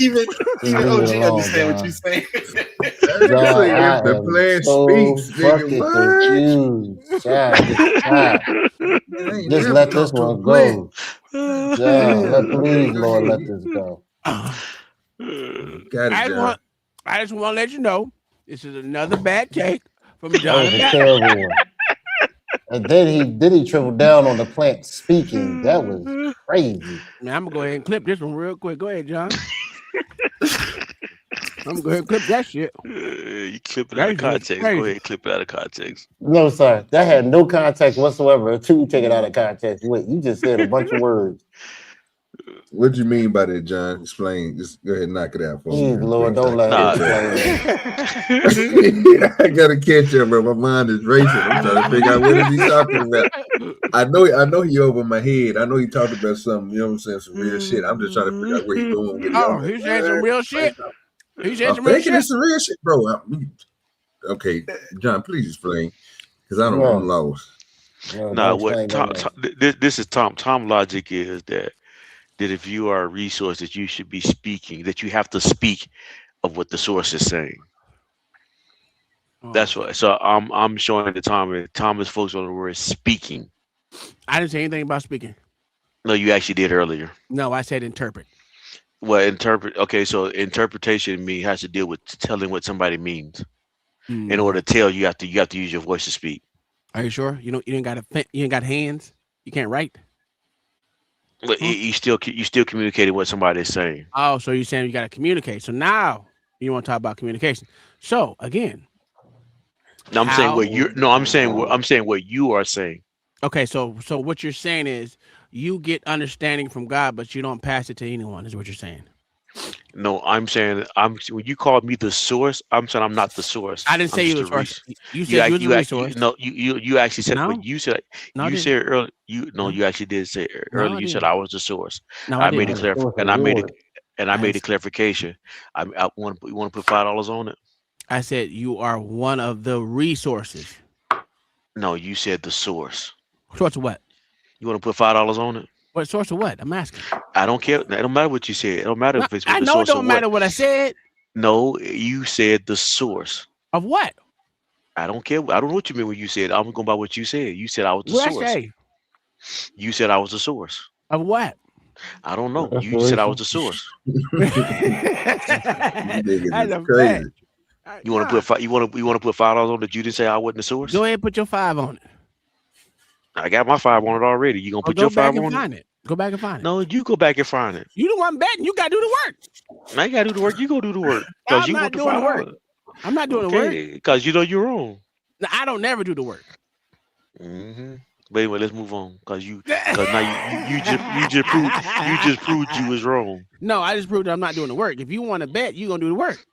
Even OG understand what you saying. If the plant speaks, nigga, just let this one go. Please, Lord, let this go. I just want to let you know this is another bad take from John. That was a terrible one. And then he tripled down on the plant speaking. That was crazy. Man, I'm gonna go ahead and clip this one real quick. Go ahead, John. I'm gonna go ahead and clip that shit. You clip it out of context. Go ahead and clip it out of context. No, sir. That had no context whatsoever until you take it out of context. Wait, you just said a bunch of words. What do you mean by that, John? Explain. Just go ahead and knock it out for me. Lord, don't let me explain. I gotta catch up, bro. My mind is racing. I'm trying to figure out what is he talking about. I know he over my head. I know he talked about something, you know what I'm saying, some real shit. I'm just trying to figure out where he's going with it. He's saying some real shit. He's saying I'm some real thinking shit. it's some real shit, bro. Okay, John, please explain. Because I don't know, I'm lost. This is Tom. Tom logic is that if you are a resource, that you should be speaking, that you have to speak of what the source is saying. That's what. So I'm showing the Tom is focused on the word speaking. I didn't say anything about speaking. No, you actually did earlier. No, I said interpret. Well, interpret. Okay, so interpretation has to deal with telling what somebody means. In order to tell, you have to use your voice to speak. Are you sure? You ain't got hands. You can't write. But you still communicating what somebody is saying. Oh, so you're saying you got to communicate. So now you want to talk about communication. So again, no, I'm saying what you're. No, I'm saying what you are saying. Okay, so what you're saying is you get understanding from God, but you don't pass it to anyone. Is what you're saying? No, I'm saying when you called me the source, I'm saying I'm not the source. I didn't say you were the source. You said you were the resource. No, you actually said what you said. No, you said earlier. You actually did say earlier. You said I was the source. No, I made it clear, and I made it. And I made a clarification. I want you want to put $5 on it. I said you are one of the resources. No, you said the source. Source of what? You want to put $5 on it? What source of what? I'm asking. I don't care. It don't matter what you said. It don't matter if it's I the know it source don't of matter what I said. No, you said the source. Of what? I don't care. I don't know what you mean when you said. I'm going by what you said. You said I was the What I source. say? You said I was the source. Of what? I don't know. You said I was the source. That's a crazy. You want to put you want to put $5 on it? You didn't say I wasn't the source. Go ahead and put your 5 on it. I got my 5 on it already. You gonna put go your back 5 and on find it? Go back and find it. No, you go back and find it. You the one betting. You gotta do the work. I gotta do the work. You go do the work. I'm You not want the doing the work. $5. I'm not doing the work. Because you know you're wrong. No, I don't never do the work. But anyway, let's move on. Because now you just proved you was wrong. No, I just proved that I'm not doing the work. If you want to bet, you gonna do the work.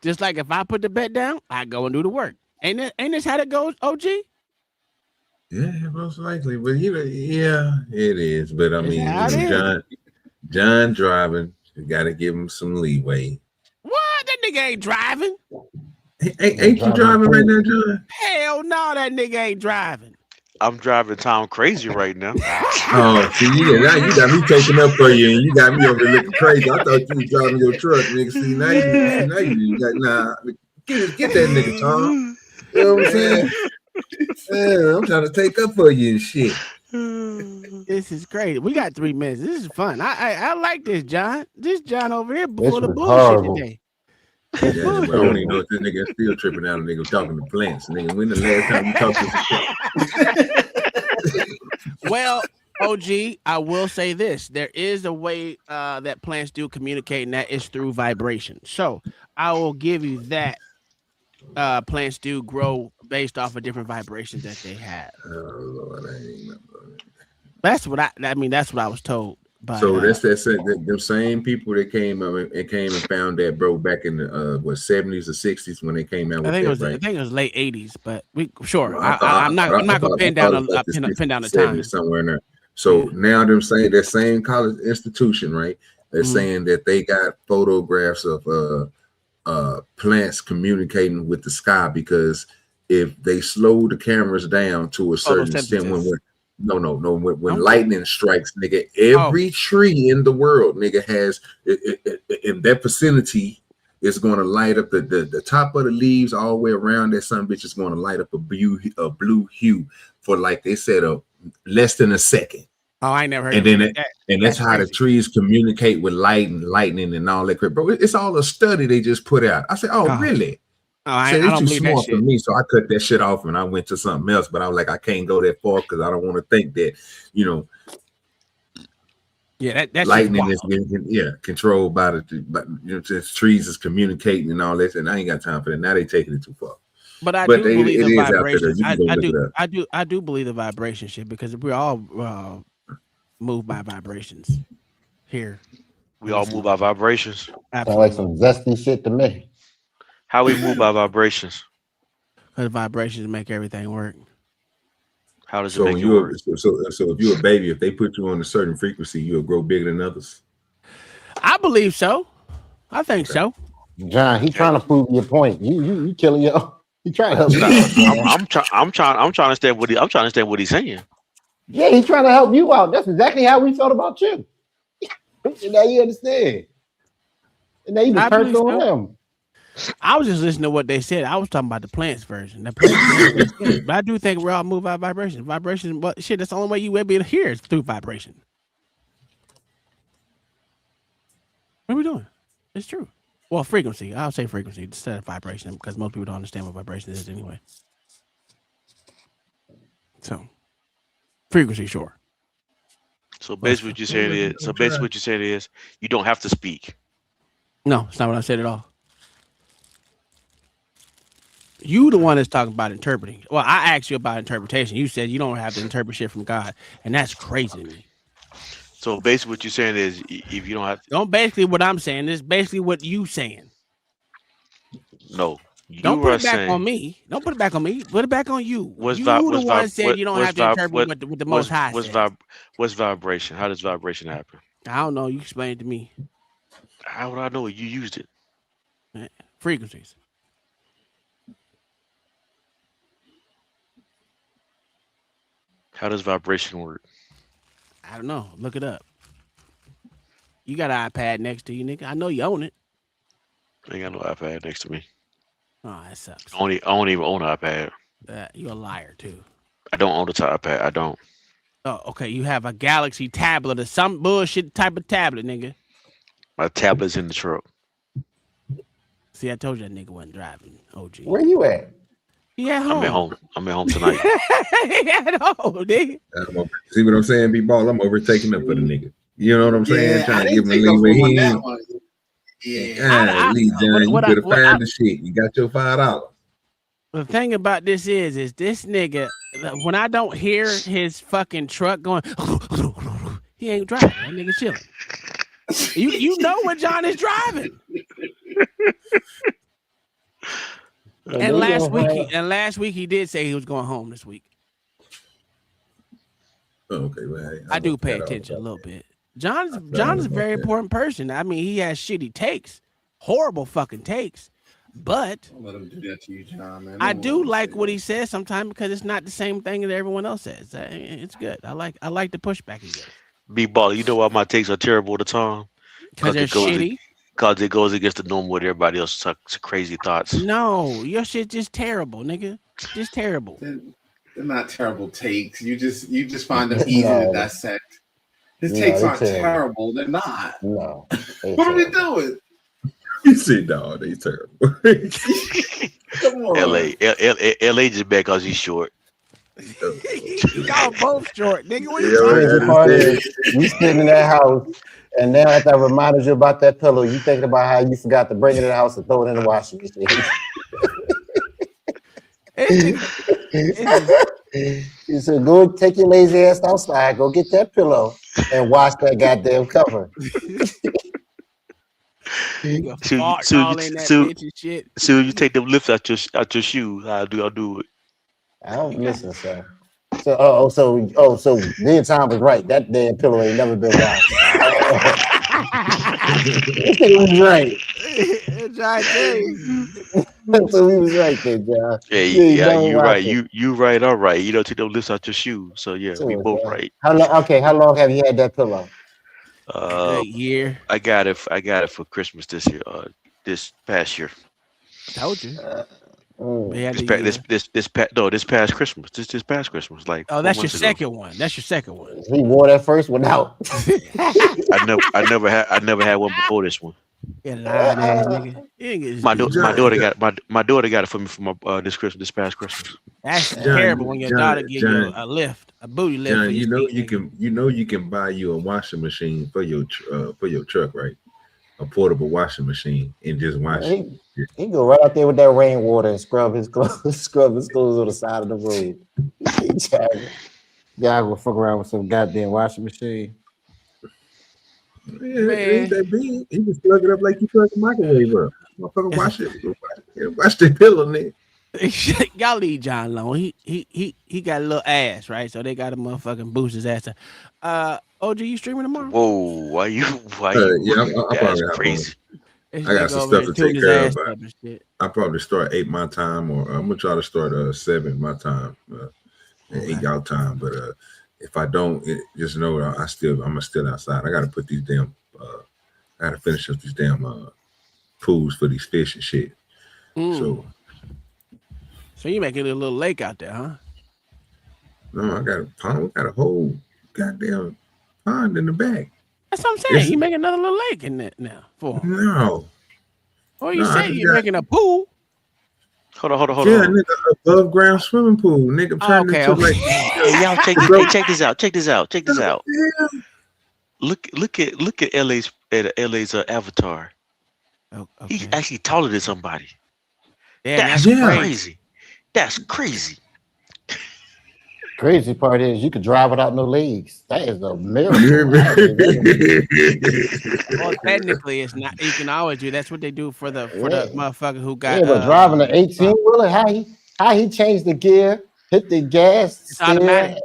Just like if I put the bet down, I go and do the work. Ain't this how that goes, OG? Yeah, most likely. But yeah, it is. But I mean, how it is. John driving, you gotta give him some leeway. What? That nigga ain't driving. Ain't you driving right now, John? Hell no, that nigga ain't driving. I'm driving town crazy right now. Oh, see, now you got me taking up for you, and you got me over there looking crazy. I thought you was driving your truck, nigga. See, now you got get that nigga, Tom. You know what I'm saying? Yeah, I'm trying to take up for you and shit. This is crazy. We got 3 minutes. This is fun. I like this, John. This John over here This full of was bullshit horrible. today. Yeah, well, I don't even know if this nigga is still tripping out. A nigga talking to plants. Nigga, when the last time you talked to Well, OG, I will say this. There is a way that plants do communicate, and that is through vibration. So I will give you that. Plants do grow based off of different vibrations that they have. Oh Lord, I ain't remember. That's what that's what I was told. By, So that's them same people that came up and found that, bro, back in the 70s or 60s when they came out with I that, right? think it was late 80s, but sure. I I'm not gonna pin down the time somewhere in there. So now them saying that same college institution, right? They're saying that they got photographs of plants communicating with the sky, because if they slow the cameras down to a certain extent, when lightning strikes, nigga, every tree in the world, nigga, has in that vicinity is going to light up the top of the leaves all the way around. That son bitch is going to light up a blue hue for, like they said, less than a second. Oh, I never heard. And then that's how crazy. the trees communicate with light and lightning and all that crap, bro. It's all a study they just put out. I said, oh really? I it's don't too believe that small for shit. me, so I cut that shit off and I went to something else. But I was like, I can't go that far because I don't want to think that, that's lightning is getting controlled by just trees is communicating and all this, and I ain't got time for that. Now they taking it too far. But I do believe the vibrations. I do believe the vibration shit, because we're all moved by vibrations here. We all move by vibrations. Sound like some zesty shit to me. How we move by vibrations? Because vibrations make everything work. How does it So make you work? So if you're a baby, if they put you on a certain frequency, you'll grow bigger than others. I believe so. I think so. John, he trying to prove your point. You killing your. He trying to help you out. I'm trying to understand what I'm trying to understand what he's saying. Yeah, he's trying to help you out. That's exactly how we felt about you. And now you understand. And now you just turned on him. I was just listening to what they said. I was talking about the plants version. The plants version, but I do think we're all moved by vibrations. Vibrations, but shit, that's the only way you will be able to hear is through vibration. What are we doing? It's true. Well, frequency. I'll say frequency instead of vibration, because most people don't understand what vibration is anyway. So, frequency, sure. So basically, what you're saying is, you don't have to speak. No, it's not what I said at all. You the one that's talking about interpreting. Well, I asked you about interpretation. You said you don't have to interpret shit from God, and that's crazy to me. So basically, what you're saying is, if you don't have to, don't basically what I'm saying. This is basically what you saying. No, don't put it back on me. Don't put it back on me. Put it back on you. You the one said you don't have to interpret what the Most High said. What's vibration? How does vibration happen? I don't know. You explain it to me. How would I know you used it? Frequencies. How does vibration work? I don't know. Look it up. You got an iPad next to you, nigga. I know you own it. I ain't got no iPad next to me. Oh, that sucks. I don't even own an iPad. You're a liar too. I don't own the iPad. I don't. Oh, okay. You have a Galaxy tablet or some bullshit type of tablet, nigga. My tablet's in the truck. See, I told you that nigga wasn't driving. OG. Where you at? He at home. I'm at home tonight. He at home, nigga. See what I'm saying, B-Ball? I'm overtaking up for the nigga. You know what I'm saying? Yeah, Trying I to give didn't him a take leeway. up on that one. Yeah. Lee John, you better find the shit. You got your $5. The thing about this is this nigga, when I don't hear his fucking truck going, he ain't driving. That nigga chilling. You know when John is driving. And last week he did say he was going home this week. Okay, well, hey, I do pay attention a little bit. John is a very important person. I mean, he has shitty takes, horrible fucking takes, but Don't let him do that to you, John, man. I do like what he says sometimes because it's not the same thing that everyone else says. It's good. I like the pushback he gets. B-Ball, you know why my takes are terrible all the time? Because they're shitty. Because it goes against the norm with everybody else's crazy thoughts. No, your shit just terrible, nigga. Just terrible. They're not terrible takes. You just find them easy to dissect. His takes aren't terrible. They're not. No. What are we doing? You see, dog, they terrible. Come on. LA just bad because he's short. Y'all both short, nigga. What you The talking part about? is, you sitting in that house, and now after I reminded you about that pillow, you thinking about how you forgot to bring it in the house and throw it in the washing machine. You said, go take your lazy ass outside, go get that pillow and wash that goddamn cover. So you take them lifts out your shoes. I'll do it. I don't listen, sir. So then Tom was right. That damn pillow ain't never been washed. It was right. So he was right there, John. Yeah, you're right. You right. All right. You don't take them lifts out your shoes. So yeah, we both right. How long have you had that pillow? Good year. I got it for Christmas this year. This past year. Told you. This past Christmas. This past Christmas. Like that's your second one. That's your second one. He wore that first one out. I never had one before this one. Yeah, nigga. My daughter got it for me for my this past Christmas. That's terrible when your daughter gives you a lift, a booty lift. John, you can buy you a washing machine for your truck, right? A portable washing machine and just wash it. He go right out there with that rainwater and scrub his clothes on the side of the road. Y'all go fuck around with some goddamn washing machine. Yeah, it ain't that big. He just plug it up like you plug a microwave up. Motherfucker, wash it. Wash the pillow, nigga. Y'all leave John alone. He got a little ass, right? So they got to motherfucking boost his ass. OG, you streaming tomorrow? Whoa, why you? Yeah, I'm probably crazy. I got some stuff to take care of. I probably start 8 my time, or I'm gonna try to start 7 my time, and 8 y'all time. But if I don't, just know I'm still outside. I gotta put these damn. I gotta finish up these damn pools for these fish and shit. So you making a little lake out there, huh? No, I got a pond. We got a whole goddamn pond in the back. That's what I'm saying. You making another little lake in that now for him. No. Oh, you say you're making a pool? Hold on. Yeah, nigga, above ground swimming pool. Nigga, turn into like. Y'all check this out. Yeah. Look at LA's avatar. Okay. He's actually taller than somebody. Yeah, that's crazy. That's crazy. Crazy part is you could drive without no legs. That is a miracle. Well, technically, it's not. You can always do. That's what they do for the motherfucker who got. Yeah, but driving an 18-wheeler, how he changed the gear, hit the gas, it's automatic.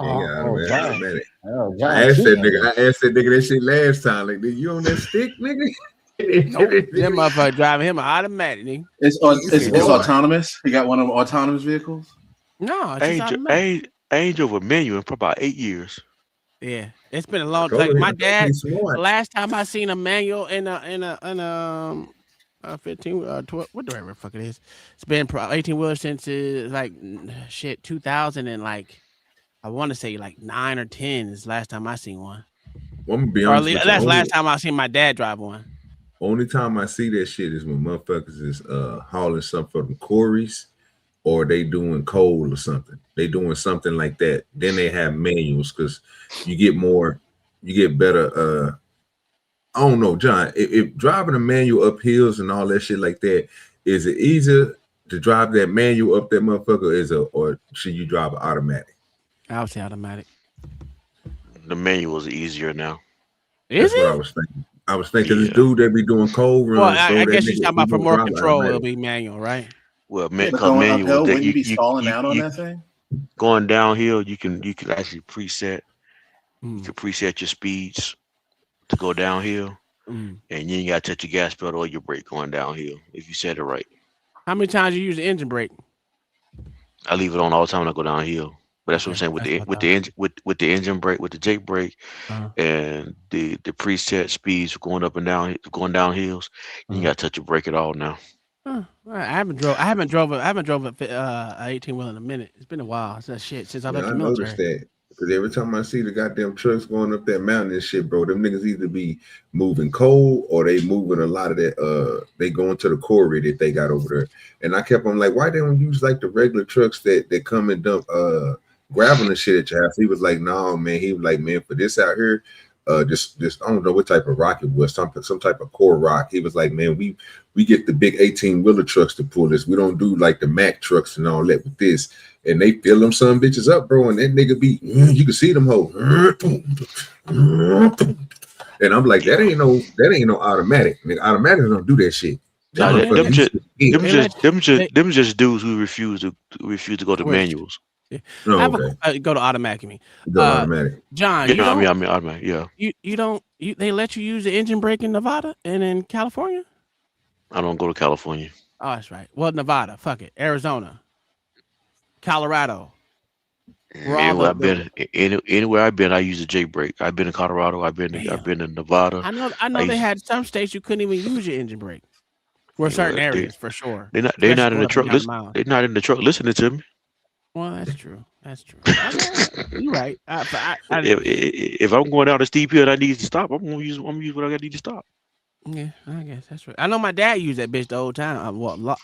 He got automatic. Oh, I John asked that cheating. nigga that shit last time. Like, did you on that stick, nigga? Nope. That motherfucker driving him an automatic, nigga. It's autonomous. He got one of them autonomous vehicles. No, it's I just ain't, automatic. I ain't drove a manual in probably about 8 years. Yeah, it's been a long told time. him, My I told him dad, he's smart. the last time I seen a manual in a 15 12, what the right fuck it is. It's been 18 wheeler since like shit 2000 and like I want to say like 9 or 10 is the last time I seen one. Well, I'm gonna be Or at honest least, with you. that's the last time I seen my dad drive one. Only time I see that shit is when motherfuckers is hauling something for them quarries, or they doing coal or something. They doing something like that. Then they have manuals because you get better. I don't know, John. If driving a manual up hills and all that shit like that, is it easier to drive that manual up that motherfucker? Or should you drive an automatic? I would say automatic. The manuals are easier now. Is That's what I it? was thinking. I was thinking this dude that be doing cold runs. Well, bro, I that guess you're nigga, talking he about for gonna more drive control. automatic. It'll be manual, right? Well, But because going manual uphill, that wouldn't you be stalling out on that thing? going downhill, you can actually preset. Mm. You can preset your speeds to go downhill, and you ain't gotta touch your gas pedal or your brake going downhill if you set it right. How many times you use the engine brake? I leave it on all the time when I go downhill. But that's what I'm saying with the engine with the engine brake, with the Jake brake, and the preset speeds going up and down, going down hills. You ain't gotta touch your brake at all now. Huh. I haven't drove a 18 wheel in a minute. It's been a while. It's that shit since I left Yeah, the I military. noticed that because every time I see the goddamn trucks going up that mountain and shit, bro, them niggas either be moving coal or they moving a lot of that. They going to the quarry that they got over there. And I kept on like, why they don't use like the regular trucks that come and dump gravel and shit at your house? He was like, no, man. He was like, man, for this out here. Just I don't know what type of rock it was, some type of core rock. He was like, man, we get the big 18 wheeler trucks to pull this. We don't do like the Mack trucks and all that with this. And they fill them some bitches up, bro. And that nigga be, you can see them hoes. And I'm like, that ain't no automatic. Nigga, automatics don't do that shit. Nah, them just dudes who refuse to go to manuals. Go to automatic. Go to automatic. John, Yeah, you don't, I mean automatic. Yeah. You don't. They let you use the engine brake in Nevada and in California. I don't go to California. Oh, that's right. Well, Nevada, fuck it. Arizona, Colorado. Anywhere I've been, I use a Jake brake. I've been in Colorado. I've been in Nevada. I know they had some states you couldn't even use your engine brake. For certain areas, for sure. They're not in the truck. They're not in the truck listening to me. Well, that's true. That's true. You're right. If I'm going down a steep hill and I need to stop, I'm gonna use what I need to stop. Yeah, I guess that's right. I know my dad used that bitch the whole time. A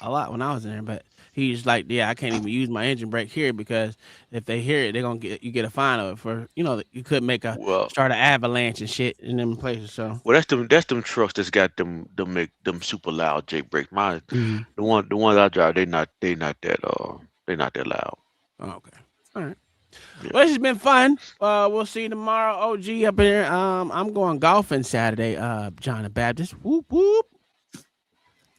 lot when I was in there, but he's like, yeah, I can't even use my engine brake here because if they hear it, they're gonna get a fine of it for you could make start an avalanche and shit in them places. So that's them trucks that's got them super loud Jake brakes. Mine, the ones I drive, they not that loud. Oh, okay. All right. Yeah. Well, this has been fun. We'll see you tomorrow. OG up here. I'm going golfing Saturday. John the Baptist. Whoop whoop.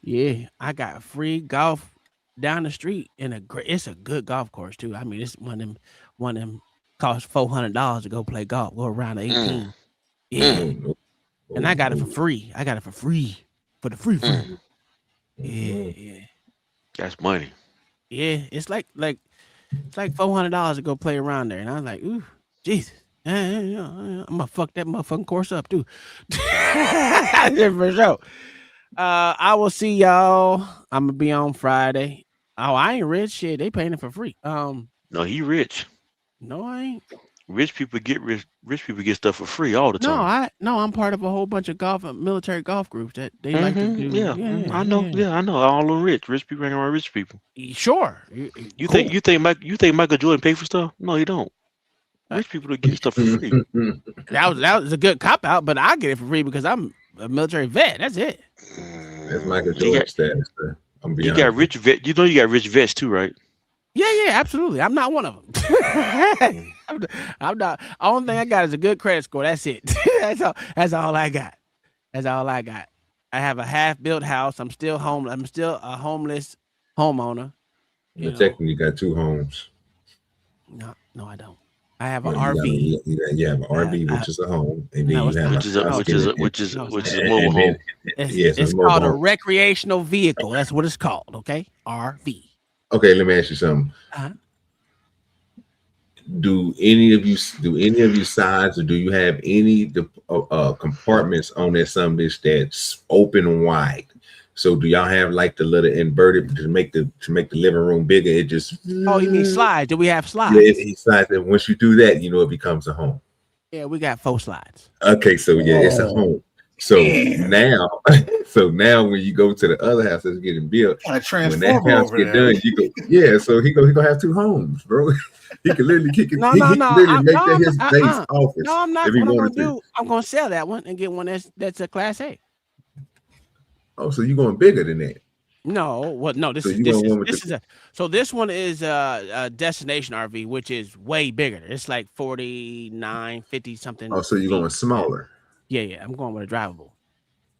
Yeah, I got free golf down the street it's a good golf course too. I mean, it's one of them costs $400 to go play golf. Go around the 18. Yeah. And I got it for free. For the free. Yeah. That's money. Yeah, it's like $400 to go play around there, and I was like, "Ooh, Jesus, I'm gonna fuck that motherfucking course up too." For sure. I will see y'all. I'm gonna be on Friday. Oh, I ain't rich. Shit, they paying it for free. No, he rich. No, I ain't. Rich people get stuff for free all the time. I'm part of a whole bunch of military golf groups that they like to do. Yeah, I know. Yeah, I know. All them rich people hang around rich people. Sure. You think Michael Jordan pay for stuff? No, he don't. Rich people don't get stuff for free. That was a good cop out, but I get it for free because I'm a military vet. That's it. That's Michael Jordan status. You got rich vet. You know you got rich vets too, right? Yeah, absolutely. I'm not one of them. I'm not. Only thing I got is a good credit score. That's it. That's all I got. I have a half-built house. I'm still I'm still a homeless homeowner. You technically got two homes. No, I don't. I have an You RV. have an RV, which is a home, and then No, you it's have not. which is a mobile home. It's called a recreational vehicle. That's what it's called. Okay, RV. Okay, let me ask you something. Do any of you sides, or do you have any compartments on that some bitch that's open wide? So do y'all have like the little inverted to make the living room bigger? It just Oh, you mean slides? Do we have slides? Yeah, it slides, and once you do that, you know it becomes a home. Yeah, we got 4 slides. Okay, so yeah, it's a home. So now when you go to the other house that's getting built, when that house get done, you go, yeah. So he gonna have 2 homes, bro. He can literally kick it. No. He can literally make that his base office. No, I'm not. If he What I'm gonna wanted to. do? I'm gonna sell that one and get one that's a Class A. Oh, so you going bigger than that? No, what? No, this is this one is a destination RV, which is way bigger. It's like 49, 50 something. Oh, so you're going smaller? Yeah. I'm going with a drivable.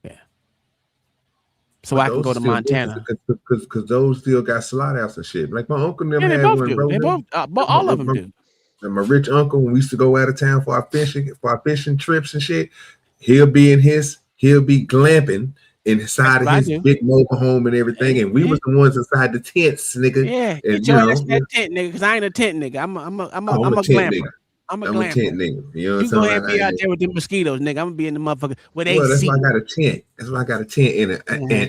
Yeah. So I can go to Montana because those still got slide outs and shit. Like my uncle never they had both one, do. bro. They both, all of them do. And my rich uncle, when we used to go out of town for our fishing trips and shit, he'll be glamping inside of his big mobile home and everything, and we was the ones inside the tents, nigga. Yeah, and get your ass that tent, nigga, because I ain't a tent nigga. I'm a tent glamper. nigga. I'm a tent nigga. You know what I'm go saying? ahead and be out there with the mosquitoes, nigga. I'm gonna be in the motherfucker with AC. Well, that's why I got a tent. That's why I got a tent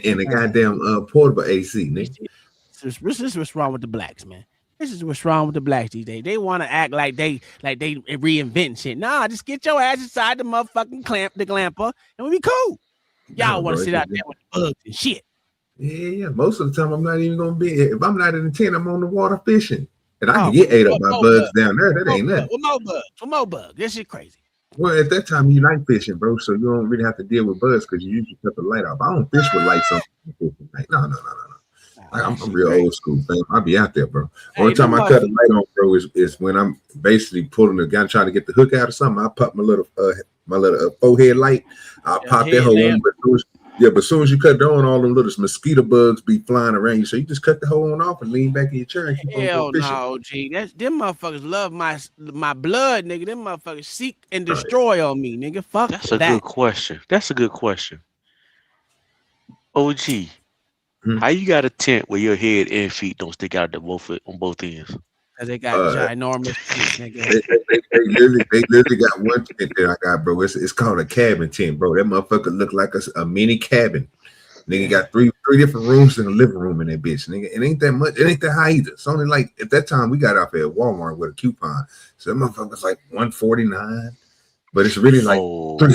and a goddamn portable AC, nigga. This is what's wrong with the blacks, man. This is what's wrong with the blacks these days. They want to act like they reinvent shit. Nah, just get your ass inside the motherfucking glamper, and we'll be cool. Y'all want to sit out there with bugs and shit. Yeah. Most of the time, I'm not even gonna be. If I'm not in the tent, I'm on the water fishing, and I can get ate up by bugs down there. That ain't nothing. What more bugs? This shit crazy. Well, at that time, you night fishing, bro, so you don't really have to deal with bugs because you usually cut the light off. I don't fish with lights on. No. I'm real old school, fam. I'll be out there, bro. Only time I cut the light on, bro, is when I'm basically pulling the gun, trying to get the hook out or something. I pop my little forehead light. I'll pop that hole on. But as soon as you cut it on, all them little mosquito bugs be flying around you. So you just cut the hole on off and lean back in your chair and keep on fishing. No, G. Them motherfuckers love my blood, nigga. Them motherfuckers seek and destroy on me, nigga. Fuck That's a good question. OG. How you got a tent where your head and feet don't stick out on both ends? Because they got ginormous feet, nigga. They literally got one tent that I got, bro. It's called a cabin tent, bro. That motherfucker look like a mini cabin. Nigga got three different rooms in the living room in that bitch. Nigga, it ain't that much. It ain't that high either. It's only like at that time we got off at Walmart with a coupon. So that motherfucker's like $149. But it's really like OG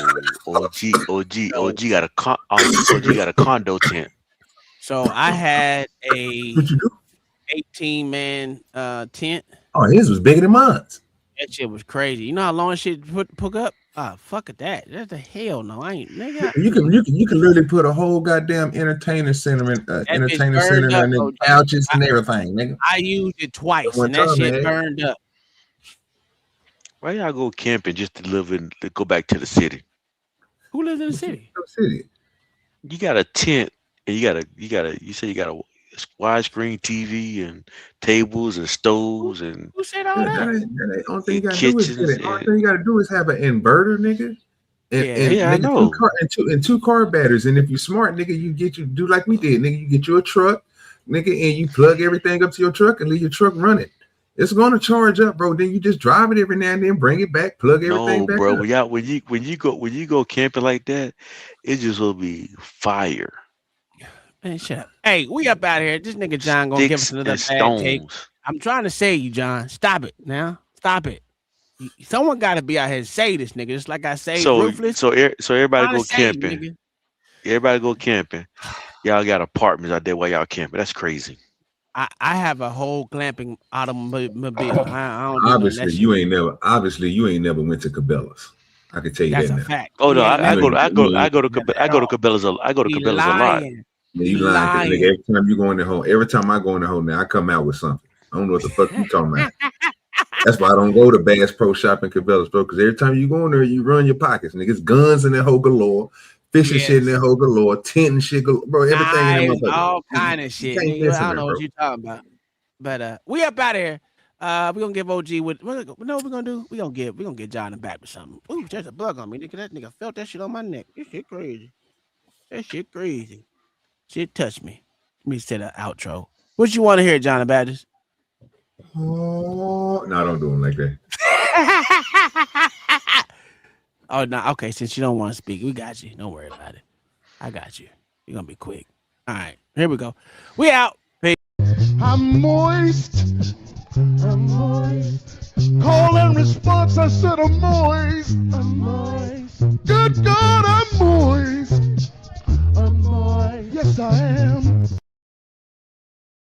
got a condo tent. So I had a 18-man tent. Oh, his was bigger than mine. That shit was crazy. You know how long shit put up? Fuck at that. That's the hell no. I ain't nigga. You can literally put a whole goddamn entertainment center and couches and everything, nigga. I used it twice and that shit burned up. Why y'all go camping just to go back to the city? Who lives in the city? You got a tent and you say you got a widescreen TV and tables and stoves and who said all that? The only thing you gotta do is have an inverter, nigga. I know. Two car batteries. And if you're smart, nigga, you do like we did, nigga. You get you a truck, nigga, and you plug everything up to your truck and leave your truck running. It's gonna charge up, bro. Then you just drive it every now and then, bring it back, plug everything back. Bro, up. when you go camping like that, it just will be fire. Man, shut up. Hey, we up out here. This nigga John gonna give us another bad take. I'm trying to say you, John. Stop it now. Stop it. Someone got to be out here to say this, nigga. Just like I say, Ruthless. So everybody go camping. Everybody go camping. Y'all got apartments out there while y'all camping. That's crazy. I have a whole glamping automobile. Obviously, you ain't never went to Cabela's. I can tell you that's that a now. fact. Oh no, I go to Cabela's. I go to Cabela's a lot. Yeah, you lying, nigga. Every time you go in the home, every time I go in the home now, I come out with something. I don't know what the fuck you talking about. That's why I don't go to Bass Pro Shop and Cabela's, bro. Because every time you go in there, you run your pockets, nigga. It's guns in that whole galore, fishing shit in that whole galore, tent and shit galore, bro. Everything in that all kind of shit. Nigga, I don't know what you're talking about. But we up out of here. We're gonna give OG with we're gonna give John a back with something. Ooh, there's a bug on me, nigga. That nigga felt that shit on my neck. This shit crazy. That shit crazy. Shit touched me. Let me set an outro. What you want to hear, John the Baptist? Oh, no, don't do him like that. Oh no, okay. Since you don't want to speak, we got you. Don't worry about it. I got you. You're gonna be quick. All right, here we go. We out. Peace. I'm moist. I'm moist. Call and response, I said I'm moist. I'm moist. Good God, I'm moist. I'm moist. Yes, I am.